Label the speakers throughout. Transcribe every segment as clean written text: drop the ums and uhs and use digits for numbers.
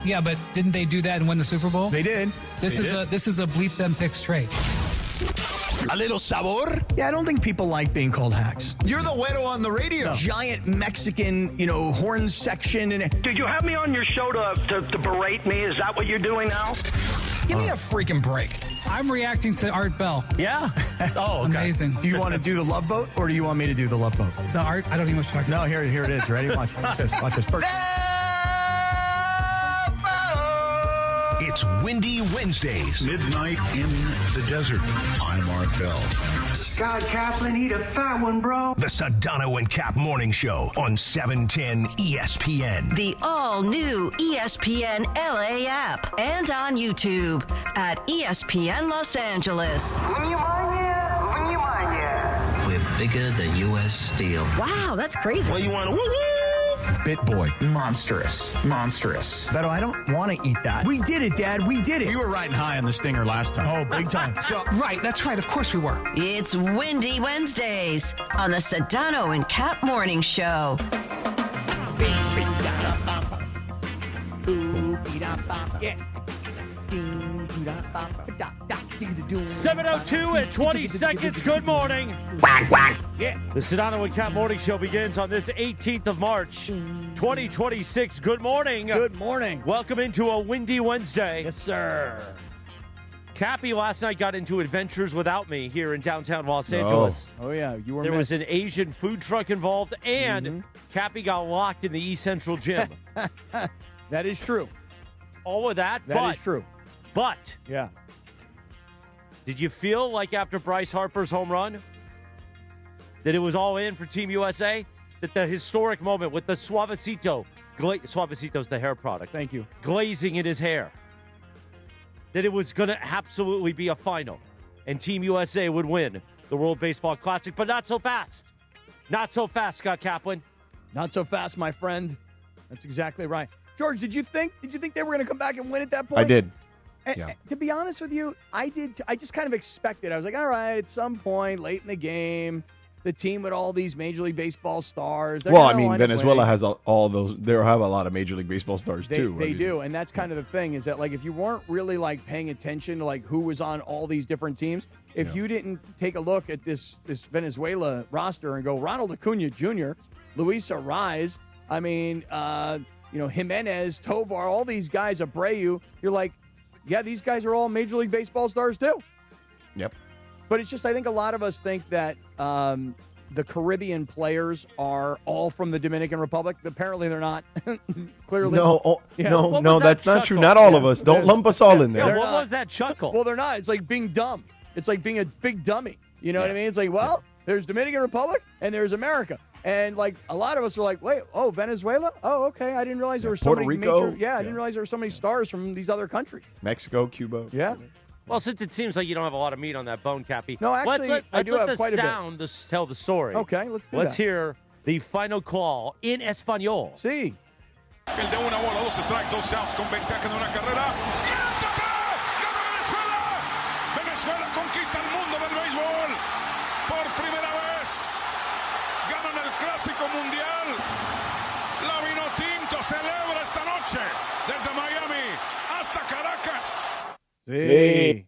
Speaker 1: Yeah, but didn't they do that and win the Super Bowl?
Speaker 2: They did.
Speaker 1: This is a bleep them picks trade.
Speaker 3: A little sabor?
Speaker 2: Yeah, I don't think people like being called hacks.
Speaker 3: You're the güero on the radio.
Speaker 2: Giant Mexican, horn section. And
Speaker 4: Did you have me on your show to berate me? Is that what you're doing now?
Speaker 2: give me a freaking break.
Speaker 1: I'm reacting to Art Bell.
Speaker 2: Yeah? Oh, okay.
Speaker 1: Amazing.
Speaker 2: Do you want to do the Love Boat, or do you want me to do the Love Boat?
Speaker 1: The Art, I don't even know what you're talking
Speaker 2: No,
Speaker 1: about.
Speaker 2: here it is. Ready? Watch this. Watch this.
Speaker 3: It's Windy Wednesdays.
Speaker 5: Midnight in the desert. I'm Art Bell.
Speaker 6: Scott Kaplan, need a fat one, bro.
Speaker 3: The Sedano and Kap Morning Show on 710 ESPN.
Speaker 7: The all-new ESPN LA app and on YouTube at ESPN Los Angeles.
Speaker 8: We're bigger than U.S. Steel.
Speaker 7: Wow, that's crazy.
Speaker 3: Well, you want to Bit Boy.
Speaker 5: Monstrous.
Speaker 2: Beto, I don't want to eat that. We did it, Dad. We did it.
Speaker 3: You were riding high on the stinger last time.
Speaker 2: Oh, big time.
Speaker 1: Right, that's right. Of course we were.
Speaker 7: It's Windy Wednesdays on the Sedano and Kap Morning Show.
Speaker 9: 7:02 and 20 seconds. Good morning.
Speaker 2: Yeah.
Speaker 9: The Sedano and Kap Morning Show begins on this 18th of March, 2026. Good morning.
Speaker 2: Good morning.
Speaker 9: Welcome into a windy Wednesday.
Speaker 2: Yes, sir.
Speaker 9: Cappy last night got into adventures without me here in downtown Los Angeles.
Speaker 2: Oh, yeah. You were
Speaker 9: There was an Asian food truck involved, and Cappy got locked in the East Central Gym.
Speaker 2: That is true.
Speaker 9: All of that,
Speaker 2: That is true.
Speaker 9: But
Speaker 2: Yeah.
Speaker 9: did you feel like after Bryce Harper's home run that it was all in for Team USA? That the historic moment with the Suavecito, Suavecito's the hair product.
Speaker 2: Thank you.
Speaker 9: Glazing in his hair. That it was going to absolutely be a final. And Team USA would win the World Baseball Classic, but not so fast. Not so fast, Scott Kaplan.
Speaker 2: Not so fast, my friend. That's exactly right. George, did you think they were going to come back and win at that point?
Speaker 10: I did.
Speaker 2: And to be honest with you, I did. I just kind of expected. I was like, all right, at some point late in the game, the team with all these Major League Baseball stars.
Speaker 10: Well, I mean, Venezuela has all those. They have a lot of Major League Baseball stars too.
Speaker 2: They do, and that's kind of the thing is that like if you weren't really like paying attention to like who was on all these different teams, if you didn't take a look at this Venezuela roster and go Ronald Acuna Jr., Luis Arraez, I mean, Jimenez, Tovar, all these guys, Abreu, you're like, yeah, these guys are all Major League Baseball stars too.
Speaker 10: Yep.
Speaker 2: But it's just I think a lot of us think that the Caribbean players are all from the Dominican Republic. Apparently they're not. Clearly.
Speaker 10: No,
Speaker 9: What
Speaker 10: no,
Speaker 9: was
Speaker 10: that's
Speaker 9: that
Speaker 10: not true.
Speaker 9: chuckle?
Speaker 10: Not all of us. Don't lump us all in there.
Speaker 9: Yeah, what was that chuckle?
Speaker 2: Well, they're not. It's like being dumb. It's like being a big dummy. You know what I mean? It's like, well, there's Dominican Republic and there's America. And like a lot of us are like, wait, Venezuela? Oh, okay. I didn't realize there were so
Speaker 10: Puerto
Speaker 2: many
Speaker 10: Rico.
Speaker 2: I didn't realize there were so many stars from these other countries.
Speaker 10: Mexico, Cuba.
Speaker 2: Yeah.
Speaker 9: Well, since it seems like you don't have a lot of meat on that bone, Cappy.
Speaker 2: No, actually,
Speaker 9: let's
Speaker 2: I do
Speaker 9: let
Speaker 2: have
Speaker 9: the
Speaker 2: quite a bit.
Speaker 9: sound tell the story.
Speaker 2: Okay, let's do
Speaker 9: Let's
Speaker 2: that.
Speaker 9: hear the final call in Espanol.
Speaker 2: Sí.
Speaker 5: El de una bola, 2 strikes, 2 outs con ventaja de una carrera. ¡Siéntate! ¡Gana Venezuela! Venezuela conquista el mundo del béisbol. Por primera vez. Ganan el Clásico Mundial. La Vinotinto celebra esta noche desde Miami hasta Caracas.
Speaker 2: Sí.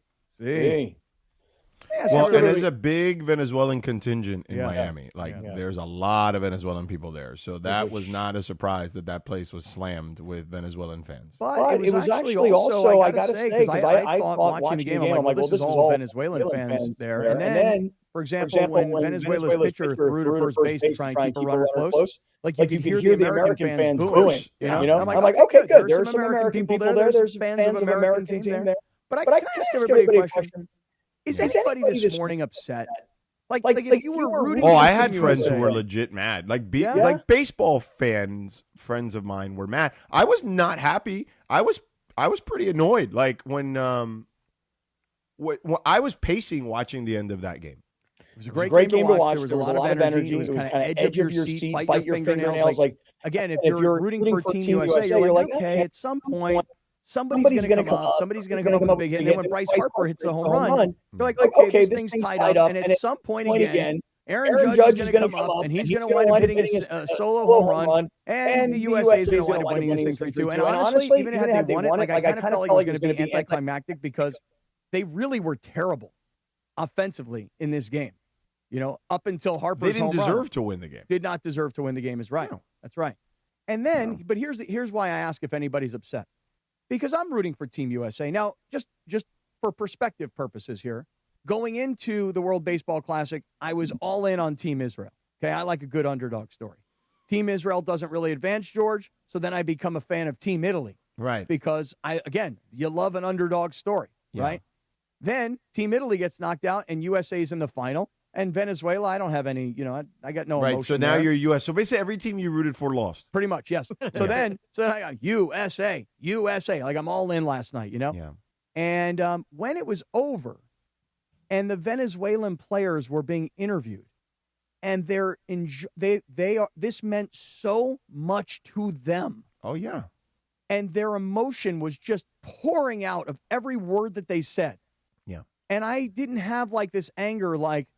Speaker 10: Well, and there's a big Venezuelan contingent in
Speaker 2: Yeah.
Speaker 10: Miami. There's a lot of Venezuelan people there. So that was not a surprise that place was slammed with Venezuelan fans.
Speaker 2: But it was actually also I got to say, because I thought watching the game, I'm like, well, this is all Venezuelan fans there. And then, for example, when Venezuela's pitcher threw to first base to try and keep a runner close, like you could hear the American fans booing. You know? I'm like, okay, good. There's some American people there. There's fans of American team there. But I can ask everybody a question. Is anybody this morning upset? Like if you were rooting
Speaker 10: Oh, I
Speaker 2: against
Speaker 10: had
Speaker 2: Team
Speaker 10: friends
Speaker 2: USA.
Speaker 10: who were legit mad. Like baseball fans, friends of mine were mad. I was not happy. I was pretty annoyed. Like when I was pacing watching the end of that game.
Speaker 2: It was a great game to watch. There was a lot of energy. It was kind of edge of your seat, bite your fingernails. Like again, if you're rooting for Team USA, you're like, okay, at some point, somebody's going to come up. Somebody's going to come up with a big hit. And then when Bryce Harper hits the home run, you're like, okay, this thing's tied up. And at some point again, Aaron Judge is going to come up, and he's going to wind up hitting a solo home run, and the USA is going to wind up winning this thing 3-2. And honestly, even had they won it, I kind of felt like it was going to be anticlimactic because they really were terrible offensively in this game. Up until Harper's home run.
Speaker 10: They didn't deserve to win the game.
Speaker 2: Did not deserve to win the game is right. No. That's right. And then, but here's why I ask if anybody's upset. Because I'm rooting for Team USA. Now, just for perspective purposes here, going into the World Baseball Classic, I was all in on Team Israel. Okay, I like a good underdog story. Team Israel doesn't really advance, George, so then I become a fan of Team Italy.
Speaker 10: Right.
Speaker 2: Because, you love an underdog story, right? Then Team Italy gets knocked out, and USA's in the final. And Venezuela, I don't have any, I got no emotion.
Speaker 10: Right, so now
Speaker 2: there.
Speaker 10: you're U.S. So basically every team you rooted for lost.
Speaker 2: Pretty much, yes. So then I got USA. Like I'm all in last night,
Speaker 10: Yeah.
Speaker 2: And when it was over and the Venezuelan players were being interviewed and this meant so much to them.
Speaker 10: Oh, yeah.
Speaker 2: And their emotion was just pouring out of every word that they said.
Speaker 10: Yeah.
Speaker 2: And I didn't have like this anger like,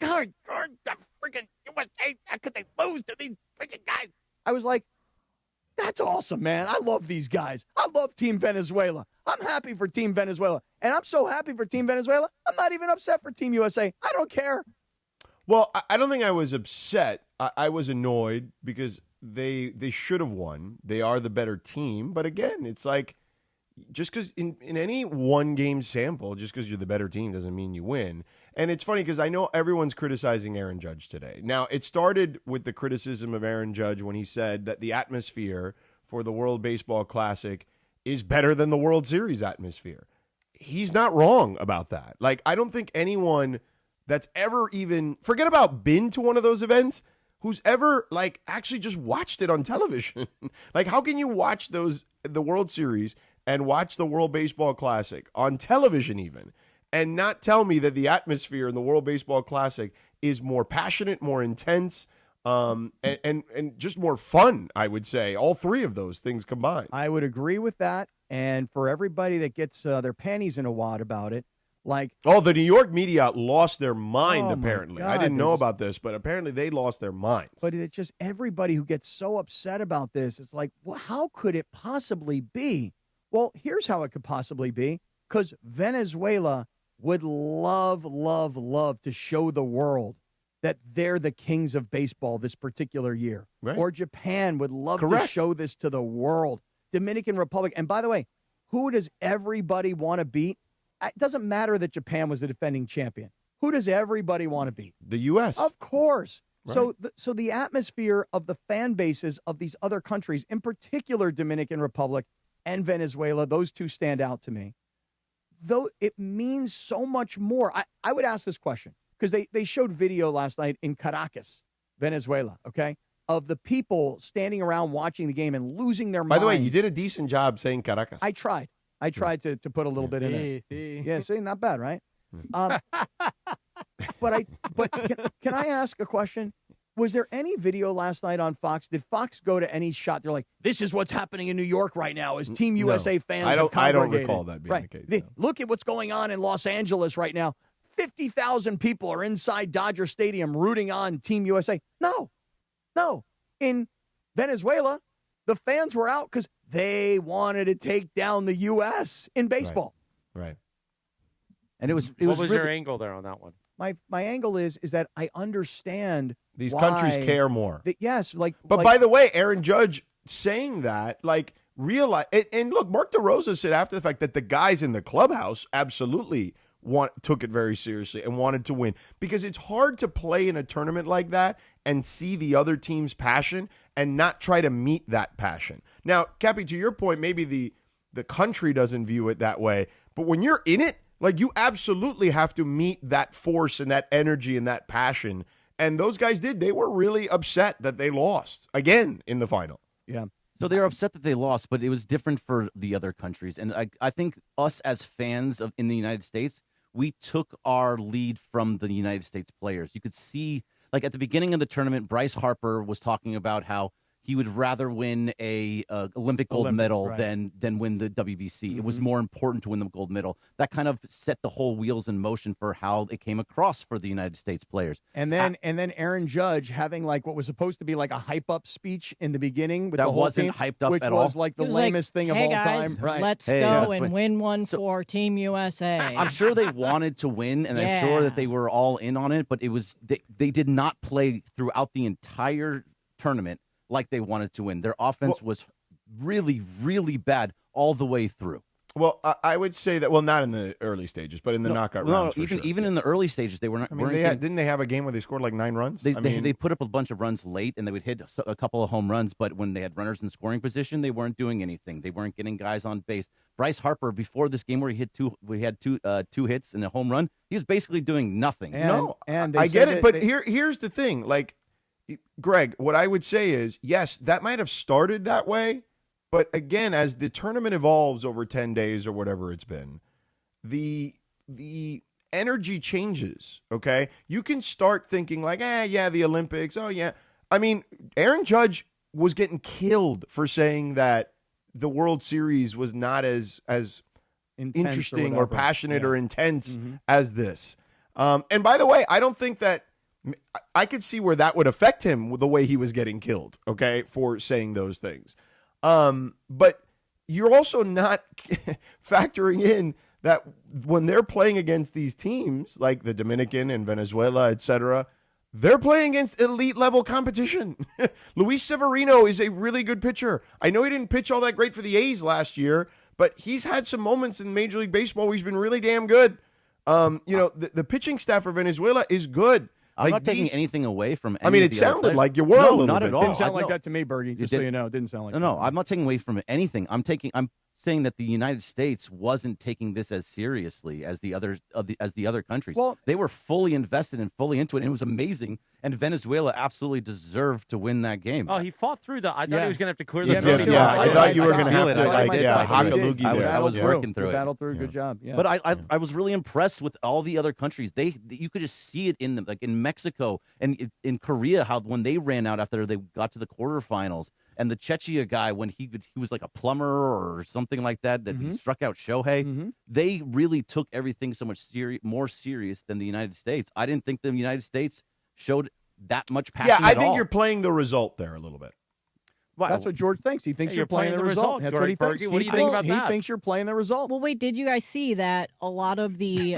Speaker 2: God, the freaking USA, how could they lose to these freaking guys? I was like, that's awesome, man. I love these guys. I love Team Venezuela. I'm happy for Team Venezuela. And I'm so happy for Team Venezuela, I'm not even upset for Team USA. I don't care.
Speaker 10: Well, I don't think I was upset. I was annoyed because they should have won. They are the better team. But again, it's like, just because in any one-game sample, just because you're the better team doesn't mean you win. And it's funny because I know everyone's criticizing Aaron Judge today. Now, it started with the criticism of Aaron Judge when he said that the atmosphere for the World Baseball Classic is better than the World Series atmosphere. He's not wrong about that. Like, I don't think anyone that's ever even, forget about been to one of those events, who's ever, like, actually just watched it on television. Like, how can you watch the World Series and watch the World Baseball Classic on television even, and not tell me that the atmosphere in the World Baseball Classic is more passionate, more intense, and just more fun, I would say. All three of those things combined.
Speaker 2: I would agree with that. And for everybody that gets their panties in a wad about it, like...
Speaker 10: Oh, the New York media lost their mind, apparently.
Speaker 2: God,
Speaker 10: I didn't know about this, but apparently they lost their minds.
Speaker 2: But it's just everybody who gets so upset about this, it's like, well, how could it possibly be? Well, here's how it could possibly be, because Venezuela would love, love, love to show the world that they're the kings of baseball this particular year.
Speaker 10: Right.
Speaker 2: Or Japan would love
Speaker 10: Correct.
Speaker 2: to show this to the world. Dominican Republic. And by the way, who does everybody want to beat? It doesn't matter that Japan was the defending champion. Who does everybody want to beat?
Speaker 10: The U.S.
Speaker 2: Of course.
Speaker 10: Right.
Speaker 2: So the atmosphere of the fan bases of these other countries, in particular Dominican Republic and Venezuela, those two stand out to me. Though it means so much more. I would ask this question because they showed video last night in Caracas, Venezuela, okay, of the people standing around watching the game and losing their minds.
Speaker 10: By the way, you did a decent job saying Caracas.
Speaker 2: I tried to put a little bit in there. Yeah, see, not bad, right? But can I ask a question? Was there any video last night on Fox? Did Fox go to any shot? They're like, this is what's happening in New York right now as Team USA fans have congregated.
Speaker 10: I don't recall that being the case.
Speaker 2: Look at what's going on in Los Angeles right now. 50,000 people are inside Dodger Stadium rooting on Team USA. No. In Venezuela, the fans were out because they wanted to take down the U.S. in baseball.
Speaker 10: Right.
Speaker 9: And what was
Speaker 2: really,
Speaker 9: your angle there on that one?
Speaker 2: My angle is that I understand
Speaker 10: these
Speaker 2: why
Speaker 10: countries care more.
Speaker 2: Yes,
Speaker 10: but by the way, Aaron Judge saying that, like, realize and look, Mark DeRosa said after the fact that the guys in the clubhouse absolutely took it very seriously and wanted to win, because it's hard to play in a tournament like that and see the other team's passion and not try to meet that passion. Now, Cappy, to your point, maybe the country doesn't view it that way, but when you're in it, like, you absolutely have to meet that force and that energy and that passion. And those guys did. They were really upset that they lost again in the final.
Speaker 2: Yeah.
Speaker 11: So they were upset that they lost, but it was different for the other countries. And I think us as fans in the United States, we took our lead from the United States players. You could see, like, at the beginning of the tournament, Bryce Harper was talking about how he would rather win a Olympic gold medal
Speaker 2: right.
Speaker 11: than win the WBC. It was more important to win the gold medal. That kind of set the whole wheels in motion for how it came across for the United States players.
Speaker 2: And then Aaron Judge having like what was supposed to be like a hype up speech in the beginning with
Speaker 11: That
Speaker 2: the whole
Speaker 11: wasn't
Speaker 2: team,
Speaker 11: hyped up
Speaker 2: which
Speaker 11: at
Speaker 2: was
Speaker 11: all.
Speaker 2: like the
Speaker 12: He was
Speaker 2: lamest thing of
Speaker 12: hey
Speaker 2: all
Speaker 12: guys,
Speaker 2: time. Right.
Speaker 12: Let's
Speaker 11: Hey,
Speaker 12: go
Speaker 11: that's
Speaker 12: and
Speaker 11: right.
Speaker 12: win one for Team USA.
Speaker 11: I'm sure they wanted to win, and I'm sure that they were all in on it, but it was they did not play throughout the entire tournament like they wanted to win. Their offense was really, really bad all the way through.
Speaker 10: Well, I would say that. Well, not in the early stages, but in the knockout rounds. For
Speaker 11: even
Speaker 10: sure.
Speaker 11: even in the early stages, they were not.
Speaker 10: I mean, didn't they have a game where they scored like 9 runs?
Speaker 11: They put up a bunch of runs late, and they would hit a couple of home runs. But when they had runners in scoring position, they weren't doing anything. They weren't getting guys on base. Bryce Harper, before this game where he had two hits and a home run, he was basically doing nothing.
Speaker 2: And
Speaker 10: I get it, but here's the thing. Like, Greg, what I would say is, yes, that might have started that way. But again, as the tournament evolves over 10 days or whatever it's been, the energy changes, okay? You can start thinking like, yeah, the Olympics, oh, yeah. I mean, Aaron Judge was getting killed for saying that the World Series was not as interesting or passionate or intense as this. And by the way, I don't think that I could see where that would affect him with the way he was getting killed, okay, for saying those things. But you're also not factoring in that when they're playing against these teams like the Dominican and Venezuela, et cetera, they're playing against elite level competition. Luis Severino is a really good pitcher. I know he didn't pitch all that great for the A's last year, but he's had some moments in Major League Baseball where he's been really damn good. The pitching staff for Venezuela is good.
Speaker 11: I'm not taking anything away from any
Speaker 10: I mean,
Speaker 11: of
Speaker 10: it
Speaker 11: the other
Speaker 10: sounded
Speaker 11: players.
Speaker 10: like you were a
Speaker 11: No,
Speaker 10: little
Speaker 11: not
Speaker 10: bit.
Speaker 11: at all.
Speaker 2: Didn't sound
Speaker 11: I-
Speaker 2: like
Speaker 11: no.
Speaker 2: that to me, Bergie, just so you know. It didn't sound like
Speaker 11: No,
Speaker 2: that.
Speaker 11: I'm not taking away from anything. I'm saying that the United States wasn't taking this as seriously as the other countries.
Speaker 2: Well,
Speaker 11: they were fully invested and fully into it, and it was amazing. And Venezuela absolutely deserved to win that game.
Speaker 9: Oh, he fought through the. I thought he was going to have to clear the.
Speaker 2: Yeah,
Speaker 9: throat.
Speaker 2: me too.
Speaker 10: I thought you were going to have to,
Speaker 2: Hakalugi
Speaker 10: there.
Speaker 11: I was working through
Speaker 2: You
Speaker 11: it.
Speaker 2: battled through. Good job. Yeah.
Speaker 11: But I was really impressed with all the other countries. You could just see it in them, like in Mexico and in Korea, how when they ran out after they got to the quarterfinals, and the Chechia guy when he was like a plumber or something like that he struck out Shohei. They really took everything so much more serious than the United States. I didn't think the United States showed that much passion.
Speaker 10: Yeah, I
Speaker 11: at
Speaker 10: think
Speaker 11: all.
Speaker 10: you're playing the result there a little bit.
Speaker 11: Well,
Speaker 2: That's what George thinks. He thinks
Speaker 9: Hey,
Speaker 2: you're playing the result. That's what he
Speaker 9: Greg
Speaker 2: thinks.
Speaker 9: Fergie. What do you think about that?
Speaker 2: He thinks you're playing the result.
Speaker 12: Well, wait, did you guys see that a lot of the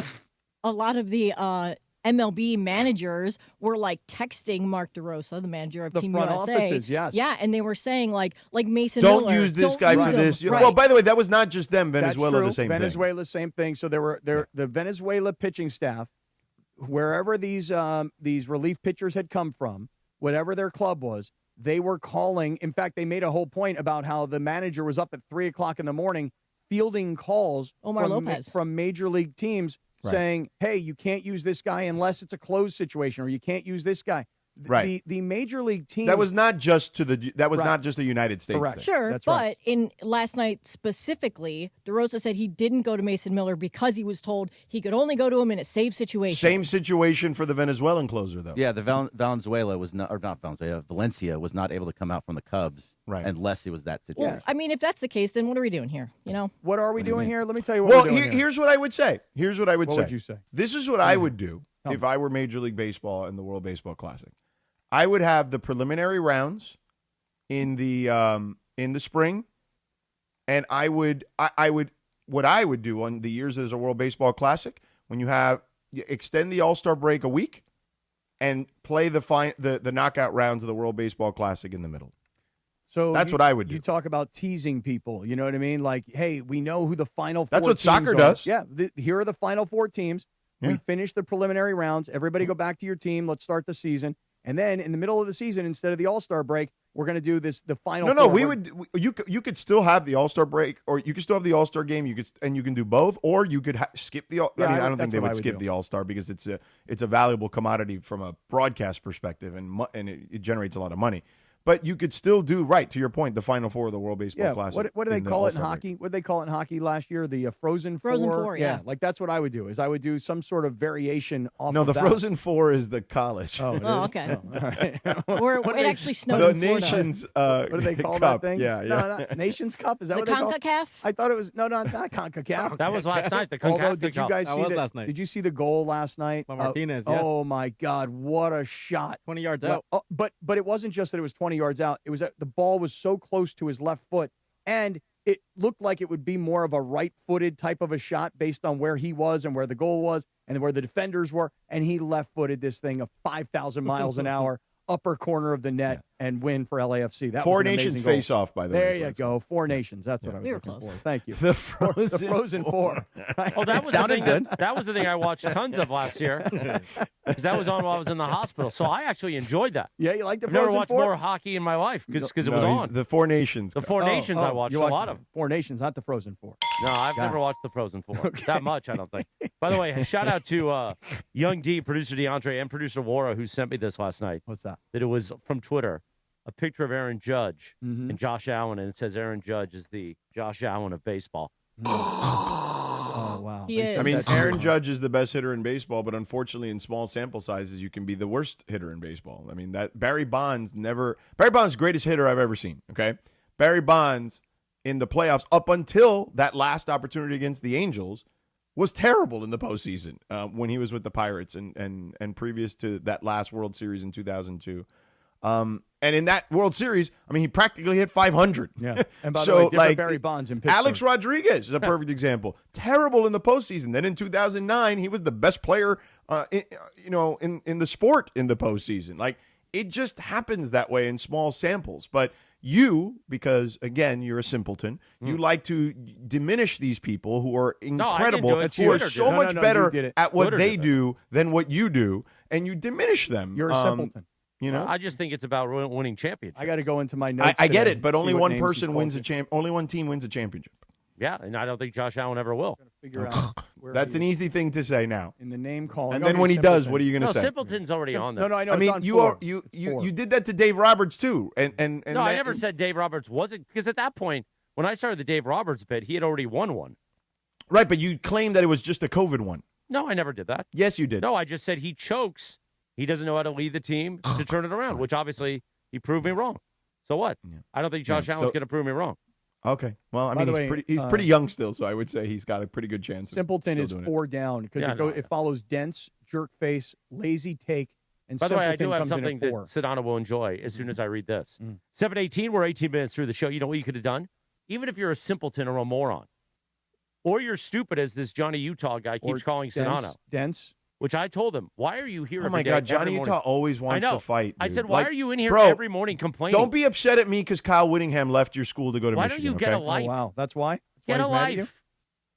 Speaker 12: MLB managers were like texting Mark DeRosa, the manager of
Speaker 2: The
Speaker 12: Team
Speaker 2: front
Speaker 12: USA.
Speaker 2: offices, yes.
Speaker 12: Yeah, and they were saying like Mason
Speaker 10: Don't
Speaker 12: Miller.
Speaker 10: use this
Speaker 12: don't
Speaker 10: guy
Speaker 12: use
Speaker 10: for
Speaker 12: him.
Speaker 10: this.
Speaker 12: Right.
Speaker 10: Well, by the way, that was not just them.
Speaker 2: That's
Speaker 10: Venezuela,
Speaker 2: true.
Speaker 10: the same thing.
Speaker 2: Venezuela, same thing. So the Venezuela pitching staff, wherever these relief pitchers had come from, whatever their club was, they were calling. In fact, they made a whole point about how the manager was up at 3:00 in the morning fielding calls
Speaker 12: Omar Lopez.
Speaker 2: from major league teams saying, "Hey, you can't use this guy unless it's a closed situation, or you can't use this guy."
Speaker 10: Right.
Speaker 2: The major league teams.
Speaker 10: That was not just not just a United States
Speaker 2: Correct.
Speaker 10: thing.
Speaker 12: Sure,
Speaker 2: That's
Speaker 12: but
Speaker 2: right.
Speaker 12: in last night specifically, DeRosa said he didn't go to Mason Miller because he was told he could only go to him in a safe situation.
Speaker 10: Same situation for the Venezuelan closer, though.
Speaker 11: Yeah, the Valenzuela was not, or not Valenzuela, Valencia was not able to come out from the Cubs unless it was that situation.
Speaker 12: Well, I mean, if that's the case, then what are we doing here? You know,
Speaker 2: What are we doing here? Let me tell you what
Speaker 10: Well,
Speaker 2: we're doing here.
Speaker 10: here's what I would say. What
Speaker 2: would you say?
Speaker 10: This is what I would do if I were Major League Baseball and the World Baseball Classic. I would have the preliminary rounds in the spring, and I would what I would do on the years there's a World Baseball Classic, when you extend the All-Star break a week and play the knockout rounds of the World Baseball Classic in the middle.
Speaker 2: So
Speaker 10: that's what I would do.
Speaker 2: You talk about teasing people. You know what I mean? Like, hey, we know who the final four
Speaker 10: That's what
Speaker 2: teams
Speaker 10: soccer
Speaker 2: are.
Speaker 10: does.
Speaker 2: Yeah, here are the final 4 teams.
Speaker 10: Yeah.
Speaker 2: We finished the preliminary rounds. Everybody go back to your team. Let's start the season. And then in the middle of the season, instead of the All-Star break, we're going to do the final.
Speaker 10: No,
Speaker 2: four.
Speaker 10: you could still have the All-Star break, or you could still have the All-Star game. You can do both, or you could skip the. I don't think they would skip the All-Star because it's a valuable commodity from a broadcast perspective, and it generates a lot of money. But you could still do, right, to your point, the Final Four of the World Baseball Classic.
Speaker 2: What do they call it in hockey? What did they call it in hockey last year? The Frozen Four?
Speaker 12: Frozen Four, yeah.
Speaker 2: Like, that's what I would do, is I would do some sort of variation off
Speaker 10: No,
Speaker 2: of
Speaker 10: the
Speaker 2: that.
Speaker 10: Frozen Four is the college.
Speaker 2: Oh, it is?
Speaker 12: Okay.
Speaker 2: Oh, all right.
Speaker 12: Or it actually snowed
Speaker 10: The
Speaker 12: in Florida.
Speaker 10: Nations
Speaker 2: What do they call
Speaker 10: Cup.
Speaker 2: that thing?
Speaker 10: Yeah, yeah.
Speaker 2: No, Nations Cup? Is that
Speaker 12: The
Speaker 2: what they call it?
Speaker 12: CONCACAF?
Speaker 2: I thought it was, no, not CONCACAF.
Speaker 9: That was last night, the
Speaker 2: Although,
Speaker 9: CONCACAF
Speaker 2: did you
Speaker 9: Cup.
Speaker 2: guys
Speaker 13: That
Speaker 2: see
Speaker 13: was last night.
Speaker 2: Did you see the goal last night?
Speaker 13: By Martinez, yes.
Speaker 2: Oh, my God. What a shot.
Speaker 13: 20 yards out.
Speaker 2: But it wasn't just that it was 20 yards out. It was that the ball was so close to his left foot, and it looked like it would be more of a right-footed type of a shot based on where he was and where the goal was and where the defenders were, and he left-footed this thing of 5,000 miles an hour, upper corner of the net, and win for LAFC. That
Speaker 10: Four
Speaker 2: was an
Speaker 10: Nations
Speaker 2: amazing goal.
Speaker 10: face-off, by the way.
Speaker 2: There you go. Four Nations. That's what I was
Speaker 12: We were
Speaker 2: looking
Speaker 12: close.
Speaker 2: for. Thank you.
Speaker 10: The Frozen
Speaker 2: Four.
Speaker 9: Oh, that was the thing. That was the thing I watched tons of last year because that was on while I was in the hospital. So I actually enjoyed that.
Speaker 2: Yeah, you like the
Speaker 9: I've never
Speaker 2: Frozen
Speaker 9: watched
Speaker 2: Four?
Speaker 9: more hockey in my life because it
Speaker 10: No,
Speaker 9: was
Speaker 10: he's
Speaker 9: on.
Speaker 10: the Four Nations.
Speaker 9: The Four Nations I watched
Speaker 2: you
Speaker 9: a lot of.
Speaker 2: Four Nations, not the Frozen Four.
Speaker 9: No, I've
Speaker 2: Got
Speaker 9: never
Speaker 2: it.
Speaker 9: watched the Frozen Four that much. I don't think. By the way, shout out to Young D, producer DeAndre, and producer Wara, who sent me this last night.
Speaker 2: What's that?
Speaker 9: That it was from Twitter, a picture of Aaron Judge
Speaker 2: Mm-hmm.
Speaker 9: and Josh Allen, and it says Aaron Judge is the Josh Allen of baseball.
Speaker 2: Oh, wow.
Speaker 12: He is.
Speaker 10: I mean,
Speaker 2: That's-
Speaker 10: Aaron Judge is the best hitter in baseball, but unfortunately, in small sample sizes, you can be the worst hitter in baseball. I mean, that Barry Bonds, the greatest hitter I've ever seen. Okay, Barry Bonds in the playoffs up until that last opportunity against the Angels was terrible in the postseason when he was with the Pirates and previous to that last World Series in 2002. And in that World Series, I mean, he practically hit 500.
Speaker 2: Yeah. And by
Speaker 10: So,
Speaker 2: the way, different
Speaker 10: like,
Speaker 2: Barry Bonds in Pittsburgh.
Speaker 10: Alex Rodriguez is a perfect example. Terrible in the postseason. Then in 2009, he was the best player, in the sport in the postseason. Like, it just happens that way in small samples. But you, because again, you're a simpleton, you like to diminish these people who are incredible,
Speaker 9: do it.
Speaker 10: who are
Speaker 9: Twitter
Speaker 10: so
Speaker 9: did it.
Speaker 10: much
Speaker 2: No,
Speaker 10: better
Speaker 2: you did it.
Speaker 10: at what
Speaker 9: Twitter
Speaker 10: they
Speaker 9: did it.
Speaker 10: do than what you do, and you diminish them.
Speaker 2: You're a simpleton.
Speaker 10: You know,
Speaker 9: I just think it's about winning championships.
Speaker 2: I got to go into my notes.
Speaker 10: I get
Speaker 2: today
Speaker 10: it, but
Speaker 2: and
Speaker 10: only
Speaker 2: see what
Speaker 10: one
Speaker 2: names
Speaker 10: person
Speaker 2: he's
Speaker 10: wins a
Speaker 2: called
Speaker 10: champ. Only one team wins a championship.
Speaker 9: Yeah, and I don't think Josh Allen ever will.
Speaker 2: to. Figure out where
Speaker 10: That's
Speaker 2: he
Speaker 10: an
Speaker 2: is
Speaker 10: easy thing to say now.
Speaker 2: in the name calling.
Speaker 10: And
Speaker 2: Oh,
Speaker 10: then when he
Speaker 2: he's
Speaker 10: does,
Speaker 2: simpleton.
Speaker 10: what are you going to
Speaker 9: No,
Speaker 10: say?
Speaker 9: Simpleton's already on there.
Speaker 2: No, I know.
Speaker 10: I
Speaker 2: it's
Speaker 10: mean,
Speaker 2: on
Speaker 10: you
Speaker 2: four.
Speaker 10: are you
Speaker 2: It's four.
Speaker 10: you did that to Dave Roberts too, and
Speaker 9: No, I never said Dave Roberts wasn't, because at that point, when I started the Dave Roberts bit, he had already won one.
Speaker 10: right, but you claimed that it was just a COVID one.
Speaker 9: No, I never did that.
Speaker 10: Yes, you did.
Speaker 9: No, I just said he chokes. He doesn't know how to lead the team to turn it around, which obviously he proved me wrong. So what?
Speaker 10: Yeah.
Speaker 9: I don't think Josh Allen's going to prove me wrong.
Speaker 10: Okay. Well, I
Speaker 2: By
Speaker 10: mean,
Speaker 2: the way,
Speaker 10: he's pretty young still, so I would say he's got a pretty good chance. of
Speaker 2: Simpleton
Speaker 10: still
Speaker 2: is
Speaker 10: doing it.
Speaker 2: 4 down because
Speaker 9: Yeah,
Speaker 2: it follows dense, jerk face, lazy take, and
Speaker 9: By the way, I
Speaker 2: Simpleton
Speaker 9: do have
Speaker 2: comes in
Speaker 9: something
Speaker 2: at
Speaker 9: that
Speaker 2: 4.
Speaker 9: Sedano will enjoy as soon as I read this. 7:18, we're 18 minutes through the show. You know what you could have done? Even if you're a simpleton or a moron, or you're stupid as this Johnny Utah guy keeps calling Sedano,
Speaker 2: Dense.
Speaker 9: which I told him, why are you here
Speaker 10: Oh
Speaker 9: every
Speaker 10: my
Speaker 9: day,
Speaker 10: God,
Speaker 9: every
Speaker 10: Johnny
Speaker 9: morning?
Speaker 10: Utah always wants
Speaker 9: I know.
Speaker 10: to fight.
Speaker 9: I
Speaker 10: dude.
Speaker 9: said, why
Speaker 10: Like,
Speaker 9: are you in here
Speaker 10: bro,
Speaker 9: every morning complaining?
Speaker 10: Don't be upset at me because Kyle Whittingham left your school to go to
Speaker 9: Why
Speaker 10: Michigan.
Speaker 9: don't you get
Speaker 10: okay?
Speaker 9: a life?
Speaker 2: Oh, wow. That's why?
Speaker 9: Get
Speaker 2: That's
Speaker 9: a
Speaker 2: why he's mad at you?
Speaker 9: life.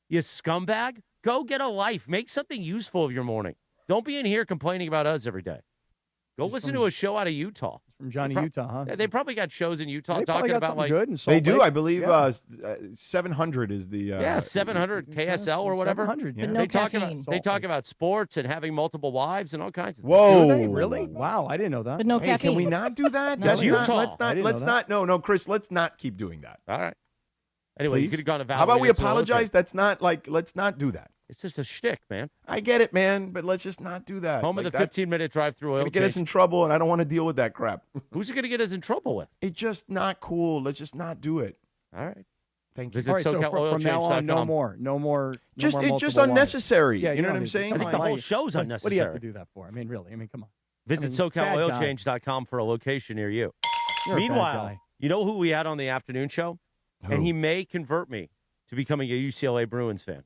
Speaker 9: You scumbag. Go get a life. Make something useful of your morning. Don't be in here complaining about us every day. Go listen to a show out of Utah.
Speaker 2: From Johnny Utah, huh?
Speaker 9: They probably got shows in Utah
Speaker 2: They probably
Speaker 9: talking
Speaker 2: got
Speaker 9: about
Speaker 2: something
Speaker 9: like
Speaker 2: good in Salt
Speaker 10: They do,
Speaker 2: Lake.
Speaker 10: I believe.
Speaker 2: Yeah.
Speaker 10: 700 is the
Speaker 9: 700 KSL or whatever.
Speaker 2: 700, yeah.
Speaker 12: But no
Speaker 9: They talk
Speaker 12: caffeine.
Speaker 9: about sports and having multiple wives and all kinds of things.
Speaker 10: Whoa,
Speaker 2: Do they? Really? Wow, I didn't know that.
Speaker 12: But no
Speaker 10: Hey,
Speaker 12: caffeine.
Speaker 10: can we not do that?
Speaker 12: No.
Speaker 10: Let's
Speaker 9: It's
Speaker 10: not-
Speaker 9: Utah.
Speaker 10: Let's
Speaker 2: I
Speaker 10: not.
Speaker 2: didn't
Speaker 10: Let's
Speaker 2: know
Speaker 10: not. No, Chris. Let's not keep doing that.
Speaker 9: All right. Anyway, you
Speaker 10: Please?
Speaker 9: could have gone to Valley.
Speaker 10: How about we
Speaker 9: and Solitaire.
Speaker 10: apologize? That's not like. Let's not do that.
Speaker 9: It's just a shtick, man.
Speaker 10: I get it, man, but let's just not do that.
Speaker 9: Home
Speaker 10: Like,
Speaker 9: of the
Speaker 10: that's
Speaker 9: 15-minute drive-through oil
Speaker 10: gonna get us
Speaker 9: change.
Speaker 10: in trouble, and I don't want to deal with that crap.
Speaker 9: Who's it going to get us in trouble with?
Speaker 10: It's just not cool. Let's just not do it.
Speaker 9: All right.
Speaker 10: Thank you.
Speaker 9: Visit
Speaker 2: All right, so from now on, no
Speaker 9: SoCalOilChange.com.
Speaker 2: more. No more.
Speaker 10: Just
Speaker 2: no more
Speaker 10: it's just
Speaker 2: multiple
Speaker 10: unnecessary.
Speaker 2: wives. Yeah,
Speaker 10: you know
Speaker 2: don't
Speaker 10: what I'm
Speaker 2: need to-
Speaker 10: saying?
Speaker 9: I think
Speaker 2: come
Speaker 9: the
Speaker 2: on,
Speaker 9: whole
Speaker 2: like-
Speaker 9: show's
Speaker 2: What do you have
Speaker 9: unnecessary.
Speaker 2: to do that for? I mean, really? I mean, come on.
Speaker 9: Visit
Speaker 2: I mean, bad guy.
Speaker 9: SoCalOilChange.com for a location near you.
Speaker 2: You're a bad
Speaker 9: Meanwhile,
Speaker 2: guy.
Speaker 9: you know who we had on the afternoon show?
Speaker 10: Who?
Speaker 9: And he may convert me to becoming a UCLA Bruins fan.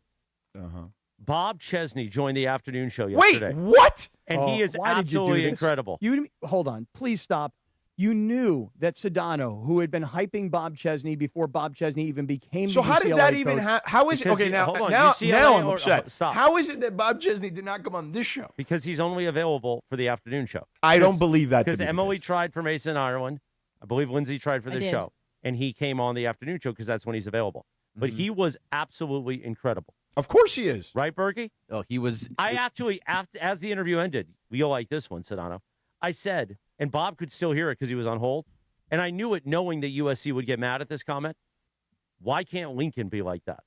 Speaker 10: Uh-huh.
Speaker 9: Bob Chesney joined the afternoon show
Speaker 10: Wait,
Speaker 9: yesterday.
Speaker 10: what?
Speaker 9: And he is
Speaker 2: Why did you do
Speaker 9: absolutely
Speaker 2: this?
Speaker 9: incredible.
Speaker 2: You hold on, please stop. You knew that Sedano, who had been hyping Bob Chesney before Bob Chesney even became
Speaker 10: So
Speaker 2: the
Speaker 10: how did
Speaker 2: UCLA
Speaker 10: that even
Speaker 2: coach.
Speaker 10: happen? How is it?
Speaker 9: Because
Speaker 10: Okay, now
Speaker 9: hold on,
Speaker 10: now
Speaker 9: UCLA
Speaker 10: I'm
Speaker 9: or-
Speaker 10: upset.
Speaker 9: stop.
Speaker 10: How is it that Bob Chesney did not come on this show?
Speaker 9: Because he's only available for the afternoon show.
Speaker 10: I don't believe that.
Speaker 9: Because
Speaker 10: to be the
Speaker 9: Emily
Speaker 10: case.
Speaker 9: tried for Mason Ireland. I believe Lindsay tried for
Speaker 12: I
Speaker 9: this
Speaker 12: did.
Speaker 9: show. And he came on the afternoon show because that's when he's available. But he was absolutely incredible.
Speaker 10: Of course he is.
Speaker 9: Right, Berkey?
Speaker 11: Oh, he was.
Speaker 9: I actually, as the interview ended, you'll like this one, Sedano. I said, and Bob could still hear it because he was on hold. and I knew it knowing that USC would get mad at this comment. Why can't Lincoln be like that?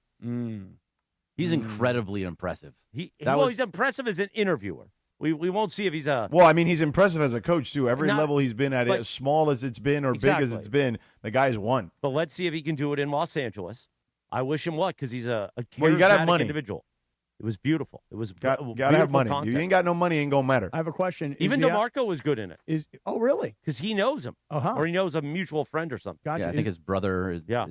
Speaker 11: He's incredibly impressive.
Speaker 9: He's impressive as an interviewer. We won't see if he's a...
Speaker 10: Well, I mean, he's impressive as a coach, too. Every level he's been at, as small as it's been or big as it's been, the guy's won.
Speaker 9: But let's see if he can do it in Los Angeles. I wish him luck because he's a charismatic
Speaker 10: you gotta have money.
Speaker 9: individual. It was beautiful. It was
Speaker 10: gotta have money.
Speaker 9: Content.
Speaker 10: You ain't got no money, ain't gonna matter.
Speaker 2: I have a question.
Speaker 9: Even DeMarco was good in it.
Speaker 2: Oh, really?
Speaker 9: Because he knows him.
Speaker 2: Uh-huh.
Speaker 9: Or he knows a mutual friend or something.
Speaker 2: Gotcha.
Speaker 11: Yeah, I think his brother is
Speaker 2: Are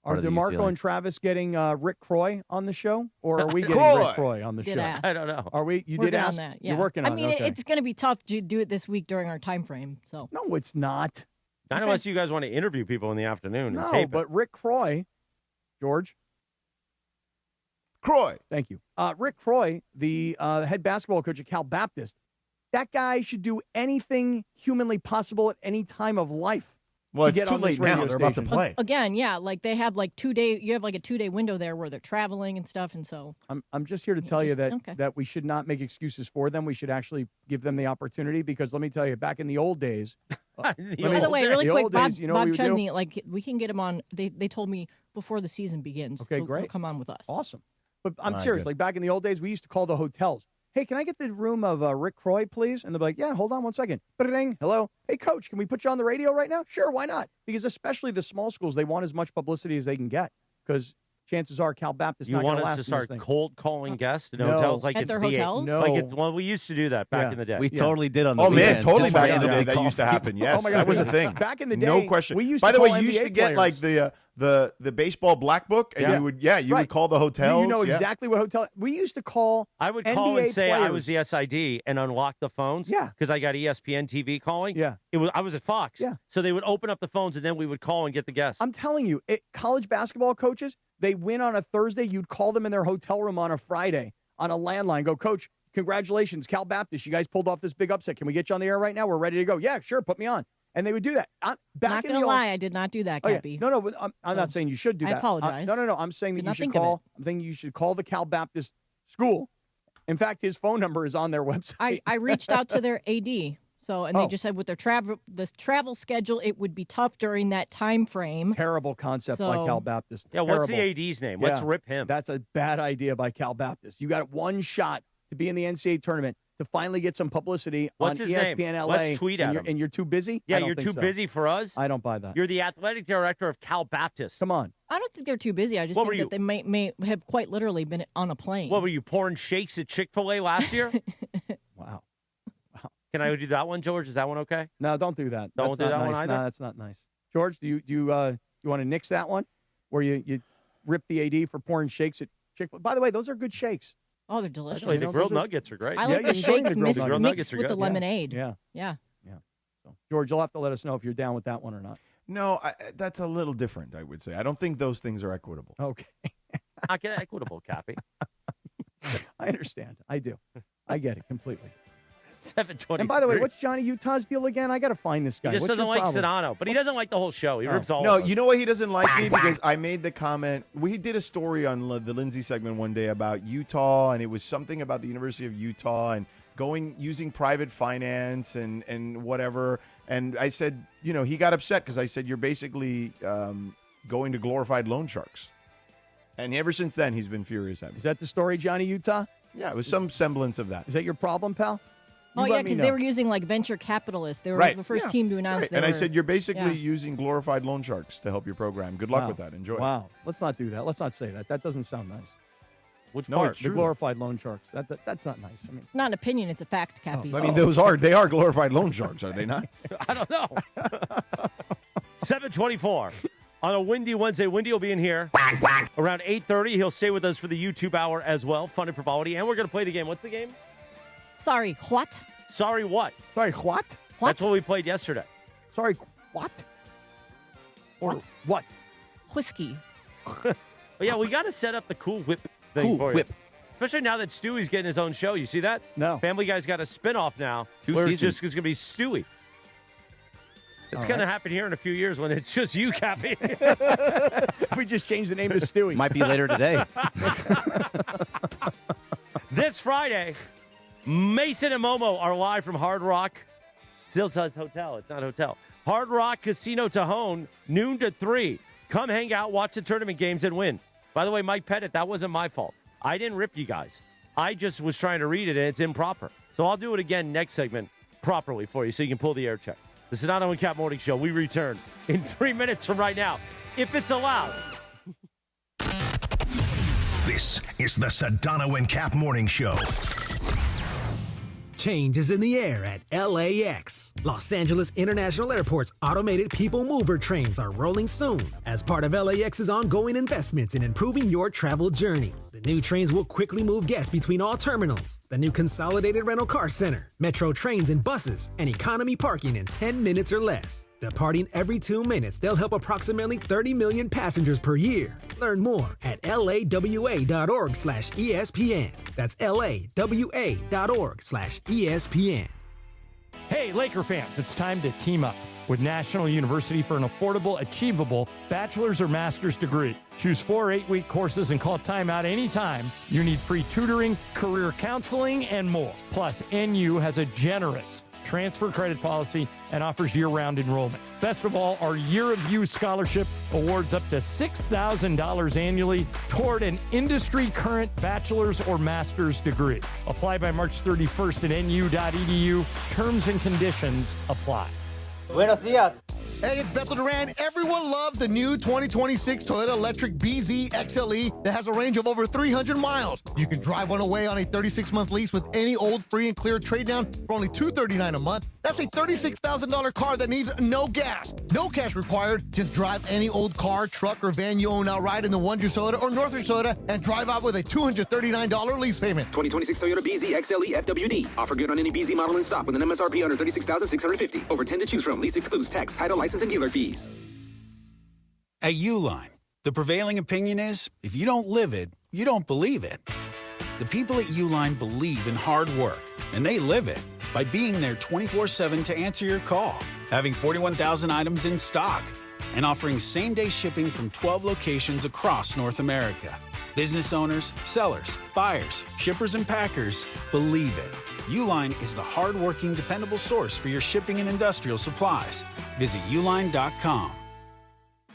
Speaker 11: part of the
Speaker 2: DeMarco
Speaker 11: UCLA.
Speaker 2: and Travis getting Rick Croy on the show? Or are we getting
Speaker 10: Croy.
Speaker 2: Rick Croy on the show?
Speaker 12: Ask.
Speaker 9: I don't know.
Speaker 2: Are we? You
Speaker 12: Working
Speaker 2: did ask?
Speaker 12: on that. Yeah.
Speaker 2: You're working on it.
Speaker 12: I mean,
Speaker 2: Okay.
Speaker 12: it's going to be tough to do it this week during our time frame. So
Speaker 2: No, it's not.
Speaker 9: Not unless you guys want to interview people in the afternoon and
Speaker 2: No,
Speaker 9: tape
Speaker 2: but Rick Croy, George.
Speaker 10: Croy.
Speaker 2: Thank you. Rick Croy, the head basketball coach at Cal Baptist, that guy should do anything humanly possible at any time of life.
Speaker 10: Well,
Speaker 2: to
Speaker 10: it's
Speaker 2: get
Speaker 10: too
Speaker 2: on this
Speaker 10: late now.
Speaker 2: radio
Speaker 10: They're about to
Speaker 2: station.
Speaker 10: play.
Speaker 12: again, yeah, like they have like 2 day. You have like a 2 day window there where they're traveling and stuff, and so
Speaker 2: I'm just here to tell you that
Speaker 12: okay.
Speaker 2: that we should not make excuses for them. We should actually give them the opportunity because let me tell you, back in the old days.
Speaker 12: By the way, really
Speaker 2: the
Speaker 12: quick,
Speaker 2: old
Speaker 12: Bob,
Speaker 2: days, you know
Speaker 12: Bob
Speaker 2: what we would do?
Speaker 12: Chesney, like we can get him on. They told me before the season begins.
Speaker 2: Okay,
Speaker 12: he'll
Speaker 2: great.
Speaker 12: come on with us.
Speaker 2: Awesome. But I'm
Speaker 10: All right,
Speaker 2: serious.
Speaker 10: good.
Speaker 2: Like back in the old days, we used to call the hotels. Hey, can I get the room of Rick Croy, please? And they're like, yeah, hold on one second. Ba-ding, hello. Hey, coach, can we put you on the radio right now? Sure, why not? Because especially the small schools, they want as much publicity as they can get because chances are Cal Baptist
Speaker 9: You
Speaker 2: not going
Speaker 9: want
Speaker 2: to
Speaker 9: us
Speaker 2: last
Speaker 9: to
Speaker 2: in
Speaker 9: start
Speaker 2: this thing.
Speaker 9: cold calling guests in
Speaker 2: No.
Speaker 9: hotels like
Speaker 12: At
Speaker 9: it's
Speaker 12: their
Speaker 9: the
Speaker 12: hotels?
Speaker 2: No.
Speaker 9: like it's well we used to do that back in the day.
Speaker 11: We totally did on the
Speaker 10: Oh, man,
Speaker 11: weekends.
Speaker 10: totally
Speaker 11: Just
Speaker 10: back
Speaker 11: for
Speaker 10: in the day.
Speaker 11: randomly
Speaker 10: That used to
Speaker 11: call
Speaker 10: happen, yes.
Speaker 2: Oh, my God.
Speaker 10: That was a thing.
Speaker 2: Back in the
Speaker 10: No
Speaker 2: day,
Speaker 10: question.
Speaker 2: we used
Speaker 10: By
Speaker 2: to
Speaker 10: the way,
Speaker 2: call
Speaker 10: you used
Speaker 2: NBA
Speaker 10: to get like the baseball black book, and you would
Speaker 2: Right.
Speaker 10: would call the hotels.
Speaker 2: You know
Speaker 10: Yeah.
Speaker 2: exactly what hotel. We used to call.
Speaker 9: I would call
Speaker 2: NBA
Speaker 9: and say I was
Speaker 2: players.
Speaker 9: the SID and unlock the phones.
Speaker 2: Yeah.
Speaker 9: Because I got ESPN TV calling.
Speaker 2: Yeah.
Speaker 9: I was at Fox.
Speaker 2: Yeah.
Speaker 9: So they would open up the phones and then we would call and get the guests.
Speaker 2: I'm telling you, college basketball coaches, they win on a Thursday. You'd call them in their hotel room on a Friday on a landline. Go, coach, congratulations, Cal Baptist. You guys pulled off this big upset. Can we get you on the air right now? We're ready to go. Yeah, sure. Put me on. And they would do that.
Speaker 12: Not
Speaker 2: Back in
Speaker 12: gonna
Speaker 2: the
Speaker 12: lie, I did not do that,
Speaker 2: Oh, yeah.
Speaker 12: Cappy.
Speaker 2: No, but I'm not saying you should do
Speaker 12: I
Speaker 2: that.
Speaker 12: apologize.
Speaker 2: No. I'm saying that
Speaker 12: Did
Speaker 2: you
Speaker 12: not
Speaker 2: should
Speaker 12: think of
Speaker 2: call. I'm thinking you should call the Cal Baptist school. In fact, his phone number is on their website.
Speaker 12: I reached out to their AD, and they just said with their travel schedule, it would be tough during that time frame.
Speaker 2: Terrible concept by
Speaker 12: So-
Speaker 2: Cal Baptist.
Speaker 9: yeah, what's the
Speaker 2: Terrible.
Speaker 9: AD's name? Let's
Speaker 2: Yeah.
Speaker 9: rip him.
Speaker 2: That's a bad idea by Cal Baptist. You got one shot to be in the NCAA tournament to finally get some publicity
Speaker 9: What's
Speaker 2: on
Speaker 9: his name?
Speaker 2: ESPN LA.
Speaker 9: Let's tweet at
Speaker 2: and
Speaker 9: him.
Speaker 2: And you're too busy?
Speaker 9: Yeah,
Speaker 2: I don't
Speaker 9: you're
Speaker 2: think
Speaker 9: too
Speaker 2: so.
Speaker 9: busy for us.
Speaker 2: I don't buy that.
Speaker 9: You're the athletic director of Cal Baptist.
Speaker 2: Come on.
Speaker 12: I don't think they're too busy. I just
Speaker 9: What were
Speaker 12: think
Speaker 9: you-
Speaker 12: that they may have quite literally been on a plane.
Speaker 9: What were you pouring shakes at Chick-fil-A last year?
Speaker 2: Wow.
Speaker 9: Can I do that one, George? Is that one okay?
Speaker 2: No, don't do that.
Speaker 9: Don't
Speaker 2: That's
Speaker 9: do
Speaker 2: not
Speaker 9: that one
Speaker 2: nice.
Speaker 9: either?
Speaker 2: No, that's not nice. George, do you want to nix that one? Where you rip the AD for pouring shakes at Chick-fil-A? By the way, those are good shakes.
Speaker 12: Oh, they're delicious.
Speaker 9: Actually,
Speaker 2: You
Speaker 9: the
Speaker 2: know,
Speaker 9: grilled
Speaker 2: those are-
Speaker 9: nuggets are great.
Speaker 12: I
Speaker 2: Yeah,
Speaker 12: like
Speaker 2: you
Speaker 12: the
Speaker 2: can
Speaker 12: shakes
Speaker 2: bring the grilled
Speaker 12: mixed,
Speaker 9: nuggets.
Speaker 12: mixed
Speaker 9: Grilled
Speaker 12: with the
Speaker 9: nuggets are
Speaker 12: lemonade.
Speaker 2: Yeah.
Speaker 12: Yeah.
Speaker 2: So, George, you'll have to let us know if you're down with that one or not.
Speaker 10: No, that's a little different, I would say. I don't think those things are equitable.
Speaker 2: Okay.
Speaker 9: Not get equitable, Cappy.
Speaker 2: I understand. I do. I get it completely.
Speaker 9: 720.
Speaker 2: And by the way, what's Johnny Utah's deal again? I got to find this guy.
Speaker 9: He just
Speaker 2: What's
Speaker 9: doesn't
Speaker 2: your
Speaker 9: like
Speaker 2: problem?
Speaker 9: Sedano, but he doesn't like the whole show. He rips all
Speaker 10: No,
Speaker 9: of us.
Speaker 10: you know why he doesn't like me? Because I made the comment. We did a story on the Lindsay segment one day about Utah, and it was something about the University of Utah and using private finance and whatever. And I said, he got upset because I said, you're basically going to glorified loan sharks. And ever since then, he's been furious at me.
Speaker 2: Is that the story, Johnny Utah?
Speaker 10: Yeah, it was some semblance of that.
Speaker 2: Is that your problem, pal?
Speaker 12: Oh,
Speaker 2: You
Speaker 12: yeah,
Speaker 2: let me
Speaker 12: because
Speaker 2: know.
Speaker 12: they were using like venture capitalists. They were
Speaker 10: Right.
Speaker 12: the first
Speaker 10: Yeah.
Speaker 12: team to announce.
Speaker 10: Right.
Speaker 12: They
Speaker 10: And I
Speaker 12: were-
Speaker 10: said, you're basically
Speaker 12: yeah.
Speaker 10: using glorified loan sharks to help your program. Good luck
Speaker 2: Wow.
Speaker 10: with that. Enjoy.
Speaker 2: Wow. Let's not do that. Let's not say that. That doesn't sound nice.
Speaker 9: Which
Speaker 10: No,
Speaker 9: part?
Speaker 10: it's
Speaker 2: The
Speaker 10: true.
Speaker 2: glorified loan sharks. That's not nice. I mean,
Speaker 12: Not an opinion; it's a fact, Cappy.
Speaker 10: I mean, they are glorified loan sharks, are they not?
Speaker 9: I don't know. 724 on a windy Wednesday. Windy will be in here around 8:30. He'll stay with us for the YouTube hour as well. Fun and frivolity. And we're going to play the game. What's the game?
Speaker 12: Sorry, what?
Speaker 9: Sorry, what?
Speaker 2: sorry, what?
Speaker 9: That's what we played yesterday.
Speaker 2: Sorry, what? Or what?
Speaker 12: Whiskey.
Speaker 9: But yeah, we got to set up the Cool Whip thing
Speaker 11: Cool
Speaker 9: for
Speaker 11: Whip.
Speaker 9: you. Especially now that Stewie's getting his own show. You see that?
Speaker 2: No.
Speaker 9: Family Guy's got a spinoff now.
Speaker 11: 2
Speaker 9: where
Speaker 11: seasons.
Speaker 9: it's just going to be Stewie. It's
Speaker 2: All
Speaker 9: going to
Speaker 2: right.
Speaker 9: happen here in a few years when it's just you, Cappy.
Speaker 2: We just changed the name to Stewie.
Speaker 11: Might be later today.
Speaker 9: This Friday, Mason and Momo are live from Hard Rock. Still says hotel. It's not hotel. Hard Rock Casino Tajon, noon to 3. Come hang out, watch the tournament games, and win. By the way, Mike Pettit, that wasn't my fault. I didn't rip you guys. I just was trying to read it, and it's improper. So I'll do it again next segment properly for you so you can pull the air check. The Sedano and Kap Morning Show. We return in 3 minutes from right now, if it's allowed.
Speaker 3: This is the Sedano and Kap Morning Show.
Speaker 13: Change is in the air at LAX. Los Angeles International Airport's automated people mover trains are rolling soon as part of LAX's ongoing investments in improving your travel journey. The new trains will quickly move guests between all terminals. The new consolidated rental car center, metro trains and buses, and economy parking in 10 minutes or less. Departing every 2 minutes, they'll help approximately 30 million passengers per year. Learn more at lawa.org/ESPN. That's lawa.org/ESPN.
Speaker 14: Hey, Laker fans, it's time to team up with National University for an affordable, achievable bachelor's or master's degree. Choose 4 8-week courses and call timeout anytime. You need free tutoring, career counseling, and more. Plus, NU has a generous transfer credit policy and offers year-round enrollment. Best of all, our Year of You scholarship awards up to $6,000 annually toward an industry-current bachelor's or master's degree. Apply by March 31st at nu.edu. Terms and conditions apply.
Speaker 15: Buenos dias.
Speaker 16: Hey, it's Bethel Duran. Everyone loves the new 2026 Toyota Electric BZ XLE that has a range of over 300 miles. You can drive one away on a 36-month lease with any old free and clear trade down for only $239 a month. That's a $36,000 car that needs no gas. No cash required. Just drive any old car, truck, or van you own outright in the Windhorst Toyota or Northridge Toyota and drive out with a $239 lease payment.
Speaker 17: 2026 Toyota BZ XLE FWD. Offer good on any BZ model in stock with an MSRP under $36,650. Over 10 to choose from. Lease excludes tax, title, license, and dealer fees.
Speaker 18: At Uline, the prevailing opinion is, if you don't live it, you don't believe it. The people at Uline believe in hard work, and they live it by being there 24/7 to answer your call, having 41,000 items in stock, and offering same-day shipping from 12 locations across North America. Business owners, sellers, buyers, shippers, and packers believe it. Uline is the hard-working, dependable source for your shipping and industrial supplies. Visit uline.com.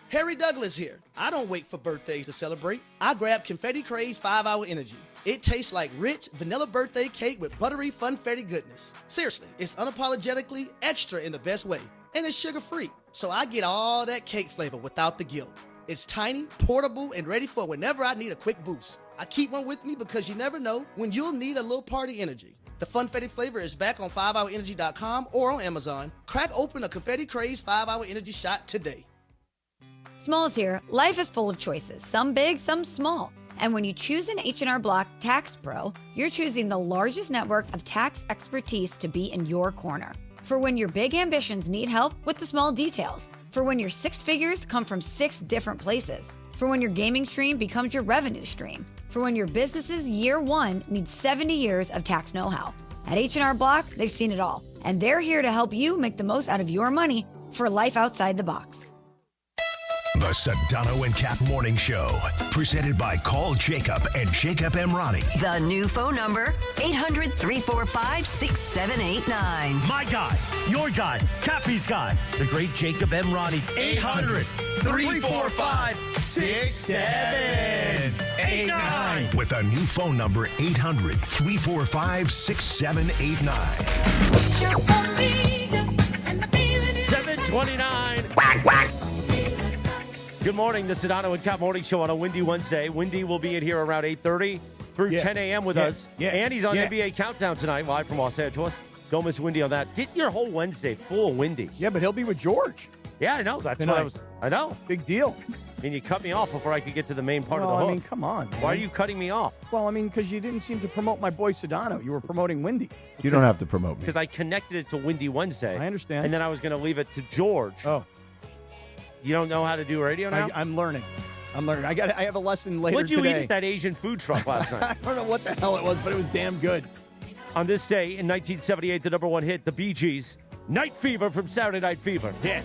Speaker 19: Harry Douglas here. I don't wait for birthdays to celebrate. I grab Confetti Craze 5-Hour Energy. It tastes like rich vanilla birthday cake with buttery funfetti goodness. Seriously, it's unapologetically extra in the best way. And it's sugar-free, so I get all that cake flavor without the guilt. It's tiny, portable, and ready for whenever I need a quick boost. I keep one with me because you never know when you'll need a little party energy. The Funfetti flavor is back on 5hourenergy.com or on Amazon. Crack open a Confetti Craze 5-Hour Energy shot today.
Speaker 20: Smalls here. Life is full of choices, some big, some small. And when you choose an H&R Block Tax Pro, you're choosing the largest network of tax expertise to be in your corner. For when your big ambitions need help with the small details. For when your 6 figures come from 6 different places. For when your gaming stream becomes your revenue stream. For when your business's year 1 needs 70 years of tax know-how. At H&R Block, they've seen it all. And they're here to help you make the most out of your money for life outside the box.
Speaker 3: The Sedano and Kap Morning Show, presented by Call Jacob and Jacob Emrani.
Speaker 7: The new phone number, 800-345-6789.
Speaker 9: My guy, your guy, Cappy's guy, the great Jacob Emrani. 800-345-6789.
Speaker 3: With a new phone number, 800-345-6789.
Speaker 9: 729. Good morning, the Sedano and Kap Morning Show on a windy Wednesday. Windy will be in here around 8:30 through 10 a.m. with us. And he's on NBA Countdown tonight, live from Los Angeles. Don't miss Windy on that. Get your whole Wednesday full of Windy.
Speaker 2: Yeah, but he'll be with George.
Speaker 9: Yeah, I know. That's what I know.
Speaker 2: Big deal.
Speaker 9: And you cut me off before I could get to the main part of the hook.
Speaker 2: I mean, come on, man.
Speaker 9: Why are you cutting me off?
Speaker 2: Well, I mean, because you didn't seem to promote my boy Sedano. You were promoting Windy.
Speaker 10: You don't have to promote me.
Speaker 9: Because I connected it to Windy Wednesday.
Speaker 2: I understand.
Speaker 9: And then I was going to leave it to George.
Speaker 2: Oh.
Speaker 9: You don't know how to do radio now?
Speaker 2: I'm learning. I have a lesson later
Speaker 9: What'd you
Speaker 2: today.
Speaker 9: eat at that Asian food truck last night?
Speaker 2: I don't know what the hell it was, but it was damn good.
Speaker 9: On this day in 1978, the number 1 hit, the Bee Gees, Night Fever from Saturday Night Fever. Yeah.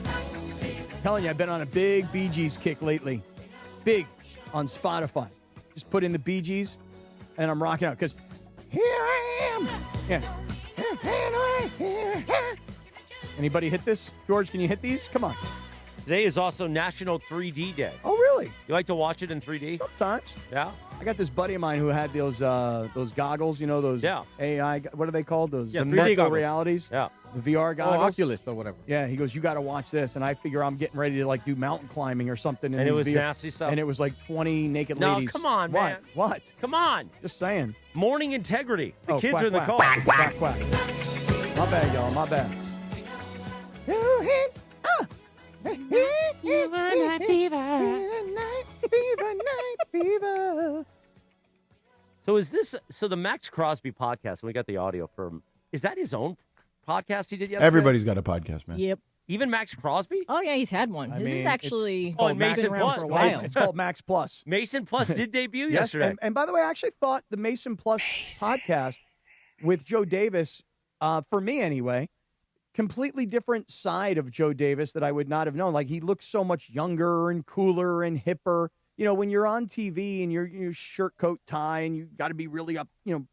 Speaker 2: Telling you, I've been on a big Bee Gees kick lately. Big on Spotify. Just put in the Bee Gees, and I'm rocking out because here I am. Yeah. Anybody hit this? George, can you hit these? Come on.
Speaker 9: Today is also National 3D Day.
Speaker 2: Oh, really?
Speaker 9: You like to watch it in 3D?
Speaker 2: Sometimes.
Speaker 9: Yeah.
Speaker 2: I got this buddy of mine who had those goggles, those AI, what are they called? Those
Speaker 15: 3D goggles.
Speaker 2: realities?
Speaker 9: Yeah.
Speaker 2: The VR goggles.
Speaker 15: Oculus or whatever.
Speaker 2: Yeah, he goes, you got to watch this. And I figure I'm getting ready to like do mountain climbing or something.
Speaker 9: And it was nasty stuff.
Speaker 2: And it was like 20 naked
Speaker 9: No,
Speaker 2: ladies.
Speaker 9: come on,
Speaker 2: What?
Speaker 9: man.
Speaker 2: What?
Speaker 9: Come on.
Speaker 2: Just saying.
Speaker 9: Morning integrity. The kids
Speaker 2: quack,
Speaker 9: are in the
Speaker 2: quack.
Speaker 9: car.
Speaker 2: Quack, quack. My bad, y'all. My bad.
Speaker 9: So is this the Max Crosby podcast? And we got the audio from. Is that his own podcast he did yesterday?
Speaker 10: Everybody's got a podcast, man.
Speaker 12: Yep.
Speaker 9: Even Max Crosby?
Speaker 12: Oh yeah, he's had one. His is actually
Speaker 9: Mason
Speaker 12: around
Speaker 9: Plus.
Speaker 12: for a while.
Speaker 2: It's called Max Plus.
Speaker 9: Mason Plus did debut
Speaker 2: Yes,
Speaker 9: yesterday.
Speaker 2: and by the way, I actually thought the Mason Plus podcast with Joe Davis, for me anyway, completely different side of Joe Davis that I would not have known. Like, he looks so much younger and cooler and hipper. You know, when you're on TV and you're shirt, coat, tie, and you got to be really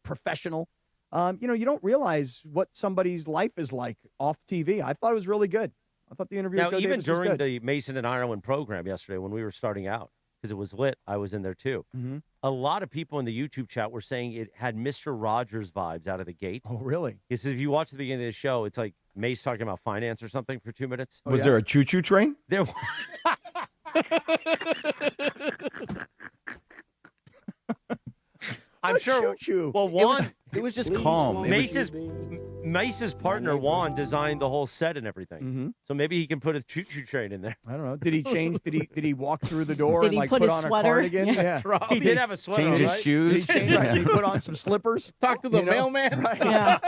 Speaker 2: professional, you don't realize what somebody's life is like off TV. I thought it was really good. I thought the interview
Speaker 9: Now,
Speaker 2: with Joe
Speaker 9: even
Speaker 2: Davis was
Speaker 9: during
Speaker 2: good.
Speaker 9: the Mason and Ireland program yesterday when we were starting out, because it was lit, I was in there too.
Speaker 2: Mm-hmm.
Speaker 9: A lot of people in the YouTube chat were saying it had Mr. Rogers vibes out of the gate.
Speaker 2: Oh, really?
Speaker 9: Because if you watch the beginning of the show, it's like Mace talking about finance or something for 2 minutes.
Speaker 10: Was there a choo-choo train?
Speaker 9: There. I'm sure.
Speaker 2: Choo-choo.
Speaker 9: Well, Juan.
Speaker 11: It was just calm.
Speaker 9: Mace's partner Juan designed the whole set and everything,
Speaker 2: Mm-hmm.
Speaker 9: so maybe he can put a choo-choo train in there.
Speaker 2: I don't know. Did he change? Did he walk through the door
Speaker 12: Did
Speaker 2: and
Speaker 12: he
Speaker 2: like
Speaker 12: put his
Speaker 2: on
Speaker 12: sweater?
Speaker 2: a cardigan?
Speaker 12: Yeah.
Speaker 9: He did have a sweater.
Speaker 11: Change his
Speaker 9: right?
Speaker 11: shoes.
Speaker 2: Did he, did he put on some slippers?
Speaker 15: Talk to the mailman.
Speaker 2: Right.
Speaker 12: Yeah.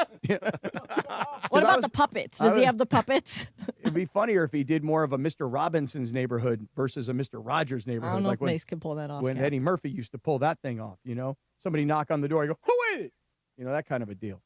Speaker 12: What about the puppets? Does he have the puppets?
Speaker 2: It'd be funnier if he did more of a Mr. Robinson's Neighborhood versus a Mr. Rogers
Speaker 12: I
Speaker 2: Neighborhood.
Speaker 12: don't know
Speaker 2: like
Speaker 12: if Mace can pull that off.
Speaker 2: when
Speaker 12: Cap.
Speaker 2: Eddie Murphy used to pull that thing off, somebody knock on the door, you go, who is it? That kind of a deal.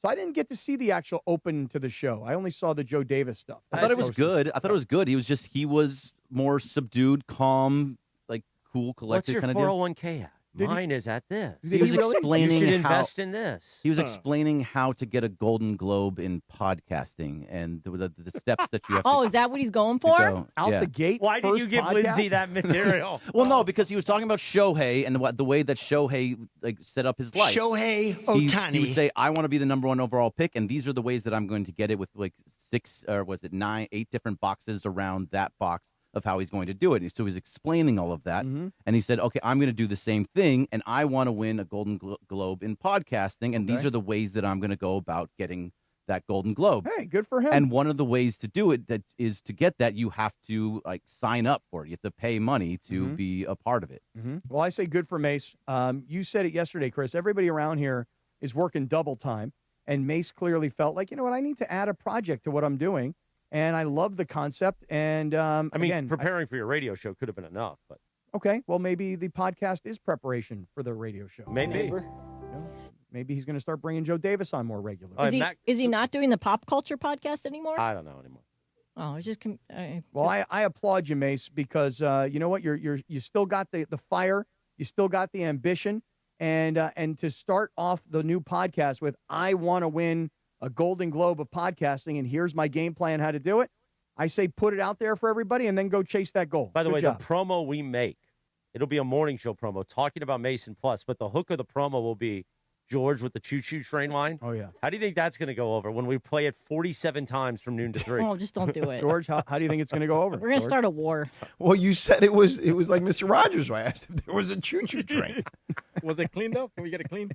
Speaker 2: So I didn't get to see the actual open to the show. I only saw the Joe Davis stuff.
Speaker 11: I thought it was good. I thought it was good. He was more subdued, calm, like cool,
Speaker 9: What's
Speaker 11: collected
Speaker 9: your
Speaker 11: kind of deal.
Speaker 9: 401k at? Mine is at this.
Speaker 11: He was explaining
Speaker 9: You should
Speaker 11: how
Speaker 9: invest in this.
Speaker 11: He was explaining how to get a Golden Globe in podcasting and the steps that you have to
Speaker 12: Oh, is that what he's going for?
Speaker 11: go.
Speaker 2: Out
Speaker 11: Yeah.
Speaker 2: the gate.
Speaker 9: Why did
Speaker 2: first
Speaker 9: you give
Speaker 2: podcast?
Speaker 9: Lindsay that material?
Speaker 11: Well, no, because he was talking about Shohei and the way that Shohei set up his life.
Speaker 6: Shohei
Speaker 11: He
Speaker 6: Ohtani.
Speaker 11: would say, "I want to be the number one overall pick, and these are the ways that I'm going to get it." With like 8 different boxes around that box of how he's going to do it. And so he's explaining all of that,
Speaker 2: Mm-hmm.
Speaker 11: and he said, "Okay, I'm going to do the same thing, and I want to win a Golden Globe in podcasting, and these
Speaker 2: Okay.
Speaker 11: are the ways that I'm going to go about getting that Golden Globe."
Speaker 2: Hey, good for him.
Speaker 11: And one of the ways to do it is to get that, you have to sign up for it. You have to pay money to
Speaker 2: Mhm.
Speaker 11: be a part of it.
Speaker 2: Mm-hmm. Well, I say good for Mace. You said it yesterday, Chris. Everybody around here is working double time, and Mace clearly felt like, you know what, I need to add a project to what I'm doing, and I love the concept. And
Speaker 9: I mean,
Speaker 2: again,
Speaker 9: preparing for your radio show could have been enough, but
Speaker 2: okay, well, maybe the podcast is preparation for the radio show.
Speaker 9: maybe.
Speaker 2: Maybe he's going to start bringing Joe Davis on more regularly.
Speaker 12: Is he not doing the pop culture podcast anymore?
Speaker 9: I don't know anymore.
Speaker 12: Oh, it's just.
Speaker 2: Well, I applaud you, Mace, because you know what, you still got the fire, you still got the ambition, and to start off the new podcast with, I want to win a Golden Globe of podcasting, and here's my game plan how to do it. I say put it out there for everybody, and then go chase that goal.
Speaker 9: By the
Speaker 2: Good
Speaker 9: way,
Speaker 2: job.
Speaker 9: the promo we make, it'll be a morning show promo talking about Mason Plus, but the hook of the promo will be George with the choo-choo train line.
Speaker 2: Oh, yeah.
Speaker 9: How do you think that's going to go over when we play it 47 times from noon to 3?
Speaker 12: Oh, just don't do it.
Speaker 2: George, how do you think it's going to go over?
Speaker 12: We're going to
Speaker 2: George?
Speaker 12: start a war.
Speaker 10: Well, you said it was like Mr. Rogers. I asked if there was a choo-choo train.
Speaker 15: Was it cleaned up? Can we get it cleaned?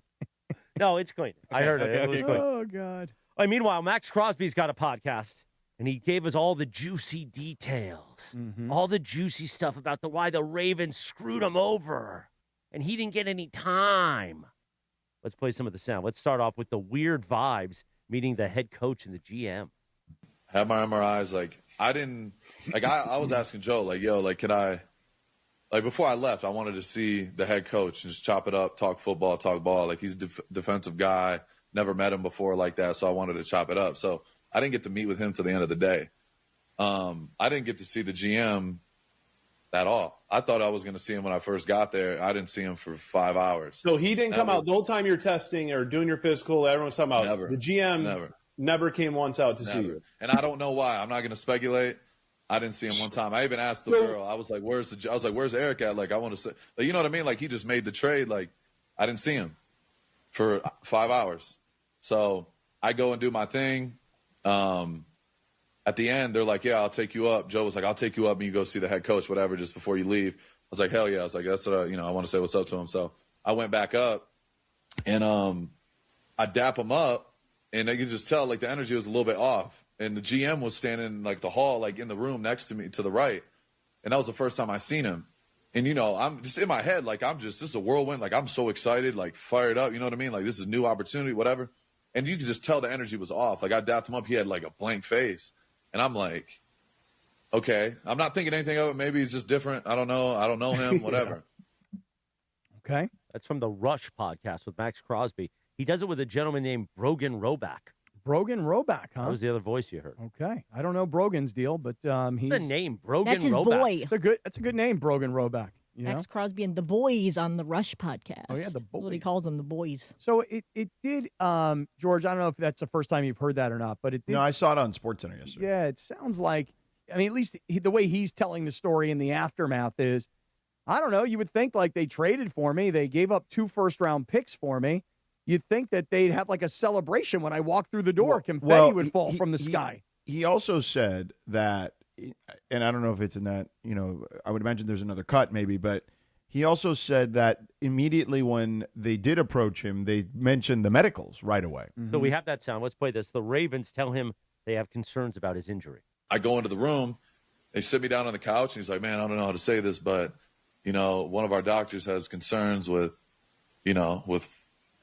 Speaker 9: No, it's clean. I heard it. It was good.
Speaker 2: Oh, God.
Speaker 9: Meanwhile, Max Crosby's got a podcast, and he gave us all the juicy details, all the juicy stuff about why the Ravens screwed him over, and he didn't get any time. Let's play some of the sound. Let's start off with the weird vibes meeting the head coach and the GM.
Speaker 21: Had my MRIs. I was asking Joe, can I, before I left, I wanted to see the head coach and just chop it up, talk football, talk ball. He's a defensive guy. Never met him before like that, so I wanted to chop it up. So I didn't get to meet with him till the end of the day. I didn't get to see the GM at all. I thought I was going to see him when I first got there. I didn't see him for 5 hours.
Speaker 22: So he didn't come out the whole time you're testing or doing your physical. Everyone's talking about
Speaker 21: Never.
Speaker 22: the GM.
Speaker 21: Never.
Speaker 10: Never came once out to see you.
Speaker 21: And I don't know why. I'm not going to speculate. I didn't see him one time. I even asked the girl. I was like, "Where's Eric at?" Like, I want to say, like, you know what I mean? Like, he just made the trade. Like, I didn't see him for 5 hours. So I go and do my thing. At the end, they're like, "Yeah, I'll take you up." Joe was like, "I'll take you up and you go see the head coach, whatever, just before you leave." I was like, "Hell yeah!" I was like, "That's what I want to say what's up to him." So I went back up, and I dap him up, and I could just tell like the energy was a little bit off. And the GM was standing in like the hall, like in the room next to me to the right, and that was the first time I seen him. And I'm just in my head, like this is a whirlwind, like I'm so excited, like fired up. You know what I mean? Like this is a new opportunity, whatever. And you could just tell the energy was off. Like I dapped him up, he had like a blank face. And I'm like, okay. I'm not thinking anything of it. Maybe he's just different. I don't know. I don't know him, whatever.
Speaker 2: Okay.
Speaker 9: That's from the Rush podcast with Max Crosby. He does it with a gentleman named Brogan Roback.
Speaker 2: Brogan Roback, huh?
Speaker 9: That was the other voice you heard.
Speaker 2: Okay. I don't know Brogan's deal, but he's
Speaker 9: the name, Brogan
Speaker 12: That's his
Speaker 9: Roback.
Speaker 12: boy.
Speaker 2: That's a good name, Brogan Roback. You know?
Speaker 12: Max Crosby and the boys on the Rush podcast.
Speaker 2: Oh, yeah, the boys.
Speaker 12: That's what he calls them, the boys.
Speaker 2: So it did, George, I don't know if that's the first time you've heard that or not, but it did.
Speaker 10: No, I saw it on SportsCenter yesterday.
Speaker 2: Yeah, it sounds like, I mean, at least the way he's telling the story in the aftermath is, I don't know, you would think like they traded for me. They gave up 2 first-round picks for me. You'd think that they'd have like a celebration when I walked through the door. Confetti would fall from the sky.
Speaker 10: He also said that, and I don't know if it's in that, I would imagine there's another cut maybe, but he also said that immediately when they did approach him, they mentioned the medicals right away.
Speaker 9: So we have that sound. Let's play this. The Ravens tell him they have concerns about his injury.
Speaker 21: I go into the room, they sit me down on the couch, and he's like, "Man, I don't know how to say this, but, one of our doctors has concerns with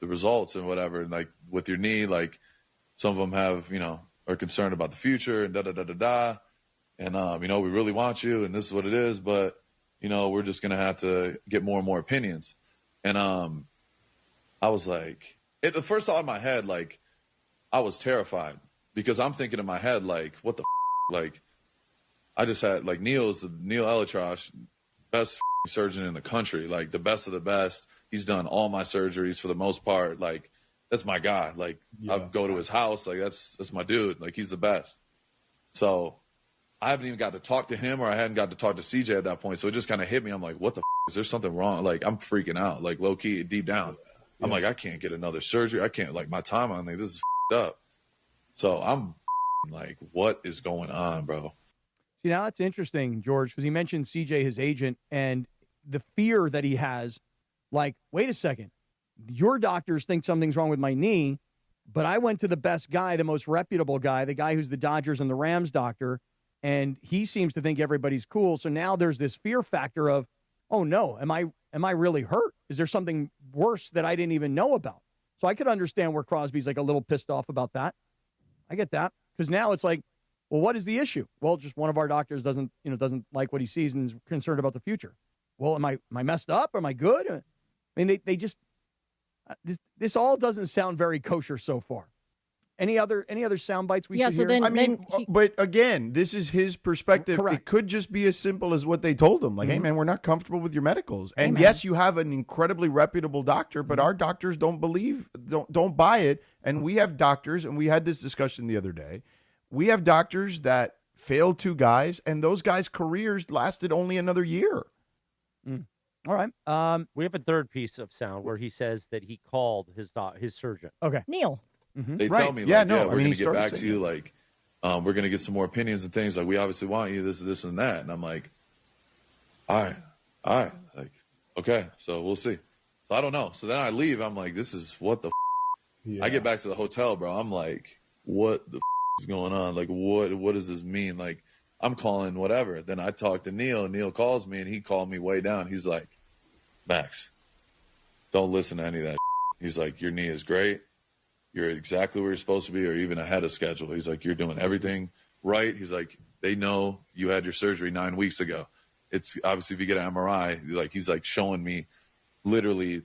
Speaker 21: the results and whatever, and like with your knee, like some of them have, are concerned about the future and da-da-da-da-da. And, we really want you and this is what it is, but, we're just going to have to get more and more opinions." And I was like, the first thought in my head, like, I was terrified because I'm thinking in my head, like, what the like, I just had, like, Neil Elitrosh, best surgeon in the country, like the best of the best. He's done all my surgeries for the most part. Like, that's my guy. Like, I go to his house. Like, that's my dude. Like, he's the best. So I haven't even got to talk to him, or I hadn't got to talk to CJ at that point. So it just kind of hit me. I'm like, what the is there something wrong? Like, I'm freaking out, like low key, deep down. I'm like, I can't get another surgery. I can't, like, my time on this is up. So I'm like, what is going on, bro?
Speaker 2: See, now that's interesting, George, because he mentioned CJ, his agent, and the fear that he has. Like, wait a second, your doctors think something's wrong with my knee, but I went to the best guy, the most reputable guy, the guy who's the Dodgers and the Rams doctor, and he seems to think everybody's cool. So now there's this fear factor of, oh no, am I really hurt? Is there something worse that I didn't even know about? So I could understand where Crosby's like a little pissed off about that. I get that, because now it's like, well, what is the issue? Well, just one of our doctors doesn't like what he sees and is concerned about the future. Well, am I messed up? Am I good? I mean, they just this all doesn't sound very kosher so far. Any other sound bites we should hear?
Speaker 10: But again, this is his perspective.
Speaker 2: Correct.
Speaker 10: It could just be as simple as what they told him. Like, hey, man, we're not comfortable with your medicals. And
Speaker 2: man.
Speaker 10: yes, you have an incredibly reputable doctor, but our doctors don't buy it. And we have doctors, and we had this discussion the other day. We have doctors that failed 2 guys, and those guys' careers lasted only another year.
Speaker 2: All right.
Speaker 9: We have a third piece of sound where he says that he called his surgeon.
Speaker 2: Okay.
Speaker 12: Neil.
Speaker 21: They tell me, like, we're going to get back to you. Like, we're going to get some more opinions and things. Like, we obviously want you, this, and that. And I'm like, all right. Like, okay, so we'll see. So I don't know. So then I leave. I'm like, this is what the I get back to the hotel, bro. I'm like, what the is going on? Like, what does this mean? Like, I'm calling whatever. Then I talk to Neil. Neil calls me, and he called me way down. He's like, Max, don't listen to any of that. He's like, your knee is great. You're exactly where you're supposed to be, or even ahead of schedule. He's like, you're doing everything right. He's like, they know you had your surgery 9 weeks ago. It's obviously, if you get an MRI, like, he's like showing me literally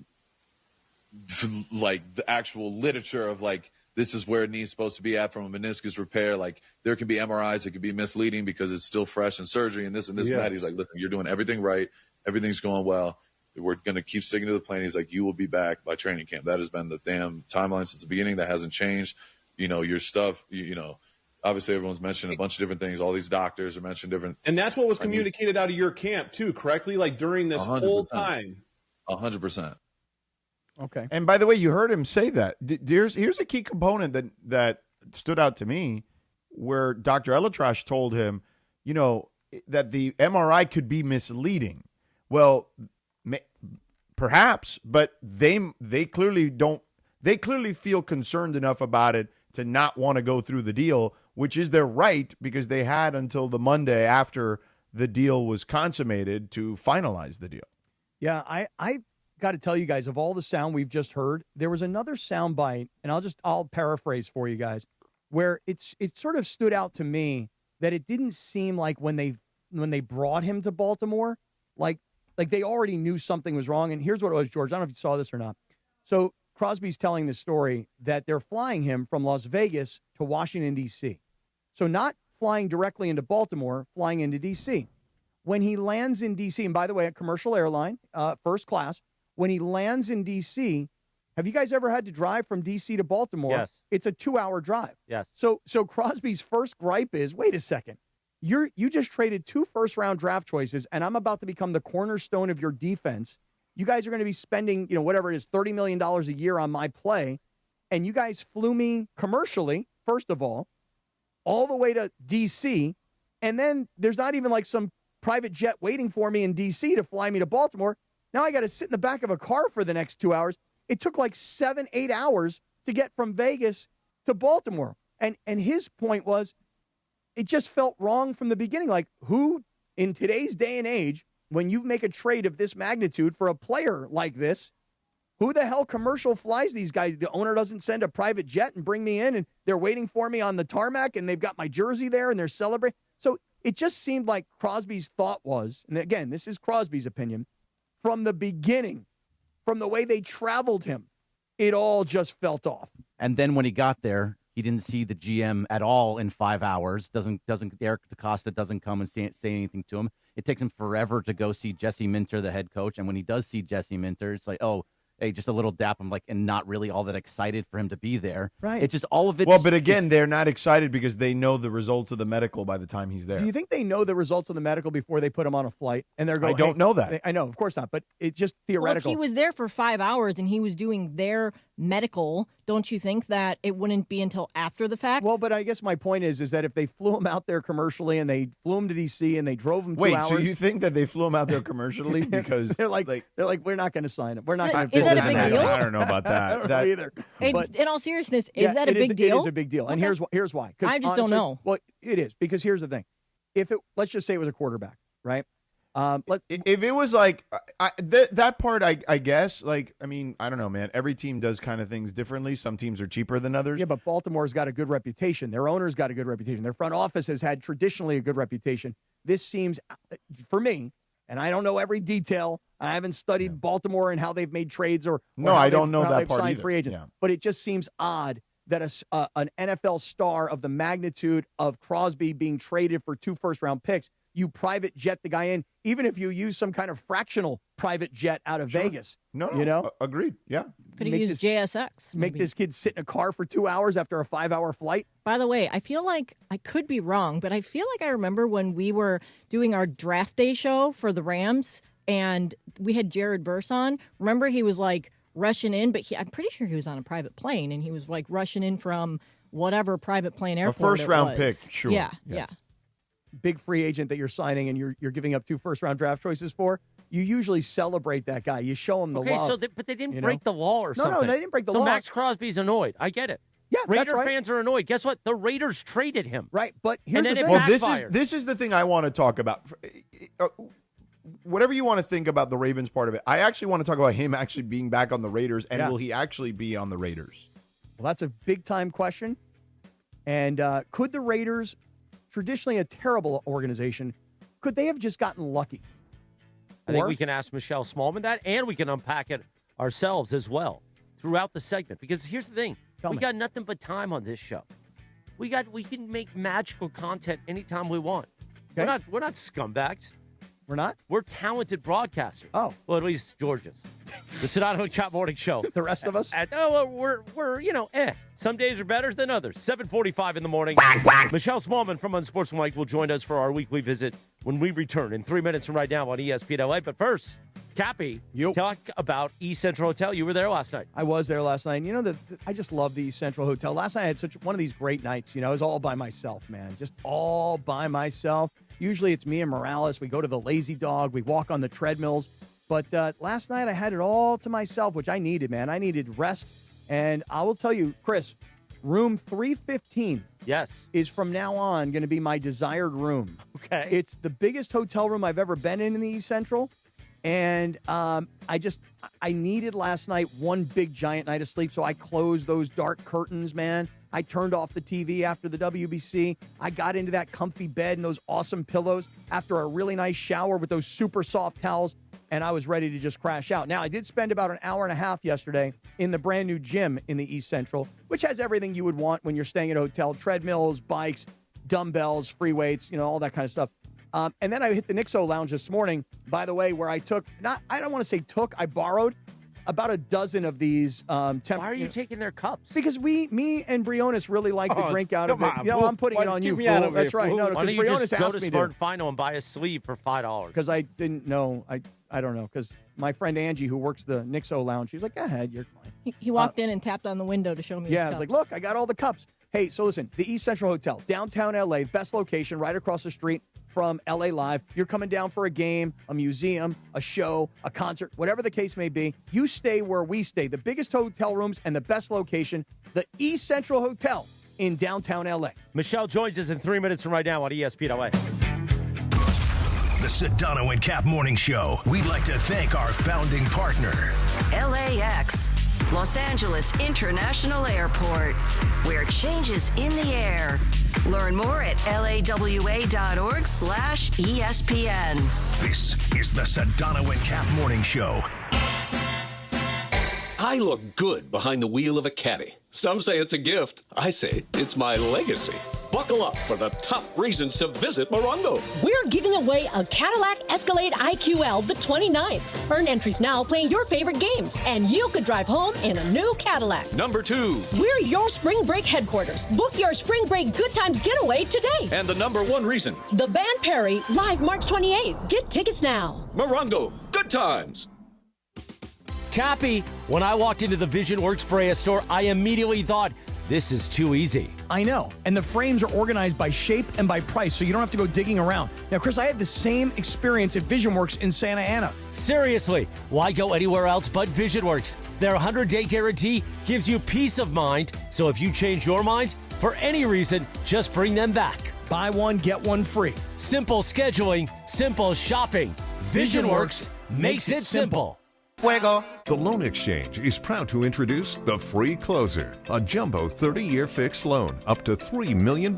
Speaker 21: like the actual literature of like, this is where it needs supposed to be at from a meniscus repair. Like, there can be MRIs that could be misleading because it's still fresh in surgery and this and this and that. He's like, listen, you're doing everything right. Everything's going well. We're going to keep sticking to the plan. He's like, you will be back by training camp. That has been the damn timeline since the beginning. That hasn't changed. your stuff, obviously everyone's mentioned a bunch of different things. All these doctors are mentioning different.
Speaker 4: And that's what was communicated out of your camp too, correctly? Like during this
Speaker 21: 100%.
Speaker 4: whole time.
Speaker 21: 100%.
Speaker 2: Okay.
Speaker 10: And by the way, you heard him say that. Here's a key component that stood out to me, where Dr. Elatrash told him, that the MRI could be misleading. Well, perhaps, but they clearly don't. They clearly feel concerned enough about it to not want to go through the deal, which is their right, because they had until the Monday after the deal was consummated to finalize the deal.
Speaker 2: Yeah, I got to tell you guys, of all the sound we've just heard, there was another sound bite, and I'll paraphrase for you guys, where it sort of stood out to me that it didn't seem like when they brought him to Baltimore, like they already knew something was wrong. And here's what it was, George. I don't know if you saw this or not. So Crosby's telling this story that they're flying him from Las Vegas to Washington, D.C. So not flying directly into Baltimore, flying into D.C. When he lands in D.C., and by the way, a commercial airline, first class, when he lands in D.C., have you guys ever had to drive from D.C. to Baltimore?
Speaker 9: Yes.
Speaker 2: It's a 2-hour drive.
Speaker 9: Yes.
Speaker 2: So Crosby's first gripe is, wait a second. You just traded 2 first-round draft choices, and I'm about to become the cornerstone of your defense. You guys are going to be spending, whatever it is, $30 million a year on my play, and you guys flew me commercially, first of all the way to D.C., and then there's not even like some private jet waiting for me in D.C. to fly me to Baltimore. Now I got to sit in the back of a car for the next 2 hours. It took like 7-8 hours to get from Vegas to Baltimore. And his point was, it just felt wrong from the beginning. Like, who in today's day and age, when you make a trade of this magnitude for a player like this, who the hell commercial flies these guys? The owner doesn't send a private jet and bring me in, and they're waiting for me on the tarmac, and they've got my jersey there, and they're celebrating. So it just seemed like Crosby's thought was, and again, this is Crosby's opinion, from the beginning, from the way they traveled him, it all just felt off.
Speaker 11: And then when he got there, he didn't see the GM at all in 5 hours. Eric DaCosta doesn't come and say anything to him. It takes him forever to go see Jesse Minter, the head coach. And when he does see Jesse Minter, it's like, oh, hey, just a little dap. I'm like, and not really all that excited for him to be there.
Speaker 2: Right.
Speaker 11: It's just all of it.
Speaker 10: Well, but again, they're not excited because they know the results of the medical by the time he's there.
Speaker 2: Do you think they know the results of the medical before they put him on a flight? And they're going,
Speaker 10: I don't know that.
Speaker 2: I know, of course not, but it's just theoretical.
Speaker 12: Well, if he was there for 5 hours and he was doing their medical, don't you think that it wouldn't be until after the fact?
Speaker 2: Well, but I guess my point is that if they flew him out there commercially and they flew him to D.C. and they drove him 2 hours.
Speaker 10: So you think that they flew him out there commercially because
Speaker 2: they're like we're not going to sign him. We're not going to.
Speaker 12: Is that a big deal?
Speaker 10: I don't know about that.
Speaker 2: I don't know either.
Speaker 12: But in all seriousness, is that a big deal?
Speaker 2: It is a big deal, and here's why.
Speaker 12: I just don't know.
Speaker 2: Well, it is because here's the thing: let's just say it was a quarterback, right?
Speaker 10: If it was like that part, I guess. Like, I mean, I don't know, man. Every team does kind of things differently. Some teams are cheaper than others.
Speaker 2: Yeah, but Baltimore's got a good reputation. Their owner's got a good reputation. Their front office has had traditionally a good reputation. This seems, for me, and I don't know every detail. I haven't studied Baltimore and how they've made trades or
Speaker 10: I don't know that part
Speaker 2: signed
Speaker 10: either.
Speaker 2: Free agents.
Speaker 10: Yeah.
Speaker 2: But it just seems odd that an NFL star of the magnitude of Crosby being traded for 2 first-round picks, you private jet the guy in, even if you use some kind of fractional private jet out of Vegas.
Speaker 10: No, agreed. Yeah.
Speaker 12: Could have used JSX.
Speaker 2: Make this kid sit in a car for 2 hours after a 5-hour flight.
Speaker 12: By the way, I feel like I could be wrong, but I feel like I remember when we were doing our draft day show for the Rams and we had Jared Verse on. Remember, he was like rushing in, but I'm pretty sure he was on a private plane and he was like rushing in from whatever private plane airport.
Speaker 10: A first-round pick, sure.
Speaker 12: Yeah.
Speaker 2: Big free agent that you're signing and you're giving up 2 first-round draft choices for. You usually celebrate that guy. You show him the love.
Speaker 9: But they didn't break the law or something.
Speaker 2: No, they didn't break the law.
Speaker 9: So Max Crosby's annoyed. I get it.
Speaker 2: Yeah,
Speaker 9: Raider
Speaker 2: right.
Speaker 9: fans are annoyed. Guess what? The Raiders traded him.
Speaker 2: Right, but here's
Speaker 9: and
Speaker 2: the
Speaker 9: then
Speaker 2: thing.
Speaker 9: Well,
Speaker 10: this is the thing I want to talk about. Whatever you want to think about the Ravens part of it, I actually want to talk about him actually being back on the Raiders, and will he actually be on the Raiders?
Speaker 2: Well, that's a big-time question. And could the Raiders, traditionally a terrible organization, could they have just gotten lucky?
Speaker 9: I think we can ask Michelle Smallman that, and we can unpack it ourselves as well throughout the segment. Because here's the thing. We got nothing but time on this show. We can make magical content anytime we want. Okay. We're not scumbags.
Speaker 2: We're not?
Speaker 9: We're talented broadcasters.
Speaker 2: Oh.
Speaker 9: Well, at least George is. The Sedano Kap Morning Show.
Speaker 2: The rest of us?
Speaker 9: We're Some days are better than others. 7:45 in the morning. Michelle Smallman from Unsportsmanlike will join us for our weekly visit when we return in 3 minutes from right now on ESPN LA. But first, Cappy, talk about East Central Hotel. You were there last night.
Speaker 2: I was there last night. And I just love the East Central Hotel. Last night I had one of these great nights. It was all by myself, man. Just all by myself. Usually it's me and Morales. We go to the Lazy Dog. We walk on the treadmills. But last night I had it all to myself, which I needed, man. I needed rest. And I will tell you, Chris, room 315 is from now on going to be my desired room.
Speaker 9: Okay.
Speaker 2: It's the biggest hotel room I've ever been in the East Central. And I needed last night one big giant night of sleep, so I closed those dark curtains, man. I turned off the TV after the WBC. I got into that comfy bed and those awesome pillows after a really nice shower with those super soft towels, and I was ready to just crash out. Now, I did spend about an hour and a half yesterday in the brand new gym in the East Central, which has everything you would want when you're staying at a hotel: treadmills, bikes, dumbbells, free weights, all that kind of stuff. And then I hit the Nixo Lounge this morning, by the way, where I I borrowed about a dozen of these.
Speaker 9: Why are you taking their cups?
Speaker 2: Because me and Briones really like to drink out of it. I'm putting it on you, fool. That's right. No,
Speaker 9: why don't you
Speaker 2: Briones
Speaker 9: just go to
Speaker 2: asked me
Speaker 9: Smart Final and buy a sleeve for $5?
Speaker 2: Because I didn't know. I don't know. Because my friend Angie, who works the Nixo Lounge, she's like, go ahead, you're fine.
Speaker 12: He walked in and tapped on the window to show me his
Speaker 2: I
Speaker 12: cups.
Speaker 2: was like, look, I got all the cups. Hey, so listen, the East Central Hotel, downtown LA, best location, right across the street from LA Live. You're coming down for a game, a museum, a show, a concert, whatever the case may be. You stay where we stay. The biggest hotel rooms and the best location, the East Central Hotel in downtown LA.
Speaker 9: Michelle joins us in 3 minutes from right now on ESPN LA.
Speaker 3: The Sedano and Kap Morning Show. We'd like to thank our founding partner,
Speaker 7: LAX, Los Angeles International Airport, where change is in the air. Learn more at lawa.org/ESPN.
Speaker 3: This is the Sedano and Kap Morning Show.
Speaker 8: I look good behind the wheel of a caddy. Some say it's a gift. I say it's my legacy. Buckle up for the top reasons to visit Morongo.
Speaker 22: We're giving away a Cadillac Escalade IQL the 29th. Earn entries now playing your favorite games, and you could drive home in a new Cadillac.
Speaker 8: Number 2.
Speaker 22: We're your spring break headquarters. Book your spring break good times getaway today.
Speaker 8: And the number 1 reason.
Speaker 22: The Band Perry, live March 28th. Get tickets now.
Speaker 8: Morongo, good times.
Speaker 9: Cappy, when I walked into the Vision Works Brea store, I immediately thought, this is too easy.
Speaker 2: I know. And the frames are organized by shape and by price, so you don't have to go digging around. Now, Chris, I had the same experience at VisionWorks in Santa Ana.
Speaker 9: Seriously, why go anywhere else but VisionWorks? Their 100-day guarantee gives you peace of mind, so if you change your mind, for any reason, just bring them back.
Speaker 2: Buy one, get one free.
Speaker 9: Simple scheduling, simple shopping. VisionWorks makes it simple.
Speaker 23: Fuego. The Loan Exchange is proud to introduce the Free Closer, a jumbo 30-year fixed loan up to $3 million.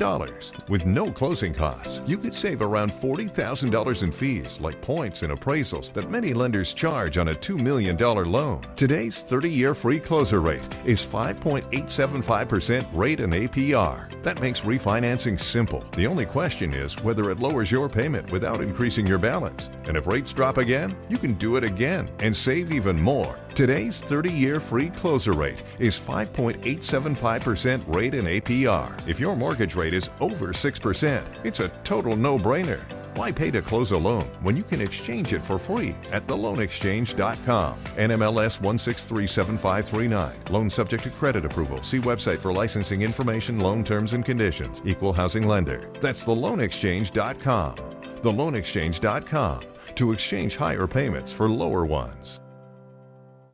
Speaker 23: With no closing costs, you could save around $40,000 in fees like points and appraisals that many lenders charge on a $2 million loan. Today's 30-year Free Closer rate is 5.875% rate and APR. That makes refinancing simple. The only question is whether it lowers your payment without increasing your balance. And if rates drop again, you can do it again and save even more. Today's 30-year free closer rate is 5.875% rate and APR. If your mortgage rate is over 6%, it's a total no-brainer. Why pay to close a loan when you can exchange it for free at theloanexchange.com? NMLS 1637539. Loan subject to credit approval. See website for licensing information, loan terms and conditions. Equal housing lender. That's theloanexchange.com. Theloanexchange.com. To exchange higher payments for lower ones.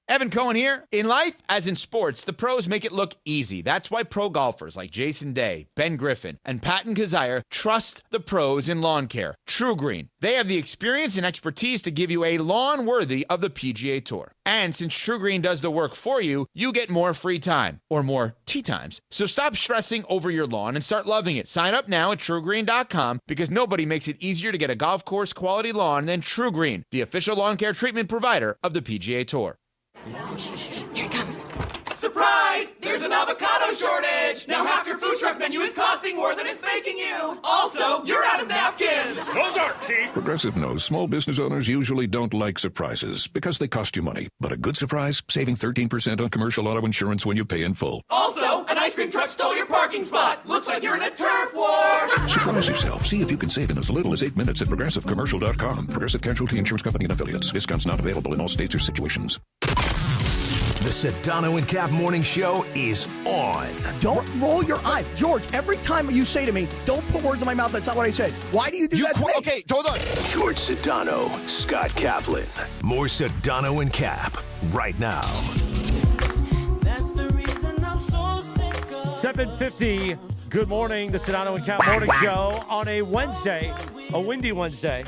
Speaker 24: Evan Cohen here. In life, as in sports, the pros make it look easy. That's why pro golfers like Jason Day, Ben Griffin, and Patton Kazire trust the pros in lawn care. True Green. They have the experience and expertise to give you a lawn worthy of the PGA Tour. And since True Green does the work for you, you get more free time, or more tee times. So stop stressing over your lawn and start loving it. Sign up now at TrueGreen.com because nobody makes it easier to get a golf course quality lawn than True Green, the official lawn care treatment provider of the PGA Tour.
Speaker 25: Here it comes.
Speaker 1: Surprise! There's an avocado shortage! Now half your food truck menu is costing more than it's making you! Also, you're out of napkins!
Speaker 5: Those aren't cheap! Progressive knows small business owners usually don't like surprises because they cost you money. But a good surprise, saving 13% on commercial auto insurance when you pay in full.
Speaker 1: Also, an ice cream truck stole your parking spot! Looks like you're in a turf war!
Speaker 5: Surprise yourself. See if you can save in as little as 8 minutes at ProgressiveCommercial.com. Progressive Casualty Insurance Company and Affiliates. Discounts not available in all states or situations.
Speaker 3: The Sedano and Kap Morning Show is on.
Speaker 2: Don't roll your eyes. George, every time you say to me, don't put words in my mouth, that's not what I said. Why do you do that to me?
Speaker 3: Okay, hold on. George Sedano, Scott Kaplan. More Sedano and Kap right now.
Speaker 9: 7:50. Good morning, the Sedano and Kap Morning Show on a Wednesday, a windy Wednesday.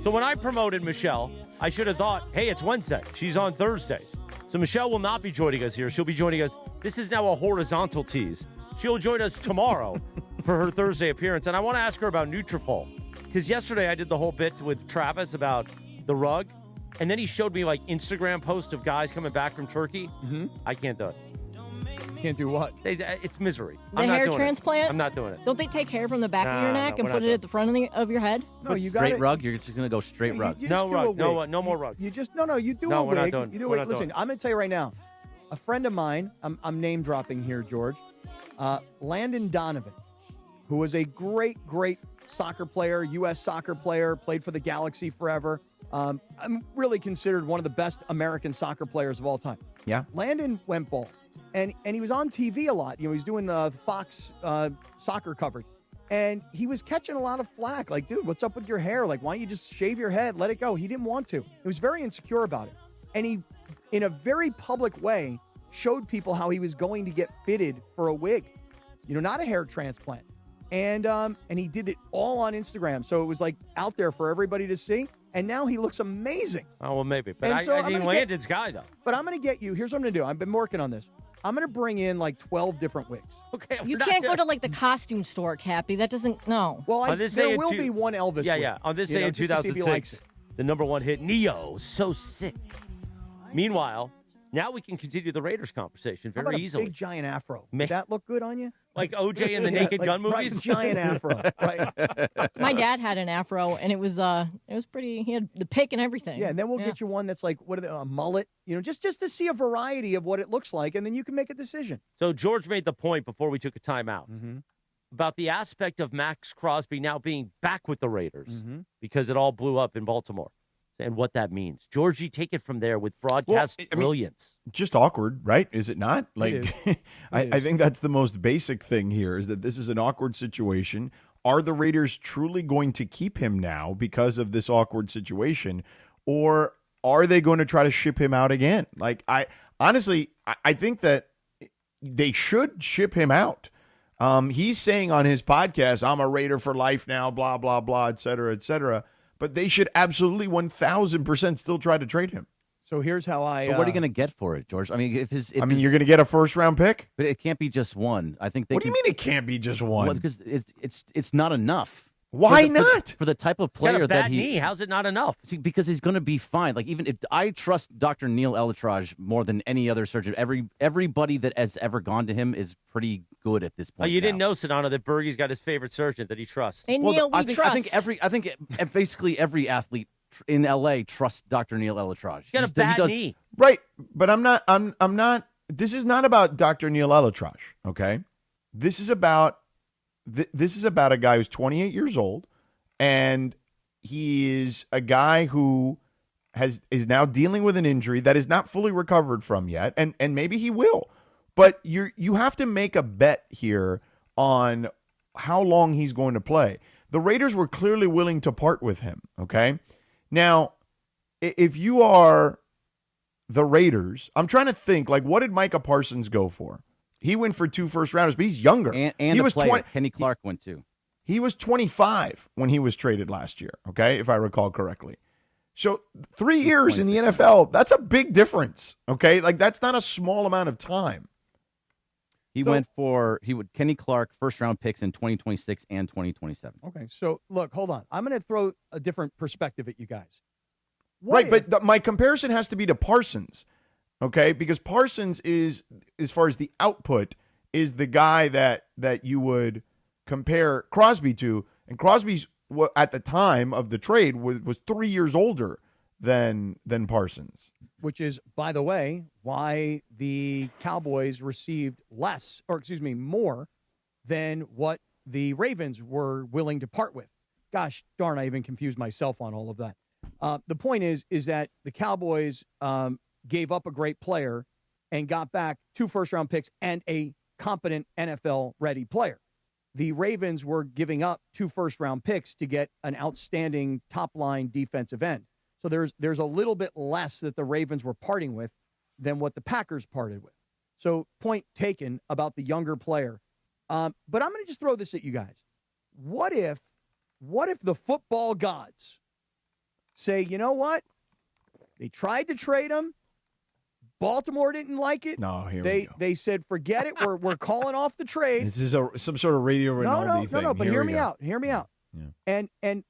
Speaker 9: So when I promoted Michelle, I should have thought, hey, it's Wednesday. She's on Thursdays. So Michelle will not be joining us here. She'll be joining us. This is now a horizontal tease. She'll join us tomorrow for her Thursday appearance. And I want to ask her about Nutrafol. Because yesterday I did the whole bit with Travis about the rug. And then he showed me like Instagram posts of guys coming back from Turkey. Mm-hmm. I can't do it.
Speaker 2: Can't do what?
Speaker 9: It's misery.
Speaker 12: The
Speaker 9: I'm not
Speaker 12: hair
Speaker 9: doing
Speaker 12: transplant?
Speaker 9: it. I'm not doing it.
Speaker 12: Don't they take hair from the back of your neck and
Speaker 9: we're
Speaker 12: put
Speaker 9: not
Speaker 12: it at the front of your head?
Speaker 2: No, you got
Speaker 11: straight rug. You're just gonna go straight rug.
Speaker 9: No rug. No more rug.
Speaker 2: You just no. You do
Speaker 9: No,
Speaker 2: a
Speaker 9: we're not
Speaker 2: wig.
Speaker 9: doing-
Speaker 2: You do
Speaker 9: we're
Speaker 2: it.
Speaker 9: not
Speaker 2: Listen,
Speaker 9: doing it.
Speaker 2: I'm gonna tell you right now. A friend of mine. I'm name dropping here, George. Landon Donovan, who was a great soccer player, U.S. soccer player, played for the Galaxy forever. I'm really considered one of the best American soccer players of all time.
Speaker 10: Yeah.
Speaker 2: Landon went bald. And he was on TV a lot. You know, he's doing the Fox soccer coverage. And he was catching a lot of flack. Like, dude, what's up with your hair? Like, why don't you just shave your head? Let it go. He didn't want to. He was very insecure about it. And he, in a very public way, showed people how he was going to get fitted for a wig. You know, not a hair transplant. And he did it all on Instagram. So it was like out there for everybody to see. And now he looks amazing.
Speaker 9: Oh, well, maybe. But
Speaker 2: And so
Speaker 9: I think Landon's guy, though.
Speaker 2: But I'm going to get you. Here's what I'm going to do. I've been working on this. I'm going to bring in like 12 different wigs.
Speaker 9: Okay.
Speaker 12: You can't go to like the costume store, Cappy. That doesn't, no.
Speaker 2: Well, there will be one Elvis wig.
Speaker 9: Yeah. On this
Speaker 2: you
Speaker 9: day
Speaker 2: know,
Speaker 9: in
Speaker 2: just to see if he likes
Speaker 9: 2006,
Speaker 2: it.
Speaker 9: the #1 hit, Neo, So Sick. Meanwhile, now we can continue the Raiders conversation
Speaker 2: How
Speaker 9: very
Speaker 2: about a
Speaker 9: easily.
Speaker 2: big giant afro? Would that look good on you?
Speaker 9: Like OJ in the
Speaker 2: Yeah,
Speaker 9: Naked
Speaker 2: like,
Speaker 9: Gun
Speaker 2: right,
Speaker 9: movies?
Speaker 2: giant afro. Right.
Speaker 12: My dad had an afro, and it was pretty. He had the pick and everything.
Speaker 2: Yeah, and then we'll get you one that's like a mullet. You know, just to see a variety of what it looks like, and then you can make a decision.
Speaker 9: So George made the point before we took a timeout about the aspect of Max Crosby now being back with the Raiders because it all blew up in Baltimore and what that means. Georgie, take it from there with broadcast brilliance.
Speaker 10: Just awkward, right? Is it not? Like, I think that's the most basic thing here is that this is an awkward situation. Are the Raiders truly going to keep him now because of this awkward situation, or are they going to try to ship him out again? Like, I think that they should ship him out. He's saying on his podcast, I'm a Raider for life now, blah, blah, blah, et cetera, et cetera. But they should absolutely 1,000% still try to trade him.
Speaker 2: So here's how I.
Speaker 11: But what are you going to get for it, George? I mean,
Speaker 10: you're going to get a first-round pick,
Speaker 11: but it can't be just one. I think.
Speaker 10: What do you mean it can't be just one?
Speaker 11: Well, because it's not enough.
Speaker 10: Why not?
Speaker 11: For the type of
Speaker 9: He's got
Speaker 11: player
Speaker 9: a bad
Speaker 11: that he.
Speaker 9: knee. How's it not enough?
Speaker 11: See, because he's going to be fine. Like even if I trust Dr. Neil Elatraj more than any other surgeon. Everybody that has ever gone to him is pretty good at this point.
Speaker 9: Oh, you
Speaker 11: now.
Speaker 9: didn't know, Sedano, that Bergie's got his favorite surgeon that he trusts.
Speaker 12: And Neil, we trust.
Speaker 11: I think basically every athlete in LA trusts Dr. Neil Elatraj.
Speaker 9: He's got a bad knee.
Speaker 10: Right, but I'm not. This is not about Dr. Neil Elatraj. Okay, this is about a guy who's 28 years old, and he is a guy who is now dealing with an injury that is not fully recovered from yet, and maybe he will. But you have to make a bet here on how long he's going to play. The Raiders were clearly willing to part with him. Okay, now if you are the Raiders, I'm trying to think, like, what did Micah Parsons go for? He went for 2 first-rounders, but he's younger.
Speaker 11: And
Speaker 10: he was
Speaker 11: player, Kenny Clark went too.
Speaker 10: He was 25 when he was traded last year, okay, if I recall correctly. So 3 years in the NFL, that's a big difference, okay? Like, that's not a small amount of time.
Speaker 11: Kenny Clark first-round picks in 2026 and 2027.
Speaker 2: Okay, so look, hold on. I'm going to throw a different perspective at you guys.
Speaker 10: But my comparison has to be to Parsons. Okay, because Parsons is, as far as the output, is the guy that you would compare Crosby to, and Crosby's at the time of the trade was 3 years older than Parsons.
Speaker 2: Which is, by the way, why the Cowboys received more than what the Ravens were willing to part with. Gosh darn, I even confused myself on all of that. The point is that the Cowboys gave up a great player and got back 2 first-round picks and a competent NFL-ready player. The Ravens were giving up 2 first-round picks to get an outstanding top-line defensive end. So there's a little bit less that the Ravens were parting with than what the Packers parted with. So point taken about the younger player. But I'm going to just throw this at you guys. What if the football gods say, you know what? They tried to trade him. Baltimore didn't like it.
Speaker 10: No,
Speaker 2: they said, forget it. We're calling off the trade.
Speaker 10: This is some sort of Radio Rinaldi thing.
Speaker 2: No. But hear me out. Hear me out.
Speaker 10: Yeah.
Speaker 2: And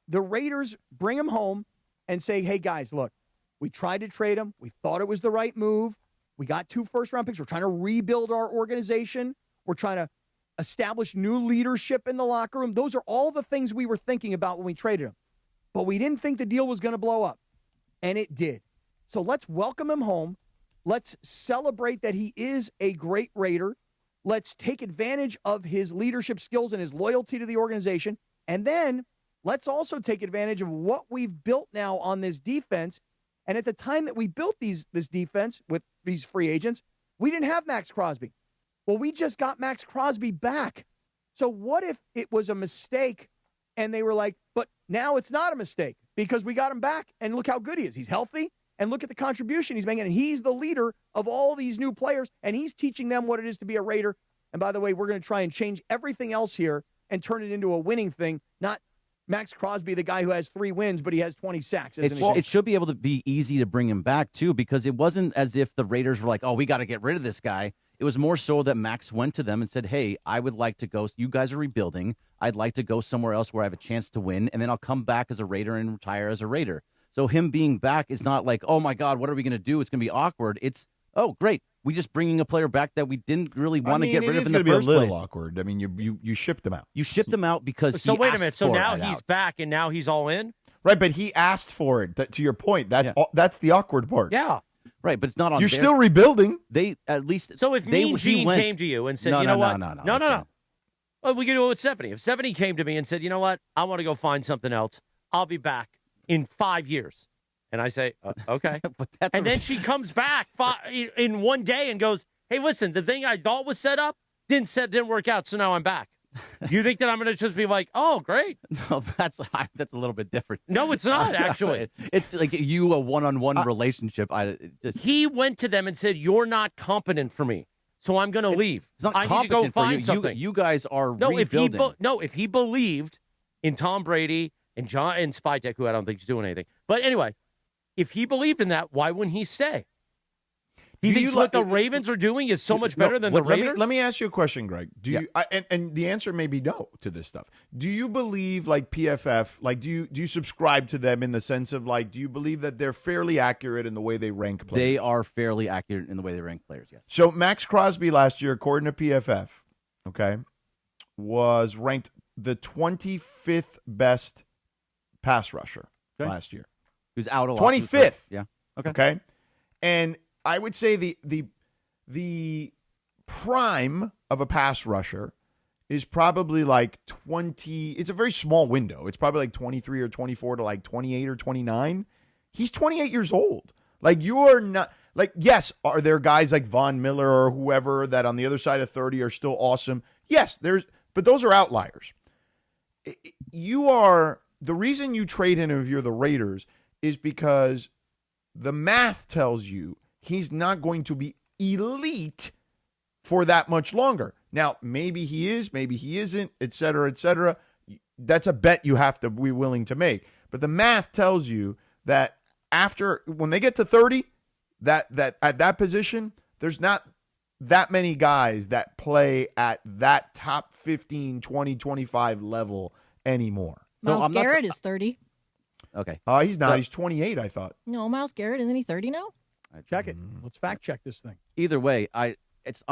Speaker 2: the Raiders bring him home and say, hey, guys, look, we tried to trade him. We thought it was the right move. We got 2 first-round picks. We're trying to rebuild our organization. We're trying to establish new leadership in the locker room. Those are all the things we were thinking about when we traded him. But we didn't think the deal was going to blow up. And it did. So let's welcome him home. Let's celebrate that he is a great Raider. Let's take advantage of his leadership skills and his loyalty to the organization. And then let's also take advantage of what we've built now on this defense. And at the time that we built this defense with these free agents, we didn't have Max Crosby. Well, we just got Max Crosby back. So what if it was a mistake and they were like, but now it's not a mistake because we got him back and look how good he is. He's healthy and look at the contribution he's making. And he's the leader of all these new players and he's teaching them what it is to be a Raider. And by the way, we're going to try and change everything else here and turn it into a winning thing, not Max Crosby, the guy who has 3 wins, but he has 20 sacks.
Speaker 11: It should be able to be easy to bring him back, too, because it wasn't as if the Raiders were like, oh, we got to get rid of this guy. It was more so that Max went to them and said, hey, I would like to go. You guys are rebuilding. I'd like to go somewhere else where I have a chance to win, and then I'll come back as a Raider and retire as a Raider. So him being back is not like, oh, my God, what are we going to do? It's going to be awkward. It's, oh, great. We just bringing a player back that we didn't really want to get rid of in the first place.
Speaker 10: It's going to be a little awkward. I mean, you shipped him out.
Speaker 11: You shipped him out because
Speaker 9: so
Speaker 11: he
Speaker 9: wait a
Speaker 11: asked
Speaker 9: minute. So
Speaker 11: for
Speaker 9: now
Speaker 11: it
Speaker 9: he's
Speaker 11: out.
Speaker 9: back and now he's all in?
Speaker 10: Right, but he asked for it. To your point, that's the awkward part.
Speaker 9: Yeah.
Speaker 11: Right, but it's not on.
Speaker 10: You're still rebuilding.
Speaker 11: They at least.
Speaker 9: So if Mean Gene came to you and said, you know what? No. Well, we can do it with Stephanie. If Stephanie came to me and said, you know what? I want to go find something else. I'll be back in 5 years. And I say, okay. And then she comes back in one day and goes, hey, listen, the thing I thought was set up didn't work out, so now I'm back. You think that I'm going to just be like, oh, great?
Speaker 11: No, that's a little bit different.
Speaker 9: No, it's not, actually.
Speaker 11: It's like a one-on-one relationship.
Speaker 9: He went to them and said, you're not competent for me, so I'm going to leave.
Speaker 11: It's not
Speaker 9: I need to
Speaker 11: competent
Speaker 9: go find
Speaker 11: for you.
Speaker 9: something.
Speaker 11: You guys are rebuilding.
Speaker 9: If he believed in Tom Brady and John and Spytek, who I don't think is doing anything. But anyway, if he believed in that, why wouldn't he stay? He thinks what the Ravens are doing is so much better than the Raiders?
Speaker 10: Let me ask you a question, Greg. Do you and the answer may be no to this stuff. Do you believe, like PFF, like do you subscribe to them in the sense of like, do you believe that they're fairly accurate in the way they rank players?
Speaker 11: They are fairly accurate in the way they rank players, yes.
Speaker 10: So Max Crosby last year, according to PFF, okay, was ranked the 25th best pass rusher last year.
Speaker 11: He was out a lot.
Speaker 10: 25th.
Speaker 11: Yeah.
Speaker 10: Okay. And I would say the prime of a pass rusher is probably like 20. It's a very small window. It's probably like 23 or 24 to like 28 or 29. He's 28 years old. Like, you're not like, yes, are there guys like Von Miller or whoever that on the other side of 30 are still awesome? Yes, but those are outliers. The reason you trade him if you're the Raiders is because the math tells you he's not going to be elite for that much longer. Now, maybe he is, maybe he isn't, et cetera, et cetera. That's a bet you have to be willing to make. But the math tells you that when they get to 30, that at that position, there's not that many guys that play at that top 15, 20, 25 level anymore.
Speaker 12: Myles Garrett is 30.
Speaker 11: Okay.
Speaker 10: He's not. He's 28, I thought.
Speaker 12: No, Myles Garrett, isn't he 30 now?
Speaker 2: Check it. Let's fact check this thing.
Speaker 11: Either way, I'm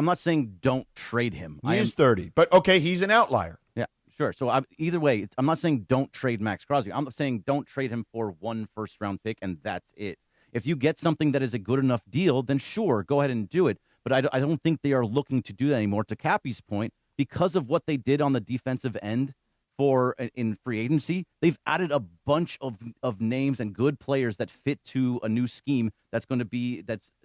Speaker 11: not saying don't trade him.
Speaker 10: He is 30, but okay, he's an outlier.
Speaker 11: Yeah, sure. So either way, I'm not saying don't trade Max Crosby. I'm saying don't trade him for one first-round pick, and that's it. If you get something that is a good enough deal, then sure, go ahead and do it. But I don't think they are looking to do that anymore. To Cappy's point, because of what they did on the defensive end in free agency, they've added a bunch of names and good players that fit to a new scheme that's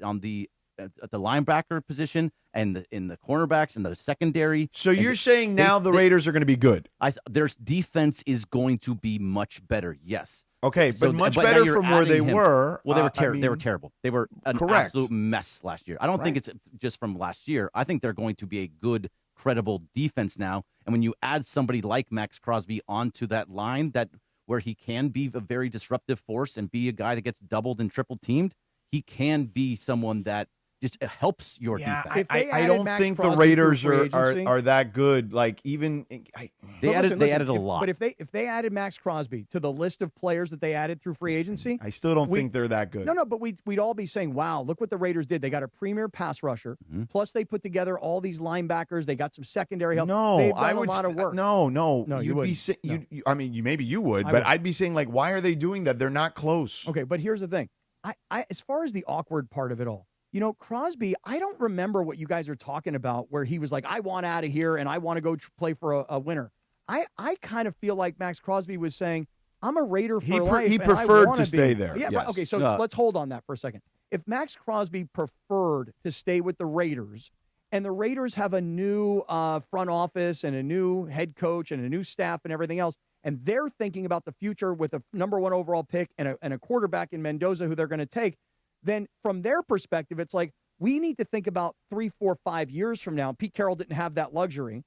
Speaker 11: on the at the linebacker position and in the cornerbacks and the secondary.
Speaker 10: So you're saying now the Raiders are going to be good?
Speaker 11: Their defense is going to be much better, yes.
Speaker 10: Okay, but much better from where they were.
Speaker 11: Well, they were terrible. They were an
Speaker 10: correct.
Speaker 11: Absolute mess last year. I don't think it's just from last year. I think they're going to be a good, credible defense now. And when you add somebody like Max Crosby onto that line, where he can be a very disruptive force and be a guy that gets doubled and triple teamed, he can be someone that just helps your defense.
Speaker 10: I don't think the Raiders are that good. Like
Speaker 11: they added a lot.
Speaker 2: But if they added Max Crosby to the list of players that they added through free agency,
Speaker 10: I still don't think they're that good.
Speaker 2: No, but we'd all be saying, "Wow, look what the Raiders did! They got a premier pass rusher.
Speaker 10: Mm-hmm.
Speaker 2: Plus, they put together all these linebackers. They got some secondary help.
Speaker 10: No,
Speaker 2: they've done
Speaker 10: I would
Speaker 2: a lot of work.
Speaker 10: No,
Speaker 2: you
Speaker 10: you'd be. I mean, maybe you would, but I'd be saying like, why are they doing that? They're not close.
Speaker 2: Okay, but here's the thing. I as far as the awkward part of it all. You know, Crosby, I don't remember what you guys are talking about where he was like, I want out of here and I want to go play for a winner. I kind of feel like Max Crosby was saying, I'm a Raider for life.
Speaker 10: He preferred to stay there.
Speaker 2: Yeah,
Speaker 10: yes.
Speaker 2: okay, so let's hold on that for a second. If Max Crosby preferred to stay with the Raiders and the Raiders have a new front office and a new head coach and a new staff and everything else, and they're thinking about the future with a number 1 overall pick and a quarterback in Mendoza who they're going to take, then from their perspective, it's like, we need to think about 3, 4, 5 years from now. Pete Carroll didn't have that luxury.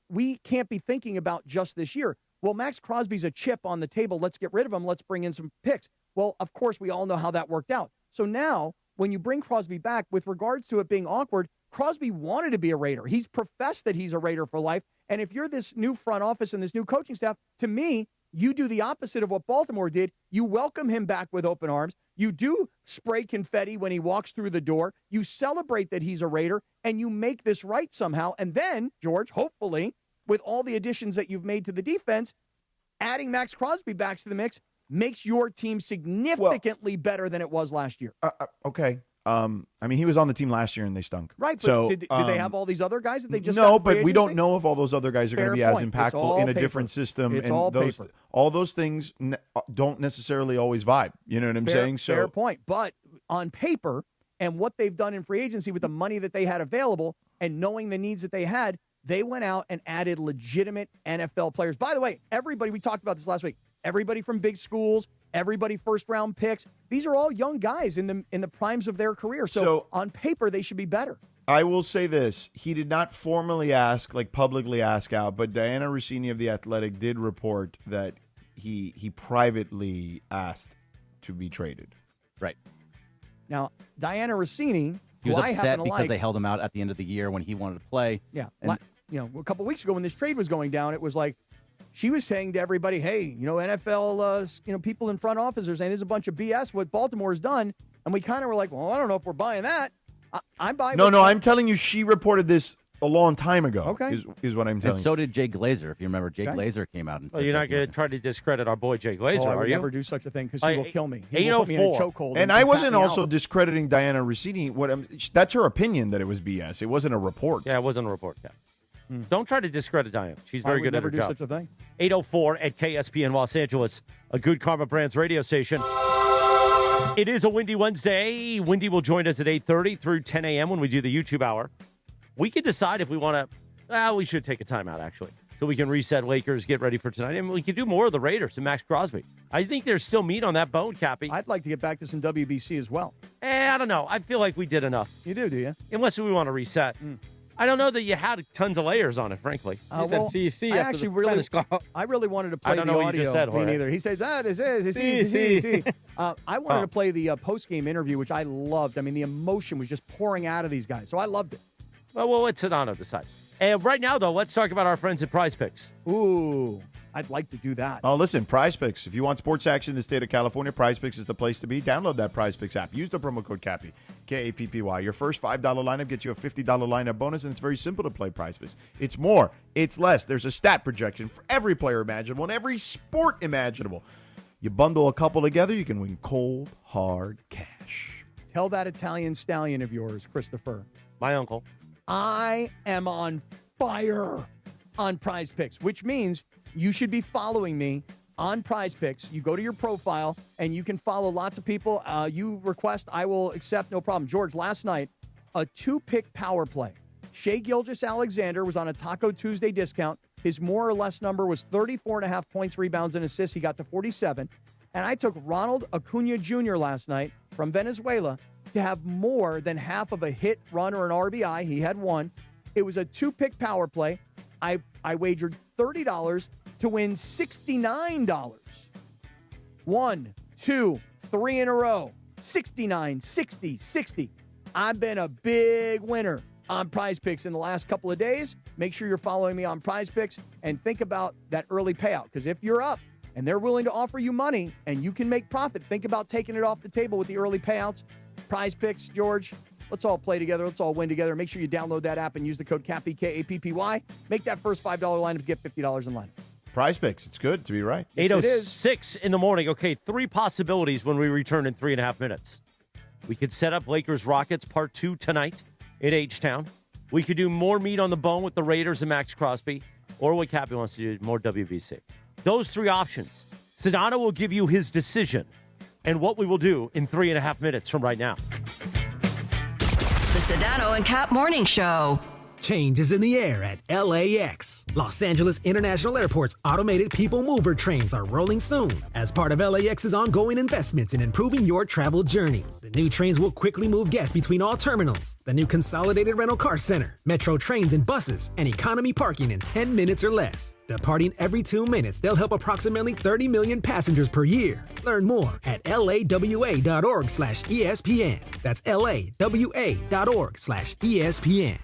Speaker 2: We can't be thinking about just this year. Well, Max Crosby's a chip on the table. Let's get rid of him. Let's bring in some picks. Well, of course, we all know how that worked out. So now, when you bring Crosby back, with regards to it being awkward, Crosby wanted to be a Raider. He's professed that he's a Raider for life. And if you're this new front office and this new coaching staff, to me, you do the opposite of what Baltimore did. You welcome him back with open arms. You do spray confetti when he walks through the door. You celebrate that he's a Raider, and you make this right somehow. And then, George, hopefully, with all the additions that you've made to the defense, adding Max Crosby back to the mix makes your team significantly better than it was last year.
Speaker 10: Okay. I mean, he was on the team last year and they stunk.
Speaker 2: Right. But
Speaker 10: so
Speaker 2: did they have all these other guys that they just
Speaker 10: no?
Speaker 2: got free
Speaker 10: But we
Speaker 2: agency?
Speaker 10: don't know if all those other guys are going to be as impactful in a
Speaker 2: paper.
Speaker 10: different system.
Speaker 2: It's
Speaker 10: and
Speaker 2: all
Speaker 10: those
Speaker 2: paper.
Speaker 10: all those things don't necessarily always vibe. You know what I'm saying? So
Speaker 2: Fair point. But on paper and what they've done in free agency with the money that they had available and knowing the needs that they had, they went out and added legitimate NFL players. By the way, everybody, we talked about this last week, everybody from big schools, everybody first-round picks. These are all young guys in the primes of their career. So on paper, they should be better.
Speaker 10: I will say this. He did not formally ask, like publicly ask out, but Diana Rossini of The Athletic did report that he privately asked to be traded.
Speaker 11: Right.
Speaker 2: Now, Diana Rossini,
Speaker 11: he was
Speaker 2: who I
Speaker 11: upset
Speaker 2: happen to
Speaker 11: because
Speaker 2: like,
Speaker 11: they held him out at the end of the year when he wanted to play.
Speaker 2: Yeah.
Speaker 11: And
Speaker 2: A couple weeks ago when this trade was going down, it was like she was saying to everybody, hey, NFL, people in front office are saying this is a bunch of BS what Baltimore has done. And we kind of were like, well, I don't know if we're buying that. I'm buying
Speaker 10: No, I'm telling you, she reported this a long time ago.
Speaker 2: Okay.
Speaker 10: Is what I'm telling
Speaker 11: and
Speaker 10: you.
Speaker 11: so did Jay Glazer. If you remember, Jay Glazer came out and said,
Speaker 9: you're not going to try to discredit our boy Jay Glazer,
Speaker 2: I would
Speaker 9: are you?
Speaker 2: never do such a thing because he will kill me. He
Speaker 9: 804.
Speaker 2: will put me in a chokehold.
Speaker 10: And I wasn't
Speaker 2: pat me
Speaker 10: also
Speaker 2: out.
Speaker 10: discrediting Diana Rossini. That's her opinion that it was BS. It wasn't a report.
Speaker 9: Yeah, it wasn't a report. Yeah. Don't try to discredit Diana. She's very good at her
Speaker 2: do
Speaker 9: job.
Speaker 2: Such a thing.
Speaker 9: 804 at KSPN Los Angeles, a Good Karma Brands radio station. It is a Windy Wednesday. Windy will join us at 8:30 through 10 a.m. when we do the YouTube hour. We can decide if we want to. Well, we should take a timeout, actually, so we can reset Lakers, get ready for tonight. And we can do more of the Raiders and Max Crosby. I think there's still meat on that bone, Cappy.
Speaker 2: I'd like to get back to some WBC as well.
Speaker 9: I don't know. I feel like we did enough.
Speaker 2: You do you?
Speaker 9: Unless we want to reset. I don't know that you had tons of layers on it, frankly.
Speaker 15: He said CC
Speaker 2: I
Speaker 15: after
Speaker 2: actually
Speaker 15: the
Speaker 2: really,
Speaker 15: Spanish call.
Speaker 2: I really wanted to play
Speaker 9: I don't
Speaker 2: the
Speaker 9: know what
Speaker 2: audio.
Speaker 9: you just said,
Speaker 2: Me
Speaker 9: Jorge.
Speaker 2: neither. He says that is I wanted to play the post-game interview, which I loved. I mean, the emotion was just pouring out of these guys, so I loved it.
Speaker 9: Well, we'll let Sedano decide. And right now, though, let's talk about our friends at Prize Picks.
Speaker 2: Ooh. I'd like to do that.
Speaker 10: Oh, listen, Prize Picks. If you want sports action in the state of California, Prize Picks is the place to be. Download that Prize Picks app. Use the promo code Cappy, K-A-P-P-Y. Your first $5 lineup gets you a $50 lineup bonus, and it's very simple to play Prize Picks. It's more. It's less. There's a stat projection for every player imaginable and every sport imaginable. You bundle a couple together, you can win cold, hard cash.
Speaker 2: Tell that Italian stallion of yours, Christopher.
Speaker 9: My uncle.
Speaker 2: I am on fire on Prize Picks, which means you should be following me on Prize Picks. You go to your profile, and you can follow lots of people. You request, I will accept, no problem. George, last night, a 2-pick power play. Shai Gilgeous-Alexander was on a Taco Tuesday discount. His more or less number was 34.5 points, rebounds, and assists. He got to 47. And I took Ronald Acuna Jr. last night from Venezuela to have more than half of a hit, run, or an RBI. He had one. It was a 2-pick power play. I wagered $30 to win $69. 1, 2, 3 in a row. 69, 60, 60. I've been a big winner on Prize Picks in the last couple of days. Make sure you're following me on Prize Picks and think about that early payout. Because if you're up and they're willing to offer you money and you can make profit, think about taking it off the table with the early payouts. Prize Picks, George. Let's all play together. Let's all win together. Make sure you download that app and use the code CAPPY, K-A-P-P-Y. Make that first $5 lineup to get $50 in lineup.
Speaker 10: Prize Picks. It's good to be right.
Speaker 9: 8:06 in the morning. Okay, 3 possibilities when we return in 3.5 minutes. We could set up Lakers-Rockets Part 2 tonight in H-Town. We could do more meat on the bone with the Raiders and Max Crosby, or what Cappy wants to do, more WBC. Those 3 options. Sedano will give you his decision and what we will do in 3.5 minutes from right now.
Speaker 7: The Sedano and Kap Morning Show.
Speaker 13: Change is in the air at LAX. Los Angeles International Airport's automated people mover trains are rolling soon as part of LAX's ongoing investments in improving your travel journey. The new trains will quickly move guests between all terminals. The new consolidated rental car center, metro trains and buses, and economy parking in 10 minutes or less. Departing every 2 minutes, they'll help approximately 30 million passengers per year. Learn more at lawa.org/ESPN. That's lawa.org/ESPN.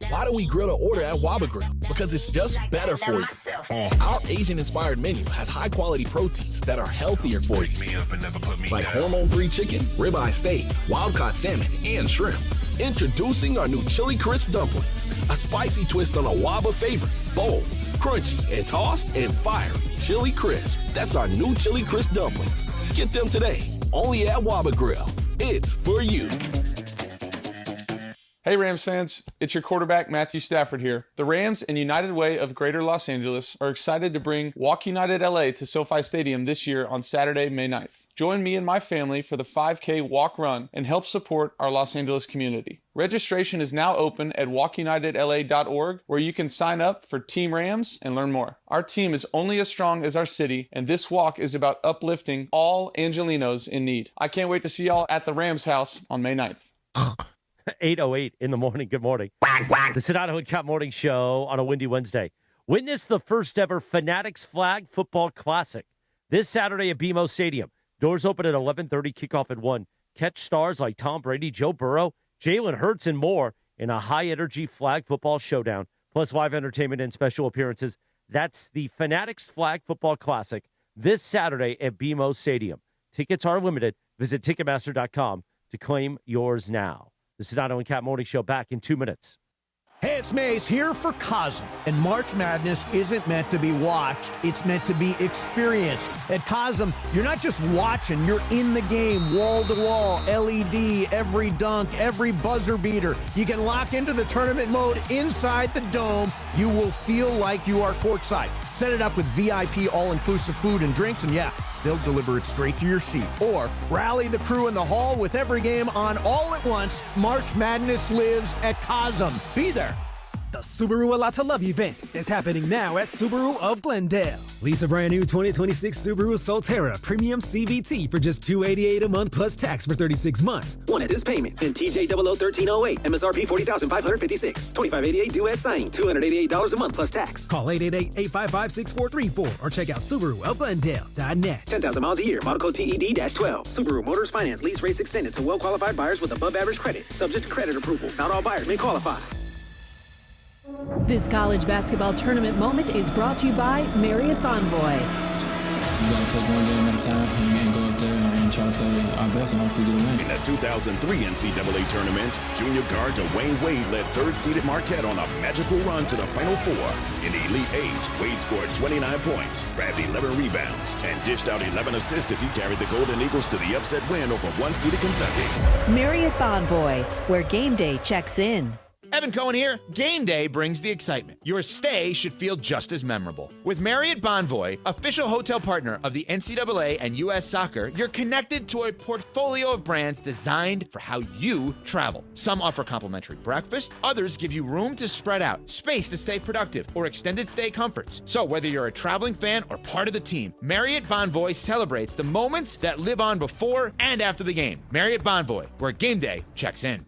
Speaker 14: Why do we grill to order at Waba Grill? Because it's just better for you. Our Asian-inspired menu has high-quality proteins that are healthier for you. Like hormone-free chicken, ribeye steak, wild-caught salmon, and shrimp. Introducing our new Chili Crisp Dumplings, a spicy twist on a Waba favorite. Bold, crunchy, and tossed, and fire. Chili Crisp. That's our new Chili Crisp Dumplings. Get them today, only at Waba Grill. It's for you.
Speaker 16: Hey Rams fans, it's your quarterback Matthew Stafford here. The Rams and United Way of Greater Los Angeles are excited to bring Walk United LA to SoFi Stadium this year on Saturday, May 9th. Join me and my family for the 5K walk run and help support our Los Angeles community. Registration is now open at walkunitedla.org, where you can sign up for Team Rams and learn more. Our team is only as strong as our city, and this walk is about uplifting all Angelinos in need. I can't wait to see y'all at the Rams house on May 9th.
Speaker 9: 8:08 in the morning. Good morning. The Sedano and Kap Morning Show on a windy Wednesday. Witness the first ever Fanatics Flag Football Classic this Saturday at BMO Stadium. Doors open at 11:30, kickoff at 1. Catch stars like Tom Brady, Joe Burrow, Jalen Hurts, and more in a high-energy flag football showdown, plus live entertainment and special appearances. That's the Fanatics Flag Football Classic this Saturday at BMO Stadium. Tickets are limited. Visit Ticketmaster.com to claim yours now. The Sedano and Kap Morning Show back in 2 minutes.
Speaker 17: Hey, it's Maze here for Cosm. And March Madness isn't meant to be watched. It's meant to be experienced. At Cosm, you're not just watching. You're in the game, wall to wall, LED, every dunk, every buzzer beater. You can lock into the tournament mode inside the dome. You will feel like you are courtside. Set it up with VIP all-inclusive food and drinks, and yeah, they'll deliver it straight to your seat. Or rally the crew in the hall with every game on all at once. March Madness lives at Cosm. Be there.
Speaker 13: The Subaru A Lot to Love event is happening now at Subaru of Glendale. Lease a brand new 2026 Subaru Solterra Premium CVT for just $288 a month plus tax for 36 months. One at this payment and TJ 001308 MSRP $40,556. $2588 due at signing. $288 a month plus tax. Call 888-855-6434 or check out SubaruofGlendale.net. 10,000 miles a year. Model code TED-12. Subaru Motors Finance lease rates extended to well-qualified buyers with above average credit. Subject to credit approval. Not all buyers may qualify.
Speaker 6: This college basketball tournament moment is brought to you by Marriott Bonvoy.
Speaker 18: You got to take one game at a time and go up there and try to play our best and hopefully get a win.
Speaker 19: In the 2003 NCAA tournament, junior guard Dwayne Wade led third-seeded Marquette on a magical run to the Final Four. In the Elite Eight, Wade scored 29 points, grabbed 11 rebounds, and dished out 11 assists as he carried the Golden Eagles to the upset win over one-seeded Kentucky.
Speaker 6: Marriott Bonvoy, where game day checks in.
Speaker 24: Evan Cohen here. Game day brings the excitement. Your stay should feel just as memorable. With Marriott Bonvoy, official hotel partner of the NCAA and U.S. Soccer, you're connected to a portfolio of brands designed for how you travel. Some offer complimentary breakfast, others give you room to spread out, space to stay productive, or extended stay comforts. So whether you're a traveling fan or part of the team, Marriott Bonvoy celebrates the moments that live on before and after the game. Marriott Bonvoy, where game day checks in.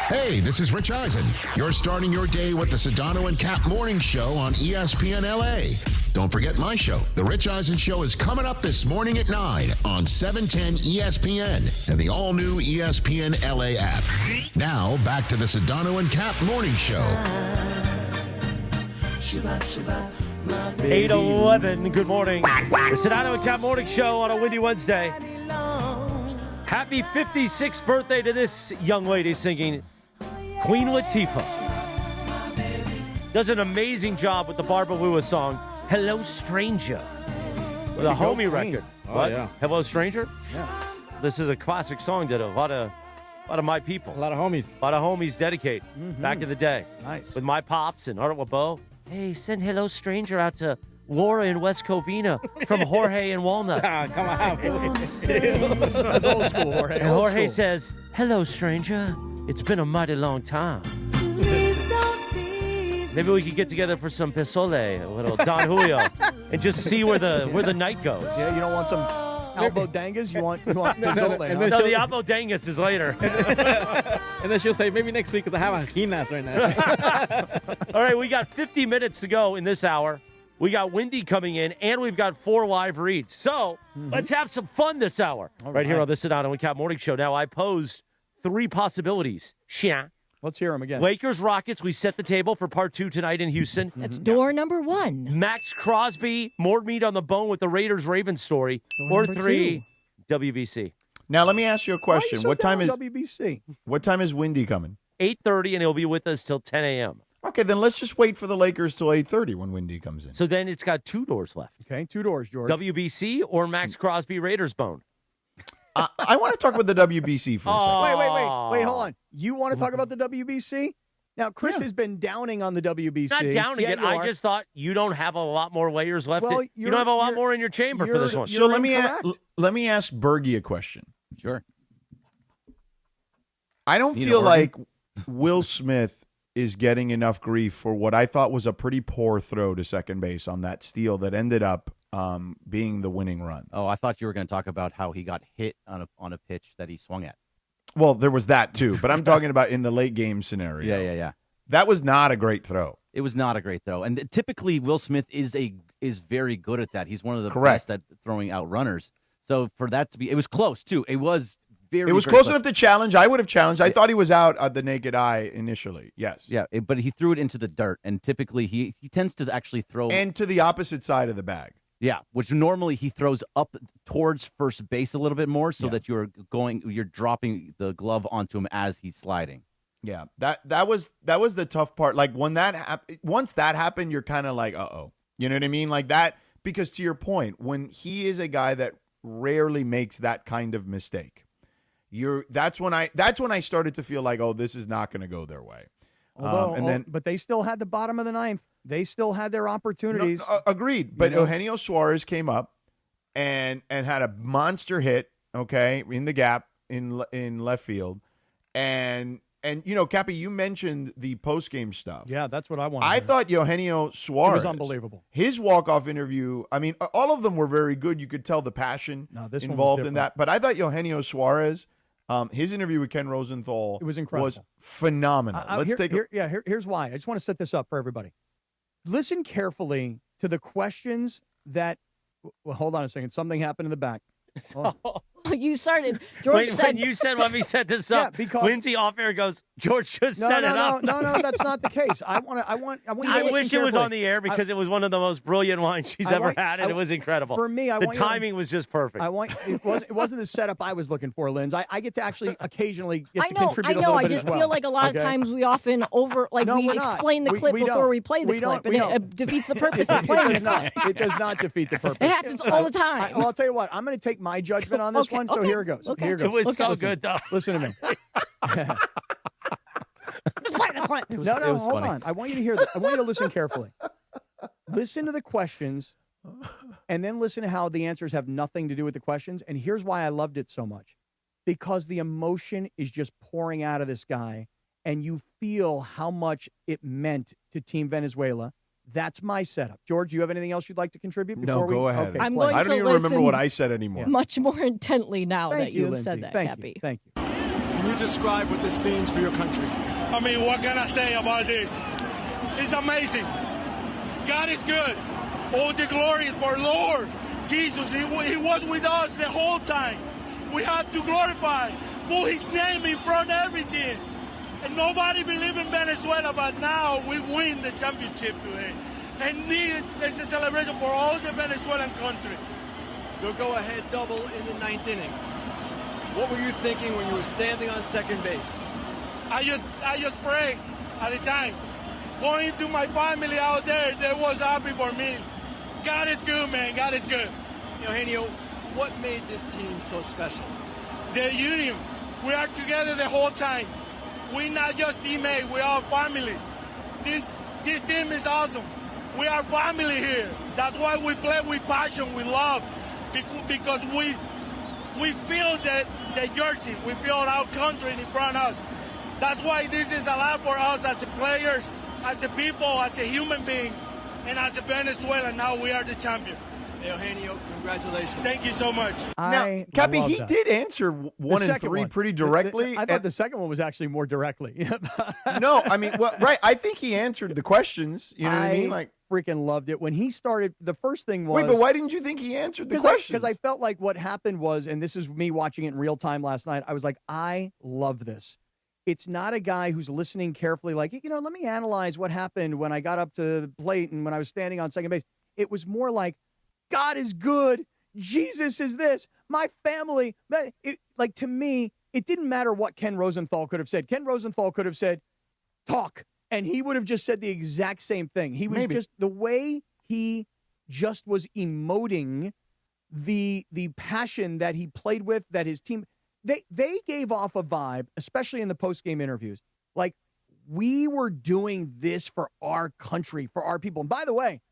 Speaker 3: Hey, this is Rich Eisen. You're starting your day with the Sedano and Kap Morning Show on ESPN LA. Don't forget my show. The Rich Eisen Show is coming up this morning at 9 on 710 ESPN and the all-new ESPN LA app. Now, back to the Sedano and Kap Morning Show.
Speaker 9: 8:11, good morning. The Sedano and Kap Morning Show on a windy Wednesday. Happy 56th birthday to this young lady singing, Queen Latifah. Does an amazing job with the Barbara Lewis song, Hello Stranger, with a homie record.
Speaker 15: Oh,
Speaker 9: what?
Speaker 15: yeah.
Speaker 9: Hello Stranger?
Speaker 15: Yeah.
Speaker 9: This is a classic song that a lot of my people.
Speaker 15: A lot of homies
Speaker 9: dedicate back in the day.
Speaker 2: Nice.
Speaker 9: With my pops and Art LeBeau. Hey, send Hello Stranger out to Laura in West Covina from Jorge and Walnut.
Speaker 15: Come on.
Speaker 2: That's old school, Jorge.
Speaker 9: And Jorge says, Hello, stranger. It's been a mighty long time. Maybe we could get together for some pozole, a little Don Julio, and just see where the night goes.
Speaker 2: Yeah, you don't want some albodangas? You want pozole?
Speaker 9: No, the albodangas is later.
Speaker 15: And then she'll say, maybe next week because I have anginas right now.
Speaker 9: All right, we got 50 minutes to go in this hour. We got Windy coming in, and we've got 4 live reads. So let's have some fun this hour. Right here on the Sedano and Kap Morning Show. Now, I posed 3 possibilities.
Speaker 2: Let's hear them again.
Speaker 9: Lakers, Rockets, we set the table for part 2 tonight in Houston.
Speaker 12: That's door number 1.
Speaker 9: Max Crosby, more meat on the bone with the Raiders-Ravens story.
Speaker 12: Door
Speaker 9: or
Speaker 12: number
Speaker 9: 3, WBC.
Speaker 10: Now, let me ask you a question. What time is
Speaker 2: WBC?
Speaker 10: What time is Windy coming?
Speaker 9: 8:30, and he'll be with us till 10 a.m.
Speaker 10: Okay, then let's just wait for the Lakers till 8:30 when Windy comes in.
Speaker 9: So then it's got 2 doors left.
Speaker 2: Okay, 2 doors, George.
Speaker 9: WBC or Max Crosby Raiders bone?
Speaker 10: I want to talk about the WBC for a second.
Speaker 2: Wait, hold on. You want to talk about the WBC? Now, Chris has been downing on the WBC.
Speaker 9: Not downing it. I just thought you don't have a lot more layers left.
Speaker 2: Well,
Speaker 9: you don't have a lot more in your chamber for this one.
Speaker 10: So let me ask Bergie a question.
Speaker 11: Sure.
Speaker 10: I don't feel like Will Smith is getting enough grief for what I thought was a pretty poor throw to second base on that steal that ended up being the winning run.
Speaker 11: Oh, I thought you were going to talk about how he got hit on a pitch that he swung at.
Speaker 10: Well, there was that too, but I'm talking about in the late game scenario.
Speaker 11: Yeah.
Speaker 10: That was not a great throw.
Speaker 11: It was not a great throw, and typically Will Smith is very good at that. He's one of the
Speaker 10: Correct.
Speaker 11: best at throwing out runners. So for that to be, it was close too. It was very.
Speaker 10: It was close enough to challenge. I would have challenged. I thought he was out at the naked eye initially. Yes.
Speaker 11: Yeah, but he threw it into the dirt, and typically he tends to actually throw
Speaker 10: and to the opposite side of the bag.
Speaker 11: Yeah, which normally he throws up towards first base a little bit more, so that you're dropping the glove onto him as he's sliding.
Speaker 10: Yeah, that was the tough part. Like when once that happened, you're kind of like, uh-oh. You know what I mean? Like that, because to your point, when he is a guy that rarely makes that kind of mistake, that's when I started to feel like, oh, this is not going to go their way.
Speaker 2: But they still had the bottom of the ninth. They still had their opportunities.
Speaker 10: No, agreed. But Eugenio Suarez came up and had a monster hit, okay, in the gap in left field. And Cappy, you mentioned the postgame stuff.
Speaker 2: Yeah, that's what I wanted.
Speaker 10: I thought Eugenio Suarez.
Speaker 2: It was unbelievable.
Speaker 10: His walk-off interview, I mean, all of them were very good. You could tell the passion involved in that. But I thought Eugenio Suarez, his interview with Ken Rosenthal,
Speaker 2: it was incredible.
Speaker 10: Was phenomenal.
Speaker 2: Here's why. I just want to set this up for everybody. Listen carefully to the questions that. Well, hold on a second. Something happened in the back.
Speaker 12: you started. George said.
Speaker 9: When you said, let me set this up,
Speaker 2: because
Speaker 9: Lindsay off air goes, George just set it up.
Speaker 2: No, that's not the case. I
Speaker 9: wish it was on the air because it was one of the most brilliant lines she's ever had, and it was incredible.
Speaker 2: For me,
Speaker 9: the timing was just perfect.
Speaker 2: It wasn't the setup I was looking for, Linz. I get to actually occasionally contribute
Speaker 12: I
Speaker 2: a little bit
Speaker 12: I just
Speaker 2: as well.
Speaker 12: feel like a lot of times we often explain the clip before we play the clip, and it defeats the purpose of playing the clip.
Speaker 2: It does not defeat the purpose.
Speaker 12: It happens all the time.
Speaker 2: I'll tell you what. I'm going to take my judgment on this one. So here it goes.
Speaker 12: Okay.
Speaker 2: Here it goes.
Speaker 9: It was so
Speaker 2: Listen,
Speaker 9: good, though.
Speaker 2: Listen to me. Hold on. I want you to hear that. I want you to listen carefully. Listen to the questions, and then listen to how the answers have nothing to do with the questions. And here's why I loved it so much. Because the emotion is just pouring out of this guy, and you feel how much it meant to Team Venezuela. That's my setup. George, you have anything else you'd like to contribute?
Speaker 10: No, go ahead.
Speaker 2: Okay,
Speaker 12: I'm going
Speaker 10: I don't even remember what I said anymore.
Speaker 12: Much more intently now
Speaker 2: Thank
Speaker 12: that you have
Speaker 2: Lindsay.
Speaker 12: said that, Cappy.
Speaker 2: Thank you.
Speaker 4: Can you describe what this means for your country?
Speaker 20: I mean, what can I say about this? It's amazing. God is good. All the glory is for Lord Jesus. He was with us the whole time. We have to glorify, put his name in front of everything. And nobody believed in Venezuela, but now we win the championship today. And it's a celebration for all the Venezuelan country.
Speaker 4: You'll go ahead double in the 9th inning. What were you thinking when you were standing on second base?
Speaker 20: I just prayed at the time. Going to my family out there, they was happy for me. God is good, man. God is good.
Speaker 4: Eugenio, what made this team so special?
Speaker 20: The union. We are together the whole time. We're not just teammates, we are family. This team is awesome. We are family here. That's why we play with passion, with love, because we feel the jersey, we feel our country in front of us. That's why this is a lot for us as players, as a people, as a human beings, and as a Venezuela. Now we are the champion.
Speaker 4: Eugenio, congratulations.
Speaker 20: Thank you so much.
Speaker 10: Now, Cappy, he did answer 1 and 3 pretty directly.
Speaker 2: I thought the second one was actually more directly.
Speaker 10: No, I mean, right. I think he answered the questions. You know what I mean?
Speaker 2: Like, freaking loved it when he started. The first thing was,
Speaker 10: wait, but why didn't you think he answered the questions?
Speaker 2: Because I felt like what happened was, and this is me watching it in real time last night. I was like, I love this. It's not a guy who's listening carefully, like, let me analyze what happened when I got up to the plate and when I was standing on second base. It was more like, God is good. Jesus is this. My family. Like, to me, it didn't matter what Ken Rosenthal could have said. Ken Rosenthal could have said, talk. And he would have just said the exact same thing. He was just, the way he just was emoting the passion that he played with, that his team, they gave off a vibe, especially in the post-game interviews, like, we were doing this for our country, for our people. And by the way,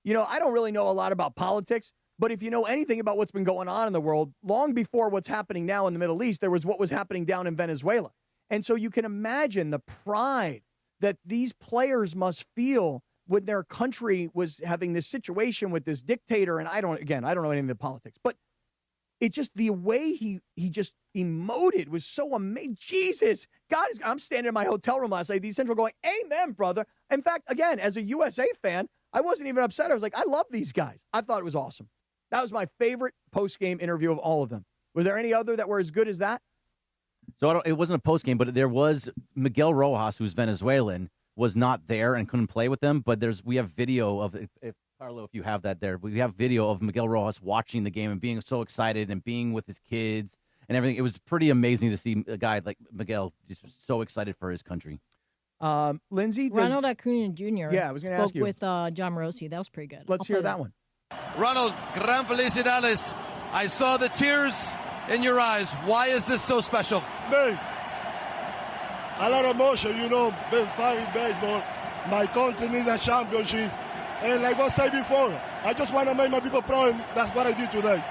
Speaker 2: I don't really know a lot about politics, but if you know anything about what's been going on in the world, long before what's happening now in the Middle East, there was what was happening down in Venezuela. And so you can imagine the pride that these players must feel when their country was having this situation with this dictator. And I don't know anything about politics, but it just, the way he just emoted was so amazing. Jesus, God is, I'm standing in my hotel room last night, these Central going, amen, brother. In fact, again, as a USA fan, I wasn't even upset. I was like, I love these guys. I thought it was awesome. That was my favorite post-game interview of all of them. Were there any other that were as good as that?
Speaker 11: So it wasn't a post-game, but there was Miguel Rojas, who's Venezuelan, was not there and couldn't play with them. But we have video of, Carlo, if you have that there, we have video of Miguel Rojas watching the game and being so excited and being with his kids and everything. It was pretty amazing to see a guy like Miguel just so excited for his country.
Speaker 2: Lindsay,
Speaker 12: Ronald Acuna Jr.
Speaker 2: Yeah, I was going to ask you.
Speaker 12: With John Morosi. That was pretty good.
Speaker 2: Let's hear that one.
Speaker 21: Ronald, gran felicidades. I saw the tears in your eyes. Why is this so special?
Speaker 20: Man, a lot of emotion, been fighting baseball. My country needs a championship. And like I said before, I just want to make my people proud, and that's what I did today.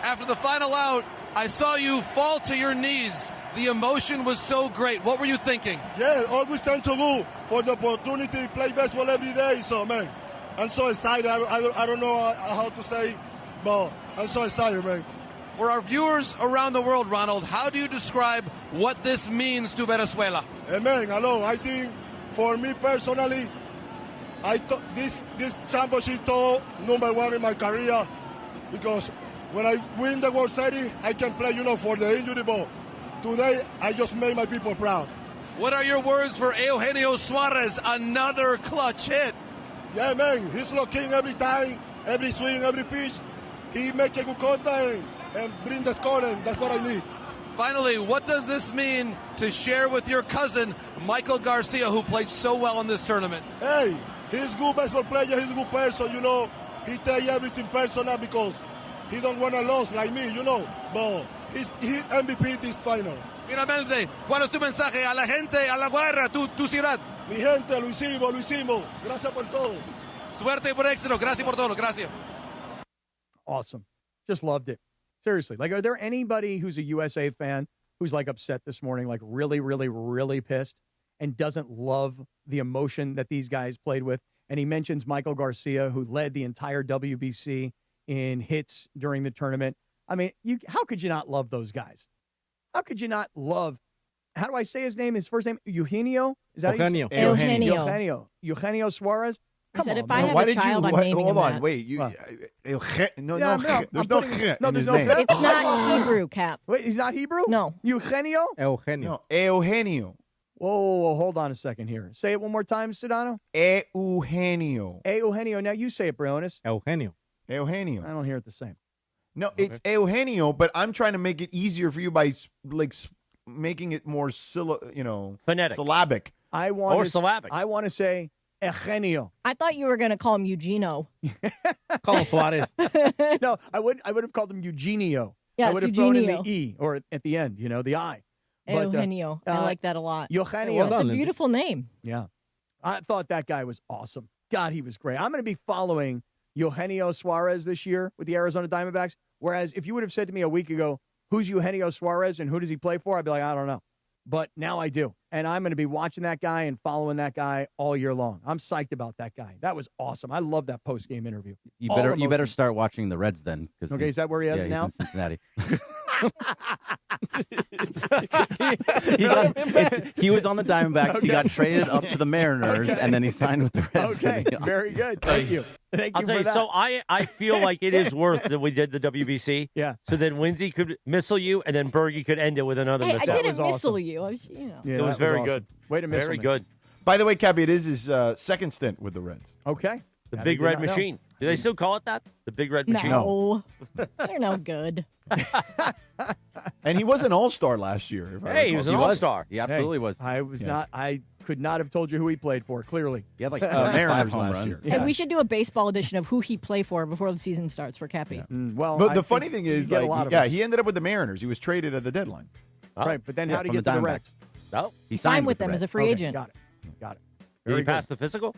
Speaker 21: After the final out, I saw you fall to your knees. The emotion was so great. What were you thinking?
Speaker 20: Yeah, always thank to you for the opportunity to play baseball every day. So, man, I'm so excited. I don't know how to say, but I'm so excited, man.
Speaker 21: For our viewers around the world, Ronald, how do you describe what this means to Venezuela?
Speaker 20: Hey, man, hello. I think for me personally, this championship told number one in my career because when I win the World Series, I can play, for the injury ball. Today, I just made my people proud.
Speaker 21: What are your words for Eugenio Suarez? Another clutch hit.
Speaker 20: Yeah, man, he's looking every time, every swing, every pitch. He make a good contact and bring the score, and that's what I need.
Speaker 21: Finally, what does this mean to share with your cousin, Michael Garcia, who played so well in this tournament?
Speaker 20: Hey, he's good baseball player, he's a good person, He take everything personal because he don't want to lose like me, But he MVP this final.
Speaker 21: Finalmente, ¿cuál es tu mensaje a la gente, a la guerra, tu ciudad?
Speaker 20: Mi gente, lo hicimos. Gracias por todo.
Speaker 21: Suerte y por éxito. Gracias por todo. Gracias.
Speaker 2: Awesome. Just loved it. Seriously. Like, are there anybody who's a USA fan who's, like, upset this morning, like, really, really, really pissed and doesn't love the emotion that these guys played with? And he mentions Michael Garcia, who led the entire WBC in hits during the tournament. I mean, how could you not love those guys? How could you not love, how do I say his name? His first name, Eugenio? Is that
Speaker 12: Eugenio.
Speaker 2: Eugenio Suarez?
Speaker 12: I said, if I have a child, I'm naming him
Speaker 10: Hold on,
Speaker 12: that.
Speaker 10: wait.
Speaker 2: There's
Speaker 10: no
Speaker 2: no.
Speaker 12: It's not Hebrew, Cap.
Speaker 2: Wait, he's not Hebrew?
Speaker 12: No.
Speaker 2: Eugenio?
Speaker 15: Eugenio.
Speaker 10: Eugenio.
Speaker 2: Whoa, hold on a second here. Say it one more time, Sedano.
Speaker 10: Eugenio.
Speaker 2: Eugenio. Now you say it, Briones.
Speaker 15: Eugenio.
Speaker 10: Eugenio.
Speaker 2: I don't hear it the same.
Speaker 10: No, it's Eugenio, but I'm trying to make it easier for you by making it more
Speaker 9: phonetic,
Speaker 10: syllabic.
Speaker 2: Syllabic. I want to say Eugenio.
Speaker 12: I thought you were going to call him Eugenio.
Speaker 15: Call him Suarez.
Speaker 2: No, I would have called him Eugenio.
Speaker 12: Yes,
Speaker 2: I would have thrown in the E or at the end, the I.
Speaker 12: Eugenio. I like that a lot.
Speaker 2: Eugenio.
Speaker 12: It's a beautiful name.
Speaker 2: Yeah. I thought that guy was awesome. God, he was great. I'm going to be following Eugenio Suarez this year with the Arizona Diamondbacks. Whereas if you would have said to me a week ago, who's Eugenio Suarez and who does he play for? I'd be like, I don't know. But now I do. And I'm going to be watching that guy and following that guy all year long. I'm psyched about that guy. That was awesome. I love that post-game interview.
Speaker 11: You better start watching the Reds then.
Speaker 2: Okay, is that where he has it now?
Speaker 11: He's in Cincinnati. He was on the Diamondbacks. Okay. He got traded up to the Mariners, and then he signed with the Reds.
Speaker 2: Okay, very good. Thank you.
Speaker 9: I'll tell you, so I feel like it is worth that we did the WBC.
Speaker 2: Yeah.
Speaker 9: So then Windsy could missile you, and then Bergie could end it with another missile.
Speaker 12: I didn't missile you.
Speaker 9: It was very good.
Speaker 2: Way to missile
Speaker 9: Very
Speaker 2: me.
Speaker 9: good.
Speaker 10: By the way, Cappy, it is his second stint with the Reds.
Speaker 2: Okay.
Speaker 9: The Big Red Machine. Do they still call it that? The Big Red Machine?
Speaker 12: No. They're no good.
Speaker 10: And he was an all-star last year.
Speaker 9: He was an all-star.
Speaker 11: He absolutely was.
Speaker 2: I was not. I could not have told you who he played for, clearly.
Speaker 11: He had like
Speaker 10: Mariners
Speaker 11: home
Speaker 10: last
Speaker 11: runs.
Speaker 10: year.
Speaker 2: Yeah.
Speaker 12: And we should do a baseball edition of who he played for before the season starts for Cappy.
Speaker 2: Well,
Speaker 10: but the funny thing is,
Speaker 2: he
Speaker 10: he ended up with the Mariners. He was traded at the deadline.
Speaker 2: Right, but then how did he get to the Reds?
Speaker 9: No.
Speaker 12: He signed with them as a free agent.
Speaker 2: Got it.
Speaker 9: Did he pass the physical?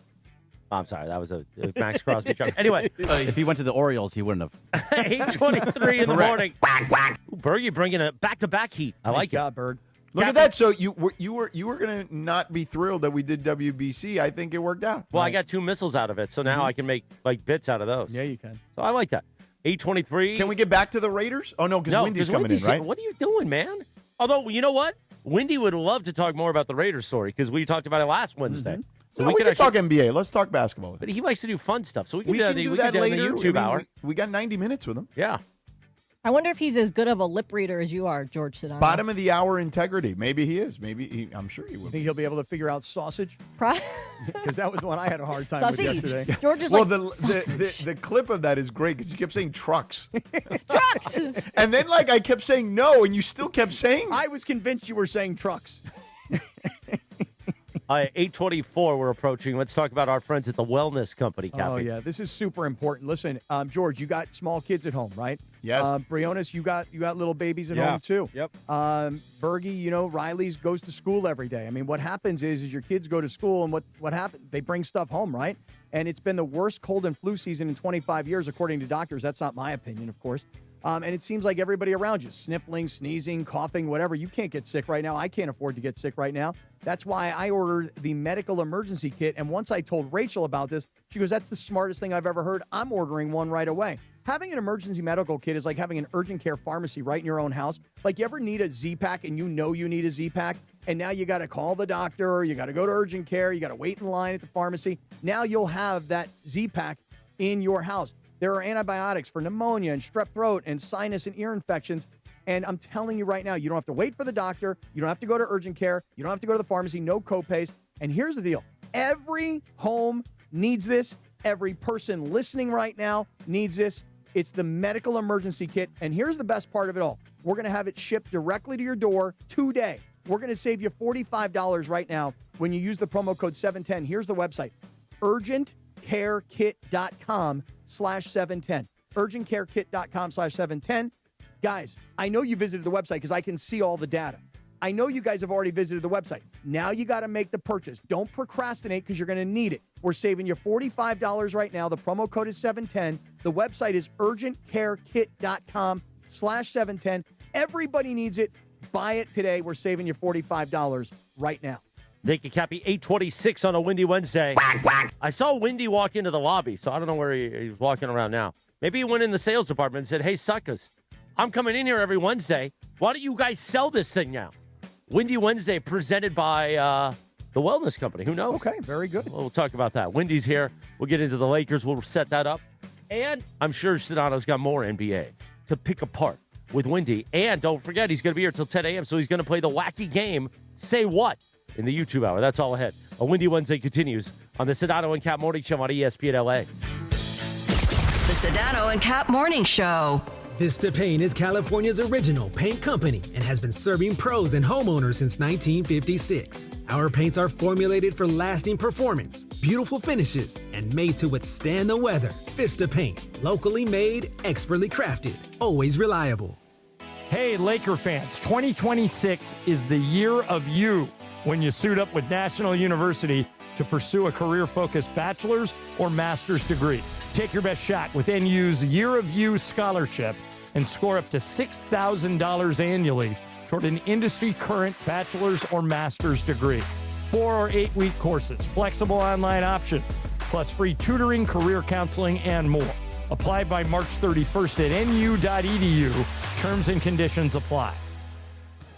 Speaker 9: Oh, I'm sorry. That was a Max Crosby joke. Anyway.
Speaker 11: If he went to the Orioles, he wouldn't have.
Speaker 9: 8:23 in the morning. Ooh, Bergie bringing a back-to-back heat. I like
Speaker 2: it. Berg.
Speaker 10: Look at that. So you were going to not be thrilled that we did WBC. I think it worked out.
Speaker 9: Well, I got 2 missiles out of it, so now I can make like bits out of those.
Speaker 2: Yeah, you can.
Speaker 9: So I like that. 8:23.
Speaker 10: Can we get back to the Raiders? Oh, no, because Windy's coming in, right?
Speaker 9: What are you doing, man? Although, you know what? Windy would love to talk more about the Raiders story because we talked about it last Wednesday. So
Speaker 10: we can talk NBA. Let's talk basketball.
Speaker 9: But he likes to do fun stuff, so we can
Speaker 10: do that later.
Speaker 9: The YouTube hour.
Speaker 10: We got 90 minutes with him.
Speaker 9: Yeah.
Speaker 12: I wonder if he's as good of a lip reader as you are, George Sedano.
Speaker 10: Bottom of the hour integrity. Maybe he is. I'm sure he will.
Speaker 2: Think he'll be able to figure out sausage? Because that was the one I had a hard time with yesterday.
Speaker 12: George is
Speaker 10: the clip of that is great because you kept saying trucks.
Speaker 12: Trucks!
Speaker 10: And then I kept saying no, and you still kept saying.
Speaker 2: I was convinced you were saying trucks.
Speaker 9: 8:24 we're approaching. Let's talk about our friends at the Wellness Company, Cappy.
Speaker 2: Oh, yeah. This is super important. Listen, George, you got small kids at home, right?
Speaker 10: Yes.
Speaker 2: Briones, you got little babies at home, too.
Speaker 15: Yep.
Speaker 2: Bergie, Riley's goes to school every day. I mean, what happens is your kids go to school, and what happens? They bring stuff home, right? And it's been the worst cold and flu season in 25 years, according to doctors. That's not my opinion, of course. And it seems like everybody around you, sniffling, sneezing, coughing, whatever. You can't get sick right now. I can't afford to get sick right now. That's why I ordered the medical emergency kit. And once I told Rachel about this, she goes, that's the smartest thing I've ever heard. I'm ordering one right away. Having an emergency medical kit is like having an urgent care pharmacy right in your own house. Like, you ever need a Z-Pack and you know you need a Z-Pack, and now you got to call the doctor, you got to go to urgent care, you got to wait in line at the pharmacy. Now you'll have that Z-Pack in your house. There are antibiotics for pneumonia and strep throat and sinus and ear infections. And I'm telling you right now, you don't have to wait for the doctor. You don't have to go to urgent care. You don't have to go to the pharmacy. No copays. And here's the deal. Every home needs this. Every person listening right now needs this. It's the medical emergency kit. And here's the best part of it all. We're going to have it shipped directly to your door today. We're going to save you $45 right now when you use the promo code 710. Here's the website. urgentcarekit.com/710. urgentcarekit.com/710. Guys, I know you visited the website because I can see all the data. I know you guys have already visited the website. Now you got to make the purchase. Don't procrastinate because you're going to need it. We're saving you $45 right now. The promo code is 710. The website is urgentcarekit.com/710. Everybody needs it. Buy it today. We're saving you $45 right now.
Speaker 9: Thank you, Cappy. 8:26 on a windy Wednesday. I saw Windy walk into the lobby, so I don't know where he was walking around now. Maybe he went in the sales department and said, hey, suckers, I'm coming in here every Wednesday. Why don't you guys sell this thing now? Windy Wednesday presented by the Wellness Company. Who knows?
Speaker 2: Okay, very good.
Speaker 9: We'll talk about that. Windy's here. We'll get into the Lakers. We'll set that up. And I'm sure Sedano's got more NBA to pick apart with Windy. And don't forget, he's going to be here till 10 a.m., so he's going to play the wacky game, Say What, in the YouTube hour. That's all ahead. A Windy Wednesday continues on the Sedano and Kap Morning Show on ESPN LA.
Speaker 7: The Sedano and Kap Morning Show.
Speaker 13: Vista Paint is California's original paint company and has been serving pros and homeowners since 1956. Our paints are formulated for lasting performance, beautiful finishes, and made to withstand the weather. Vista Paint, locally made, expertly crafted, always reliable.
Speaker 1: Hey, Laker fans, 2026 is the year of you when you suit up with National University to pursue a career-focused bachelor's or master's degree. Take your best shot with NU's Year of You scholarship and score up to $6,000 annually toward an industry-current bachelor's or master's degree. 4 or 8 week courses, flexible online options, plus free tutoring, career counseling, and more. Apply by March 31st at nu.edu. Terms and conditions apply.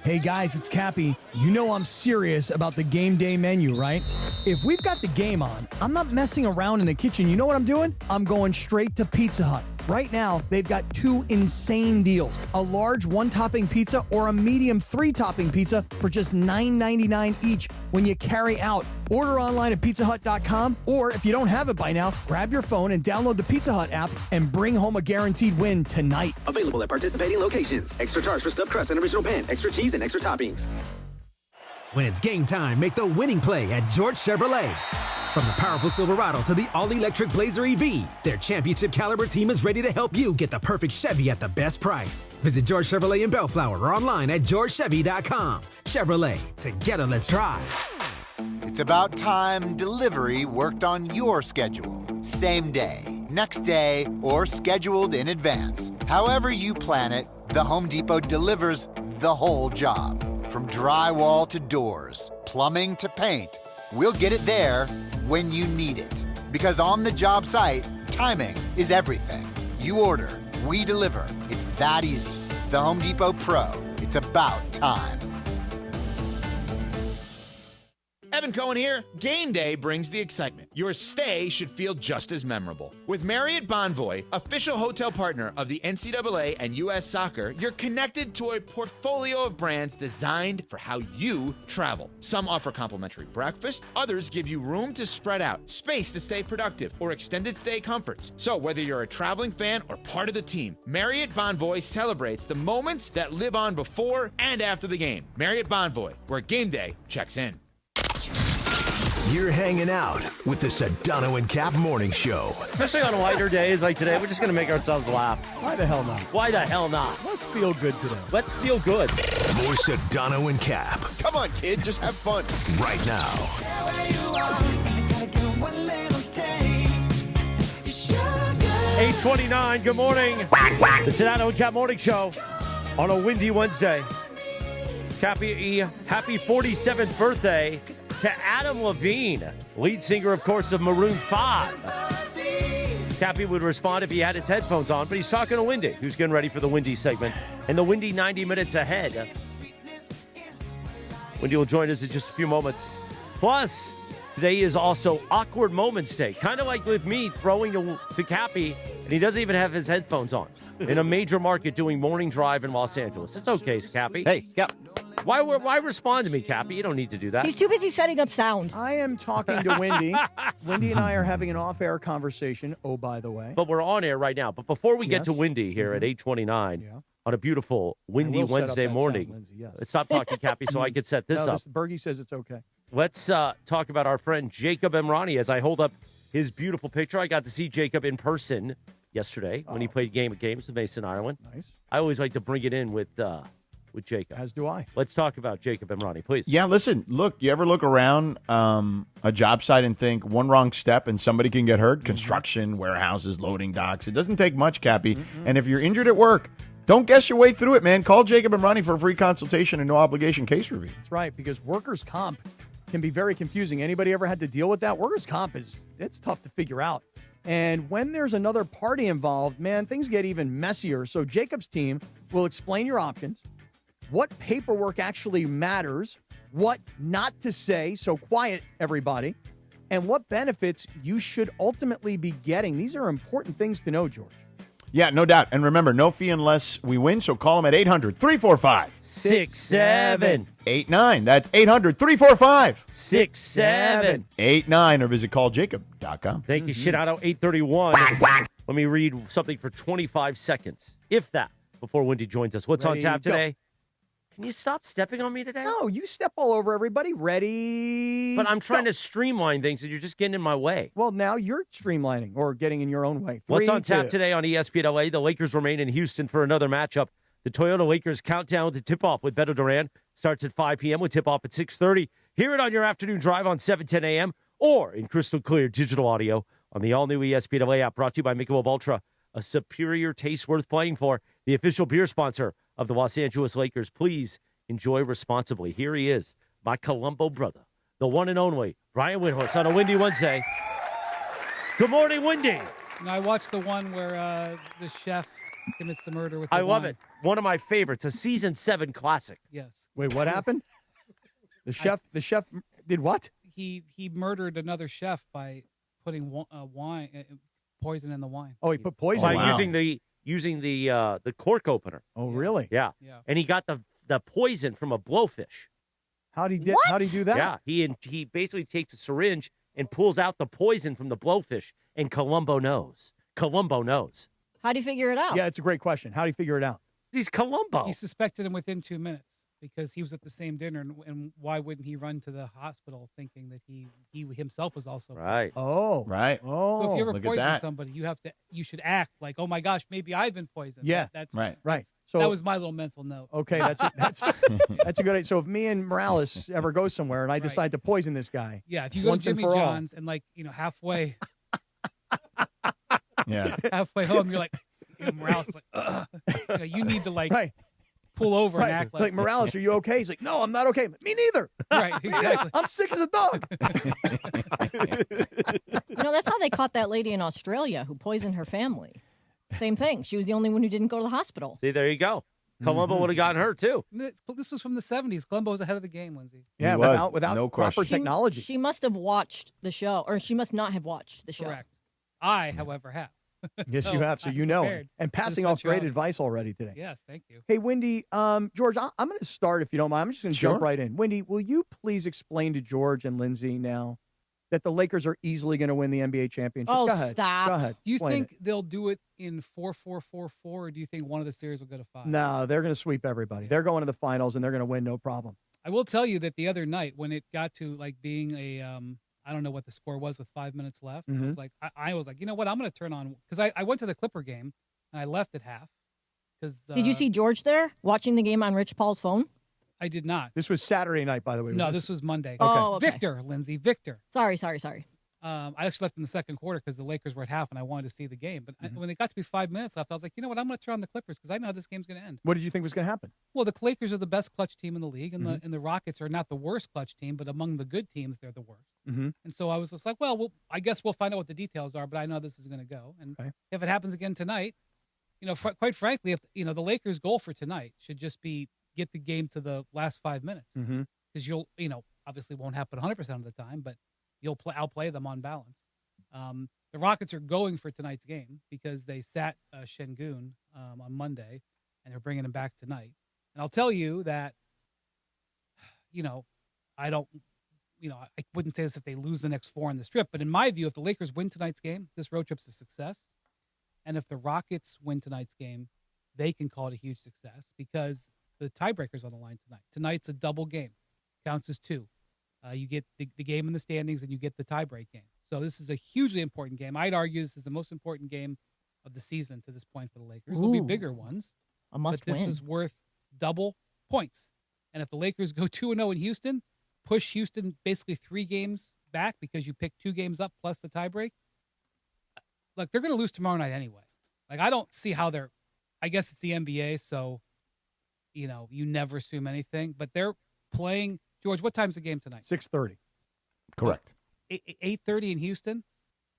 Speaker 17: Hey guys, it's Cappy. You know I'm serious about the game day menu, right? If we've got the game on, I'm not messing around in the kitchen. You know what I'm doing? I'm going straight to Pizza Hut. Right now, they've got 2 insane deals. A large 1-topping pizza or a medium 3-topping pizza for just $9.99 each when you carry out. Order online at pizzahut.com, or if you don't have it by now, grab your phone and download the Pizza Hut app and bring home a guaranteed win tonight.
Speaker 13: Available at participating locations. Extra charge for stuffed crust and original pan, extra cheese, and extra toppings. When it's game time, make the winning play at George Chevrolet. From the powerful Silverado to the all-electric Blazer EV, their championship caliber team is ready to help you get the perfect Chevy at the best price. Visit George Chevrolet in Bellflower or online at georgechevy.com. Chevrolet, together let's drive.
Speaker 8: It's about time delivery worked on your schedule. Same day, next day, or scheduled in advance. However you plan it, the Home Depot delivers the whole job. From drywall to doors, plumbing to paint, we'll get it there when you need it. Because on the job site, timing is everything. You order, we deliver. It's that easy. The Home Depot Pro. It's about time.
Speaker 24: Evan Cohen here. Game day brings the excitement. Your stay should feel just as memorable. With Marriott Bonvoy, official hotel partner of the NCAA and U.S. Soccer, you're connected to a portfolio of brands designed for how you travel. Some offer complimentary breakfast, others give you room to spread out, space to stay productive, or extended stay comforts. So whether you're a traveling fan or part of the team, Marriott Bonvoy celebrates the moments that live on before and after the game. Marriott Bonvoy, where game day checks in.
Speaker 14: You're hanging out with the Sedano and Kap Morning Show.
Speaker 9: Especially on lighter days like today, we're just going to make ourselves laugh.
Speaker 2: Why the hell not?
Speaker 9: Why the hell not?
Speaker 2: Let's feel good today.
Speaker 9: Let's feel good.
Speaker 14: More Sedano and Kap.
Speaker 10: Come on, kid, just have fun.
Speaker 14: Right now.
Speaker 9: 8:29, good morning. The Sedano and Kap Morning Show on a windy Wednesday. Happy 47th birthday to Adam Levine, lead singer, of course, of Maroon 5. Cappy would respond if he had his headphones on, but he's talking to Windy, who's getting ready for the Windy segment. And the Windy 90 minutes ahead. Windy will join us in just a few moments. Plus, Today is also Awkward Moments Day. Kind of like with me throwing to Cappy, and he doesn't even have his headphones on. In a major market doing morning drive in Los Angeles. It's okay, Cappy.
Speaker 2: Hey, Cap.
Speaker 9: Why respond to me, Cappy? You don't need to do that.
Speaker 12: He's too busy setting up sound.
Speaker 2: I am talking to Wendy. Wendy and I are having an off-air conversation, oh, by the way.
Speaker 9: But we're on air right now. But before we get to Wendy here at 8:29 on a beautiful windy Wednesday morning.
Speaker 2: Sound, Lindsay, yes.
Speaker 9: Stop talking, Cappy, so I could set this up.
Speaker 2: Bergie says it's okay.
Speaker 9: Let's talk about our friend Jacob Emrani as I hold up his beautiful picture. I got to see Jacob in person yesterday when he played Game of Games with Mason, Ireland.
Speaker 2: Nice.
Speaker 9: I always like to bring it in with Jacob.
Speaker 2: As do I.
Speaker 9: Let's talk about Jacob Emrani, please.
Speaker 10: Yeah, listen, look, you ever look around a job site and think one wrong step and somebody can get hurt? Construction, warehouses, loading docks. It doesn't take much, Cappy. And if you're injured at work, don't guess your way through it, man. Call Jacob Emrani for a free consultation and no obligation case review.
Speaker 2: That's right, because workers' comp can be very confusing. Anybody ever had to deal with that? Workers' comp it's tough to figure out. And when there's another party involved, man, things get even messier. So Jacob's team will explain your options, what paperwork actually matters, what not to say, so quiet, everybody, and what benefits you should ultimately be getting. These are important things to know, George.
Speaker 10: Yeah, no doubt. And remember, no fee unless we win, so call them at 800-345-6789. That's 800-345-6789 or visit calljacob.com.
Speaker 9: Thank you, Sedano. 8:31. Let me read something for 25 seconds, if that, before Wendy joins us. What's on tap today? Can you stop stepping on me today?
Speaker 2: No, you step all over everybody. Ready?
Speaker 9: But I'm trying to streamline things, and you're just getting in my way.
Speaker 2: Well, now you're streamlining or getting in your own way.
Speaker 9: What's on tap today on ESPN LA? The Lakers remain in Houston for another matchup. The Toyota Lakers countdown with the tip-off with Beto Duran starts at 5 p.m. with tip-off at 6:30. Hear it on your afternoon drive on 7:10 a.m. or in crystal clear digital audio on the all-new ESPN LA app, brought to you by Michelob Ultra, a superior taste worth playing for, the official beer sponsor of the Los Angeles Lakers. Please enjoy responsibly. Here he is, my Colombo brother, the one and only Ryan Windhorst on a windy Wednesday. Good morning, Windy.
Speaker 5: I watched the one where the chef commits the murder with the
Speaker 9: I love
Speaker 5: wine.
Speaker 9: it. One of my favorites, a season 7 classic.
Speaker 5: Yes.
Speaker 2: Wait, what happened? The chef did what?
Speaker 5: He murdered another chef by putting poison in the wine.
Speaker 2: Oh, he put poison
Speaker 9: by using the cork opener.
Speaker 2: Oh, really?
Speaker 9: Yeah. And he got the poison from a blowfish.
Speaker 2: How'd he do that?
Speaker 9: Yeah, he basically takes a syringe and pulls out the poison from the blowfish, and Colombo knows.
Speaker 12: How do you figure it out?
Speaker 2: Yeah, it's a great question. How do you figure it out?
Speaker 9: He's Colombo.
Speaker 5: He suspected him within 2 minutes because he was at the same dinner, and why wouldn't he run to the hospital thinking that he himself was also
Speaker 9: right?
Speaker 2: Oh,
Speaker 10: right.
Speaker 2: Oh,
Speaker 5: so if you ever
Speaker 2: look
Speaker 5: poison
Speaker 2: at that.
Speaker 5: somebody, you should act like, oh my gosh, maybe I've been poisoned.
Speaker 2: Yeah,
Speaker 5: that's
Speaker 2: right.
Speaker 5: So that was my little mental note.
Speaker 2: Okay, that's that's a good idea. So if me and Morales ever go somewhere and I decide to poison this guy,
Speaker 5: Yeah, if you go to
Speaker 2: once and
Speaker 5: Jimmy
Speaker 2: for all.
Speaker 5: John's and halfway,
Speaker 10: Yeah.
Speaker 5: halfway home, you're like, Morales is like, ugh. You need to pull over and act
Speaker 2: like Morales, are you okay? He's like, no, I'm not okay. Me neither.
Speaker 5: Right, exactly.
Speaker 2: I'm sick as a dog.
Speaker 12: That's how they caught that lady in Australia who poisoned her family. Same thing. She was the only one who didn't go to the hospital.
Speaker 9: See, there you go. Colombo would have gotten her too.
Speaker 5: This was from the 70s. Colombo was ahead of the game, Lindsay.
Speaker 2: Yeah, without
Speaker 10: no
Speaker 2: proper
Speaker 10: question.
Speaker 2: technology.
Speaker 12: She must have watched the show, or she must not have watched the show.
Speaker 5: Correct. I, however, have.
Speaker 2: Yes,
Speaker 5: So
Speaker 2: you have. So
Speaker 5: I'm
Speaker 2: you know.
Speaker 5: prepared
Speaker 2: And
Speaker 5: for this
Speaker 2: passing off great
Speaker 5: eventuality.
Speaker 2: advice already today.
Speaker 5: Yes, thank you.
Speaker 2: Hey, Wendy, George, I'm going to start if you don't mind. I'm just going to jump right in. Wendy, will you please explain to George and Lindsay now that the Lakers are easily going to win the NBA championship?
Speaker 12: Oh,
Speaker 2: Go ahead.
Speaker 12: stop.
Speaker 2: Go ahead.
Speaker 5: Do you
Speaker 2: Explain
Speaker 5: think they'll do it in 4-4-4-4, or do you think one of the series will go to 5?
Speaker 2: No, they're going to sweep everybody. They're going to the finals, and they're going to win no problem.
Speaker 5: I will tell you that the other night when it got to being a I don't know what the score was with 5 minutes left.
Speaker 2: Mhm.
Speaker 5: I was like, you know what? I'm going to turn on, because I went to the Clipper game and I left at half.
Speaker 12: Did you see George there watching the game on Rich Paul's phone?
Speaker 5: I did not.
Speaker 2: This was Saturday night, by the way.
Speaker 5: No, this was Monday.
Speaker 12: Oh, okay.
Speaker 5: Victor, Lindsay, Victor.
Speaker 12: Sorry.
Speaker 5: I actually left in the second quarter because the Lakers were at half and I wanted to see the game. But when it got to be 5 minutes left, I was like, you know what? I'm going to turn on the Clippers because I know how this game's going to end.
Speaker 2: What did you think was going to happen?
Speaker 5: Well, the Lakers are the best clutch team in the league, and the Rockets are not the worst clutch team, but among the good teams, they're the worst.
Speaker 2: Mm-hmm.
Speaker 5: And so I was just like, well, I guess we'll find out what the details are, but I know this is going to go. And if it happens again tonight, quite frankly, if the Lakers' goal for tonight should just be get the game to the last 5 minutes, because you'll obviously won't happen 100% of the time, but you'll outplay them on balance. The Rockets are going for tonight's game because they sat Şengün on Monday, and they're bringing him back tonight. And I'll tell you that, I wouldn't say this if they lose the next 4 on the Strip, but in my view, if the Lakers win tonight's game, this road trip's a success. And if the Rockets win tonight's game, they can call it a huge success because the tiebreaker's on the line tonight. Tonight's a double game. Counts as 2. You get the game in the standings, and you get the tiebreak game. So this is a hugely important game. I'd argue this is the most important game of the season to this point for the Lakers. There'll be bigger ones.
Speaker 12: A must
Speaker 5: but this
Speaker 12: win.
Speaker 5: is worth double points. And if the Lakers go 2-0 in Houston, push Houston basically 3 games back because you pick 2 games up plus the tiebreak. Look, they're going to lose tomorrow night anyway. Like, I don't see how they're – I guess it's the NBA, so, you never assume anything. But they're playing – George, what time's the game tonight?
Speaker 2: 6:30.
Speaker 10: Correct.
Speaker 5: 8:30 in Houston?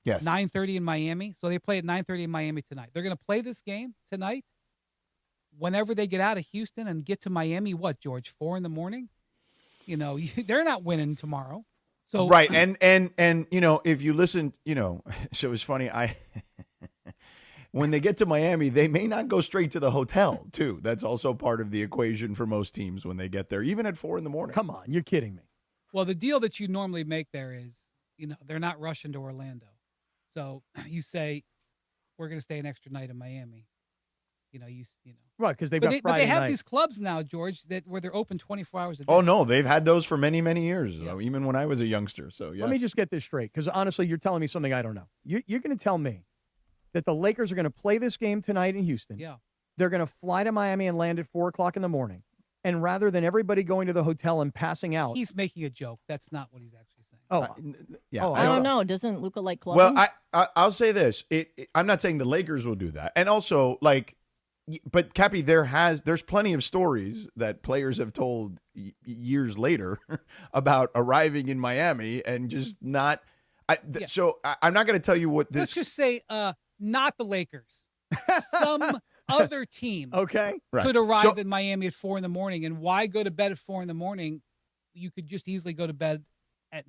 Speaker 10: Yes.
Speaker 5: 9:30 in Miami. So they play at 9:30 in Miami tonight. They're going to play this game tonight. Whenever they get out of Houston and get to Miami, what, George, 4 in the morning? They're not winning tomorrow. So
Speaker 10: right, and if you listen, so it's funny. When they get to Miami, they may not go straight to the hotel too. That's also part of the equation for most teams when they get there, even at 4 in the morning.
Speaker 2: Come on, you're kidding me.
Speaker 5: Well, the deal that you normally make there is, they're not rushing to Orlando. So you say, we're going to stay an extra night in Miami.
Speaker 2: Right, because they've
Speaker 5: but
Speaker 2: got
Speaker 5: they,
Speaker 2: Friday
Speaker 5: but they have
Speaker 2: night.
Speaker 5: these clubs now, George, where they're open 24 hours a day.
Speaker 10: Oh no, they've had those for many, many years, even when I was a youngster. So yes.
Speaker 2: Let me just get this straight, because honestly, you're telling me something I don't know. You're going to tell me that the Lakers are going to play this game tonight in Houston.
Speaker 5: Yeah.
Speaker 2: They're going to fly to Miami and land at 4 o'clock in the morning. And rather than everybody going to the hotel and passing out.
Speaker 5: He's making a joke. That's not what he's actually saying.
Speaker 2: I
Speaker 12: don't know. Doesn't Luka like clubbing?
Speaker 10: Well, I'll say this. I'm not saying the Lakers will do that. And also, but Cappy, there's plenty of stories that players have told years later about arriving in Miami and just not. So I'm not going to tell you what this.
Speaker 5: Let's just say, not the Lakers. Some other team, could arrive in Miami at 4 in the morning. And why go to bed at 4 in the morning? You could just easily go to bed at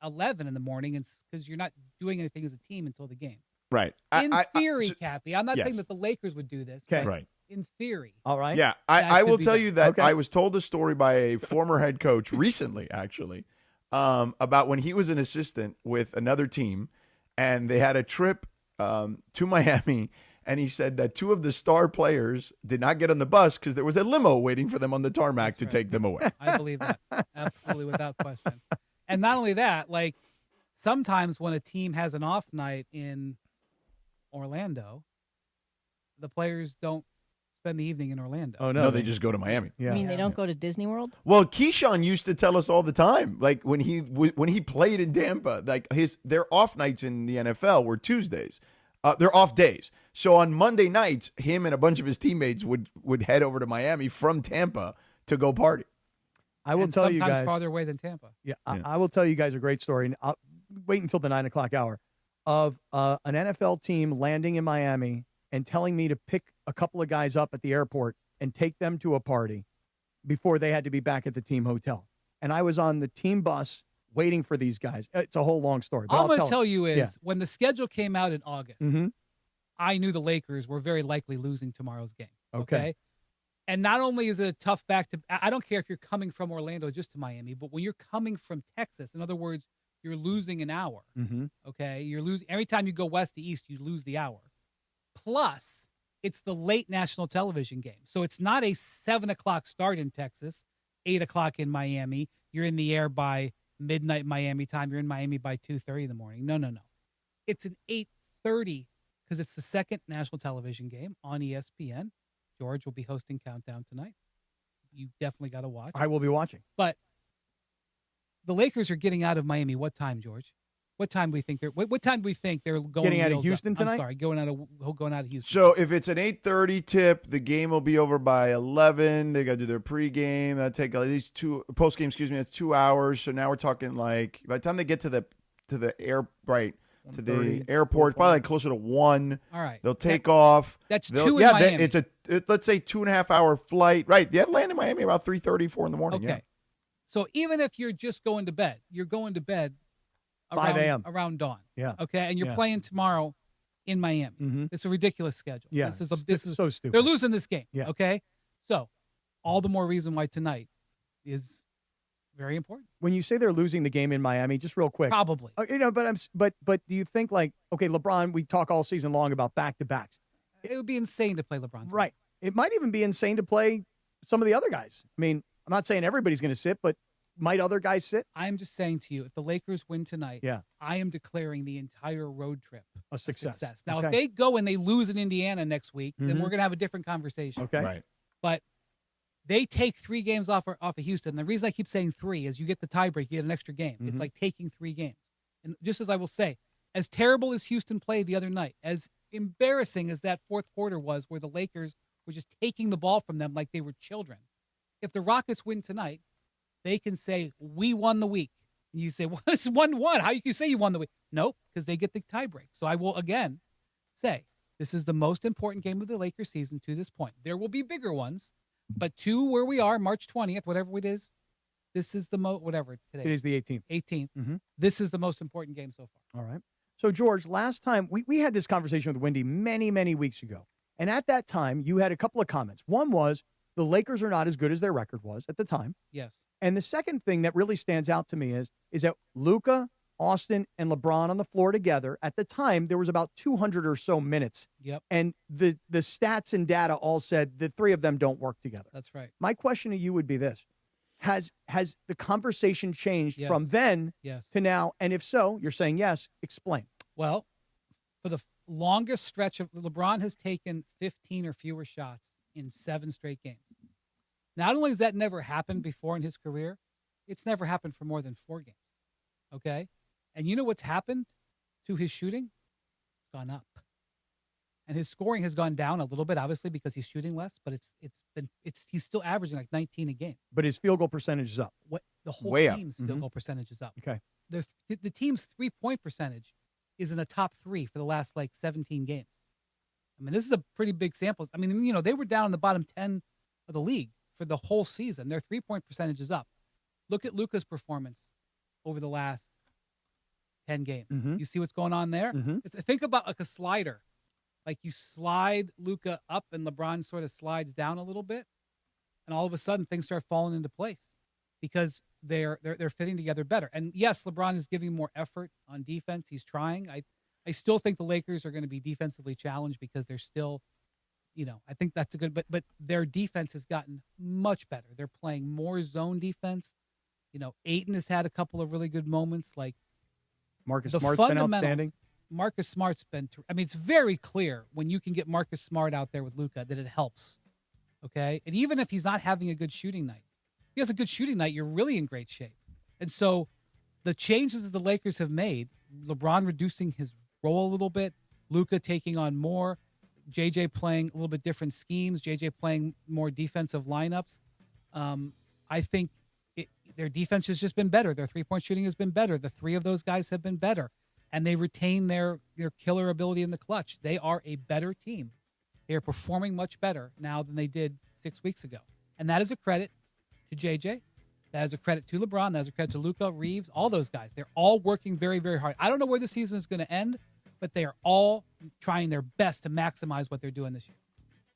Speaker 5: 11 in the morning, and because you're not doing anything as a team until the game.
Speaker 10: Right.
Speaker 5: In theory, Cappy, I'm not saying that the Lakers would do this.
Speaker 10: Okay.
Speaker 5: But
Speaker 10: right.
Speaker 5: In theory.
Speaker 2: All right.
Speaker 10: Yeah. I will tell you that I was told a story by a former head coach recently, actually, about when he was an assistant with another team, and they had a trip to Miami, and he said that 2 of the star players did not get on the bus because there was a limo waiting for them on the tarmac to take them away.
Speaker 5: I believe that. Absolutely, without question. And not only that, sometimes when a team has an off night in Orlando, the players don't spend the evening in Orlando.
Speaker 10: Oh, no, they just go to Miami.
Speaker 12: You mean they don't go to Disney World?
Speaker 10: Well, Keyshawn used to tell us all the time, when he played in Tampa, their off nights in the NFL were Tuesdays. They're off days. So on Monday nights, him and a bunch of his teammates would head over to Miami from Tampa to go party.
Speaker 2: I will tell you guys.
Speaker 5: Sometimes farther away than Tampa.
Speaker 2: Yeah, I will tell you guys a great story. And I'll wait until the 9 o'clock hour of an NFL team landing in Miami and telling me to pick a couple of guys up at the airport and take them to a party before they had to be back at the team hotel. And I was on the team bus waiting for these guys. It's a whole long story. But
Speaker 5: All I'm going to tell you is when the schedule came out in August,
Speaker 2: Mm-hmm.
Speaker 5: I knew the Lakers were very likely losing tomorrow's game.
Speaker 2: Okay.
Speaker 5: And not only is it a tough I don't care if you're coming from Orlando just to Miami, but when you're coming from Texas, in other words, you're losing an hour.
Speaker 2: Mm-hmm.
Speaker 5: Okay. You're losing every time you go west to east, you lose the hour. Plus, it's the late national television game. So it's not a 7 o'clock start in Texas, 8 o'clock in Miami. You're in the air by midnight Miami time. You're in Miami by 2:30 in the morning. No. It's an 8:30 because it's the second national television game on ESPN. George will be hosting Countdown tonight. You definitely got to watch.
Speaker 2: I will be watching.
Speaker 5: But the Lakers are getting out of Miami. What time, George? What time do we think they're? What time do we think they're going?
Speaker 2: Getting out of Houston tonight?
Speaker 5: I'm sorry, going out of Houston.
Speaker 10: So if it's an 8:30 tip, the game will be over by 11. They got to do their pregame. That'll take at least postgame. Excuse me, that's 2 hours. So now we're talking by the time they get to the airport, probably closer to 1.
Speaker 5: All right,
Speaker 10: they'll take off.
Speaker 5: That's 2 in Miami.
Speaker 10: Let's say 2.5 hour flight. Right, they land in Miami about 3:30, 4 in the morning.
Speaker 5: Okay,
Speaker 10: yeah.
Speaker 5: So even if you're just going to bed, you're going to bed
Speaker 2: 5 a.m.
Speaker 5: around dawn.
Speaker 2: Yeah.
Speaker 5: Okay, and you're playing tomorrow in Miami.
Speaker 2: Mm-hmm.
Speaker 5: It's a ridiculous schedule.
Speaker 2: Yeah,
Speaker 5: this is
Speaker 2: so stupid.
Speaker 5: They're losing this game.
Speaker 2: Yeah.
Speaker 5: Okay, so all the more reason why tonight is very important.
Speaker 2: When you say they're losing the game in Miami, just real quick,
Speaker 5: Probably.
Speaker 2: But do you think okay, LeBron? We talk all season long about back-to-backs.
Speaker 5: It would be insane to play LeBron tonight.
Speaker 2: Right. It might even be insane to play some of the other guys. I mean, I'm not saying everybody's going to sit, but might other guys sit?
Speaker 5: I'm just saying to you, if the Lakers win tonight,
Speaker 2: Yeah.
Speaker 5: I am declaring the entire road trip
Speaker 2: a success.
Speaker 5: Now,
Speaker 2: Okay.
Speaker 5: if they go and they lose in Indiana next week, then
Speaker 2: Mhm.
Speaker 5: we're going to have a different conversation.
Speaker 2: Okay. Right.
Speaker 5: But they take 3 games off of Houston. The reason I keep saying 3 is you get the tiebreak, you get an extra game. It's
Speaker 2: Mhm.
Speaker 5: like taking 3 games. And just as I will say, as terrible as Houston played the other night, as embarrassing as that fourth quarter was, where the Lakers were just taking the ball from them like they were children, if the Rockets win tonight, they can say, we won the week. And you say, well, it's 1-1. How you can say you won the week? Nope, because they get the tiebreak. So I will, again, say this is the most important game of the Lakers season to this point. There will be bigger ones, but to where we are, March 20th, whatever it is, this is the whatever today.
Speaker 2: It is the 18th.
Speaker 5: 18th.
Speaker 2: Mhm.
Speaker 5: This is the most important game so far.
Speaker 2: All right. So, George, last time we had this conversation with Wendy many, many weeks ago. And at that time, you had a couple of comments. One was the Lakers are not as good as their record was at the time.
Speaker 5: Yes.
Speaker 2: And the second thing that really stands out to me is that Luka, Austin, and LeBron on the floor together, at the time, there was about 200 or so minutes.
Speaker 5: Yep.
Speaker 2: And the stats and data all said the 3 of them don't work together.
Speaker 5: That's right.
Speaker 2: My question to you would be this. Has the conversation changed
Speaker 5: Yes.
Speaker 2: from then
Speaker 5: Yes.
Speaker 2: to now? And if so, you're saying yes, explain.
Speaker 5: Well, for the longest stretch of LeBron has taken 15 or fewer shots in 7 straight games. Not only has that never happened before in his career, it's never happened for more than 4 games. Okay? And you know what's happened to his shooting? It's gone up. And his scoring has gone down a little bit, obviously, because he's shooting less, but he's still averaging like 19 a game.
Speaker 2: But his field goal percentage is up.
Speaker 5: The whole
Speaker 2: Way up.
Speaker 5: team's field goal percentage is up.
Speaker 2: Okay.
Speaker 5: The team's 3-point percentage is in the top 3 for the last 17 games. I mean, this is a pretty big sample. I mean, they were down in the bottom 10 of the league for the whole season. Their 3-point percentage is up. Look at Luka's performance over the last 10 games.
Speaker 2: Mhm.
Speaker 5: You see what's going on there?
Speaker 2: Mhm.
Speaker 5: Think about like a slider. Like you slide Luka up and LeBron sort of slides down a little bit, and all of a sudden things start falling into place because they're fitting together better. And yes, LeBron is giving more effort on defense. He's trying. I still think the Lakers are going to be defensively challenged because they're still, I think that's a good, but their defense has gotten much better. They're playing more zone defense. Ayton has had a couple of really good moments. Like
Speaker 2: Marcus
Speaker 5: the
Speaker 2: Smart's been
Speaker 5: fundamentals-
Speaker 2: outstanding.
Speaker 5: Marcus Smart's been, it's very clear when you can get Marcus Smart out there with Luka that it helps. Okay. And even if he's not having a good shooting night, if he has a good shooting night, you're really in great shape. And so the changes that the Lakers have made, LeBron reducing his role a little bit, Luka taking on more, JJ playing a little bit different schemes, JJ playing more defensive lineups. I think their defense has just been better. Their 3-point shooting has been better. The 3 of those guys have been better. And they retain their killer ability in the clutch. They are a better team. They are performing much better now than they did 6 weeks ago. And that is a credit to JJ. That is a credit to LeBron. That is a credit to Luka, Reeves, all those guys. They're all working very, very hard. I don't know where the season is going to end, but they are all trying their best to maximize what they're doing this year.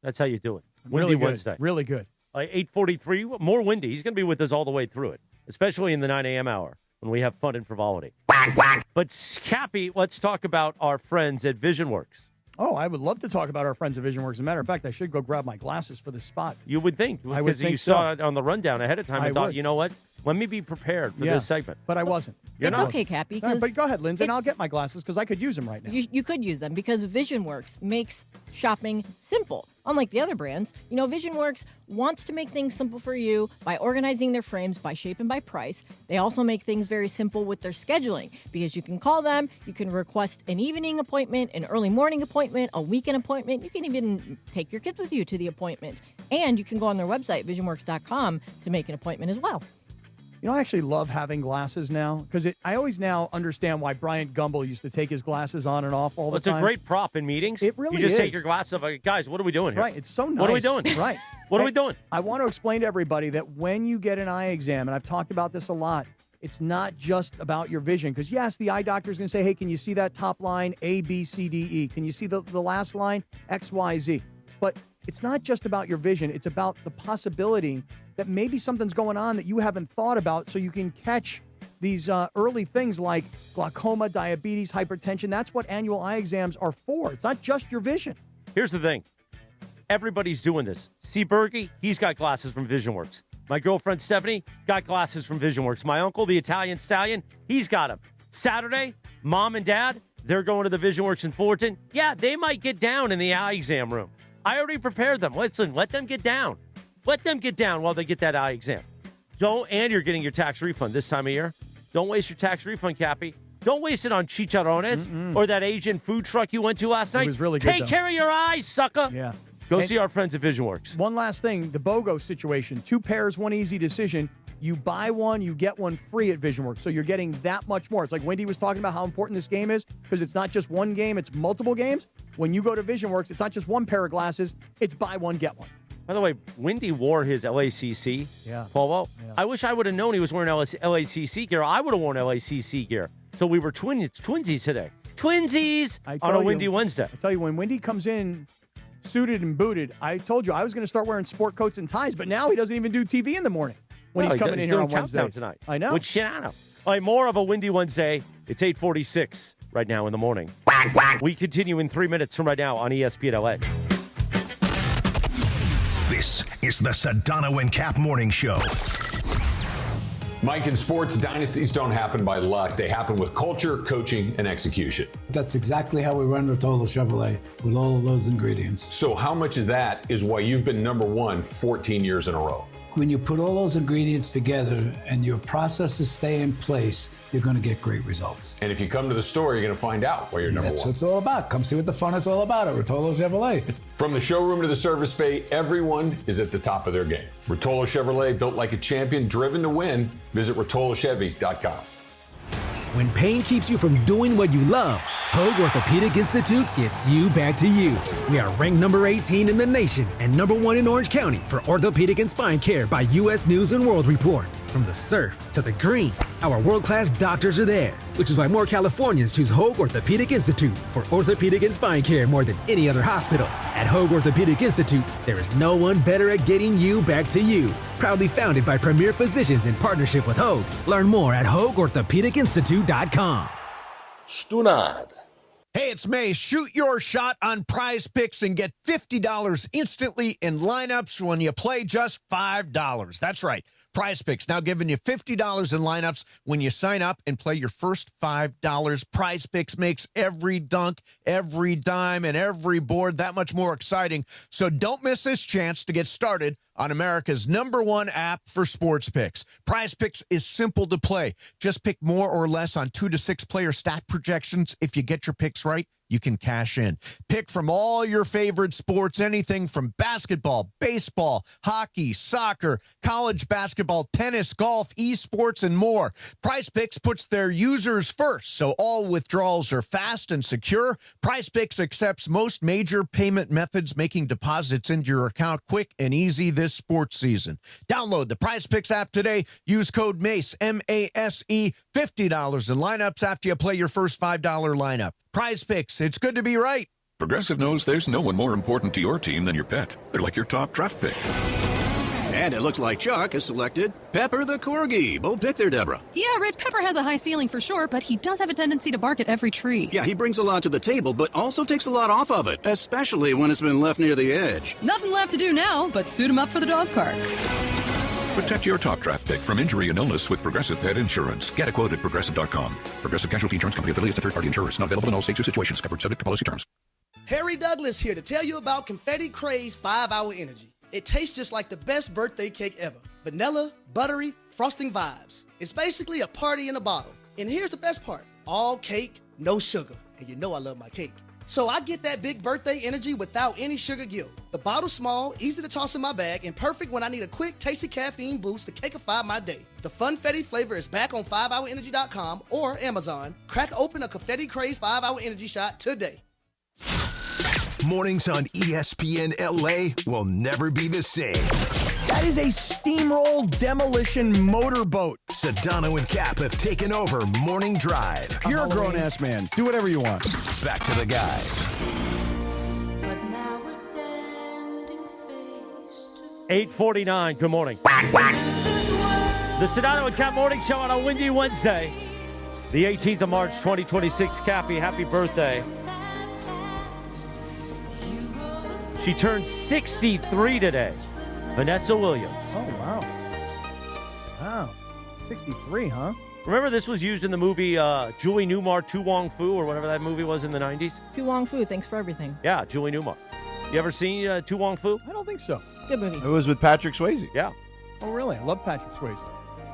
Speaker 9: That's how you do it.
Speaker 2: Really
Speaker 9: Windy
Speaker 2: good.
Speaker 9: Wednesday.
Speaker 2: Really good.
Speaker 9: 8:43, more windy. He's going to be with us all the way through it, especially in the 9 a.m. hour when we have fun and frivolity. But, Cappy, let's talk about our friends at VisionWorks.
Speaker 2: Oh, I would love to talk about our friends at VisionWorks. As a matter of fact, I should go grab my glasses for this spot.
Speaker 9: You would think.
Speaker 2: I would
Speaker 9: Because
Speaker 2: think
Speaker 9: you
Speaker 2: so.
Speaker 9: saw it on the rundown ahead of time and
Speaker 2: I
Speaker 9: thought,
Speaker 2: would.
Speaker 9: you know what? Let me be prepared for this segment.
Speaker 2: But I wasn't.
Speaker 9: You're
Speaker 12: It's
Speaker 9: not.
Speaker 12: okay, Cappy.
Speaker 2: All right, but go ahead, Lindsay, and
Speaker 12: it's-
Speaker 2: I'll get my glasses because I could use them right now.
Speaker 12: You could use them because VisionWorks makes shopping simple. Unlike the other brands, VisionWorks wants to make things simple for you by organizing their frames by shape and by price. They also make things very simple with their scheduling because you can call them, you can request an evening appointment, an early morning appointment, a weekend appointment. You can even take your kids with you to the appointment. And you can go on their website, visionworks.com, to make an appointment as well.
Speaker 2: I actually love having glasses now because I always now understand why Bryant Gumbel used to take his glasses on and off all the
Speaker 9: It's
Speaker 2: time.
Speaker 9: a great prop in meetings.
Speaker 2: It really
Speaker 9: You just
Speaker 2: is.
Speaker 9: take your glasses off. Like, guys, what are we doing here?
Speaker 2: Right, it's so nice.
Speaker 9: What are we doing?
Speaker 2: Right.
Speaker 9: What are we doing?
Speaker 2: I want to explain to everybody that when you get an eye exam, and I've talked about this a lot, it's not just about your vision. Because, yes, the eye doctor is going to say, hey, can you see that top line, A, B, C, D, E? Can you see the last line, X, Y, Z? But it's not just about your vision. It's about the possibility that maybe something's going on that you haven't thought about, so you can catch these early things like glaucoma, diabetes, hypertension. That's what annual eye exams are for. It's not just your vision.
Speaker 9: Here's the thing. Everybody's doing this. See Bergie? He's got glasses from VisionWorks. My girlfriend Stephanie got glasses from VisionWorks. My uncle, the Italian stallion, he's got them. Saturday, mom and dad, they're going to the VisionWorks in Fullerton. Yeah, they might get down in the eye exam room. I already prepared them. Listen, let them get down. Let them get down while they get that eye exam. And you're getting your tax refund this time of year. Don't waste your tax refund, Cappy. Don't waste it on chicharrones or that Asian food truck you went to last night.
Speaker 2: It was really good,
Speaker 9: Take care of your eyes, sucker.
Speaker 2: Yeah.
Speaker 9: Go see our friends at VisionWorks.
Speaker 2: One last thing, the BOGO situation. 2 pairs, 1 easy decision. You buy one, you get one free at VisionWorks. So you're getting that much more. It's like Wendy was talking about how important this game is because it's not just one game, it's multiple games. When you go to VisionWorks, it's not just one pair of glasses, it's buy one, get one.
Speaker 9: By the way, Wendy wore his LACC polo.
Speaker 2: Yeah.
Speaker 9: I wish I would have known he was wearing LACC gear. I would have worn LACC gear. So we were twinsies today. Twinsies on a windy Wednesday.
Speaker 2: I tell you, when Wendy comes in suited and booted, I told you I was going to start wearing sport coats and ties, but now he doesn't even do TV in the morning when he's coming in here on Wednesday
Speaker 9: tonight.
Speaker 2: I know.
Speaker 9: With Sedano. All right, more of a windy Wednesday. It's 8:46 right now in the morning. We continue in 3 minutes from right now on ESPN LA.
Speaker 3: This is the Sedano and Kap Morning Show.
Speaker 16: Mike, in sports, dynasties don't happen by luck. They happen with culture, coaching, and execution.
Speaker 18: That's exactly how we run Rotolo Chevrolet, with all of those ingredients.
Speaker 16: So how much of that is why you've been number one 14 years in a row?
Speaker 18: When you put all those ingredients together and your processes stay in place, you're going to get great results.
Speaker 16: And if you come to the store, you're going to find out why you're number one.
Speaker 18: That's what it's all about. Come see what the fun is all about at Rotolo Chevrolet.
Speaker 16: From the showroom to the service bay, everyone is at the top of their game. Rotolo Chevrolet, built like a champion, driven to win. Visit RotoloChevy.com.
Speaker 13: When pain keeps you from doing what you love, Hoag Orthopedic Institute gets you back to you. We are ranked number 18 in the nation and number 1 in Orange County for orthopedic and spine care by U.S. News & World Report. From the surf to the green, our world-class doctors are there, which is why more Californians choose Hoag Orthopedic Institute for orthopedic and spine care more than any other hospital. At Hoag Orthopedic Institute, there is no one better at getting you back to you. Proudly founded by premier physicians in partnership with Hoag. Learn more at HoagOrthopedicInstitute.com.
Speaker 17: Stunad. Hey, it's May. Shoot your shot on Prize Picks and get $50 instantly in lineups when you play just $5. That's right. Prize Picks now giving you $50 in lineups when you sign up and play your first $5. Prize Picks makes every dunk, every dime, and every board that much more exciting. So don't miss this chance to get started on America's #1 app for sports picks. Prize Picks is simple to play. Just pick more or less on 2 to 6 player stat projections. If you get your picks right, you can cash in. Pick from all your favorite sports, anything from basketball, baseball, hockey, soccer, college basketball, tennis, golf, esports, and more. Prize Picks puts their users first, so all withdrawals are fast and secure. Prize Picks accepts most major payment methods, making deposits into your account quick and easy this sports season. Download the Prize Picks app today. Use code MACE, M-A-S-E, $50 in lineups after you play your first $5 lineup. Prize Picks, it's good to be right.
Speaker 22: Progressive knows there's no one more important to your team than your pet. They're like your top draft pick.
Speaker 23: And it looks like Chuck has selected Pepper the Corgi. Bold pick there, Deborah.
Speaker 25: Yeah, Rich, Pepper has a high ceiling for sure, but he does have a tendency to bark at every tree.
Speaker 23: Yeah, he brings a lot to the table, but also takes a lot off of it, especially when it's been left near the edge.
Speaker 25: Nothing left to do now but suit him up for the dog park.
Speaker 22: Protect your top draft pick from injury and illness with Progressive Pet Insurance. Get a quote at Progressive.com. Progressive Casualty Insurance Company affiliates and third-party insurers. Not available in all states or situations. Covered subject to policy terms.
Speaker 26: Harry Douglas here to tell you about Confetti Craze 5-Hour Energy. It tastes just like the best birthday cake ever. Vanilla, buttery, frosting vibes. It's basically a party in a bottle. And here's the best part. All cake, no sugar. And you know I love my cake. So I get that big birthday energy without any sugar guilt. The bottle's small, easy to toss in my bag, and perfect when I need a quick, tasty caffeine boost to cakeify my day. The Funfetti flavor is back on 5hourenergy.com or Amazon. Crack open a Confetti Craze 5-Hour Energy shot today.
Speaker 3: Mornings on ESPN LA will never be the same.
Speaker 17: That is a steamroll demolition motorboat.
Speaker 4: Sedano and Kap have taken over Morning Drive.
Speaker 17: You're a grown-ass man. Do whatever you want.
Speaker 4: Back to the guys.
Speaker 9: 8:49. Good morning. The Sedano and Kap Morning Show on a windy Wednesday, the 18th of March, 2026. Cappy, happy birthday. She turned 63 today. Vanessa Williams.
Speaker 2: Oh, wow. Wow. 63, huh?
Speaker 9: Remember this was used in the movie Julie Newmar, Tu Wong Fu, or whatever that movie was in the 90s?
Speaker 12: Tu Wong Fu, thanks for everything.
Speaker 9: Yeah, Julie Newmar. You ever seen Tu Wong Fu?
Speaker 2: I don't think so.
Speaker 12: Good movie.
Speaker 10: It was with Patrick Swayze.
Speaker 9: Yeah.
Speaker 2: Oh, really? I love Patrick Swayze.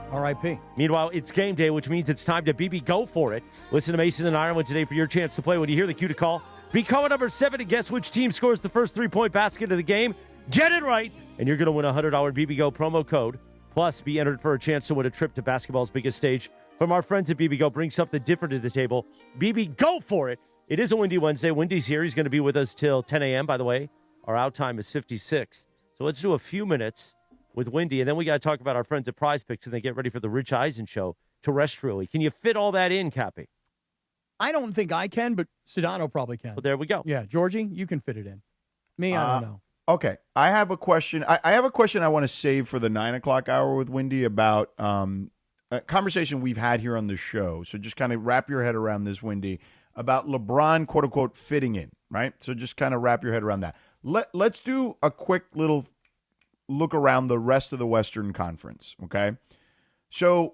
Speaker 2: R.I.P.
Speaker 9: Meanwhile, it's game day, which means it's time to BB go for it. Listen to Mason and Ireland today for your chance to play. When you hear the cue to call, be caller number 7 and guess which team scores the first 3-point basket of the game. Get it right, and you're going to win a $100 BB Go promo code. Plus, be entered for a chance to win a trip to basketball's biggest stage from our friends at BB Go. Bring something different to the table. BB, go for it. It is a windy Wednesday. Windy's here. He's going to be with us till 10 a.m., by the way. Our out time is 56. So let's do a few minutes with Windy, and then we got to talk about our friends at Prize Picks and they get ready for the Rich Eisen Show terrestrially. Can you fit all that in, Cappy?
Speaker 2: I don't think I can, but Sedano probably can.
Speaker 9: Well, there we go.
Speaker 2: Yeah, Georgie, you can fit it in. Me, I don't know.
Speaker 10: Okay, I have a question. I have a question I want to save for the 9 o'clock hour with Windy about a conversation we've had here on the show. So just kind of wrap your head around this, Windy, about LeBron, quote unquote, fitting in, right? So just kind of wrap your head around that. Let's do a quick little look around the rest of the Western Conference, okay? So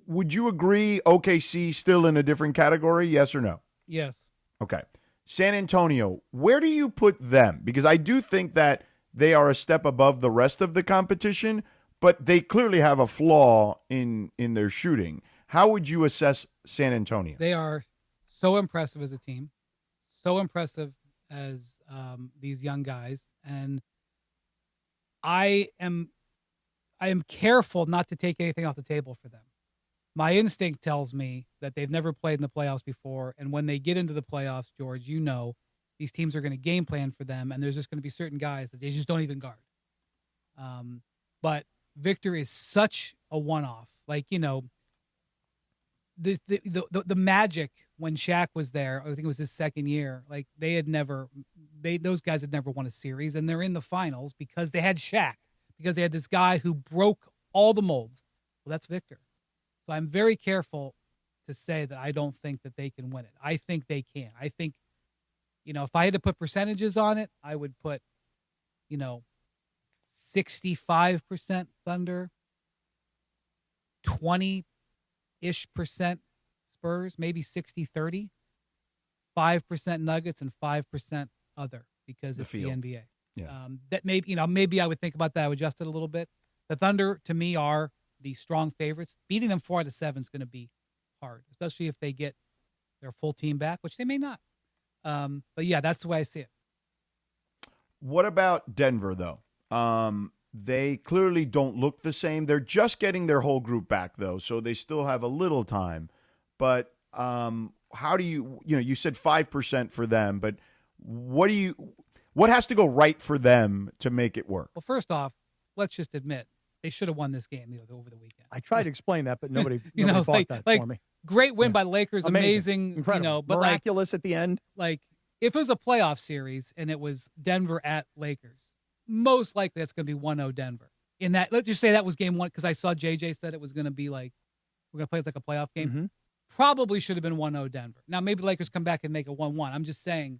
Speaker 10: would you agree OKC still in a different category, yes or no?
Speaker 5: Yes.
Speaker 10: Okay. San Antonio, where do you put them? Because I do think that they are a step above the rest of the competition, but they clearly have a flaw in their shooting. How would you assess San Antonio?
Speaker 5: They are so impressive as a team, so impressive as these young guys, and I am careful not to take anything off the table for them. My instinct tells me that they've never played in the playoffs before, and when they get into the playoffs, George, you know, these teams are going to game plan for them, and there's just going to be certain guys that they just don't even guard. But Victor is such a one-off. Like, you know, the Magic when Shaq was there, I think it was his second year. Like those guys had never won a series, and they're in the finals because they had Shaq, because they had this guy who broke all the molds. Well, that's Victor. So I'm very careful to say that I don't think that they can win it. I think they can. I think, you know, if I had to put percentages on it, I would put, you know, 65% Thunder, 20-ish% Spurs, maybe 60-30, 5% Nuggets, and 5% other because it's the NBA.
Speaker 10: Yeah.
Speaker 5: That maybe I would think about that. I would adjust it a little bit. The Thunder, to me, are the strong favorites. Beating them 4 out of 7 is going to be hard, especially if they get their full team back, which they may not. But yeah, that's the way I see it.
Speaker 10: What about Denver, though? They clearly don't look the same. They're just getting their whole group back, though, so they still have a little time. But how do you said 5% for them, but what has to go right for them to make it work?
Speaker 5: Well, first off, let's just admit they should have won this game over the weekend.
Speaker 2: I tried to explain that, but nobody bought that for me.
Speaker 5: Great win by the Lakers, amazing,
Speaker 2: incredible,
Speaker 5: but
Speaker 2: miraculous at the end.
Speaker 5: Like, if it was a playoff series and it was Denver at Lakers, most likely that's going to be 1-0 Denver. In that, let's just say that was game 1, because I saw JJ said it was going to be like, we're going to play it like a playoff game.
Speaker 2: Mm-hmm.
Speaker 5: Probably should have been 1-0 Denver. Now, maybe the Lakers come back and make it 1-1. I'm just saying,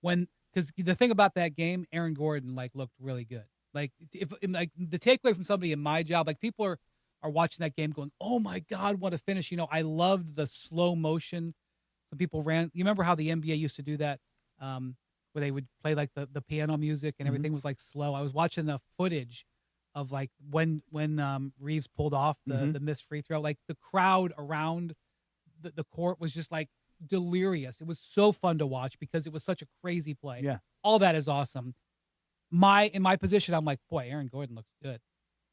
Speaker 5: because the thing about that game, Aaron Gordon, looked really good. Like, if the takeaway from somebody in my job, like, people are watching that game going, oh my God, what a finish. You know, I loved the slow motion. Some people ran. You remember how the NBA used to do that? Where they would play like the piano music and everything was like slow. I was watching the footage of like when Reeves pulled off the missed free throw. Like, the crowd around the court was just like delirious. It was so fun to watch because it was such a crazy play.
Speaker 2: Yeah.
Speaker 5: All that is awesome. In my position, I'm like, boy, Aaron Gordon looks good.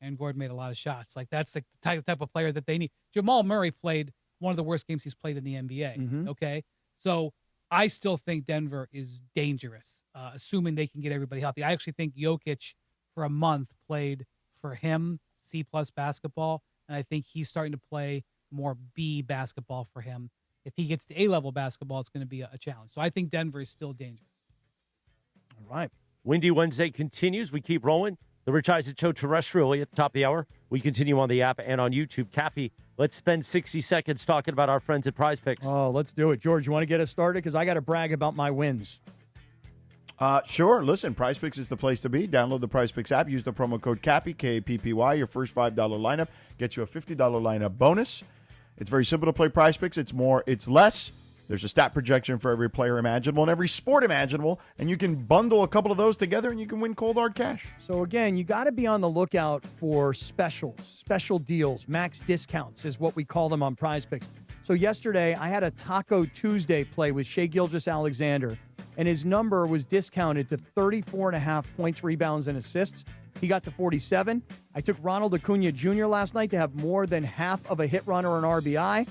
Speaker 5: Aaron Gordon made a lot of shots. Like, that's the type of player that they need. Jamal Murray played one of the worst games he's played in the NBA. Okay. So I still think Denver is dangerous, assuming they can get everybody healthy. I actually think Jokic, for a month played for him C+ basketball, and I think he's starting to play more B basketball for him. If he gets to A-level basketball, it's going to be a challenge. So I think Denver is still dangerous.
Speaker 2: All right.
Speaker 9: Windy Wednesday continues. We keep rolling. The Rich Eisen Show terrestrially at the top of the hour. We continue on the app and on YouTube. Cappy, let's spend 60 seconds talking about our friends at Prize Picks.
Speaker 2: Oh, let's do it. George, you want to get us started? Because I got to brag about my wins.
Speaker 10: Sure. Listen, Prize Picks is the place to be. Download the Prize Picks app. Use the promo code CAPPY, K-A-P-P-Y. Your first $5 lineup gets you a $50 lineup bonus. It's very simple to play Prize Picks. It's more, it's less. There's a stat projection for every player imaginable and every sport imaginable, and you can bundle a couple of those together, and you can win cold hard cash.
Speaker 2: So, again, you got to be on the lookout for specials, special deals, max discounts is what we call them on Prize Picks. So yesterday, I had a Taco Tuesday play with Shai Gilgeous-Alexander, and his number was discounted to 34.5 points, rebounds, and assists. He got to 47. I took Ronald Acuna Jr. last night to have more than half of a hit run or an RBI.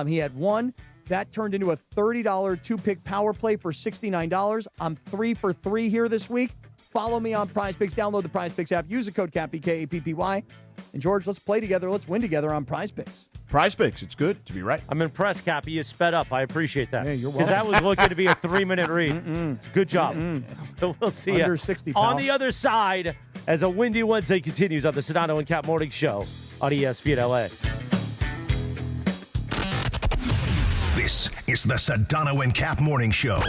Speaker 2: He had one. That turned into a $30 two-pick power play for $69. I'm 3 for 3 here this week. Follow me on Prize Picks. Download the Prize Picks app. Use the code CAPPY, K-A-P-P-Y. And, George, let's play together. Let's win together on Prize Picks.
Speaker 10: Prize Picks. It's good to be right.
Speaker 9: I'm impressed, Cappy. You sped up. I appreciate that.
Speaker 2: Yeah, you're
Speaker 9: welcome. Because that was looking to be a 3-minute read. Good job. We'll see
Speaker 2: Under
Speaker 9: you
Speaker 2: 60, pal.
Speaker 9: on the other side as a Windy Wednesday continues on the Sedano and Kap Morning Show on ESPN LA.
Speaker 4: This is the Sedano and Kap Morning Show.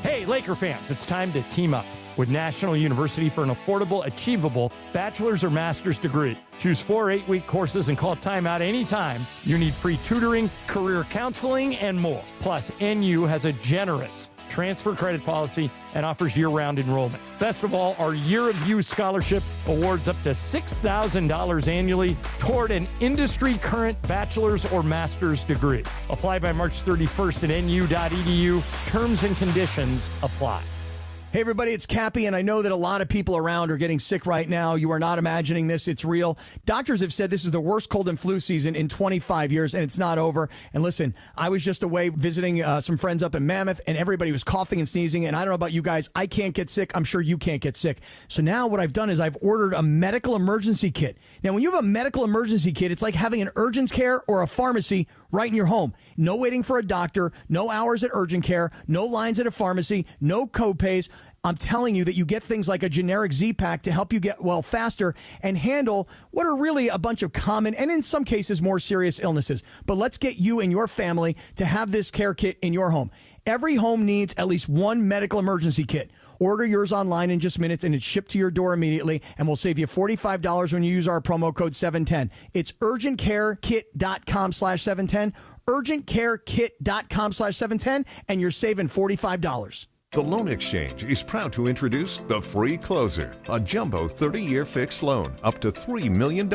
Speaker 1: Hey, Laker fans, it's time to team up with National University for an affordable, achievable bachelor's or master's degree. Choose 4 8-week courses and call timeout anytime. You need free tutoring, career counseling, and more. Plus, NU has a generous transfer credit policy and offers year-round enrollment. Best of all, our Year of You scholarship awards up to $6,000 annually toward an industry-current bachelor's or master's degree. Apply by March 31st at nu.edu. Terms and conditions apply.
Speaker 17: Hey, everybody, it's Cappy, and I know that a lot of people around are getting sick right now. You are not imagining this. It's real. Doctors have said this is the worst cold and flu season in 25 years, and it's not over. And listen, I was just away visiting some friends up in Mammoth, and everybody was coughing and sneezing, and I don't know about you guys. I can't get sick. I'm sure you can't get sick. So now what I've done is I've ordered a medical emergency kit. Now, when you have a medical emergency kit, it's like having an urgent care or a pharmacy right in your home. No waiting for a doctor, no hours at urgent care, no lines at a pharmacy, no copays. I'm telling you that you get things like a generic Z-Pack to help you get well faster and handle what are really a bunch of common and in some cases more serious illnesses. But let's get you and your family to have this care kit in your home. Every home needs at least one medical emergency kit. Order yours online in just minutes and it's shipped to your door immediately, and we'll save you $45 when you use our promo code 710. It's urgentcarekit.com/710, urgentcarekit.com/710, and you're saving $45.
Speaker 6: The Loan Exchange is proud to introduce the Free Closer, a jumbo 30-year fixed loan up to $3 million.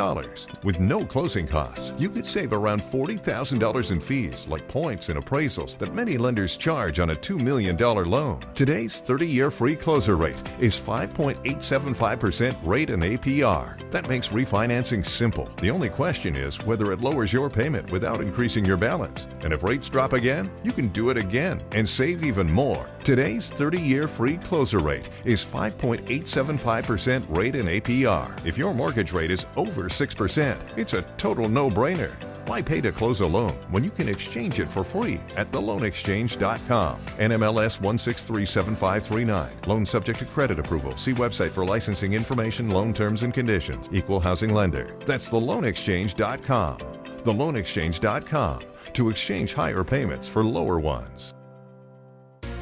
Speaker 6: With no closing costs, you could save around $40,000 in fees like points and appraisals that many lenders charge on a $2 million loan. Today's 30-year Free Closer rate is 5.875% rate and APR. That makes refinancing simple. The only question is whether it lowers your payment without increasing your balance. And if rates drop again, you can do it again and save even more. Today's 30-year Free Closer rate is 5.875% rate and APR. If your mortgage rate is over 6%, it's a total no-brainer. Why pay to close a loan when you can exchange it for free at theloanexchange.com? NMLS 1637539. Loan subject to credit approval. See website for licensing information, loan terms and conditions. Equal housing lender. That's theloanexchange.com. Theloanexchange.com to exchange higher payments for lower ones.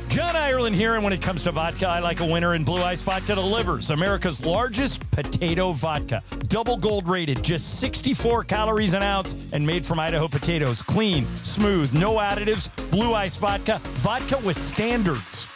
Speaker 1: John Ireland here, and when it comes to vodka, I like a winner, and Blue Ice Vodka delivers America's largest potato vodka. Double gold rated, just 64 calories an ounce, and made from Idaho potatoes. Clean, smooth, no additives. Blue Ice Vodka, vodka with standards.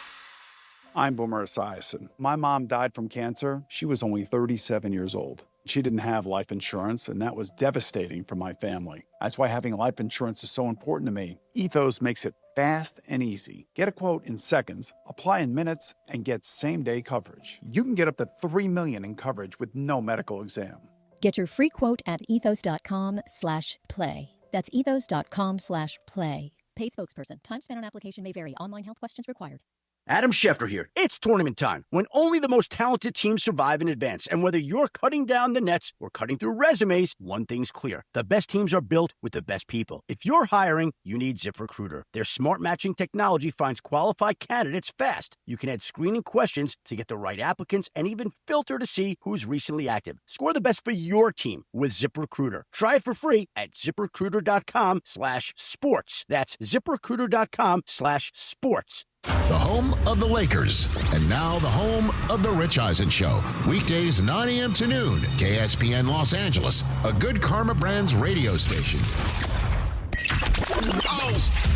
Speaker 11: I'm Boomer Esiason. My mom died from cancer. She was only 37 years old. She didn't have life insurance, and that was devastating for my family. That's why having life insurance is so important to me. Ethos makes it fast and easy. Get a quote in seconds, apply in minutes, and get same-day coverage. You can get up to $3 million in coverage with no medical exam.
Speaker 15: Get your free quote at ethos.com/play. That's ethos.com/play. Paid spokesperson. Time spent on application may vary. Online health questions required.
Speaker 7: Adam Schefter here. It's tournament time, when only the most talented teams survive in advance. And whether you're cutting down the nets or cutting through resumes, one thing's clear. The best teams are built with the best people. If you're hiring, you need ZipRecruiter. Their smart matching technology finds qualified candidates fast. You can add screening questions to get the right applicants and even filter to see who's recently active. Score the best for your team with ZipRecruiter. Try it for free at ZipRecruiter.com/sports. That's ZipRecruiter.com/sports.
Speaker 3: The home of the Lakers. And now the home of the Rich Eisen Show. Weekdays 9 a.m. to noon. KSPN Los Angeles. A Good Karma Brands radio station.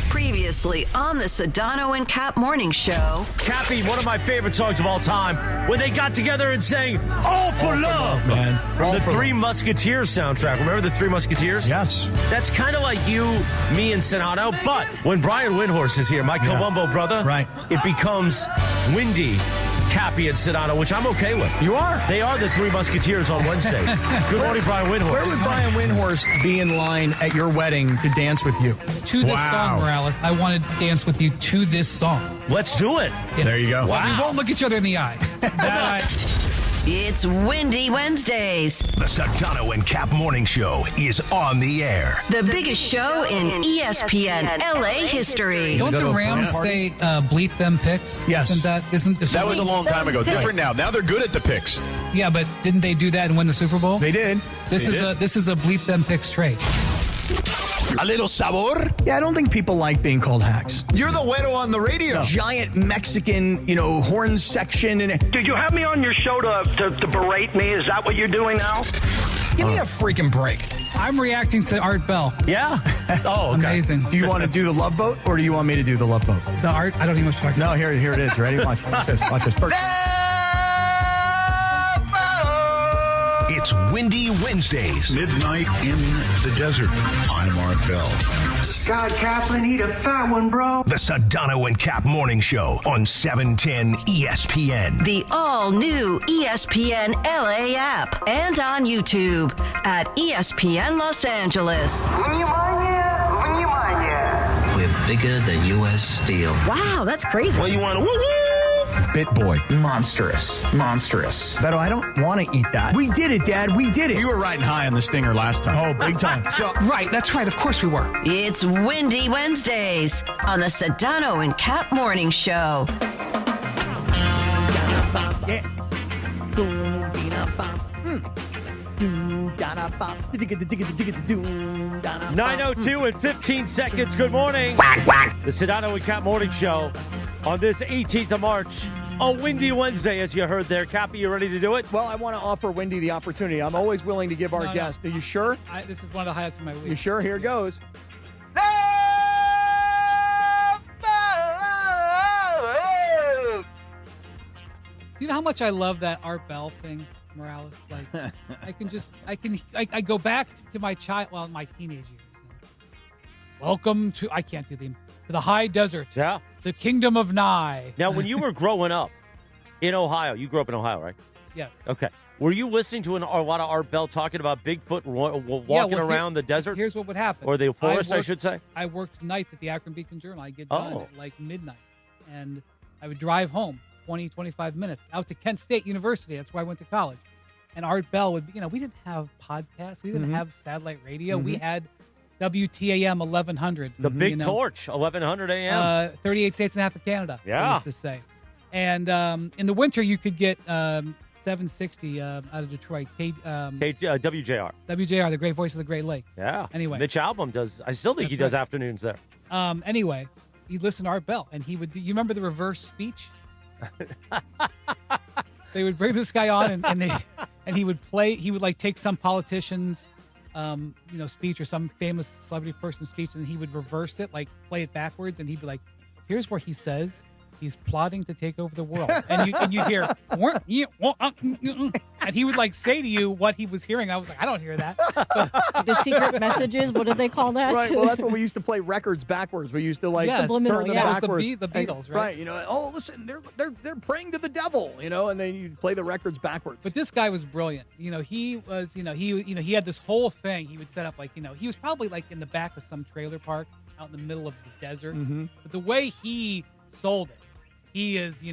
Speaker 8: Previously on the Sedano and Kap Morning Show.
Speaker 9: Cappy, one of my favorite songs of all time, when they got together and sang All for Love,
Speaker 2: man.
Speaker 9: From the Three Musketeers soundtrack. Remember the Three Musketeers?
Speaker 2: Yes.
Speaker 9: That's kind of like you, me, and Sedano, but when Brian Windhorst is here, my Columbo brother,
Speaker 2: right,
Speaker 9: it becomes Windy, Cappy, and Sedano, which I'm okay with.
Speaker 2: You are?
Speaker 9: They are the Three Musketeers on Wednesdays. Good morning, Brian Windhorst.
Speaker 2: Where would Brian Windhorst be in line at your wedding to dance with you?
Speaker 5: To this song, Morales. I want to dance with you to this song.
Speaker 9: Let's do it.
Speaker 5: Yeah.
Speaker 2: There you go.
Speaker 5: Wow. We won't look each other in the eye.
Speaker 8: It's Windy Wednesdays.
Speaker 4: The Sedano and Kap Morning Show is on the air.
Speaker 8: The biggest show in ESPN LA history.
Speaker 5: Don't the Rams say bleep them picks?
Speaker 2: Yes.
Speaker 5: That
Speaker 15: was a long time ago. Different now. Now they're good at the picks.
Speaker 5: Yeah, but didn't they do that and win the Super Bowl?
Speaker 2: They did.
Speaker 5: This is a bleep them picks trade.
Speaker 4: A little sabor?
Speaker 2: Yeah, I don't think people like being called hacks.
Speaker 15: You're the güero on the radio.
Speaker 2: No.
Speaker 17: Giant Mexican, horn section.
Speaker 19: Did you have me on your show to berate me? Is that what you're doing now?
Speaker 2: Give me a freaking break.
Speaker 5: I'm reacting to Art Bell.
Speaker 9: Yeah? Oh, okay.
Speaker 5: Amazing.
Speaker 2: Do you want to do the Love Boat, or do you want me to do the Love Boat?
Speaker 5: The Art, I don't even know what you're talking about.
Speaker 2: No, here it is. Ready? Watch this. Watch this.
Speaker 4: It's Windy Wednesdays.
Speaker 20: Midnight in the desert. I'm Art Bell.
Speaker 21: Scott Kaplan, eat a fat one, bro.
Speaker 4: The Sedano and Kap Morning Show on 710 ESPN.
Speaker 8: The all-new ESPN LA app and on YouTube at ESPN Los Angeles.
Speaker 27: We're bigger than U.S. Steel.
Speaker 8: Wow, that's crazy.
Speaker 27: Well, you want to woo-woo?
Speaker 2: Bit boy.
Speaker 27: Monstrous. Beto,
Speaker 2: I don't want to eat that. We did it, Dad. We did it.
Speaker 15: You were riding high on the stinger last time.
Speaker 2: Oh, big time.
Speaker 5: Right, that's right. Of course we were.
Speaker 8: It's Windy Wednesdays on the Sedano and Kap Morning Show.
Speaker 2: Yeah.
Speaker 9: 9:02 and 15 seconds. Good morning. The Sedano and Kap Morning Show on this 18th of March. A windy Wednesday, as you heard there. Cappy, you ready to do it?
Speaker 2: Well, I want to offer Wendy the opportunity. I'm always willing to give our guest. Are you sure?
Speaker 5: This is one of the highlights of my week.
Speaker 2: You sure? Here it goes.
Speaker 5: You know how much I love that Art Bell thing, Morales? Like, I go back to my my teenage years. Welcome to, I can't do to the high desert.
Speaker 9: Yeah.
Speaker 5: The kingdom of Nye.
Speaker 9: Now, when you were growing up in Ohio, you grew up in Ohio, right?
Speaker 5: Yes.
Speaker 9: Okay. Were you listening to a lot of Art Bell talking about Bigfoot walking around the desert?
Speaker 5: Here's what would happen.
Speaker 9: Or the forest, I should say.
Speaker 5: I worked nights at the Akron Beacon Journal. I'd get done at like midnight. And I would drive home 20, 25 minutes out to Kent State University. That's where I went to college. And Art Bell would be, we didn't have podcasts. We didn't have satellite radio. We had WTAM 1100.
Speaker 9: The Big Torch, 1100 a.m.
Speaker 5: 38 states and half of Canada, I used to say. And in the winter, you could get 760 out of Detroit.
Speaker 9: WJR.
Speaker 5: WJR, the great voice of the Great Lakes.
Speaker 9: Yeah.
Speaker 5: Anyway.
Speaker 9: Mitch Albom does. I still think he does afternoons there.
Speaker 5: Anyway, he'd listen to Art Bell, and he would do, you remember the reverse speech? They would bring this guy on, and he would play. He would take some politician's, speech or some famous celebrity person's speech, and he would reverse it, play it backwards, and he'd be like, "Here's where he says he's plotting to take over the world," and you'd hear, and he would say to you what he was hearing. I was like, I don't hear that.
Speaker 12: The secret messages. What did they call that?
Speaker 2: Right. Well, that's when we used to play records backwards. We used to turn them backwards.
Speaker 5: The Beatles, right?
Speaker 2: Right. Oh, listen, they're praying to the devil, and then you play the records backwards.
Speaker 5: But this guy was brilliant. He was, he had this whole thing. He would set up he was probably in the back of some trailer park out in the middle of the desert.
Speaker 2: Mm-hmm.
Speaker 5: But the way he sold it, he is,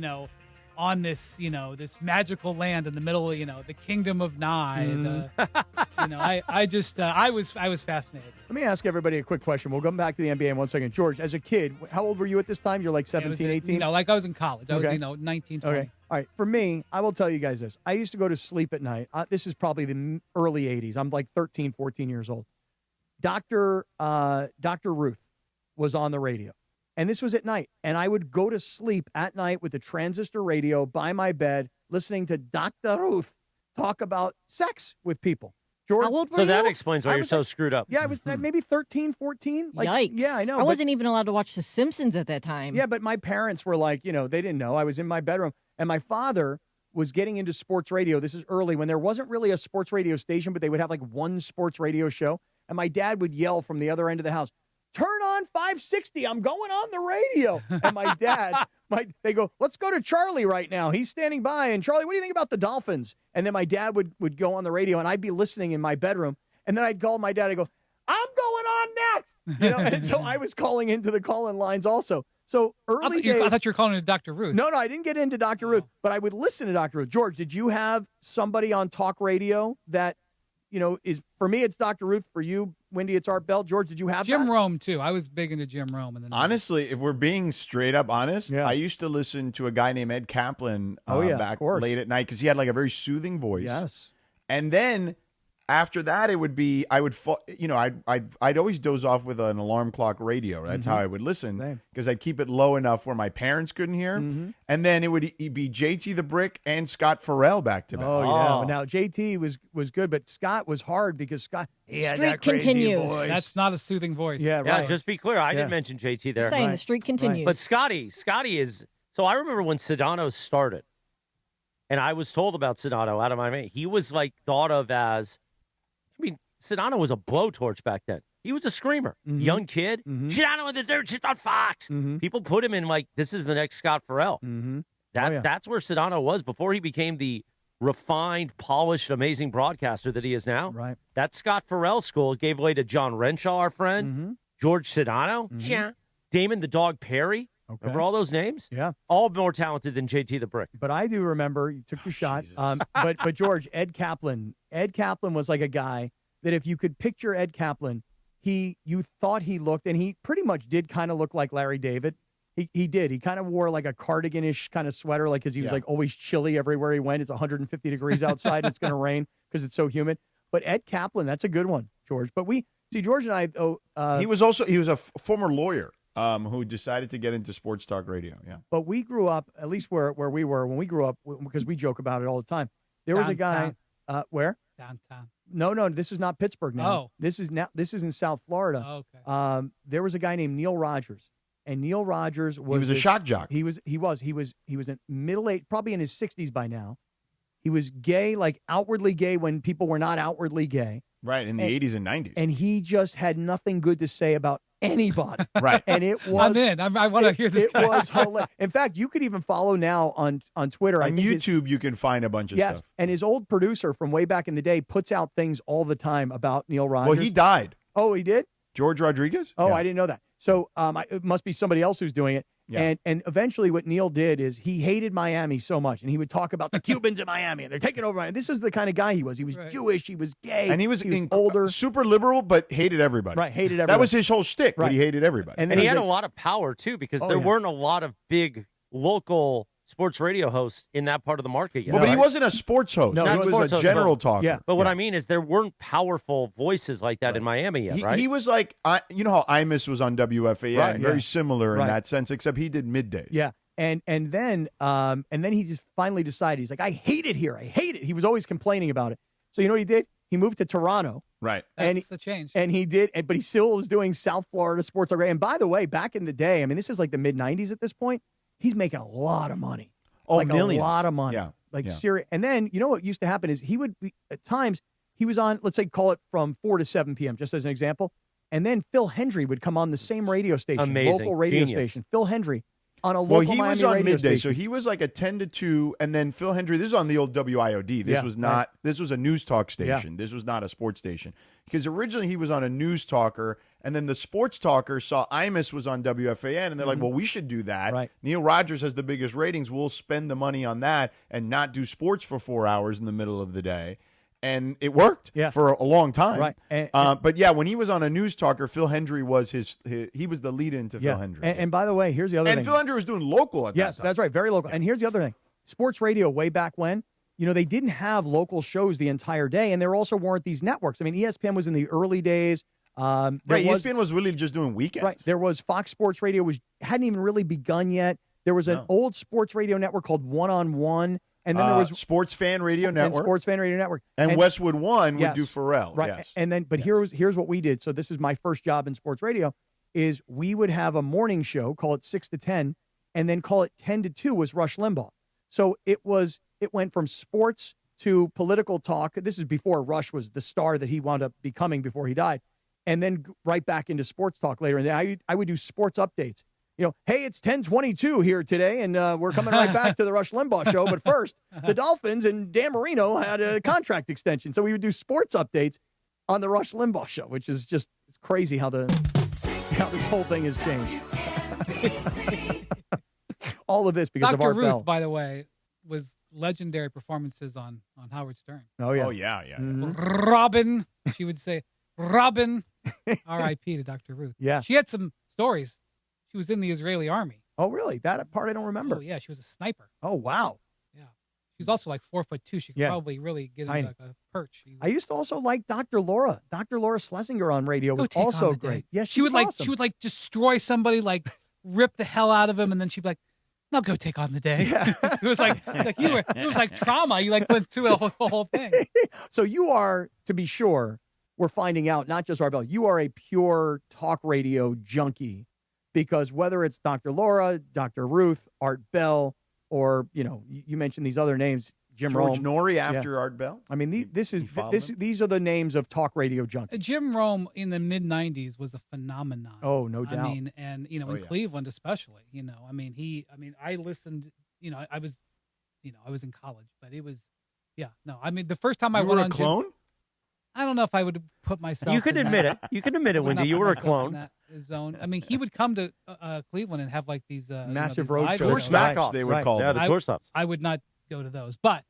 Speaker 5: on this, this magical land in the middle of, the kingdom of Nye. I was fascinated.
Speaker 2: Let me ask everybody a quick question. We'll come back to the NBA in 1 second. George, as a kid, how old were you at this time? You're like 17, 18?
Speaker 5: I was in college. I was, 19, 20.
Speaker 2: Okay. All right. For me, I will tell you guys this. I used to go to sleep at night. This is probably the early 80s. I'm like 13, 14 years old. Dr. Ruth was on the radio. And this was at night. And I would go to sleep at night with the transistor radio by my bed, listening to Dr. Ruth talk about sex with people. George,
Speaker 12: how old were
Speaker 9: so
Speaker 12: you?
Speaker 9: that explains why you're so screwed up.
Speaker 2: Yeah, I was maybe 13, 14.
Speaker 12: Yikes.
Speaker 2: Yeah, I know.
Speaker 12: I wasn't even allowed to watch The Simpsons at that time.
Speaker 2: Yeah, but my parents were like, they didn't know. I was in my bedroom. And my father was getting into sports radio. This is early when there wasn't really a sports radio station, but they would have like one sports radio show. And my dad would yell from the other end of the house, "Turn on 560. I'm going on the radio." And my dad, they go, "Let's go to Charlie right now. He's standing by. And Charlie, what do you think about the Dolphins?" And then my dad would go on the radio, and I'd be listening in my bedroom. And then I'd call my dad. I go, "I'm going on next." And so I was calling into the call-in lines also. So early days.
Speaker 5: I thought you were calling into Dr. Ruth.
Speaker 2: No, I didn't get into Dr. Ruth, but I would listen to Dr. Ruth. George, did you have somebody on talk radio that, is, for me, it's Dr. Ruth. For you, Wendy, it's Art Bell. George, did you have
Speaker 5: Jim
Speaker 2: that?
Speaker 5: Rome, too. I was big into Jim Rome.
Speaker 10: Honestly, if we're being straight up honest, I used to listen to a guy named Ed Kaplan back late at night because he had like a very soothing voice.
Speaker 2: Yes.
Speaker 10: And then after that, it would be, I'd always doze off with an alarm clock radio. That's how I would listen because I'd keep it low enough where my parents couldn't hear. And then it would be JT the Brick and Scott Farrell back to back.
Speaker 2: Oh, yeah. Now, JT was good, but Scott was hard because Scott, he had
Speaker 12: Streak
Speaker 2: that crazy
Speaker 12: continues.
Speaker 2: voice.
Speaker 5: That's not a soothing voice.
Speaker 2: Yeah, right.
Speaker 9: Yeah, just be clear. I didn't mention JT there.
Speaker 12: Saying the streak continues.
Speaker 9: But Scotty is, so I remember when Sedano started, and I was told about Sedano out of my mind. He was like thought of as, Sedano was a blowtorch back then. He was a screamer. Young kid. Sedano in the third shift on Fox. People put him in like, this is the next Scott Farrell. That's where Sedano was before he became the refined, polished, amazing broadcaster that he is now.
Speaker 2: Right.
Speaker 9: That Scott Farrell school gave way to John Renshaw, our friend, George Sedano, Damon the Dog Perry.
Speaker 2: Okay.
Speaker 9: Remember all those names?
Speaker 2: Yeah.
Speaker 9: All more talented than JT the Brick.
Speaker 2: But I do remember, you took your shot. But George, Ed Kaplan was like a guy that if you could picture Ed Kaplan, you thought he looked, and he pretty much did kind of look like Larry David. He did. He kind of wore like a cardigan-ish kind of sweater, like because he was like always chilly everywhere he went. It's 150 degrees outside. And it's going to rain because it's so humid. But Ed Kaplan, that's a good one, George. But George and I,
Speaker 10: he was a former lawyer who decided to get into sports talk radio. Yeah.
Speaker 2: But we grew up, at least where we were when we grew up, because we joke about it all the time. There was a guy where
Speaker 5: downtown.
Speaker 2: No, this is not Pittsburgh now.
Speaker 5: Oh.
Speaker 2: This is in South Florida.
Speaker 5: Oh, okay.
Speaker 2: There was a guy named Neil Rogers, and Neil Rogers was
Speaker 10: a shock jock.
Speaker 2: He was a middle-aged, probably in his 60s by now. He was gay, like outwardly gay when people were not outwardly gay.
Speaker 10: Right, in the 80s and 90s.
Speaker 2: And he just had nothing good to say about anybody.
Speaker 10: Right.
Speaker 2: And it was...
Speaker 5: I'm in. I want to hear this guy.
Speaker 2: It was hilarious. In fact, you could even follow now on Twitter.
Speaker 10: On YouTube, you can find a bunch of stuff.
Speaker 2: And his old producer from way back in the day puts out things all the time about Neil Rogers.
Speaker 10: Well, he died.
Speaker 2: Oh, he did?
Speaker 10: George Rodriguez?
Speaker 2: Oh, yeah. I didn't know that. So it must be somebody else who's doing it. Yeah. And eventually what Neil did is he hated Miami so much, and he would talk about the Cubans in Miami, and they're taking over Miami. This is the kind of guy he was. He was Jewish. He was gay.
Speaker 10: And he was
Speaker 2: older.
Speaker 10: Super liberal, but hated everybody.
Speaker 2: Right, hated everybody.
Speaker 10: That was his whole shtick, but he hated everybody.
Speaker 9: And he had a lot of power, too, because there weren't a lot of big local sports radio host in that part of the market yet.
Speaker 10: Well, but he wasn't a sports host.
Speaker 9: No,
Speaker 10: he was a general talker.
Speaker 2: Yeah.
Speaker 9: But what I mean is there weren't powerful voices like that in Miami yet, right?
Speaker 10: He was like, you know how Imus was on WFAN, very similar in that sense, except he did middays.
Speaker 2: Yeah. And then he just finally decided, he's like, I hate it here. I hate it. He was always complaining about it. So you know what he did? He moved to Toronto.
Speaker 10: Right.
Speaker 5: That's a change.
Speaker 2: And he did, but he still was doing South Florida sports. And by the way, back in the day, I mean, this is like the mid-'90s at this point, he's making a lot of money.
Speaker 10: Oh,
Speaker 2: like
Speaker 10: millions.
Speaker 2: A lot of money.
Speaker 10: Yeah.
Speaker 2: Serious. And then, you know what used to happen is he would be, at times, he was on, let's say, call it from 4 to 7 p.m., just as an example. And then Phil Hendry would come on the same radio station, local radio station. Phil Hendry on a local
Speaker 10: he
Speaker 2: Miami
Speaker 10: was on
Speaker 2: radio
Speaker 10: midday,
Speaker 2: station.
Speaker 10: so he was like a 10 to 2, and then Phil Hendry. This is on the old WIOD. This was not.
Speaker 2: right.
Speaker 10: This was a news talk station. This was not a sports station because originally he was on a news talker, and then the sports talker saw Imus was on WFAN, and they're like, "Well, we should do that."
Speaker 2: Right.
Speaker 10: Neil Rogers has the biggest ratings. We'll spend the money on that and not do sports for 4 hours in the middle of the day. And it worked for a long time.
Speaker 2: Right.
Speaker 10: But yeah, when he was on a news talker, Phil Hendry was he was the lead-in to Phil Hendry.
Speaker 2: And by the way, here's the other thing.
Speaker 10: And Phil Hendry was doing local at that time.
Speaker 2: Yes, that's right. Very local. And here's the other thing. Sports radio way back when, they didn't have local shows the entire day, and there also weren't these networks. I mean, ESPN was in the early days.
Speaker 10: ESPN was really just doing weekends.
Speaker 2: Right. There was Fox Sports Radio hadn't even really begun yet. There was an old sports radio network called One on One. And then there was
Speaker 10: Sports Fan Radio Network.
Speaker 2: And Sports Fan Radio Network.
Speaker 10: And Westwood One would do Pharrell.
Speaker 2: Right.
Speaker 10: Yes.
Speaker 2: And then, but here's what we did. So this is my first job in sports radio, is we would have a morning show, call it 6 to 10, and then call it 10 to 2 was Rush Limbaugh. So it went from sports to political talk. This is before Rush was the star that he wound up becoming before he died. And then right back into sports talk later. And I would do sports updates. Hey, it's 10:22 here today, and we're coming right back to the Rush Limbaugh show. But first, the Dolphins and Dan Marino had a contract extension. So we would do sports updates on the Rush Limbaugh show, which is just it's crazy how this whole thing has changed. All of this because of
Speaker 5: Dr.
Speaker 2: Art
Speaker 5: Ruth,
Speaker 2: Bell.
Speaker 5: by the way, was legendary performances on Howard Stern.
Speaker 2: Oh, yeah.
Speaker 10: Oh, yeah.
Speaker 5: Robin, she would say, Robin, R.I.P. to Dr. Ruth.
Speaker 2: Yeah.
Speaker 5: She had some stories. She was in the Israeli army.
Speaker 2: Oh, really? That part I don't remember.
Speaker 5: Oh, yeah. She was a sniper.
Speaker 2: Oh, wow.
Speaker 5: Yeah. She's also like 4'2". She could probably really get into like a perch.
Speaker 2: I used to also like Dr. Laura. Dr. Laura Schlesinger on radio was also great. Yeah,
Speaker 5: she would
Speaker 2: awesome.
Speaker 5: She would like destroy somebody, like rip the hell out of him, and then she'd be like, "No, go take on the day."
Speaker 2: Yeah.
Speaker 5: It was like it was like trauma. You like went through the whole thing.
Speaker 2: So you are, to be sure, we're finding out, not just Art Bell, you are a pure talk radio junkie, because whether it's Dr. Laura, Dr. Ruth, Art Bell, or you mentioned these other names, Jim
Speaker 10: George
Speaker 2: Rome.
Speaker 10: Norrie after Art Bell.
Speaker 2: I mean, these are the names of talk radio junkies.
Speaker 5: Jim Rome in the mid '90s was a phenomenon.
Speaker 2: Oh, no doubt.
Speaker 5: I mean, and in Cleveland especially, I listened. I was in college, but it was, I mean, the first time I went on
Speaker 10: clone.
Speaker 5: I don't know if I would put myself.
Speaker 9: You can admit it. You can admit it, Wendy. You were a clone.
Speaker 5: That zone. I mean, he would come to Cleveland and have like these
Speaker 2: massive
Speaker 5: these
Speaker 2: road
Speaker 5: live
Speaker 2: shows.
Speaker 5: shows.
Speaker 10: Tour smack-offs, they would call them.
Speaker 9: Yeah, the tour stops.
Speaker 5: I would not go to those, but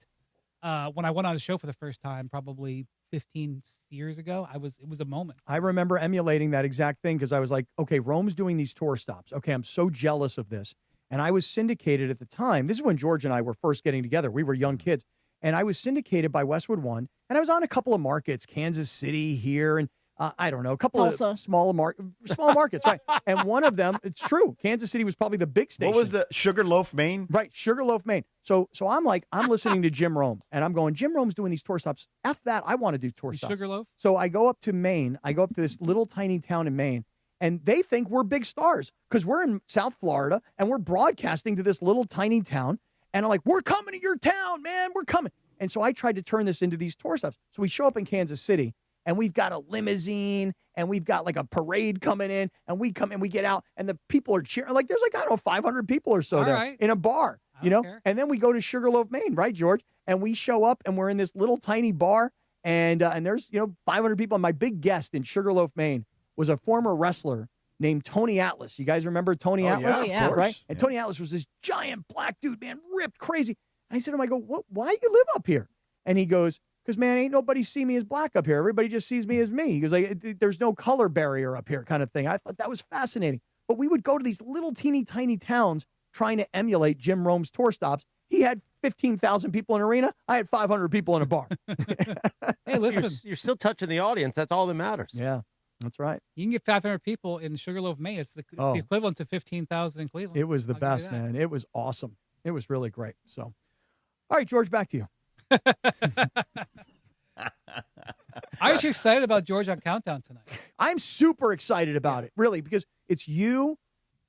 Speaker 5: when I went on a show for the first time, probably 15 years ago, it was a moment.
Speaker 2: I remember emulating that exact thing because I was like, okay, Rome's doing these tour stops. Okay, I'm so jealous of this. And I was syndicated at the time. This is when George and I were first getting together. We were young kids. And I was syndicated by Westwood One. And I was on a couple of markets, Kansas City here, and I don't know, a couple
Speaker 12: Tulsa.
Speaker 2: of small markets, right? And one of them, it's true, Kansas City was probably the big station.
Speaker 10: What was the Sugarloaf, Maine?
Speaker 2: Right, Sugarloaf, Maine. So I'm listening to Jim Rome, and I'm going, Jim Rome's doing these tour stops. F that, I want to do tour stops.
Speaker 5: Sugarloaf?
Speaker 2: So I go up to Maine. I go up to this little tiny town in Maine, and they think we're big stars because we're in South Florida, and we're broadcasting to this little tiny town. And I'm like, we're coming to your town, man, we're coming. And so I tried to turn this into these tour stops. So we show up in Kansas City, and we've got a limousine, and we've got like a parade coming in, and we come and we get out, and the people are cheering. Like there's like, I don't know, 500 people or so there in a bar,
Speaker 5: care.
Speaker 2: And then we go to Sugarloaf, Maine, right, George? And we show up, and we're in this little tiny bar, and there's 500 people. And my big guest in Sugarloaf, Maine, was a former wrestler named Tony Atlas. You guys remember Tony Atlas?
Speaker 12: Yeah, of course.
Speaker 2: Right? And Tony Atlas was this giant black dude, man, ripped, crazy. And I said to him, I go, why do you live up here? And he goes, because, man, ain't nobody see me as black up here. Everybody just sees me as me. He goes, like, there's no color barrier up here kind of thing. I thought that was fascinating. But we would go to these little teeny tiny towns trying to emulate Jim Rome's tour stops. He had 15,000 people in an arena. I had 500 people in a bar.
Speaker 5: Hey, listen.
Speaker 9: You're still touching the audience. That's all that matters.
Speaker 2: Yeah, that's right.
Speaker 5: You can get 500 people in Sugarloaf, Maine. It's the equivalent to 15,000 in Cleveland.
Speaker 2: It was the best, man. It was awesome. It was really great. So, all right, George, back to you.
Speaker 5: Aren't you excited about George on Countdown tonight?
Speaker 2: I'm super excited about it, really, because it's you,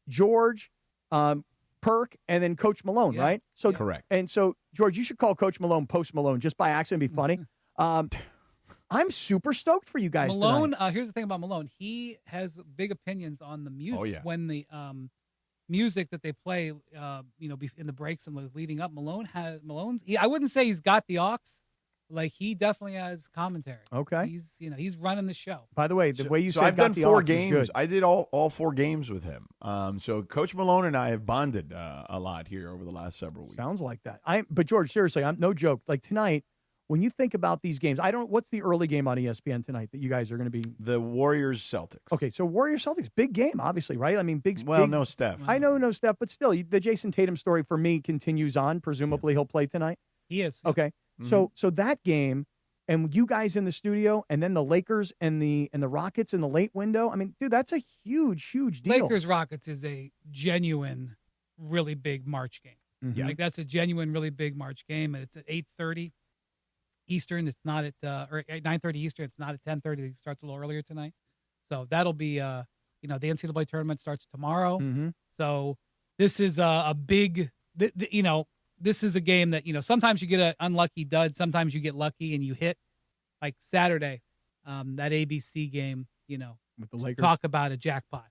Speaker 2: George, Perk, and then Coach Malone, right? So
Speaker 10: correct.
Speaker 2: And so, George, you should call Coach Malone Post Malone just by accident. It'd be funny. I'm super stoked for you guys
Speaker 5: Malone,
Speaker 2: tonight.
Speaker 5: Here's the thing about Malone. He has big opinions on the music.
Speaker 10: Oh, yeah.
Speaker 5: When the music that they play, in the breaks and leading up, Malone's. I wouldn't say he's got the aux. Like, he definitely has commentary.
Speaker 2: Okay.
Speaker 5: He's running the show.
Speaker 2: By the way, the way you said
Speaker 10: I've done
Speaker 2: got the
Speaker 10: 4
Speaker 2: aux is
Speaker 10: games.
Speaker 2: good.
Speaker 10: I did all 4 games with him. So Coach Malone and I have bonded a lot here over the last several weeks.
Speaker 2: Sounds like that. But George, seriously, I'm no joke. Like tonight, when you think about these games, what's the early game on ESPN tonight that you guys are going to be?
Speaker 10: The Warriors-Celtics.
Speaker 2: Okay, so Warriors-Celtics, big game, obviously, right? I mean, big.
Speaker 10: No Steph.
Speaker 2: I know no Steph, but still, the Jason Tatum story for me continues on. Presumably, he'll play tonight.
Speaker 5: He is.
Speaker 2: Okay, so that game, and you guys in the studio, and then the Lakers and the Rockets in the late window. I mean, dude, that's a huge deal.
Speaker 5: Lakers-Rockets is a genuine, really big March game.
Speaker 2: Mm-hmm.
Speaker 5: Like, that's a genuine, really big March game, and it's at 8:30 Eastern. It's not or at 9:30 Eastern. It's not at 10:30. It starts a little earlier tonight. So that'll be, the NCAA tournament starts tomorrow.
Speaker 2: Mm-hmm.
Speaker 5: So this is a big, this is a game that, sometimes you get an unlucky dud. Sometimes you get lucky and you hit. Like Saturday, that ABC game,
Speaker 2: with the Lakers.
Speaker 5: Talk about a jackpot.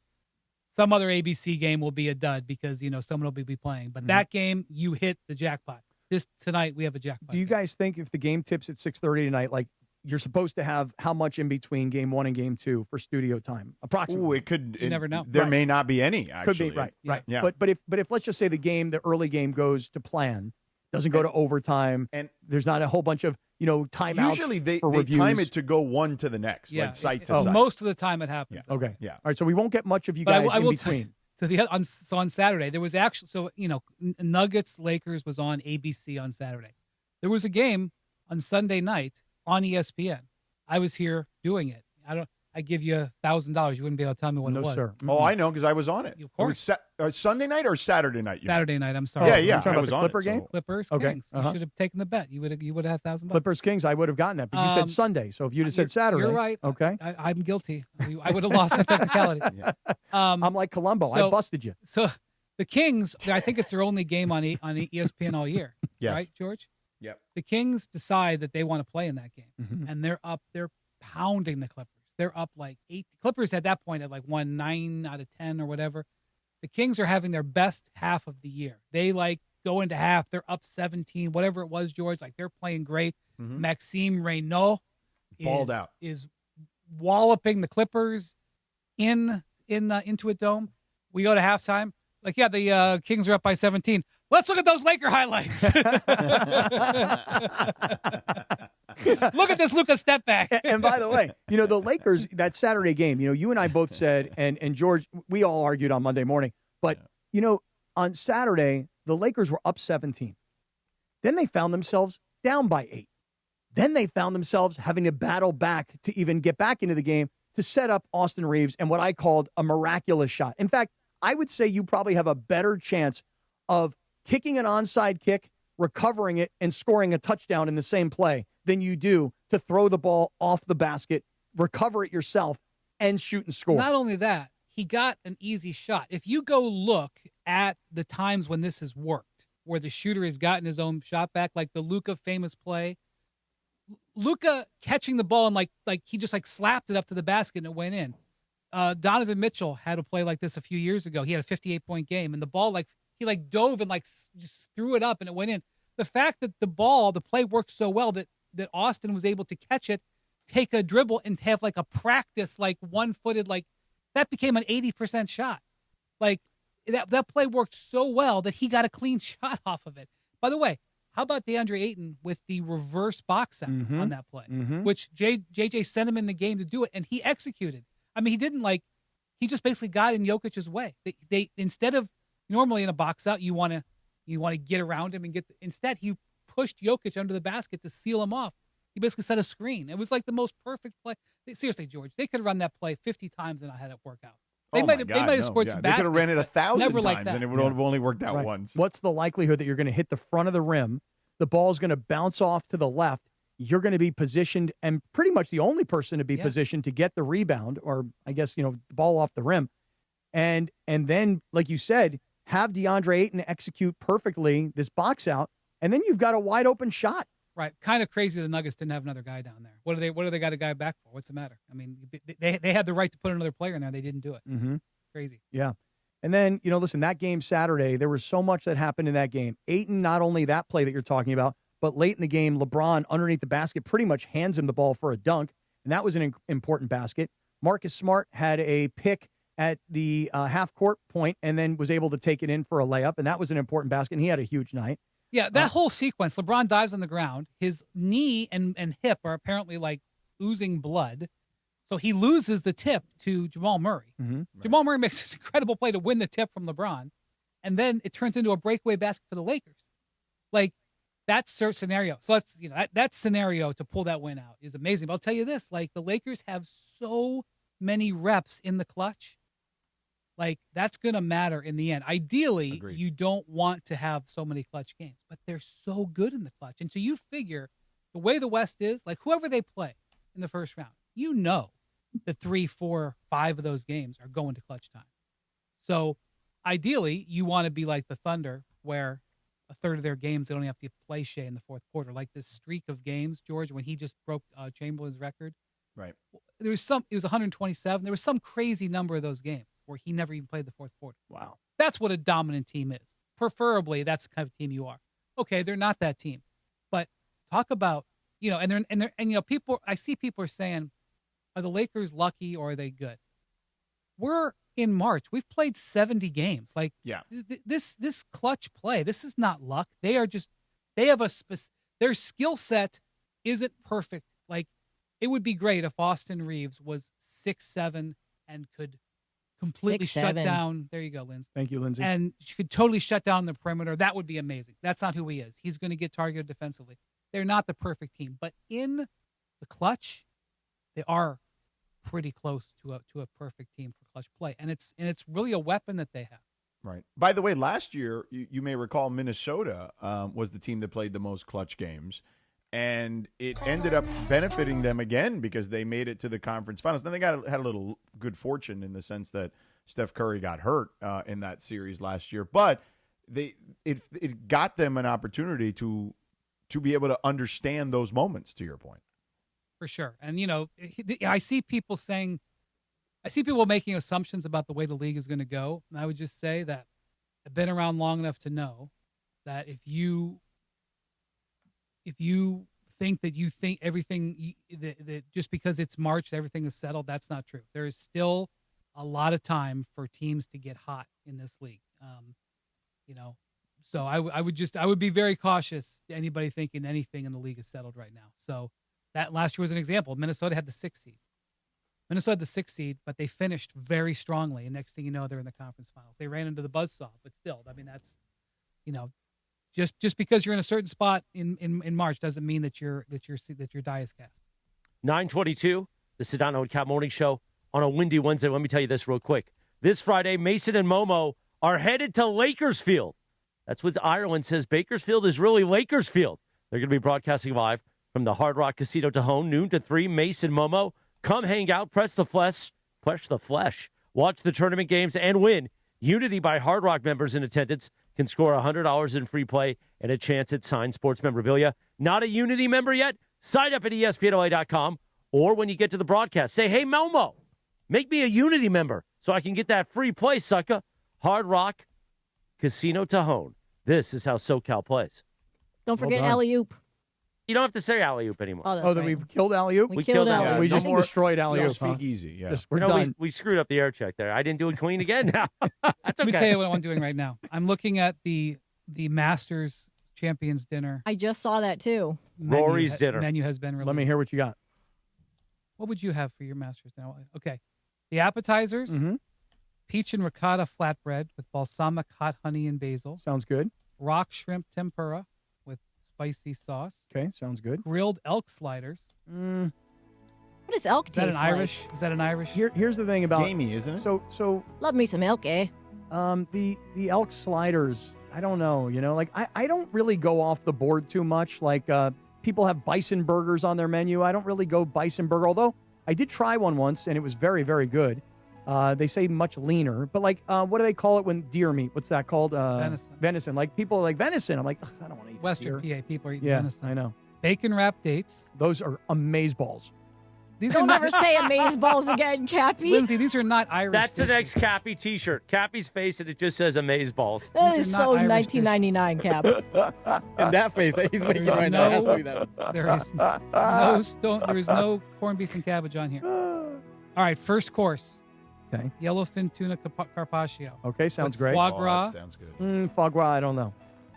Speaker 5: Some other ABC game will be a dud because, someone will be playing. But that game, you hit the jackpot. Tonight, we have a jackpot.
Speaker 2: Do you guys think if the game tips at 6:30 tonight, like, you're supposed to have how much in between game 1 and game 2 for studio time? Approximately.
Speaker 10: Ooh, it could.
Speaker 5: You never know.
Speaker 10: There may not be any, actually.
Speaker 2: Could be, right.
Speaker 10: Yeah.
Speaker 2: But if let's just say the early game goes to plan, doesn't go to overtime,
Speaker 10: and
Speaker 2: there's not a whole bunch of, timeouts.
Speaker 10: Usually they
Speaker 2: reviews.
Speaker 10: time it to go one to the next, like site to site.
Speaker 5: Most of the time it happens.
Speaker 2: Yeah. Okay.
Speaker 10: Yeah.
Speaker 2: All right, so we won't get much of you guys in between.
Speaker 5: So on Saturday, there was actually, Nuggets Lakers was on ABC on Saturday. There was a game on Sunday night on ESPN. I was here doing it. I give you $1,000. You wouldn't be able to tell me what it was.
Speaker 2: No, sir.
Speaker 10: Oh, I know, because I was on it.
Speaker 5: Of course.
Speaker 10: It was Sunday night or Saturday night?
Speaker 5: Saturday night. I'm sorry.
Speaker 10: Yeah.
Speaker 2: I
Speaker 10: was
Speaker 2: the
Speaker 10: on
Speaker 2: Clipper
Speaker 10: it,
Speaker 2: game.
Speaker 10: so.
Speaker 5: Clippers
Speaker 2: Okay.
Speaker 5: Kings. You should have taken the bet. You would have had $1,000.
Speaker 2: Clippers Kings. I would have gotten that, but you said Sunday. So if you'd have said Saturday,
Speaker 5: you're right.
Speaker 2: Okay.
Speaker 5: I'm guilty. I would have lost the technicality.
Speaker 2: I'm like Columbo. I busted you.
Speaker 5: So the Kings, I think it's their only game on ESPN all year.
Speaker 10: Yes.
Speaker 5: Right, George?
Speaker 10: Yep.
Speaker 5: The Kings decide that they want to play in that game, and they're up. They're pounding the Clippers. They're up like 8. Clippers at that point had like won 9 out of 10 or whatever. The Kings are having their best half of the year. They go into half. They're up 17, whatever it was, George. Like, they're playing great. Maxime Reynaud is walloping the Clippers into a dome. We go to halftime. Like, yeah, the Kings are up by 17. Let's look at those Laker highlights. Look at this Luka step back.
Speaker 2: And by the way, the Lakers, that Saturday game, you and I both said, and George, we all argued on Monday morning, but, on Saturday, the Lakers were up 17. Then they found themselves down by 8. Then they found themselves having to battle back to even get back into the game to set up Austin Reeves and what I called a miraculous shot. In fact, I would say you probably have a better chance of kicking an onside kick, recovering it, and scoring a touchdown in the same play than you do to throw the ball off the basket, recover it yourself, and shoot and score.
Speaker 5: Not only that, he got an easy shot. If you go look at the times when this has worked, where the shooter has gotten his own shot back, like the Luka famous play, Luka catching the ball and like he just slapped it up to the basket and it went in. Donovan Mitchell had a play like this a few years ago. He had a 58-point game, and the ball he dove and just threw it up and it went in. The fact that the play worked so well that Austin was able to catch it, take a dribble, and have a practice one-footed that became an 80% shot. That play worked so well that he got a clean shot off of it. By the way, how about DeAndre Ayton with the reverse box out on that play, which JJ sent him in the game to do it, and he executed. I mean, he didn't he just basically got in Jokic's way. They instead of normally in a box out, you want to get around him and instead he pushed Jokic under the basket to seal him off. He basically set a screen. It was the most perfect play. Seriously, George, they could have run that play 50 times and not had it work out. They might have scored some baskets.
Speaker 10: They could have ran it 1,000
Speaker 5: times
Speaker 10: and it would have only worked out once.
Speaker 2: What's the likelihood that you're going to hit the front of the rim, the ball's going to bounce off to the left, you're going to be positioned, and pretty much the only person to be positioned to get the rebound, or I guess, the ball off the rim. And then, like you said, have DeAndre Ayton execute perfectly this box out, and then you've got a wide open shot.
Speaker 5: Right. Kind of crazy the Nuggets didn't have another guy down there. What do they got a guy back for? What's the matter? I mean, they had the right to put another player in there. They didn't do it.
Speaker 2: Mm-hmm.
Speaker 5: Crazy.
Speaker 2: Yeah. And then, listen, that game Saturday, there was so much that happened in that game. Ayton, not only that play that you're talking about, but late in the game, LeBron underneath the basket pretty much hands him the ball for a dunk, and that was an important basket. Marcus Smart had a pick at the half-court point and then was able to take it in for a layup, and that was an important basket, and he had a huge night.
Speaker 5: Yeah, that whole sequence, LeBron dives on the ground. His knee and hip are apparently, oozing blood. So he loses the tip to Jamal Murray.
Speaker 2: Mm-hmm.
Speaker 5: Right. Jamal Murray makes this incredible play to win the tip from LeBron, and then it turns into a breakaway basket for the Lakers. That scenario. So that's that scenario to pull that win out is amazing. But I'll tell you this: the Lakers have so many reps in the clutch. That's going to matter in the end. Ideally, Agreed. You don't want to have so many clutch games, but they're so good in the clutch. And so you figure the way the West is, whoever they play in the first round, the 3, 4, 5 of those games are going to clutch time. So ideally, you want to be like the Thunder, where a third of their games they don't have to play Shea in the fourth quarter. Like this streak of games, George, when he just broke Chamberlain's record.
Speaker 10: Right.
Speaker 5: It was 127. There was some crazy number of those games where he never even played the fourth quarter.
Speaker 2: Wow.
Speaker 5: That's what a dominant team is. Preferably, that's the kind of team you are. Okay, they're not that team, but talk about people. I see people are saying, are the Lakers lucky or are they good? We're in March. We've played 70 games. This clutch play, this is not luck. They have their skill set isn't perfect. It would be great if Austin Reeves was 6'7" and could completely
Speaker 12: 6'7".
Speaker 5: shut down. There you go, Lindsay.
Speaker 2: Thank you, Lindsay.
Speaker 5: And she could totally shut down the perimeter. That would be amazing. That's not who he is. He's going to get targeted defensively. They're not the perfect team, but in the clutch, they are pretty close to a perfect team for clutch play, and it's really a weapon that they have.
Speaker 10: Right. By the way, last year you may recall Minnesota was the team that played the most clutch games, and it ended up benefiting them again because they made it to the conference finals. Then they had a little good fortune in the sense that Steph Curry got hurt in that series last year, but it got them an opportunity to be able to understand those moments. To your point.
Speaker 5: For sure. And, I see people making assumptions about the way the league is going to go. And I would just say that I've been around long enough to know that if you think that you think everything, that just because it's March, everything is settled, that's not true. There is still a lot of time for teams to get hot in this league. So I would be very cautious to anybody thinking anything in the league is settled right now. So, that last year was an example. Minnesota had the 6th seed. But they finished very strongly. And next thing you know, they're in the conference finals. They ran into the buzzsaw, but still, that's, just because you're in a certain spot in March doesn't mean that your die is cast.
Speaker 9: 9:22, the Sedano and Kap Morning Show on a windy Wednesday. Let me tell you this real quick. This Friday, Mason and Momo are headed to Lakersfield. That's what Ireland says. Bakersfield is really Lakersfield. They're going to be broadcasting live from the Hard Rock Casino Tejon, noon to 3, Mason Momo. Come hang out, press the flesh, watch the tournament games, and win. Unity by Hard Rock members in attendance can score $100 in free play and a chance at signed sports memorabilia. Not a Unity member yet? Sign up at ESPNLA.com, or when you get to the broadcast, say, hey, Momo, make me a Unity member so I can get that free play, sucker. Hard Rock Casino Tejon. This is how SoCal plays.
Speaker 12: Don't forget alley-oop.
Speaker 9: You don't have to say alley-oop anymore.
Speaker 12: Oh,
Speaker 2: that we've killed alley-oop?
Speaker 12: We killed alley-oop.
Speaker 2: We just destroyed alley-oop.
Speaker 10: Speak easy. Yeah.
Speaker 2: We're done.
Speaker 9: We screwed up the air check there. I didn't do it clean again now. That's okay.
Speaker 5: Let me tell you what I'm doing right now. I'm looking at the Masters Champions Dinner.
Speaker 12: I just saw that too.
Speaker 9: Rory's dinner.
Speaker 5: Menu has been released.
Speaker 2: Let me hear what you got.
Speaker 5: What would you have for your Masters dinner? Okay. The appetizers, peach and ricotta flatbread with balsamic hot honey and basil.
Speaker 2: Sounds good.
Speaker 5: Rock shrimp tempura with spicy sauce.
Speaker 2: Okay, sounds good.
Speaker 5: Grilled elk sliders.
Speaker 12: What does elk taste like?
Speaker 5: Is that an Irish?
Speaker 2: Here's the thing about
Speaker 10: gamey, isn't it?
Speaker 2: So
Speaker 12: love me some elk, eh?
Speaker 2: The elk sliders, I don't know, I don't really go off the board too much. People have bison burgers on their menu. I don't really go bison burger, although I did try one once and it was very, very good. They say much leaner, but what do they call it when deer meat? What's that called? Venison. People like venison. I'm like, I don't want to eat
Speaker 5: Western
Speaker 2: deer.
Speaker 5: PA people are eating
Speaker 2: Yeah,
Speaker 5: venison.
Speaker 2: I know.
Speaker 5: Bacon wrapped dates.
Speaker 2: Those are amazeballs.
Speaker 12: Don't ever say amaze balls again, Cappy.
Speaker 5: Lindsay, these are not Irish.
Speaker 9: That's the next Cappy T-shirt. Cappy's face, and it just says amaze balls.
Speaker 12: That is so 1999, Cap.
Speaker 2: And that face that he's making right now has to be that.
Speaker 5: There is no corned beef and cabbage on here. All right, first course.
Speaker 2: Okay.
Speaker 5: Yellowfin tuna carpaccio.
Speaker 2: Okay, sounds great.
Speaker 5: Foie gras.
Speaker 10: That sounds good.
Speaker 2: Foie gras, I don't know.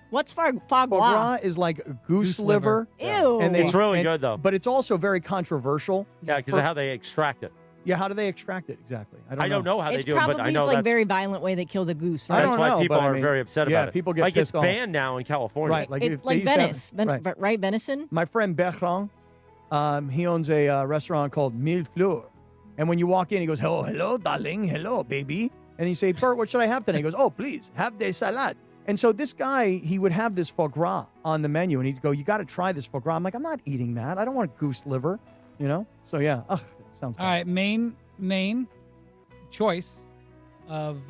Speaker 12: What's foie
Speaker 2: Foie
Speaker 12: gras?
Speaker 2: gras is like goose liver.
Speaker 12: Ew.
Speaker 2: And
Speaker 9: It's really good, though.
Speaker 2: But it's also very controversial.
Speaker 9: Yeah, because of how they extract it.
Speaker 2: Yeah, how do they extract it exactly?
Speaker 9: I don't know how they do it, but I know
Speaker 12: it's like
Speaker 9: that's
Speaker 12: very violent way they kill the goose.
Speaker 2: I
Speaker 12: Right?
Speaker 2: don't
Speaker 9: why
Speaker 2: know,
Speaker 9: people
Speaker 2: but I
Speaker 9: are
Speaker 2: mean,
Speaker 9: very upset
Speaker 2: yeah,
Speaker 9: about it.
Speaker 2: people get
Speaker 9: like
Speaker 2: pissed
Speaker 9: it's
Speaker 2: off.
Speaker 9: banned now in California.
Speaker 2: Right, like
Speaker 12: It's
Speaker 2: if
Speaker 12: like
Speaker 2: they used to have-
Speaker 12: Venice, right? Venison.
Speaker 2: My friend Bertrand, he owns a restaurant called Mille Fleurs. And when you walk in, he goes, "Oh, hello, darling. Hello, baby." And you say, "Bert, what should I have today?" He goes, "Oh, please, have the salad." And so this guy, he would have this foie gras on the menu, and he'd go, "You got to try this foie gras." I'm like, "I'm not eating that. I don't want goose liver," you know? So, yeah. Ugh, sounds good.
Speaker 5: All right, main choice of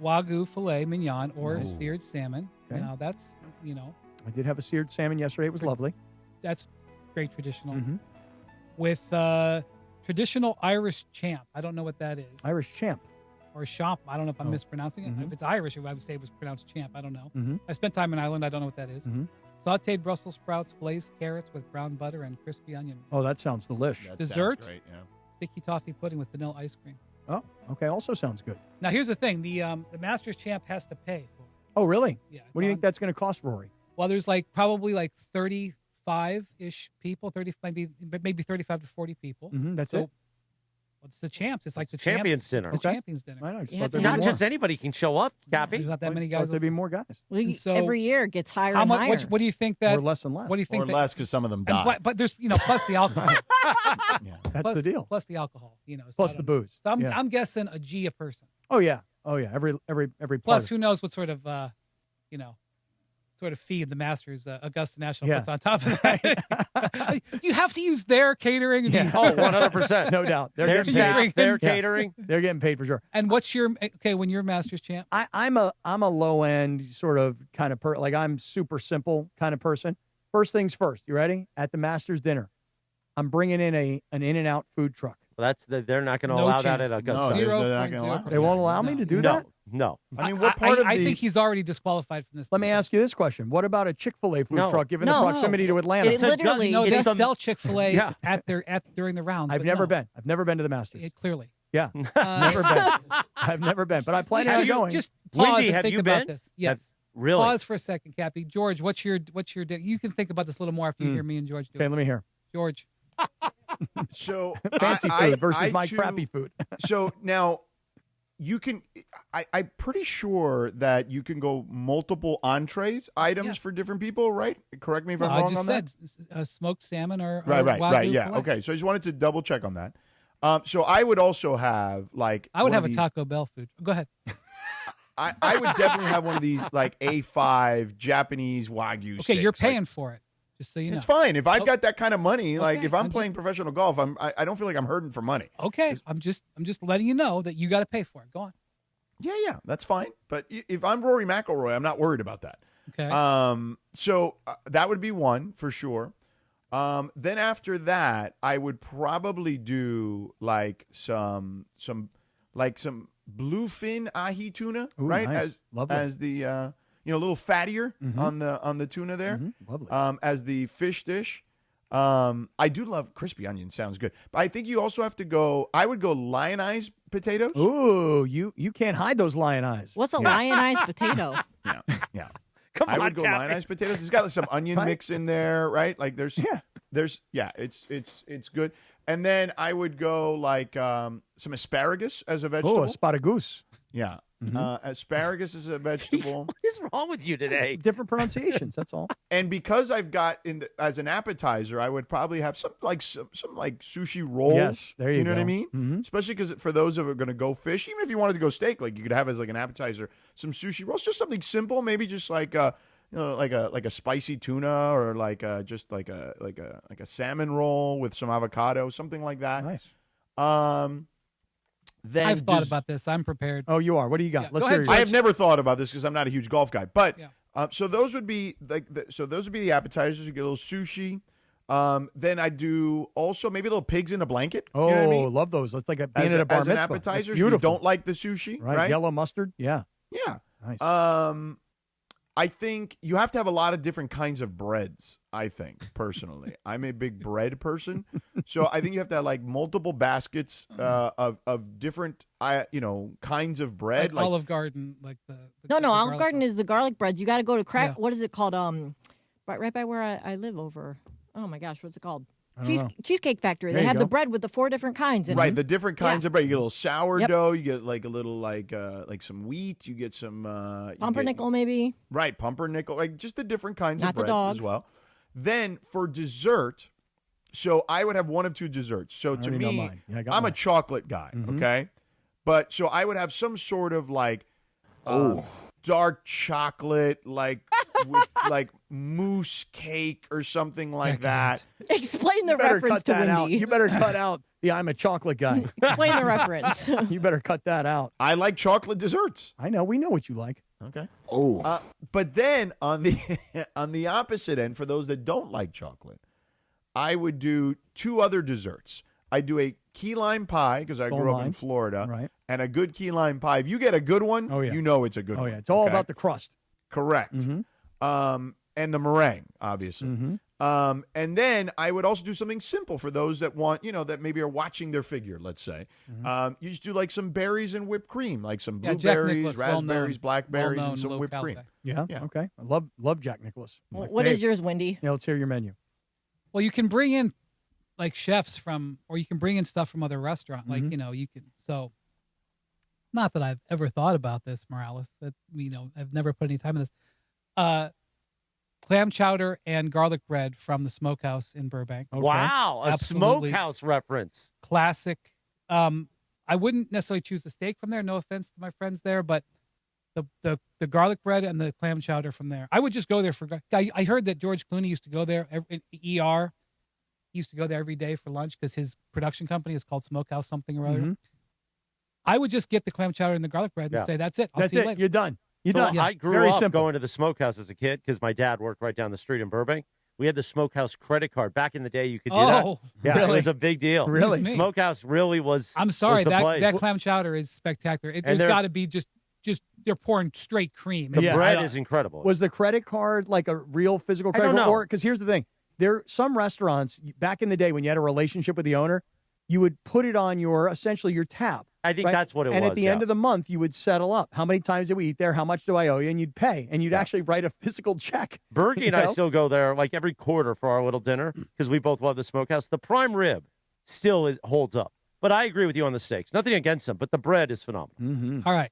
Speaker 5: Wagyu filet mignon or seared salmon.
Speaker 2: Okay.
Speaker 5: Now, that's,
Speaker 2: I did have a seared salmon yesterday. It was lovely.
Speaker 5: that's very traditional.
Speaker 2: Mhm.
Speaker 5: With traditional Irish champ. I don't know what that is.
Speaker 2: Irish champ.
Speaker 5: Or champ. I don't know if I'm
Speaker 2: Oh.
Speaker 5: mispronouncing it.
Speaker 2: Mhm.
Speaker 5: If it's Irish, I would say it was pronounced champ. I don't know.
Speaker 2: Mhm.
Speaker 5: I spent time in Ireland. I don't know what that is.
Speaker 2: Mhm.
Speaker 5: Sauteed Brussels sprouts, glazed carrots with brown butter and crispy onion.
Speaker 2: Oh, that sounds delish.
Speaker 10: That
Speaker 5: Dessert?
Speaker 10: sounds great, yeah.
Speaker 5: Sticky toffee pudding with vanilla ice cream.
Speaker 2: Oh, okay. Also sounds good.
Speaker 5: Now, here's the thing. The Masters champ has to pay for it.
Speaker 2: Oh, really?
Speaker 5: Yeah.
Speaker 2: What do you think that's going to cost, Rory?
Speaker 5: Well, there's probably 35-ish people, 30, maybe 35 to 40 people.
Speaker 2: That's
Speaker 5: So,
Speaker 2: it?
Speaker 5: well, it's the champs. It's like the
Speaker 9: Champions
Speaker 5: champs,
Speaker 9: dinner.
Speaker 5: The
Speaker 2: Okay.
Speaker 5: champions dinner.
Speaker 2: I know. I just
Speaker 12: You
Speaker 2: thought
Speaker 12: have to
Speaker 2: there'd be
Speaker 9: Not
Speaker 2: more.
Speaker 9: just anybody can show up, Cappy.
Speaker 5: There's not that many
Speaker 2: Thought
Speaker 5: guys.
Speaker 2: there'd be more guys.
Speaker 12: Well,
Speaker 5: And so-
Speaker 12: every year it gets higher
Speaker 5: How
Speaker 12: and
Speaker 5: much?
Speaker 12: higher.
Speaker 5: What do you think that?
Speaker 2: Or less and less.
Speaker 5: What do you think?
Speaker 10: Or
Speaker 5: that,
Speaker 10: less because some of them
Speaker 5: and
Speaker 10: die.
Speaker 5: but there's plus the alcohol.
Speaker 2: That's
Speaker 5: plus,
Speaker 2: the deal.
Speaker 5: Plus the alcohol. So
Speaker 2: Plus
Speaker 5: I
Speaker 2: the
Speaker 5: don't know.
Speaker 2: booze.
Speaker 5: So I'm,
Speaker 2: Yeah.
Speaker 5: I'm guessing a G a person.
Speaker 2: Oh, yeah. Oh, yeah. Every
Speaker 5: Plus,
Speaker 2: part.
Speaker 5: who knows what sort of feed the Masters Augusta National
Speaker 2: Yeah.
Speaker 5: puts on top of that. You have to use their catering. And
Speaker 2: Yeah.
Speaker 9: Oh, 100%.
Speaker 2: No doubt. They're
Speaker 9: Their
Speaker 2: getting
Speaker 9: staff,
Speaker 2: paid.
Speaker 9: their
Speaker 2: Yeah.
Speaker 9: catering.
Speaker 2: They're getting paid for sure.
Speaker 5: And what's your when you're Masters champ?
Speaker 2: I'm a low end sort of kind of like I'm super simple kind of person. First things first. You ready? At the Masters dinner, I'm bringing in an In-N-Out food truck.
Speaker 9: Well, they're not going to
Speaker 5: No
Speaker 9: allow that
Speaker 5: chance.
Speaker 9: at Augusta.
Speaker 10: No, they're not gonna allow it.
Speaker 2: They won't allow me to do that?
Speaker 9: No.
Speaker 10: I mean, what part of
Speaker 5: I
Speaker 10: the...
Speaker 5: think he's already disqualified from this.
Speaker 2: Let me ask you this question. What about a Chick-fil-A food
Speaker 9: No.
Speaker 2: truck given
Speaker 12: No.
Speaker 2: the proximity to Atlanta?
Speaker 12: It literally.
Speaker 5: No, they
Speaker 9: It's some-
Speaker 5: sell Chick-fil-A
Speaker 9: Yeah.
Speaker 5: during the rounds.
Speaker 2: I've
Speaker 5: but
Speaker 2: never
Speaker 5: no.
Speaker 2: been. I've never been to the Masters.
Speaker 5: Clearly.
Speaker 2: Yeah. Never been. I've never been. But I plan on going.
Speaker 5: Just pause
Speaker 9: Wendy,
Speaker 5: and
Speaker 9: have
Speaker 5: think
Speaker 9: you
Speaker 5: about
Speaker 9: been?
Speaker 5: this. Yes.
Speaker 9: Really?
Speaker 5: Pause for a second, Cappy. George, what's your you can think about this a little more after you hear me and George do
Speaker 2: Okay,
Speaker 5: it.
Speaker 2: let me hear.
Speaker 5: George.
Speaker 10: So
Speaker 2: Fancy
Speaker 10: I-
Speaker 2: food versus
Speaker 10: I
Speaker 2: my
Speaker 10: too-
Speaker 2: crappy food.
Speaker 10: So now you can. I'm pretty sure that you can go multiple entrees items
Speaker 5: Yes.
Speaker 10: for different people, right? Correct me if I'm
Speaker 5: I
Speaker 10: wrong
Speaker 5: just
Speaker 10: on that.
Speaker 5: said smoked salmon or
Speaker 10: Right.
Speaker 5: Wagyu
Speaker 10: Yeah.
Speaker 5: filet.
Speaker 10: Okay. So I just wanted to double check on that. So I would also have
Speaker 5: I would have a Taco Bell food. Go ahead.
Speaker 10: I would definitely have one of these like A5 Japanese Wagyu.
Speaker 5: Okay, you're
Speaker 10: steaks. Like,
Speaker 5: paying for it. Just so you know.
Speaker 10: it's fine if I've got that kind of money. Like
Speaker 5: Okay,
Speaker 10: if I'm
Speaker 5: I'm
Speaker 10: playing professional golf, I don't feel like I'm hurting for money.
Speaker 5: Okay, I'm just letting you know that you got to pay for it. Go on.
Speaker 10: Yeah, that's fine. But if I'm Rory McIlroy, I'm not worried about that.
Speaker 5: Okay.
Speaker 10: So that would be one for sure. Then after that, I would probably do like some bluefin ahi tuna,
Speaker 2: Ooh,
Speaker 10: right?
Speaker 2: nice. Lovely.
Speaker 10: As the a little fattier on the tuna there.
Speaker 2: Lovely.
Speaker 10: As the fish dish. I do love crispy onion. Sounds good. But I think you also have to go. I would go lionized potatoes.
Speaker 2: Ooh, you can't hide those lion eyes.
Speaker 12: What's a lionized potato?
Speaker 10: Yeah.
Speaker 9: Come
Speaker 10: I
Speaker 9: on,
Speaker 10: would go
Speaker 9: Cappy.
Speaker 10: lionized potatoes. It's got some onion mix in there, right? Like there's it's good. And then I would go like some asparagus as a vegetable.
Speaker 2: Oh, asparagus.
Speaker 10: Yeah. Asparagus is a vegetable.
Speaker 9: What is wrong with you today?
Speaker 2: Different pronunciations. That's all.
Speaker 10: And because I've got as an appetizer, I would probably have some sushi roll.
Speaker 2: Yes, there you
Speaker 10: know what
Speaker 2: go.
Speaker 10: I mean?
Speaker 2: Mhm.
Speaker 10: Especially because for those who are going to go fish, even if you wanted to go steak, like you could have as like an appetizer some sushi rolls, just something simple, maybe just like like a spicy tuna or just like a salmon roll with some avocado, something like that.
Speaker 2: Nice.
Speaker 10: Then
Speaker 5: I've thought about this. I'm prepared.
Speaker 2: Oh, you are. What do you got?
Speaker 5: Yeah,
Speaker 2: Let's
Speaker 5: go
Speaker 2: hear
Speaker 5: ahead,
Speaker 2: yours.
Speaker 10: I have never thought about this because I'm not a huge golf guy, but
Speaker 5: Yeah.
Speaker 10: so those would be those would be the appetizers. You get a little sushi. Then I do also maybe little pigs in a blanket.
Speaker 2: Oh,
Speaker 10: you know what I mean?
Speaker 2: love those. It's like being at a bar
Speaker 10: as
Speaker 2: mitzvah.
Speaker 10: an appetizer.
Speaker 2: That's
Speaker 10: If you
Speaker 2: beautiful.
Speaker 10: don't like the sushi,
Speaker 2: Right.
Speaker 10: right?
Speaker 2: Yellow mustard. Yeah.
Speaker 10: Yeah.
Speaker 2: Nice.
Speaker 10: I think you have to have a lot of different kinds of breads, I think, personally. I'm a big bread person. So I think you have to have like multiple baskets of different kinds of bread.
Speaker 5: Like Olive Garden, like the
Speaker 12: No, Olive Garden
Speaker 5: bread.
Speaker 12: is the garlic breads. You got to go to what is it called? Right by where I live over. Oh my gosh, what's it called? Cheesecake Factory. They have the bread with the 4 different kinds in it.
Speaker 10: Right, the different kinds of bread. You get a little sourdough. You get like a little like some wheat. You get some
Speaker 12: pumpernickel maybe.
Speaker 10: Right, pumpernickel. Like just the different kinds of
Speaker 12: Not the
Speaker 10: breads
Speaker 12: dog.
Speaker 10: as well. Then for dessert, so I would have one of 2 desserts. So to
Speaker 2: already know
Speaker 10: me,
Speaker 2: mine. Yeah, I got
Speaker 10: I'm
Speaker 2: mine.
Speaker 10: a chocolate guy. Okay, but so I would have some sort of like dark chocolate, like with like mousse cake or something like that.
Speaker 12: Explain the
Speaker 2: You better
Speaker 12: reference
Speaker 2: cut
Speaker 12: to
Speaker 2: that out.
Speaker 12: Wendy.
Speaker 2: You better cut out the I'm a chocolate guy.
Speaker 12: Explain the reference.
Speaker 2: You better cut that out.
Speaker 10: I like chocolate desserts.
Speaker 2: I know. We know what you like.
Speaker 10: Okay. But then on the opposite end, for those that don't like chocolate, I would do 2 other desserts. I do a key lime pie because I grew up in Florida,
Speaker 2: Right.
Speaker 10: and a good key lime pie. If you get a good one, you know it's a good one.
Speaker 2: Oh, yeah. It's all
Speaker 10: okay?
Speaker 2: about the crust.
Speaker 10: Correct. And the meringue, obviously. And then I would also do something simple for those that want, that maybe are watching their figure, let's say. You just do like some berries and whipped cream, like some
Speaker 5: Yeah, Jack
Speaker 10: blueberries,
Speaker 5: Nicklaus,
Speaker 10: raspberries, blackberries,
Speaker 5: well-known
Speaker 10: and some whipped
Speaker 5: local
Speaker 10: cream.
Speaker 5: guy.
Speaker 2: Yeah.
Speaker 10: Yeah.
Speaker 2: Okay. I love Jack Nicklaus.
Speaker 12: What is yours, Wendy?
Speaker 2: Yeah, let's hear your menu.
Speaker 5: Well, you can bring in like chefs or you can bring in stuff from other restaurants. Like, you can. So, not that I've ever thought about this, Morales. That I've never put any time in this. Clam chowder and garlic bread from the smokehouse in Burbank.
Speaker 2: Okay.
Speaker 9: Wow, a
Speaker 5: Absolutely.
Speaker 9: smokehouse reference.
Speaker 5: Classic. I wouldn't necessarily choose the steak from there. No offense to my friends there, but the garlic bread and the clam chowder from there. I would just go there for. I heard that George Clooney used to go there. ER. He used to go there every day for lunch because his production company is called Smokehouse something or other. I would just get the clam chowder and the garlic bread and say, "That's it. I'll see you later."
Speaker 2: You're done. You're
Speaker 9: So
Speaker 2: done.
Speaker 9: I grew
Speaker 2: Very
Speaker 9: up
Speaker 2: simple.
Speaker 9: going to the smokehouse as a kid because my dad worked right down the street in Burbank. We had the smokehouse credit card. Back in the day, you could do that. Yeah,
Speaker 2: really?
Speaker 9: it was a big deal.
Speaker 2: Really?
Speaker 9: Smokehouse really was.
Speaker 5: I'm sorry,
Speaker 9: was the place.
Speaker 5: that clam chowder is spectacular. There's
Speaker 9: they're-
Speaker 5: got to be just they're pouring straight cream.
Speaker 9: The bread is incredible.
Speaker 2: Was the credit card like a real physical credit
Speaker 9: don't
Speaker 2: card?
Speaker 9: know.
Speaker 2: Or because here's the thing, some restaurants back in the day when you had a relationship with the owner, you would put it on essentially your tab.
Speaker 9: I think
Speaker 2: right?
Speaker 9: that's what it
Speaker 2: and
Speaker 9: was.
Speaker 2: at the end of the month, you would settle up. How many times did we eat there? How much do I owe you? And you'd pay, and you'd actually write a physical check.
Speaker 9: Berkey and
Speaker 2: you
Speaker 9: I
Speaker 2: know?
Speaker 9: still go there like every quarter for our little dinner because we both love the smokehouse. The prime rib still holds up. But I agree with you on the steaks. Nothing against them, but the bread is phenomenal.
Speaker 5: All right,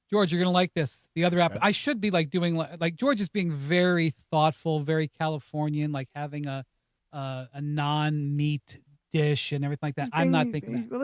Speaker 5: George, you're going to like this. The other app, I should be doing George is being very thoughtful, very Californian, like having a non-meat dish and everything like that. I'm not thinking that.
Speaker 2: Well,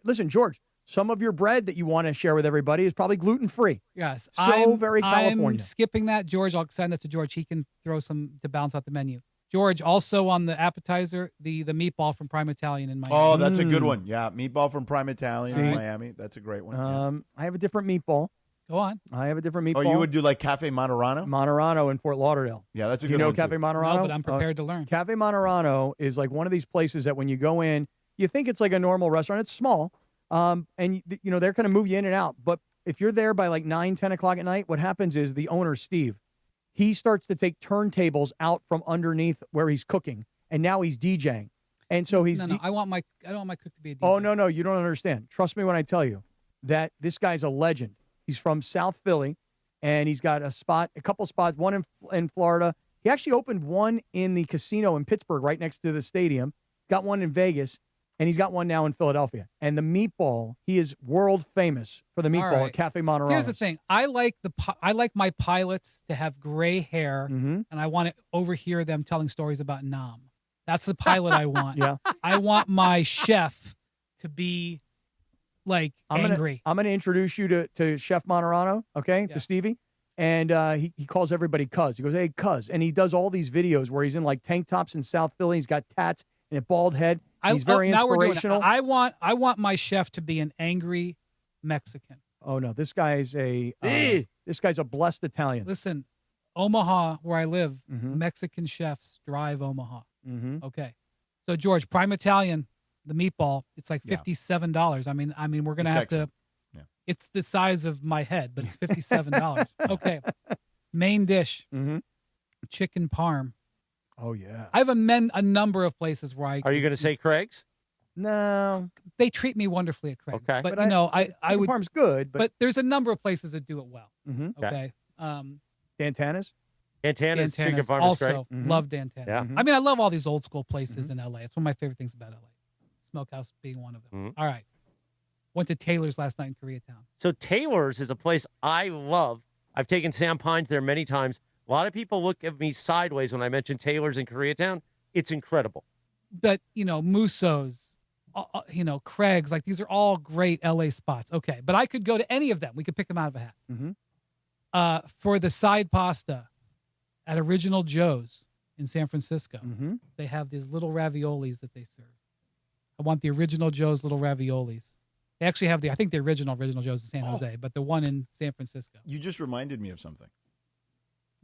Speaker 2: listen, George. Some of your bread that you want to share with everybody is probably gluten-free.
Speaker 5: Yes.
Speaker 2: Very California.
Speaker 5: I'm skipping that, George. I'll send that to George. He can throw some to balance out the menu. George, also on the appetizer, the meatball from Prime Italian in Miami.
Speaker 10: Oh, that's a good one. Yeah, meatball from Prime Italian in Miami. That's a great one.
Speaker 2: I have a different meatball.
Speaker 5: Go on.
Speaker 2: I have a different meatball.
Speaker 10: Oh, you would do like Cafe Monterano?
Speaker 2: Monterano in Fort Lauderdale.
Speaker 10: Yeah, that's a
Speaker 2: Do
Speaker 10: good
Speaker 2: you know
Speaker 10: one,
Speaker 2: Cafe
Speaker 10: too.
Speaker 2: Monterano?
Speaker 5: No, but I'm prepared to learn.
Speaker 2: Cafe Monterano is like one of these places that when you go in, you think it's like a normal restaurant. It's small. And they're going to move you in and out. But if you're there by like 9, 10 o'clock at night, what happens is the owner, Steve, he starts to take turntables out from underneath where he's cooking, and now he's DJing. And so he's
Speaker 5: I don't want my cook to be a DJ.
Speaker 2: Oh, no, you don't understand. Trust me when I tell you that this guy's a legend. He's from South Philly, and he's got a couple spots, one in Florida. He actually opened one in the casino in Pittsburgh right next to the stadium, got one in Vegas, and he's got one now in Philadelphia. And the meatball, he is world famous for the meatball at Cafe Monterano.
Speaker 5: So here's the thing. I like my pilots to have gray hair, and I want to overhear them telling stories about Nam. That's the pilot I want.
Speaker 2: Yeah.
Speaker 5: I want my chef to be like angry.
Speaker 2: I'm going to introduce you to Chef Monterano, okay, to Stevie. And he calls everybody Cuz. He goes, "Hey, Cuz." And he does all these videos where he's in like tank tops in South Philly. He's got tats and a bald head. He's very
Speaker 5: now we're doing it.
Speaker 2: inspirational.
Speaker 5: I want my chef to be an angry Mexican.
Speaker 2: Oh, no. This guy's a blessed Italian.
Speaker 5: Listen, Omaha, where I live, Mexican chefs drive Omaha.
Speaker 2: Mm-hmm.
Speaker 5: Okay. So, George, Prime Italian, the meatball, it's like $57. I mean, we're going to have
Speaker 15: excellent.
Speaker 5: to. Yeah. It's the size of my head, but it's $57. Okay. Main dish, chicken parm.
Speaker 2: Oh, yeah.
Speaker 5: I have a number of places where I.
Speaker 9: Are you going to say Craig's?
Speaker 2: No.
Speaker 5: They treat me wonderfully at Craig's.
Speaker 9: Okay.
Speaker 5: But I would.
Speaker 2: Parm's good, but
Speaker 5: there's a number of places that do it well.
Speaker 2: Mm-hmm.
Speaker 5: Okay.
Speaker 2: Dantana's?
Speaker 9: Dantana's chicken parm is great.
Speaker 5: Also, love Dantana's.
Speaker 9: Yeah.
Speaker 5: I mean, I love all these old school places in LA. It's one of my favorite things about LA. Smokehouse being one of them. All right. Went to Taylor's last night in Koreatown.
Speaker 9: So Taylor's is a place I love. I've taken Sam Pines there many times. A lot of people look at me sideways when I mention Taylor's in Koreatown. It's incredible.
Speaker 5: But, Musso's, Craig's, like these are all great LA spots. Okay. But I could go to any of them. We could pick them out of a hat.
Speaker 2: Mm-hmm.
Speaker 5: For the side pasta at Original Joe's in San Francisco, they have these little raviolis that they serve. I want the Original Joe's little raviolis. They actually have I think the original Joe's in San Jose, but the one in San Francisco.
Speaker 15: You just reminded me of something.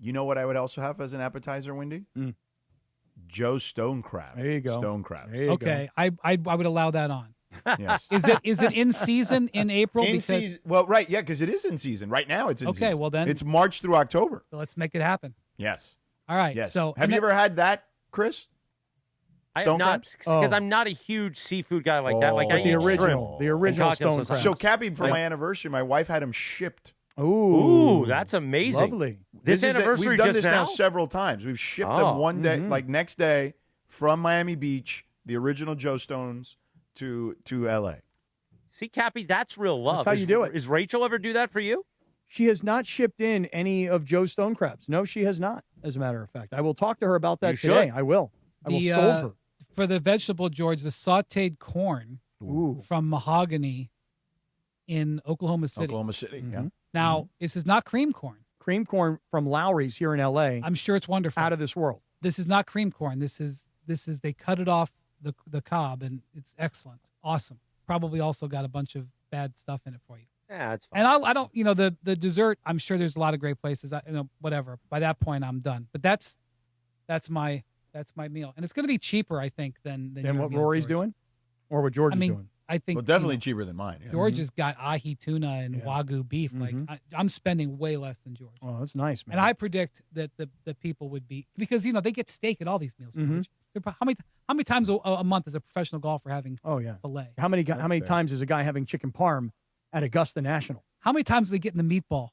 Speaker 15: You know what I would also have as an appetizer, Windy? Joe's Stone Crab.
Speaker 2: There you go.
Speaker 15: Stone Crab.
Speaker 5: Okay, I would allow that on.
Speaker 15: Yes.
Speaker 5: Is it in season in April?
Speaker 15: Season. Well, right, yeah, because it is in season. Right now it's in season.
Speaker 5: Okay, well then.
Speaker 15: It's March through October.
Speaker 5: So let's make it happen.
Speaker 15: Yes.
Speaker 5: All right.
Speaker 15: Yes.
Speaker 5: So
Speaker 15: have you ever had that, Chris?
Speaker 9: I have not, because I'm not a huge seafood guy like that. Like I eat
Speaker 2: the original Stone Crab.
Speaker 15: So, Cappy, for my anniversary, my wife had them shipped.
Speaker 9: Ooh, that's amazing.
Speaker 2: Lovely.
Speaker 9: This anniversary
Speaker 15: we've done
Speaker 9: just
Speaker 15: this now several times. We've shipped them one day, like next day, from Miami Beach, the original Joe Stones to L.A.
Speaker 9: See, Cappy, that's real love.
Speaker 2: That's how you do it.
Speaker 9: Is Rachel ever do that for you?
Speaker 2: She has not shipped in any of Joe's Stone Crabs. No, she has not, as a matter of fact. I will talk to her about that today. I will. I will scold her.
Speaker 5: For the vegetable, George, the sautéed corn from Mahogany in Oklahoma City.
Speaker 15: Yeah.
Speaker 5: Now, this is not cream corn.
Speaker 2: Cream corn from Lowry's here in L.A.
Speaker 5: I'm sure it's wonderful.
Speaker 2: Out of this world.
Speaker 5: This is not cream corn. This is they cut it off the cob, and it's excellent. Awesome. Probably also got a bunch of bad stuff in it for you.
Speaker 9: Yeah, it's fine.
Speaker 5: And I don't, the dessert, I'm sure there's a lot of great places. Whatever. By that point, I'm done. But that's my meal, and it's going to be cheaper, I think, than
Speaker 2: what Rory's doing, or what George is doing.
Speaker 5: I think
Speaker 15: definitely cheaper than mine. Yeah.
Speaker 5: George has got ahi tuna and wagyu beef. Like I'm spending way less than George.
Speaker 2: Oh, that's nice, man.
Speaker 5: And I predict that the people would be, because they get steak at all these meals. George. How many times a month is a professional golfer having filet?
Speaker 2: How many times is a guy having chicken parm at Augusta National?
Speaker 5: How many times are they getting the meatball?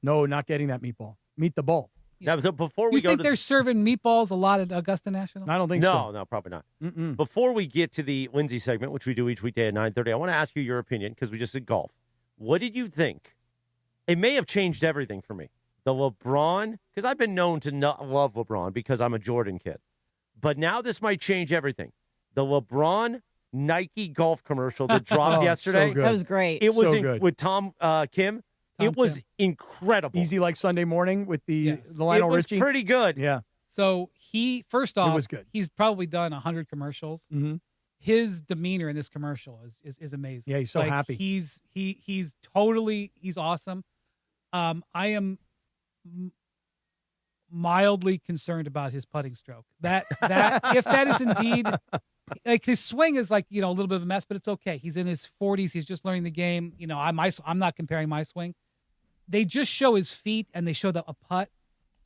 Speaker 2: No, not getting that meatball. Meet the ball.
Speaker 9: Yeah, so before we
Speaker 5: you think they're serving meatballs a lot at Augusta National?
Speaker 2: I don't think so.
Speaker 9: No, probably not. Before we get to the Lindsay segment, which we do each weekday at 9:30, I want to ask you your opinion, because we just did golf. What did you think? It may have changed everything for me. The LeBron, because I've been known to not love LeBron because I'm a Jordan kid. But now this might change everything. The LeBron Nike golf commercial that dropped yesterday.
Speaker 12: So good. That was great.
Speaker 9: It was
Speaker 12: So good.
Speaker 9: with Tom Kim. It was incredible.
Speaker 2: Easy like Sunday morning with the Lionel Richie.
Speaker 9: It was pretty good.
Speaker 2: Yeah.
Speaker 5: So first off,
Speaker 2: it was good.
Speaker 5: He's probably done 100 commercials. His demeanor in this commercial is amazing.
Speaker 2: Yeah, he's so happy.
Speaker 5: He's awesome. I am mildly concerned about his putting stroke. That if that is indeed, like, his swing is like, a little bit of a mess, but it's okay. He's in his 40s. He's just learning the game. I'm not comparing my swing. They just show his feet and they show a putt.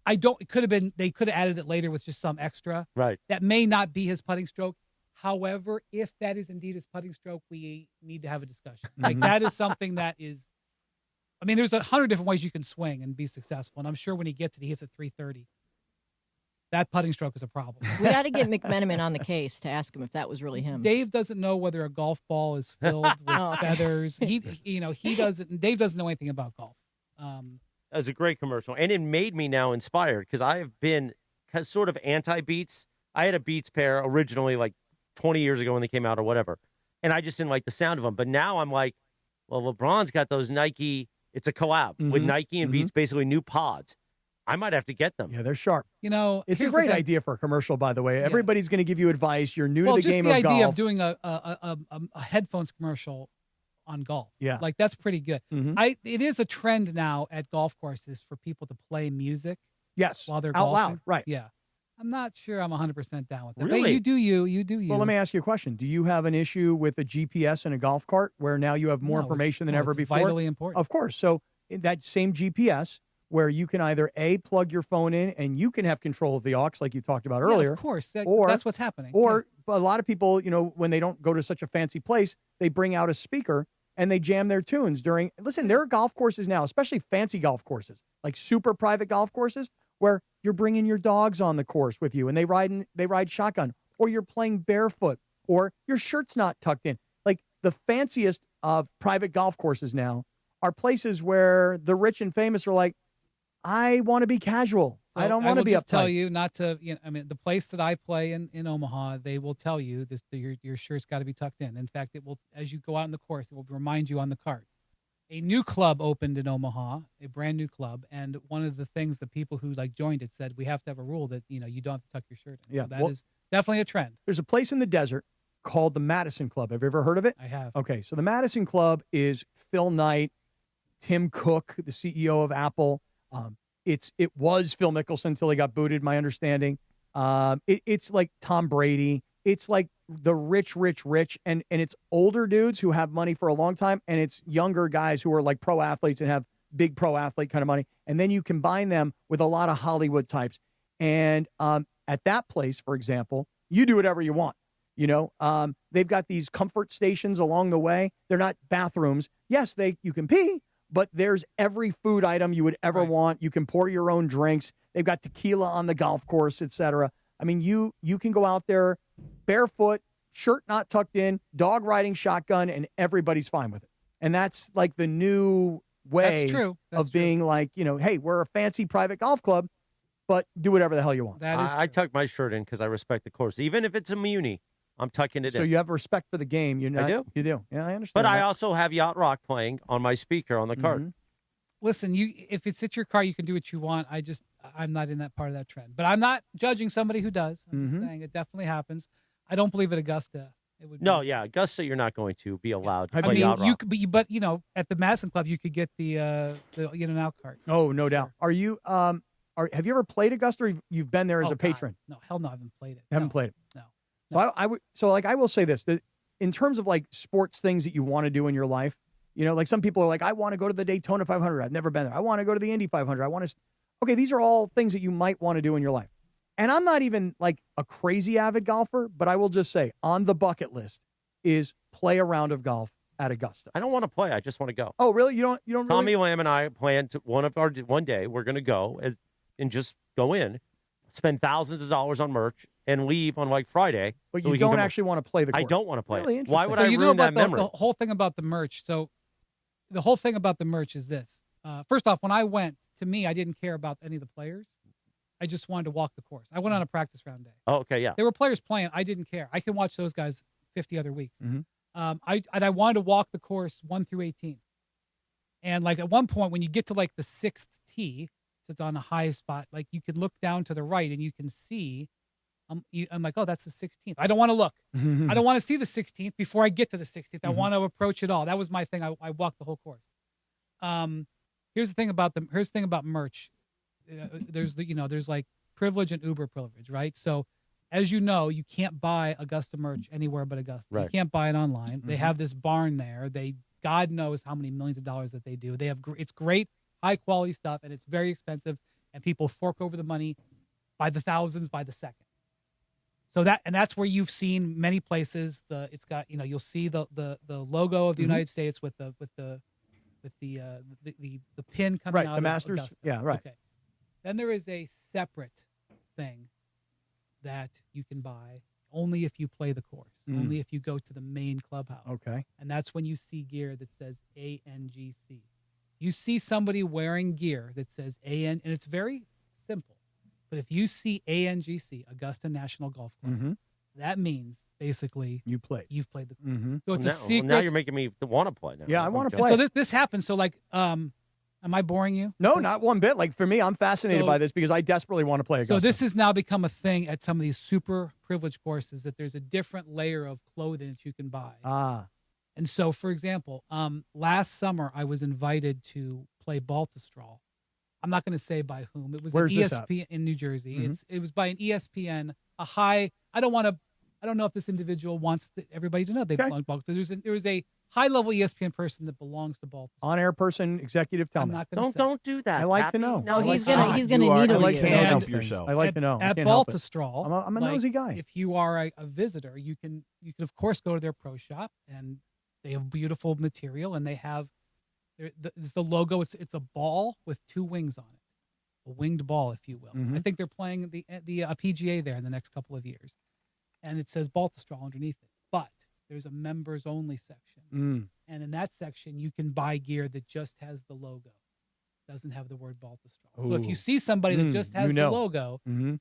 Speaker 5: They could have added it later with just some extra.
Speaker 9: Right.
Speaker 5: That may not be his putting stroke. However, if that is indeed his putting stroke, we need to have a discussion. Like, that is something that is, there's 100 different ways you can swing and be successful. And I'm sure when he hits at 330, that putting stroke is a problem.
Speaker 12: We got to get McMenamin on the case to ask him if that was really him.
Speaker 5: Dave doesn't know whether a golf ball is filled with feathers. He doesn't. Dave doesn't know anything about golf.
Speaker 9: That was a great commercial, and it made me now inspired, because I have been sort of anti-Beats. I had a Beats pair originally like 20 years ago when they came out or whatever, and I just didn't like the sound of them. But now I'm like, well, LeBron's got those Nike. It's a collab with Nike and Beats, basically new pods. I might have to get them.
Speaker 2: Yeah, they're sharp.
Speaker 5: It's
Speaker 2: a great idea for a commercial, by the way. Everybody's going to give you advice. You're new to the game of golf.
Speaker 5: Just the idea of doing a headphones commercial on golf.
Speaker 2: Yeah.
Speaker 5: Like, that's pretty good. It is a trend now at golf courses for people to play music.
Speaker 2: Yes.
Speaker 5: While they're
Speaker 2: out
Speaker 5: golfing.
Speaker 2: loud. Right.
Speaker 5: Yeah. I'm not sure I'm 100% down with that.
Speaker 9: Really?
Speaker 5: But you do you.
Speaker 2: Well, let me ask you a question. Do you have an issue with a GPS in a golf cart where now you have more information than ever
Speaker 5: it's
Speaker 2: before?
Speaker 5: vitally important.
Speaker 2: Of course. So in that same GPS where you can either A, plug your phone in and you can have control of the aux like you talked about earlier.
Speaker 5: Of course.
Speaker 2: Or
Speaker 5: that's what's happening.
Speaker 2: Or a lot of people, when they don't go to such a fancy place, they bring out a speaker and they jam their tunes during. Listen, there are golf courses now, especially fancy golf courses, like super private golf courses, where you're bringing your dogs on the course with you and they ride shotgun, or you're playing barefoot, or your shirt's not tucked in. Like the fanciest of private golf courses now are places where the rich and famous are like, I want to be casual.
Speaker 5: So
Speaker 2: I don't want to be uptight.
Speaker 5: I will just tell you not to. The place that I play in Omaha, they will tell you this: your shirt's got to be tucked in. In fact, it will, as you go out in the course, it will remind you on the cart. A new club opened in Omaha, a brand new club, and one of the things the people who joined it said, we have to have a rule that you don't have to tuck your shirt in.
Speaker 2: Yeah,
Speaker 5: so that is definitely a trend.
Speaker 2: There's a place in the desert called the Madison Club. Have you ever heard of it?
Speaker 5: I have.
Speaker 2: Okay, so the Madison Club is Phil Knight, Tim Cook, the CEO of Apple. It was Phil Mickelson until he got booted, my understanding. It's like Tom Brady. It's like the rich, and it's older dudes who have money for a long time, and it's younger guys who are like pro athletes and have big pro athlete kind of money. And then you combine them with a lot of Hollywood types. And at that place, for example, you do whatever you want. They've got these comfort stations along the way. They're not bathrooms. Yes, you can pee, but there's every food item you would ever want. You can pour your own drinks. They've got tequila on the golf course, etc. I mean, you can go out there barefoot, shirt not tucked in, dog riding shotgun, and everybody's fine with it. And that's like the new way of being like, hey, we're a fancy private golf club, but do whatever the hell you want.
Speaker 9: I tuck my shirt in because I respect the course. Even if it's a muni, I'm tucking it in.
Speaker 2: So you have respect for the game.
Speaker 9: I do.
Speaker 2: You do. Yeah, I understand.
Speaker 9: But
Speaker 2: that.
Speaker 9: I also have Yacht Rock playing on my speaker on the cart.
Speaker 5: Listen, if it's at your car, you can do what you want. I'm not in that part of that trend. But I'm not judging somebody who does. I'm just saying it definitely happens. I don't believe at Augusta it would.
Speaker 9: Augusta, you're not going to be allowed to
Speaker 5: I
Speaker 9: play
Speaker 5: mean,
Speaker 9: Yacht Rock.
Speaker 5: you could be, but at the Madison Club, you could get the in and out cart.
Speaker 2: Oh, no doubt. Are you have you ever played Augusta? Or you've been there as a patron?
Speaker 5: God. No, hell no, I haven't played it.
Speaker 2: Haven't played it.
Speaker 5: No.
Speaker 2: So I will say this, that in terms of like sports things that you want to do in your life, like some people are like, I want to go to the Daytona 500. I've never been there. I want to go to the Indy 500. Okay, these are all things that you might want to do in your life. And I'm not even like a crazy avid golfer, but I will just say on the bucket list is play a round of golf at Augusta.
Speaker 9: I don't want to play. I just want to go.
Speaker 2: Oh, really? You don't
Speaker 9: Tommy Lamb and I planned to one day we're going to go and just go in, spend thousands of dollars on merch, and leave on like Friday.
Speaker 2: But you don't actually want to play the course.
Speaker 9: I don't want to play
Speaker 2: really
Speaker 9: it. Why would
Speaker 5: So
Speaker 9: I ruin that memory?
Speaker 5: The whole thing about the merch. So the whole thing about the merch is this. First off, when I went, to me, I didn't care about any of the players. I just wanted to walk the course. I went on a practice round day.
Speaker 9: Oh, okay, yeah.
Speaker 5: There were players playing. I didn't care. I can watch those guys 50 other weeks. I wanted to walk the course 1 through 18. And like at one point, when you get to like the 6th tee, so it's on the highest spot, like you can look down to the right and you can see. I'm like, oh, that's the 16th. I don't want to look. I don't want to see the 16th before I get to the 16th. I want to approach it all. That was my thing. I walked the whole course. Here's the thing about merch. There's like privilege and uber privilege, right? So as you know, you can't buy Augusta merch anywhere but Augusta. Right. You can't buy it online. They have this barn there. God knows how many millions of dollars that they do. It's great, high quality stuff, and it's very expensive, and people fork over the money by the thousands by the second. So that's where you've seen many places. It's got you'll see the logo of the United States with the pin coming out.
Speaker 2: Right, the Masters.
Speaker 5: Augusta.
Speaker 2: Yeah, right.
Speaker 5: Okay. Then there is a separate thing that you can buy only if you play the course, only if you go to the main clubhouse.
Speaker 2: Okay.
Speaker 5: And that's when you see gear that says ANGC. You see somebody wearing gear that says AN, and it's very simple. But if you see ANGC, Augusta National Golf Club, that means basically
Speaker 2: you've played
Speaker 5: the course. So it's a secret.
Speaker 9: Now you're making me want to play now.
Speaker 2: Yeah, I want to play.
Speaker 5: So this happens. So like, am I boring you?
Speaker 2: No, not one bit. Like for me, I'm fascinated by this because I desperately want to play Augusta.
Speaker 5: So this has now become a thing at some of these super privileged courses that there's a different layer of clothing that you can buy. And so, for example, last summer I was invited to play Baltusrol. I'm not going to say by whom. It was
Speaker 2: Where's
Speaker 5: an
Speaker 2: this at?
Speaker 5: ESPN in New Jersey.
Speaker 2: Mhm.
Speaker 5: It was by an ESPN. I don't know if this individual wants everybody to know they belong to Baltimore. There was a high-level ESPN person that belongs to Baltimore.
Speaker 2: On-air person, executive, tell
Speaker 5: I'm
Speaker 2: me.
Speaker 5: not going to say.
Speaker 9: Don't do that.
Speaker 2: I like to
Speaker 9: Pappy.
Speaker 2: know.
Speaker 12: No,
Speaker 2: I
Speaker 12: he's
Speaker 2: like
Speaker 12: gonna
Speaker 2: to
Speaker 12: he's
Speaker 2: know.
Speaker 12: gonna needle
Speaker 2: I like
Speaker 12: you.
Speaker 2: to know
Speaker 5: And
Speaker 2: these things. I like to know. I
Speaker 5: At
Speaker 2: can't help it.
Speaker 5: Baltistral,
Speaker 2: I'm a nosy guy.
Speaker 5: If you are a visitor, you can of course go to their pro shop, and they have beautiful material, and they have it's the logo. It's a ball with two wings on it, a winged ball, if you will.
Speaker 2: Mhm.
Speaker 5: I think they're playing the PGA there in the next couple of years, and it says Baltistral underneath it. But there's a members only section, and in that section you can buy gear that just has the logo, doesn't have the word Baltistral. So if
Speaker 2: Ooh.
Speaker 5: you see somebody that just has the logo,
Speaker 2: Mhm.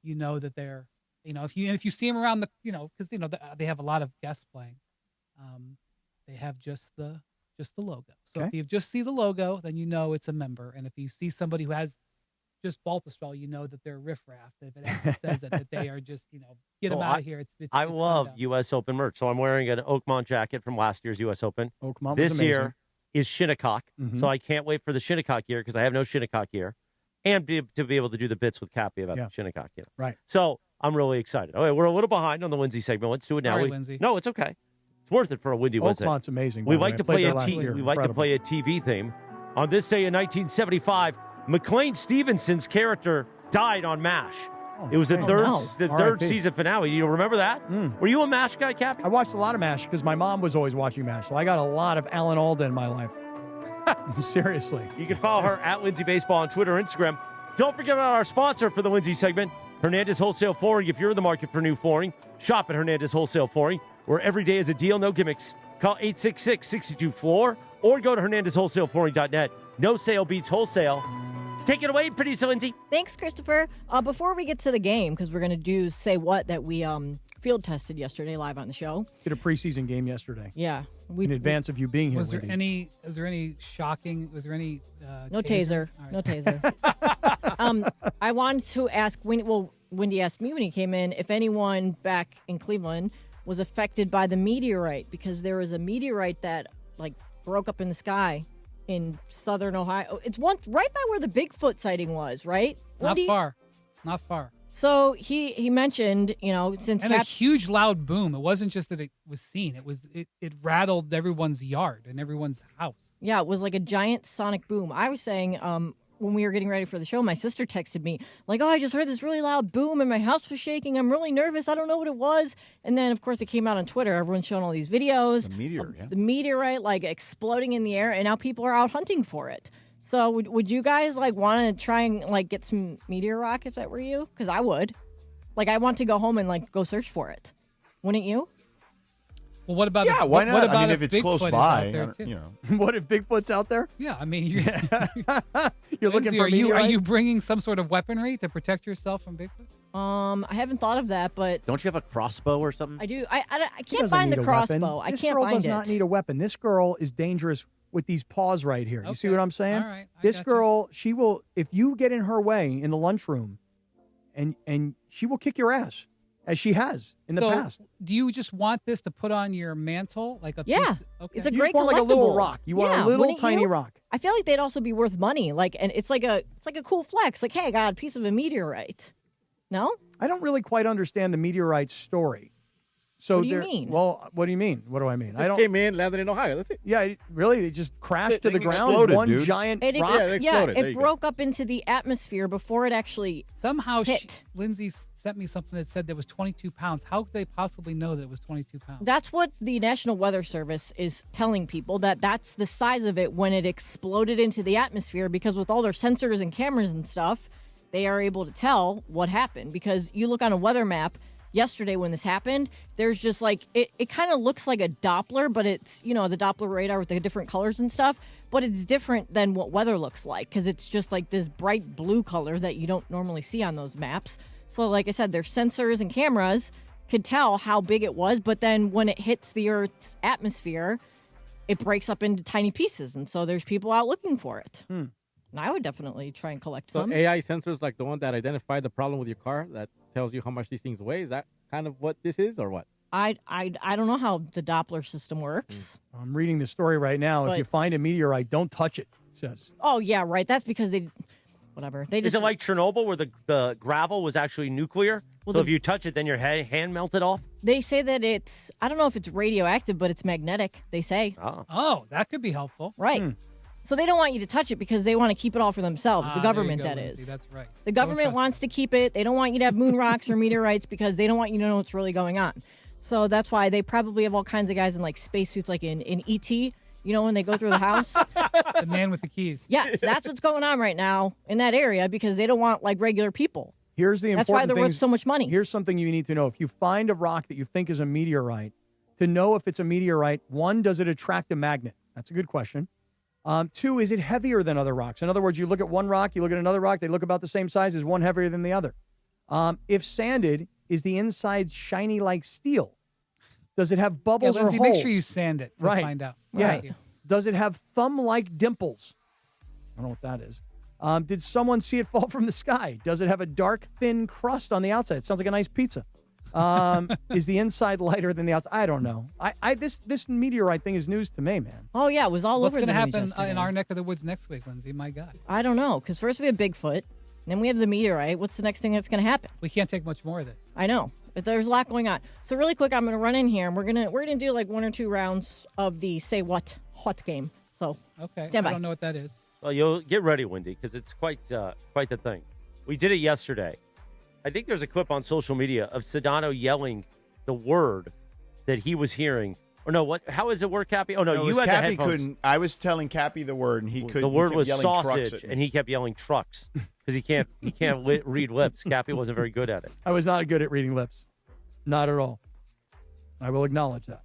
Speaker 5: you know that they're, if you see them around the, because they have a lot of guests playing, they have just the logo. So
Speaker 2: Okay.
Speaker 5: if you just see the logo, then you know it's a member. And if you see somebody who has just Baltistral, you know that they're riffraff. If it actually says that they are just, get them out of here.
Speaker 9: I
Speaker 5: it's
Speaker 9: love
Speaker 5: sundown.
Speaker 9: U.S. Open merch. So I'm wearing an Oakmont jacket from last year's U.S. Open.
Speaker 2: Oakmont was
Speaker 9: this
Speaker 2: amazing.
Speaker 9: year is Shinnecock.
Speaker 2: Mhm.
Speaker 9: So I can't wait for the Shinnecock gear because I have no Shinnecock gear. And to be able to do the bits with Cappy about the Shinnecock gear.
Speaker 2: Right.
Speaker 9: So I'm really excited. Okay, we're a little behind on the Lindsay segment. Let's do it now.
Speaker 5: Sorry, Lindsay.
Speaker 9: No, it's okay. It's worth it for a windy Wednesday.
Speaker 2: Oakmont's amazing. by
Speaker 9: We
Speaker 2: the way.
Speaker 9: like to
Speaker 2: I played
Speaker 9: play
Speaker 2: there
Speaker 9: a
Speaker 2: last
Speaker 9: TV.
Speaker 2: year.
Speaker 9: We like to
Speaker 2: Incredible.
Speaker 9: play a TV theme. On this day in 1975, McLean Stevenson's character died on MASH. It was the third
Speaker 2: R.I.P.
Speaker 9: season finale. You remember that? Were you a MASH guy, Cappy?
Speaker 2: I watched a lot of MASH because my mom was always watching MASH, so I got a lot of Alan Alda in my life. Seriously.
Speaker 9: You can follow her at Lindsay Baseball on Twitter and Instagram. Don't forget about our sponsor for the Lindsay segment, Hernandez Wholesale Flooring. If you're in the market for new flooring, shop at Hernandez Wholesale Flooring, where every day is a deal, no gimmicks. Call 866-62-FLOOR or go to HernandezWholesaleFlooring.net. No sale beats wholesale. Take it away, producer Lindsay.
Speaker 12: Thanks, Christopher. Before we get to the game, because we're going to do Say What that we field tested yesterday live on the show.
Speaker 2: Did a preseason game yesterday.
Speaker 12: Yeah.
Speaker 2: In advance of you being here.
Speaker 5: Was there
Speaker 2: Wendy.
Speaker 5: any shocking? Was there any?
Speaker 12: No taser.
Speaker 5: All right.
Speaker 12: No taser. I wanted to ask, Wendy asked me when he came in, if anyone back in Cleveland was affected by the meteorite, because there was a meteorite that broke up in the sky in southern Ohio. It's right by where the Bigfoot sighting was, right?
Speaker 5: Not
Speaker 12: Wendy?
Speaker 5: Not far.
Speaker 12: So he mentioned, since
Speaker 5: And a huge loud boom. It wasn't just that it was seen. It rattled everyone's yard and everyone's house.
Speaker 12: Yeah, it was like a giant sonic boom. I was saying, when we were getting ready for the show, my sister texted me, I just heard this really loud boom and my house was shaking. I'm really nervous. I don't know what it was. And then, of course, it came out on Twitter. Everyone's showing all these videos.
Speaker 15: The meteor, yeah.
Speaker 12: The meteorite, exploding in the air, and now people are out hunting for it. So would you guys, want to try and, get some meteor rock if that were you? Because I would. I want to go home and, go search for it. Wouldn't you?
Speaker 5: Well, what about
Speaker 15: why not?
Speaker 5: What about
Speaker 15: if it's
Speaker 5: Bigfoot
Speaker 15: close
Speaker 5: is
Speaker 15: by,
Speaker 5: out there too?
Speaker 2: What if Bigfoot's out there?
Speaker 5: Yeah, I mean, you're
Speaker 2: looking
Speaker 5: Lindsay,
Speaker 2: for a
Speaker 5: are
Speaker 2: meteorite?
Speaker 5: you bringing some sort of weaponry to protect yourself from Bigfoot?
Speaker 12: I haven't thought of that, but
Speaker 13: Don't you have a crossbow or something?
Speaker 12: I do. I
Speaker 2: She
Speaker 12: can't
Speaker 2: doesn't
Speaker 12: find
Speaker 2: need
Speaker 12: the
Speaker 2: a weapon.
Speaker 12: crossbow. I
Speaker 2: This
Speaker 12: can't
Speaker 2: girl
Speaker 12: find
Speaker 2: does
Speaker 12: it.
Speaker 2: not need a weapon. This girl is dangerous with these paws right here. You see
Speaker 5: Okay.
Speaker 2: what I'm saying?
Speaker 5: All right. I
Speaker 2: This
Speaker 5: gotcha.
Speaker 2: girl, she will, if you get in her way in the lunchroom, and she will kick your ass, as she has in the
Speaker 5: So,
Speaker 2: past.
Speaker 5: do you just want this to put on your mantle, like a
Speaker 12: Yeah.
Speaker 5: piece? Okay.
Speaker 12: It's a
Speaker 2: You
Speaker 12: great
Speaker 2: just want like a little
Speaker 12: collectible.
Speaker 2: rock. You want
Speaker 12: Yeah,
Speaker 2: a little
Speaker 12: wouldn't
Speaker 2: tiny
Speaker 12: you?
Speaker 2: rock.
Speaker 12: I feel like they'd also be worth money. And it's like a cool flex. Hey, I got a piece of a meteorite. No?
Speaker 2: I don't really quite understand the meteorite story. So
Speaker 12: What do you
Speaker 2: there-
Speaker 12: mean?
Speaker 2: Well, what do you mean? What do I mean? I
Speaker 14: Just
Speaker 2: don't.
Speaker 14: came in, landed in Ohio. That's it.
Speaker 2: Yeah, really, it just crashed to the
Speaker 15: thing
Speaker 2: ground.
Speaker 15: exploded,
Speaker 2: One
Speaker 15: dude.
Speaker 2: giant
Speaker 12: It
Speaker 2: rock.
Speaker 14: exploded. There
Speaker 12: it
Speaker 14: you go.
Speaker 12: broke up into the atmosphere before it actually
Speaker 5: Somehow,
Speaker 12: hit.
Speaker 5: Lindsay sent me something that said there was 22 pounds. How could they possibly know that it was 22 pounds?
Speaker 12: That's what the National Weather Service is telling people, that's the size of it when it exploded into the atmosphere, because with all their sensors and cameras and stuff, they are able to tell what happened. Because you look on a weather map yesterday when this happened, there's just it kind of looks like a Doppler, but it's, the Doppler radar with the different colors and stuff, but it's different than what weather looks like, because it's just like this bright blue color that you don't normally see on those maps. So like I said, their sensors and cameras could tell how big it was, but then when it hits the Earth's atmosphere, it breaks up into tiny pieces, and so there's people out looking for it. And I would definitely try and collect
Speaker 14: So
Speaker 12: some.
Speaker 14: AI sensors like the one that identified the problem with your car that tells you how much these things weigh. Is that kind of what this is, or what?
Speaker 12: I don't know how the Doppler system works.
Speaker 2: I'm reading the story right now. If
Speaker 12: But-
Speaker 2: you find a meteorite, don't touch it. It says.
Speaker 12: Oh yeah, right. That's because whatever.
Speaker 9: Is it like Chernobyl where the gravel was actually nuclear?
Speaker 12: Well,
Speaker 9: so if you touch it, then your hand melted off?
Speaker 12: They say that it's, I don't know if it's radioactive, but it's magnetic, they say.
Speaker 5: Oh, that could be helpful.
Speaker 12: Right. So they don't want you to touch it because they want to keep it all for themselves. The government,
Speaker 5: there you go,
Speaker 12: that
Speaker 5: Lindsay.
Speaker 12: is.
Speaker 5: That's right.
Speaker 12: The government wants to keep it. They don't want you to have moon rocks or meteorites because they don't want you to know what's really going on. So that's why they probably have all kinds of guys in like spacesuits, like in E.T., you know, when they go through the house.
Speaker 5: The man with the keys.
Speaker 12: Yes, that's what's going on right now in that area because they don't want like regular people.
Speaker 2: Here's the important
Speaker 12: That's why they're
Speaker 2: thing.
Speaker 12: worth so much money.
Speaker 2: Here's something you need to know. If you find a rock that you think is a meteorite, to know if it's a meteorite, one, does it attract a magnet? That's a good question. Two, is it heavier than other rocks? In other words, you look at one rock, you look at another rock, they look about the same size. Is one heavier than the other? If sanded, is the inside shiny like steel? Does it have bubbles
Speaker 5: Lindsay,
Speaker 2: or holes?
Speaker 5: make sure you sand it to
Speaker 2: right.
Speaker 5: find out.
Speaker 2: Yeah.
Speaker 5: Right.
Speaker 2: Does it have thumb-like dimples? I don't know what that is. Did someone see it fall from the sky? Does it have a dark, thin crust on the outside? It sounds like a nice pizza. Is the inside lighter than the outside? I don't know. This meteorite thing is news to me, man.
Speaker 12: Oh, yeah, it was all
Speaker 5: What's
Speaker 12: over
Speaker 5: going to
Speaker 12: the news
Speaker 5: happen
Speaker 12: yesterday.
Speaker 5: in our neck of the woods next week, Lindsay? My God.
Speaker 12: I don't know, because first we have Bigfoot, then we have the meteorite. What's the next thing that's going to happen?
Speaker 5: We can't take much more of this.
Speaker 12: I know, but there's a lot going on. So really quick, I'm going to run in here, and we're gonna do like 1 or 2 rounds of the Say What Hot game. So
Speaker 5: Okay.
Speaker 12: stand by.
Speaker 5: I don't know what that is.
Speaker 9: Well, you'll get ready, Wendy, because it's quite the thing. We did it yesterday. I think there's a clip on social media of Sedano yelling the word that he was hearing. Or no, what? How is it work, Cappy? Oh, no, you had the
Speaker 15: Cappy
Speaker 9: headphones.
Speaker 15: couldn't. I was telling Cappy the word, and he couldn't.
Speaker 9: The word
Speaker 15: he kept
Speaker 9: was
Speaker 15: yelling trucks
Speaker 9: sausage,
Speaker 15: at me.
Speaker 9: and he kept yelling trucks because he can't read lips. Cappy wasn't very good at it.
Speaker 2: I was not good at reading lips. Not at all. I will acknowledge that.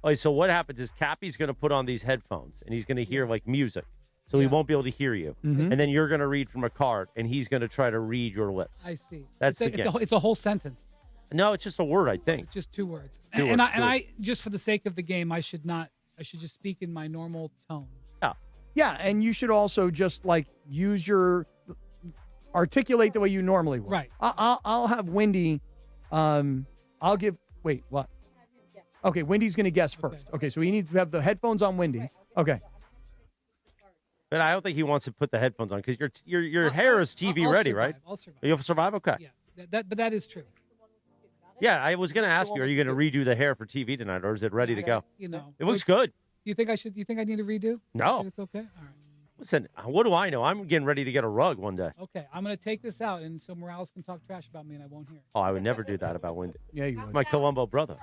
Speaker 9: Okay, so what happens is Cappy's going to put on these headphones, and he's going to hear like music. So he won't be able to hear you.
Speaker 2: Mhm.
Speaker 9: And then you're going to read from a card, and he's going to try to read your lips.
Speaker 5: I see.
Speaker 9: That's
Speaker 5: it's
Speaker 9: the game.
Speaker 5: it's a whole sentence.
Speaker 9: No, it's just a word, I think.
Speaker 5: It's just 2 words.
Speaker 9: Two
Speaker 5: And
Speaker 9: words,
Speaker 5: I just for the sake of the game, I should just speak in my normal tone.
Speaker 2: Yeah, and you should also just like articulate the way you normally would.
Speaker 5: Right.
Speaker 2: I'll have Wendy. I'll give. Wait, what? Okay, Wendy's going to guess first. Okay, so he needs to have the headphones on Wendy. Okay.
Speaker 9: But I don't think he wants to put the headphones on because your hair is TV
Speaker 5: I'll
Speaker 9: ready,
Speaker 5: survive.
Speaker 9: right?
Speaker 5: I'll survive.
Speaker 9: You'll survive? Okay.
Speaker 5: Yeah, but that is true.
Speaker 9: Yeah, I was going to ask you, are you going to redo the hair for TV tonight, or is it ready to go?
Speaker 5: You know,
Speaker 9: It looks good.
Speaker 5: You think I should? You think I need to redo?
Speaker 9: No.
Speaker 5: Think it's okay. All right.
Speaker 9: Listen, what do I know? I'm getting ready to get a rug one day.
Speaker 5: Okay, I'm going to take this out, and so Morales can talk trash about me, and I won't hear it.
Speaker 9: Oh, I would never do that about Wendy.
Speaker 2: Yeah, you would.
Speaker 9: My Columbo brother.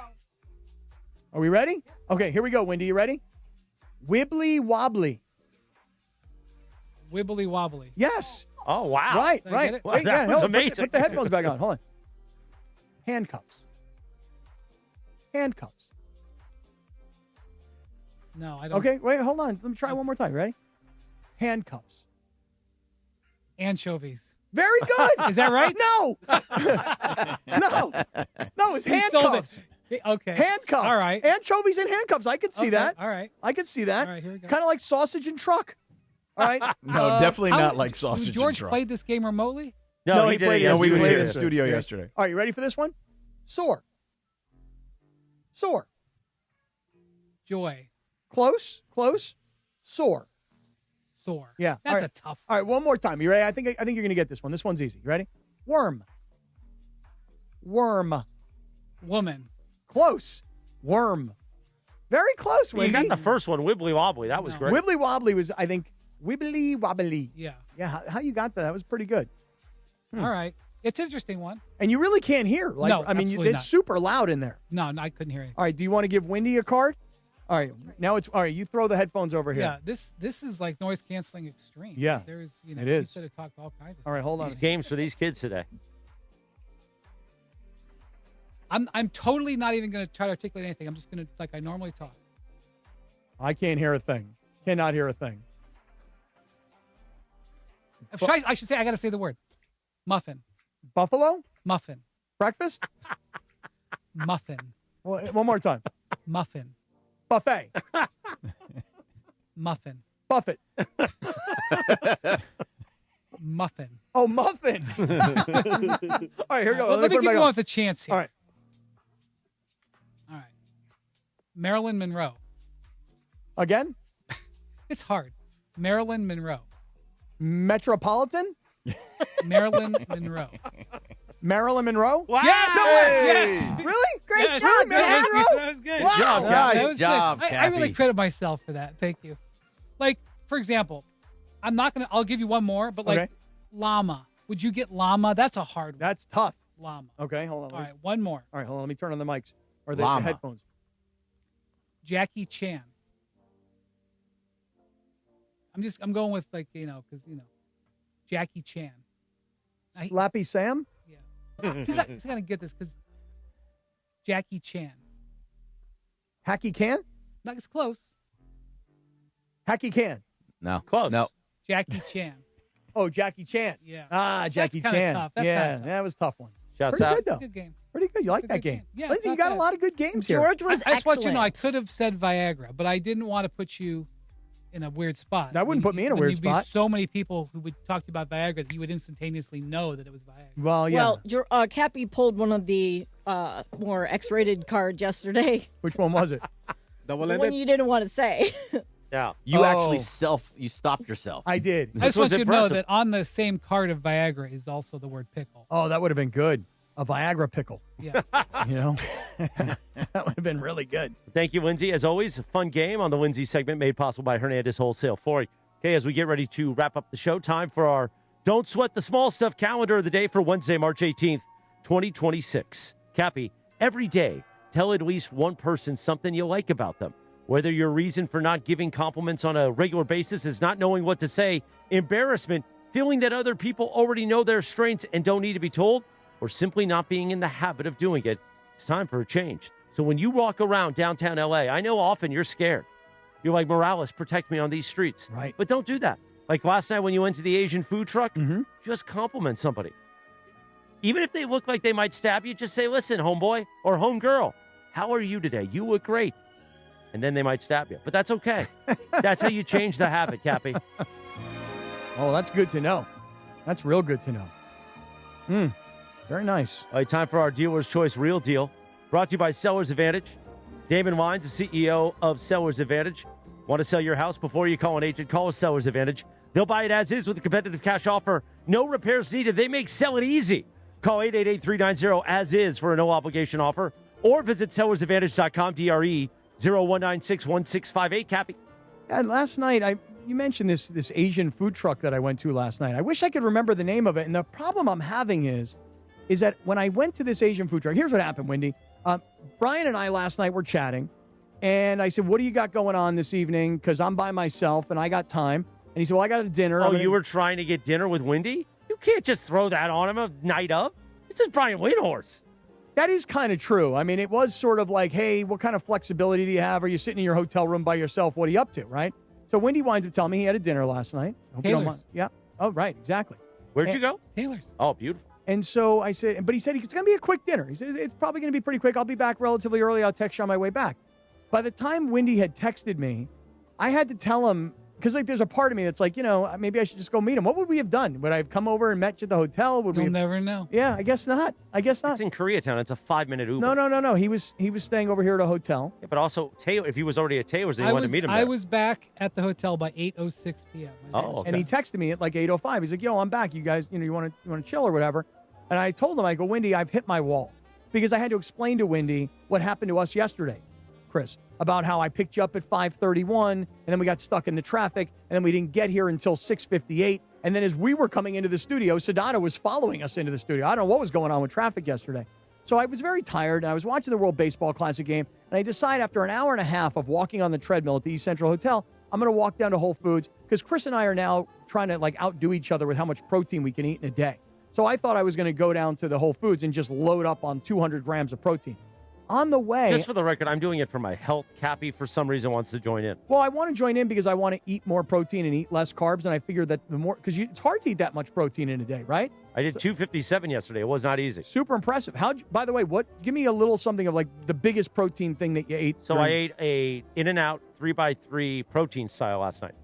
Speaker 2: Are we ready? Okay, here we go. Wendy, you ready? Wibbly wobbly.
Speaker 5: Wibbly wobbly.
Speaker 2: Yes.
Speaker 9: Oh, wow.
Speaker 2: Right,
Speaker 5: Did I get
Speaker 2: right.
Speaker 5: it?
Speaker 9: Wow,
Speaker 2: Wait,
Speaker 9: that
Speaker 2: yeah,
Speaker 9: was
Speaker 2: hold on,
Speaker 9: amazing.
Speaker 2: Put the headphones back on. Hold on. Handcuffs. Handcuffs.
Speaker 5: No, I don't.
Speaker 2: Okay, wait, hold on. Let me try one more time. Ready? Handcuffs.
Speaker 5: Anchovies.
Speaker 2: Very good.
Speaker 5: Is that right?
Speaker 2: No. No, it's
Speaker 5: You sold
Speaker 2: handcuffs.
Speaker 5: it. Okay.
Speaker 2: Handcuffs.
Speaker 5: All right.
Speaker 2: Anchovies and handcuffs. I could see
Speaker 5: Okay,
Speaker 2: that.
Speaker 5: all right.
Speaker 2: I could see that.
Speaker 5: All right, here we go.
Speaker 2: Kind of like sausage and truck. All right.
Speaker 15: No, definitely
Speaker 5: How-
Speaker 15: not like sausage.
Speaker 5: George
Speaker 15: and truck.
Speaker 5: played this game remotely?
Speaker 9: No,
Speaker 2: he
Speaker 9: he did
Speaker 2: played
Speaker 9: it
Speaker 2: it.
Speaker 15: No, we
Speaker 2: He
Speaker 15: played it in the
Speaker 2: yesterday.
Speaker 15: studio
Speaker 2: Yeah.
Speaker 15: yesterday.
Speaker 2: All right, you ready for this one? Sore. Sore.
Speaker 5: Joy.
Speaker 2: Close. Sore.
Speaker 5: Sore.
Speaker 2: Yeah.
Speaker 5: That's
Speaker 2: All right.
Speaker 5: a tough
Speaker 2: All right, one more time. You ready? I think you're going to get this one. This one's easy. You ready? Worm.
Speaker 5: woman.
Speaker 2: Close. Worm. Very close,
Speaker 9: You
Speaker 2: Wendy.
Speaker 9: got the first one, wibbly wobbly. That was great.
Speaker 2: Wibbly wobbly was, I think, wibbly wobbly.
Speaker 5: Yeah.
Speaker 2: Yeah, how you got that? That was pretty good.
Speaker 5: All right. It's an interesting one.
Speaker 2: And you really can't hear. Like,
Speaker 5: No,
Speaker 2: I mean,
Speaker 5: absolutely
Speaker 2: it's
Speaker 5: not.
Speaker 2: super loud in there.
Speaker 5: No, I couldn't hear anything.
Speaker 2: All right, do you want to give Wendy a card? All right, now it's all right. You throw the headphones over here.
Speaker 5: Yeah, this is like noise canceling extreme.
Speaker 2: Yeah,
Speaker 5: there is. You know,
Speaker 2: it
Speaker 5: we
Speaker 2: is.
Speaker 5: should have talked all kinds of.
Speaker 2: All right, hold on.
Speaker 9: These games for these kids today.
Speaker 5: I'm totally not even going to try to articulate anything. I'm just going to like I normally talk.
Speaker 2: I can't hear a thing. Cannot hear a thing.
Speaker 5: I should say I got to say the word. Muffin.
Speaker 2: Buffalo?
Speaker 5: Muffin.
Speaker 2: Breakfast?
Speaker 5: Muffin.
Speaker 2: Well, one more time.
Speaker 5: Muffin.
Speaker 2: Buffet.
Speaker 5: Muffin.
Speaker 2: Buffett.
Speaker 5: Muffin.
Speaker 2: Oh, muffin. All right, here we go.
Speaker 5: Well, let me
Speaker 2: put it
Speaker 5: give
Speaker 2: back
Speaker 5: you
Speaker 2: on.
Speaker 5: one with a chance here.
Speaker 2: All right.
Speaker 5: All right. Marilyn Monroe.
Speaker 2: Again?
Speaker 5: It's hard. Marilyn Monroe.
Speaker 2: Metropolitan?
Speaker 5: Marilyn Monroe.
Speaker 2: Marilyn Monroe?
Speaker 9: Wow.
Speaker 5: Yes!
Speaker 2: No way!
Speaker 5: Yes!
Speaker 2: Really? Great
Speaker 5: Yes.
Speaker 2: job, Marilyn Monroe.
Speaker 5: That was good.
Speaker 2: Wow.
Speaker 9: job,
Speaker 5: That
Speaker 9: Cappy.
Speaker 5: was
Speaker 13: job,
Speaker 5: good. I really
Speaker 13: Cappy.
Speaker 5: credit myself for that. Thank you. Like, for example, I'll give you one more, but like
Speaker 2: Okay.
Speaker 5: llama. Would you get llama? That's a hard one.
Speaker 2: That's tough.
Speaker 5: Llama.
Speaker 2: Okay, hold on.
Speaker 5: All right, one more.
Speaker 2: All right, hold on. Let me turn on the mics or the
Speaker 13: Llama.
Speaker 2: headphones.
Speaker 5: Jackie Chan. I'm going with because Jackie Chan.
Speaker 2: Slappy Sam?
Speaker 5: He's not gonna get this because Jackie Chan.
Speaker 2: Hacky Can?
Speaker 5: Not as close.
Speaker 2: Hacky Can.
Speaker 13: No.
Speaker 9: Close.
Speaker 13: No.
Speaker 5: Jackie Chan.
Speaker 2: Oh, Jackie Chan.
Speaker 5: Yeah.
Speaker 2: Ah, Jackie
Speaker 5: That's kinda
Speaker 2: Chan.
Speaker 5: tough. That's
Speaker 2: yeah,
Speaker 5: kinda tough.
Speaker 2: that was a tough one.
Speaker 9: Shouts
Speaker 2: Pretty
Speaker 9: out.
Speaker 2: good, though.
Speaker 5: Good game.
Speaker 2: Pretty good. You like
Speaker 5: It's a
Speaker 2: that
Speaker 5: good
Speaker 2: game.
Speaker 5: Yeah,
Speaker 2: Lindsay,
Speaker 5: it's
Speaker 2: you
Speaker 5: not
Speaker 2: got a
Speaker 5: bad.
Speaker 2: lot of good games here.
Speaker 12: George was
Speaker 5: I just want you to know I
Speaker 12: excellent.
Speaker 5: could have said Viagra, but I didn't want to put you in a weird spot.
Speaker 2: That wouldn't put me in a
Speaker 5: When
Speaker 2: weird
Speaker 5: you'd be
Speaker 2: spot.
Speaker 5: so many people who would talk to you about Viagra that you would instantaneously know that it was Viagra.
Speaker 2: Well, yeah.
Speaker 12: Well, Cappy pulled one of the more X-rated cards yesterday.
Speaker 2: Which one was it?
Speaker 12: The one you didn't want to say.
Speaker 9: Yeah.
Speaker 13: You actually you stopped yourself.
Speaker 2: I did.
Speaker 5: I just want you to know that on the same card of Viagra is also the word pickle.
Speaker 2: Oh, that would have been good. A Viagra pickle.
Speaker 5: Yeah.
Speaker 2: You know? That would have been really good.
Speaker 9: Thank you, Lindsay. As always, a fun game on the Lindsay segment made possible by Hernandez Wholesale Flooring. Okay, as we get ready to wrap up the show, time for our Don't Sweat the Small Stuff calendar of the day for Wednesday, March 18th, 2026. Cappy, every day, tell at least one person something you like about them. Whether your reason for not giving compliments on a regular basis is not knowing what to say, embarrassment, feeling that other people already know their strengths and don't need to be told, or simply not being in the habit of doing it, it's time for a change. So when you walk around downtown LA, I know often you're scared. You're like, Morales, protect me on these streets.
Speaker 2: Right.
Speaker 9: But don't do that. Like last night when you went to the Asian food truck, just compliment somebody. Even if they look like they might stab you, just say, listen, homeboy or homegirl, how are you today? You look great. And then they might stab you. But that's okay. That's how you change the habit, Cappy.
Speaker 2: Oh, that's good to know. That's real good to know. Very nice.
Speaker 9: All right, time for our Dealer's Choice Real Deal. Brought to you by Sellers Advantage. Damon Wines, the CEO of Sellers Advantage. Want to sell your house before you call an agent? Call a Sellers Advantage. They'll buy it as is with a competitive cash offer. No repairs needed. They make selling easy. Call 888-390-AS-IS for a no-obligation offer. Or visit sellersadvantage.com, DRE 01961658, Cappy.
Speaker 2: And last night, you mentioned this Asian food truck that I went to last night. I wish I could remember the name of it. And the problem I'm having is that when I went to this Asian food truck, here's what happened, Wendy. Brian and I last night were chatting, and I said, what do you got going on this evening? Because I'm by myself, and I got time. And he said, well, I got a dinner.
Speaker 9: Oh, you were trying to get dinner with Wendy? You can't just throw that on him a night of. This is Brian Windhorst.
Speaker 2: That is kind of true. I mean, it was sort of like, hey, what kind of flexibility do you have? Are you sitting in your hotel room by yourself? What are you up to, right? So Wendy winds up telling me he had a dinner last night. Hope you don't mind. Yeah. Oh, right. Exactly.
Speaker 9: Where'd you go?
Speaker 5: Taylor's.
Speaker 9: Oh, beautiful.
Speaker 2: And so I said, but he said it's going to be a quick dinner. He says it's probably going to be pretty quick. I'll be back relatively early. I'll text you on my way back. By the time Wendy had texted me, I had to tell him, because like there's a part of me that's like, maybe I should just go meet him. What would we have done? Would I have come over and met you at the hotel?
Speaker 5: You'll never know.
Speaker 2: Yeah, I guess not.
Speaker 9: It's in Koreatown. It's a 5-minute Uber.
Speaker 2: No. He was staying over here at a hotel.
Speaker 9: Yeah, but also, Taylor, if he was already at Taylor's, then you wanted to meet him there.
Speaker 5: I was back at the hotel by 8:06 p.m.
Speaker 9: Oh, okay.
Speaker 2: And he texted me at like 8:05. He's like, yo, I'm back. You guys, you want to chill or whatever? And I told him, I go, Wendy, I've hit my wall. Because I had to explain to Wendy what happened to us yesterday, Chris, about how I picked you up at 5:31, and then we got stuck in the traffic, and then we didn't get here until 6:58. And then as we were coming into the studio, Sedano was following us into the studio. I don't know what was going on with traffic yesterday. So I was very tired, and I was watching the World Baseball Classic game, and I decided after an hour and a half of walking on the treadmill at the East Central Hotel, I'm going to walk down to Whole Foods, because Chris and I are now trying to like outdo each other with how much protein we can eat in a day. So I thought I was going to go down to the Whole Foods and just load up on 200 grams of protein. On the way...
Speaker 9: Just for the record, I'm doing it for my health. Cappy, for some reason, wants to join in.
Speaker 2: Well, I want to join in because I want to eat more protein and eat less carbs, and I figured that the more... Because it's hard to eat that much protein in a day, right?
Speaker 9: I did 257 yesterday. It was not easy.
Speaker 2: Super impressive. By the way, give me a little something of like the biggest protein thing that you ate.
Speaker 9: So I ate a In-N-Out 3x3 protein style last night.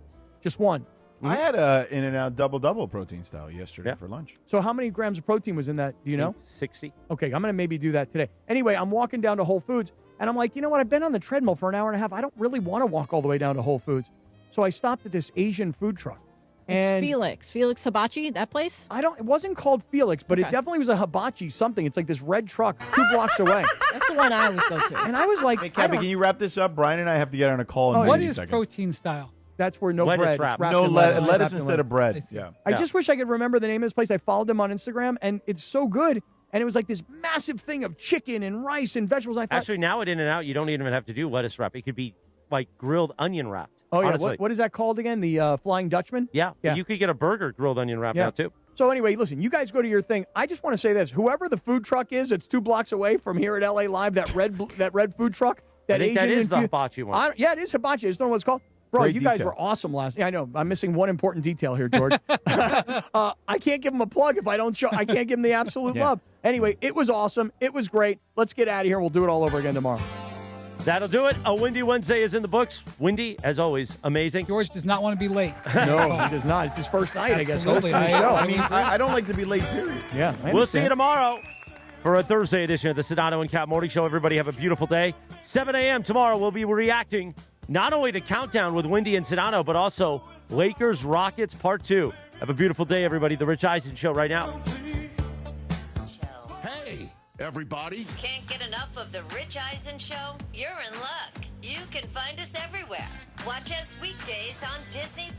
Speaker 2: Just one?
Speaker 15: I had a In-N-Out double protein style yesterday for lunch.
Speaker 2: So how many grams of protein was in that? Do you know?
Speaker 9: 60.
Speaker 2: Okay, I'm going to maybe do that today. Anyway, I'm walking down to Whole Foods, and I'm like, you know what? I've been on the treadmill for an hour and a half. I don't really want to walk all the way down to Whole Foods. So I stopped at this Asian food truck.
Speaker 12: And Felix Hibachi, that place?
Speaker 2: It wasn't called Felix, but it definitely was a hibachi something. It's like this red truck 2 blocks away.
Speaker 12: That's the one I always go to.
Speaker 2: And I was like,
Speaker 15: hey, Cappy, can you wrap this up? Brian and I have to get on a call in 90
Speaker 5: what is
Speaker 15: seconds.
Speaker 5: protein style?
Speaker 2: That's where no
Speaker 9: lettuce
Speaker 2: bread.
Speaker 9: wrap.
Speaker 15: No lettuce instead of bread. Yeah.
Speaker 2: I just wish I could remember the name of this place. I followed them on Instagram, and it's so good. And it was like this massive thing of chicken and rice and vegetables. I thought,
Speaker 9: actually, now at In-N-Out, you don't even have to do lettuce wrap. It could be like grilled onion wrapped.
Speaker 2: Oh, yeah.
Speaker 9: Honestly.
Speaker 2: What is that called again? The Flying Dutchman?
Speaker 9: Yeah. You could get a burger grilled onion wrap now, too.
Speaker 2: So anyway, listen, you guys go to your thing. I just want to say this. Whoever the food truck is, it's 2 blocks away from here at LA Live, that red food truck.
Speaker 9: I think that is the hibachi one.
Speaker 2: Yeah, it is hibachi. I just don't know what it's called. Bro,
Speaker 15: Great
Speaker 2: you guys
Speaker 15: detail.
Speaker 2: were awesome last night. I know. I'm missing one important detail here, George. I can't give him a plug if I don't show. I can't give him the absolute love. Anyway, it was awesome. It was great. Let's get out of here. We'll do it all over again tomorrow.
Speaker 9: That'll do it. A Windy Wednesday is in the books. Windy, as always, amazing.
Speaker 5: George does not want to be late.
Speaker 2: No, he does not. It's his first night,
Speaker 5: Absolutely.
Speaker 2: I guess.
Speaker 15: I mean, I don't like to be late, period.
Speaker 2: Yeah,
Speaker 9: we'll see you tomorrow for a Thursday edition of the Sedano and Kap Morning Show. Everybody have a beautiful day. 7 a.m. tomorrow, we'll be reacting not only to Countdown with Windy and Sedano, but also Lakers Rockets Part 2. Have a beautiful day, everybody. The Rich Eisen Show right now.
Speaker 3: Hey, everybody.
Speaker 16: Can't get enough of the Rich Eisen Show? You're in luck. You can find us everywhere. Watch us weekdays on Disney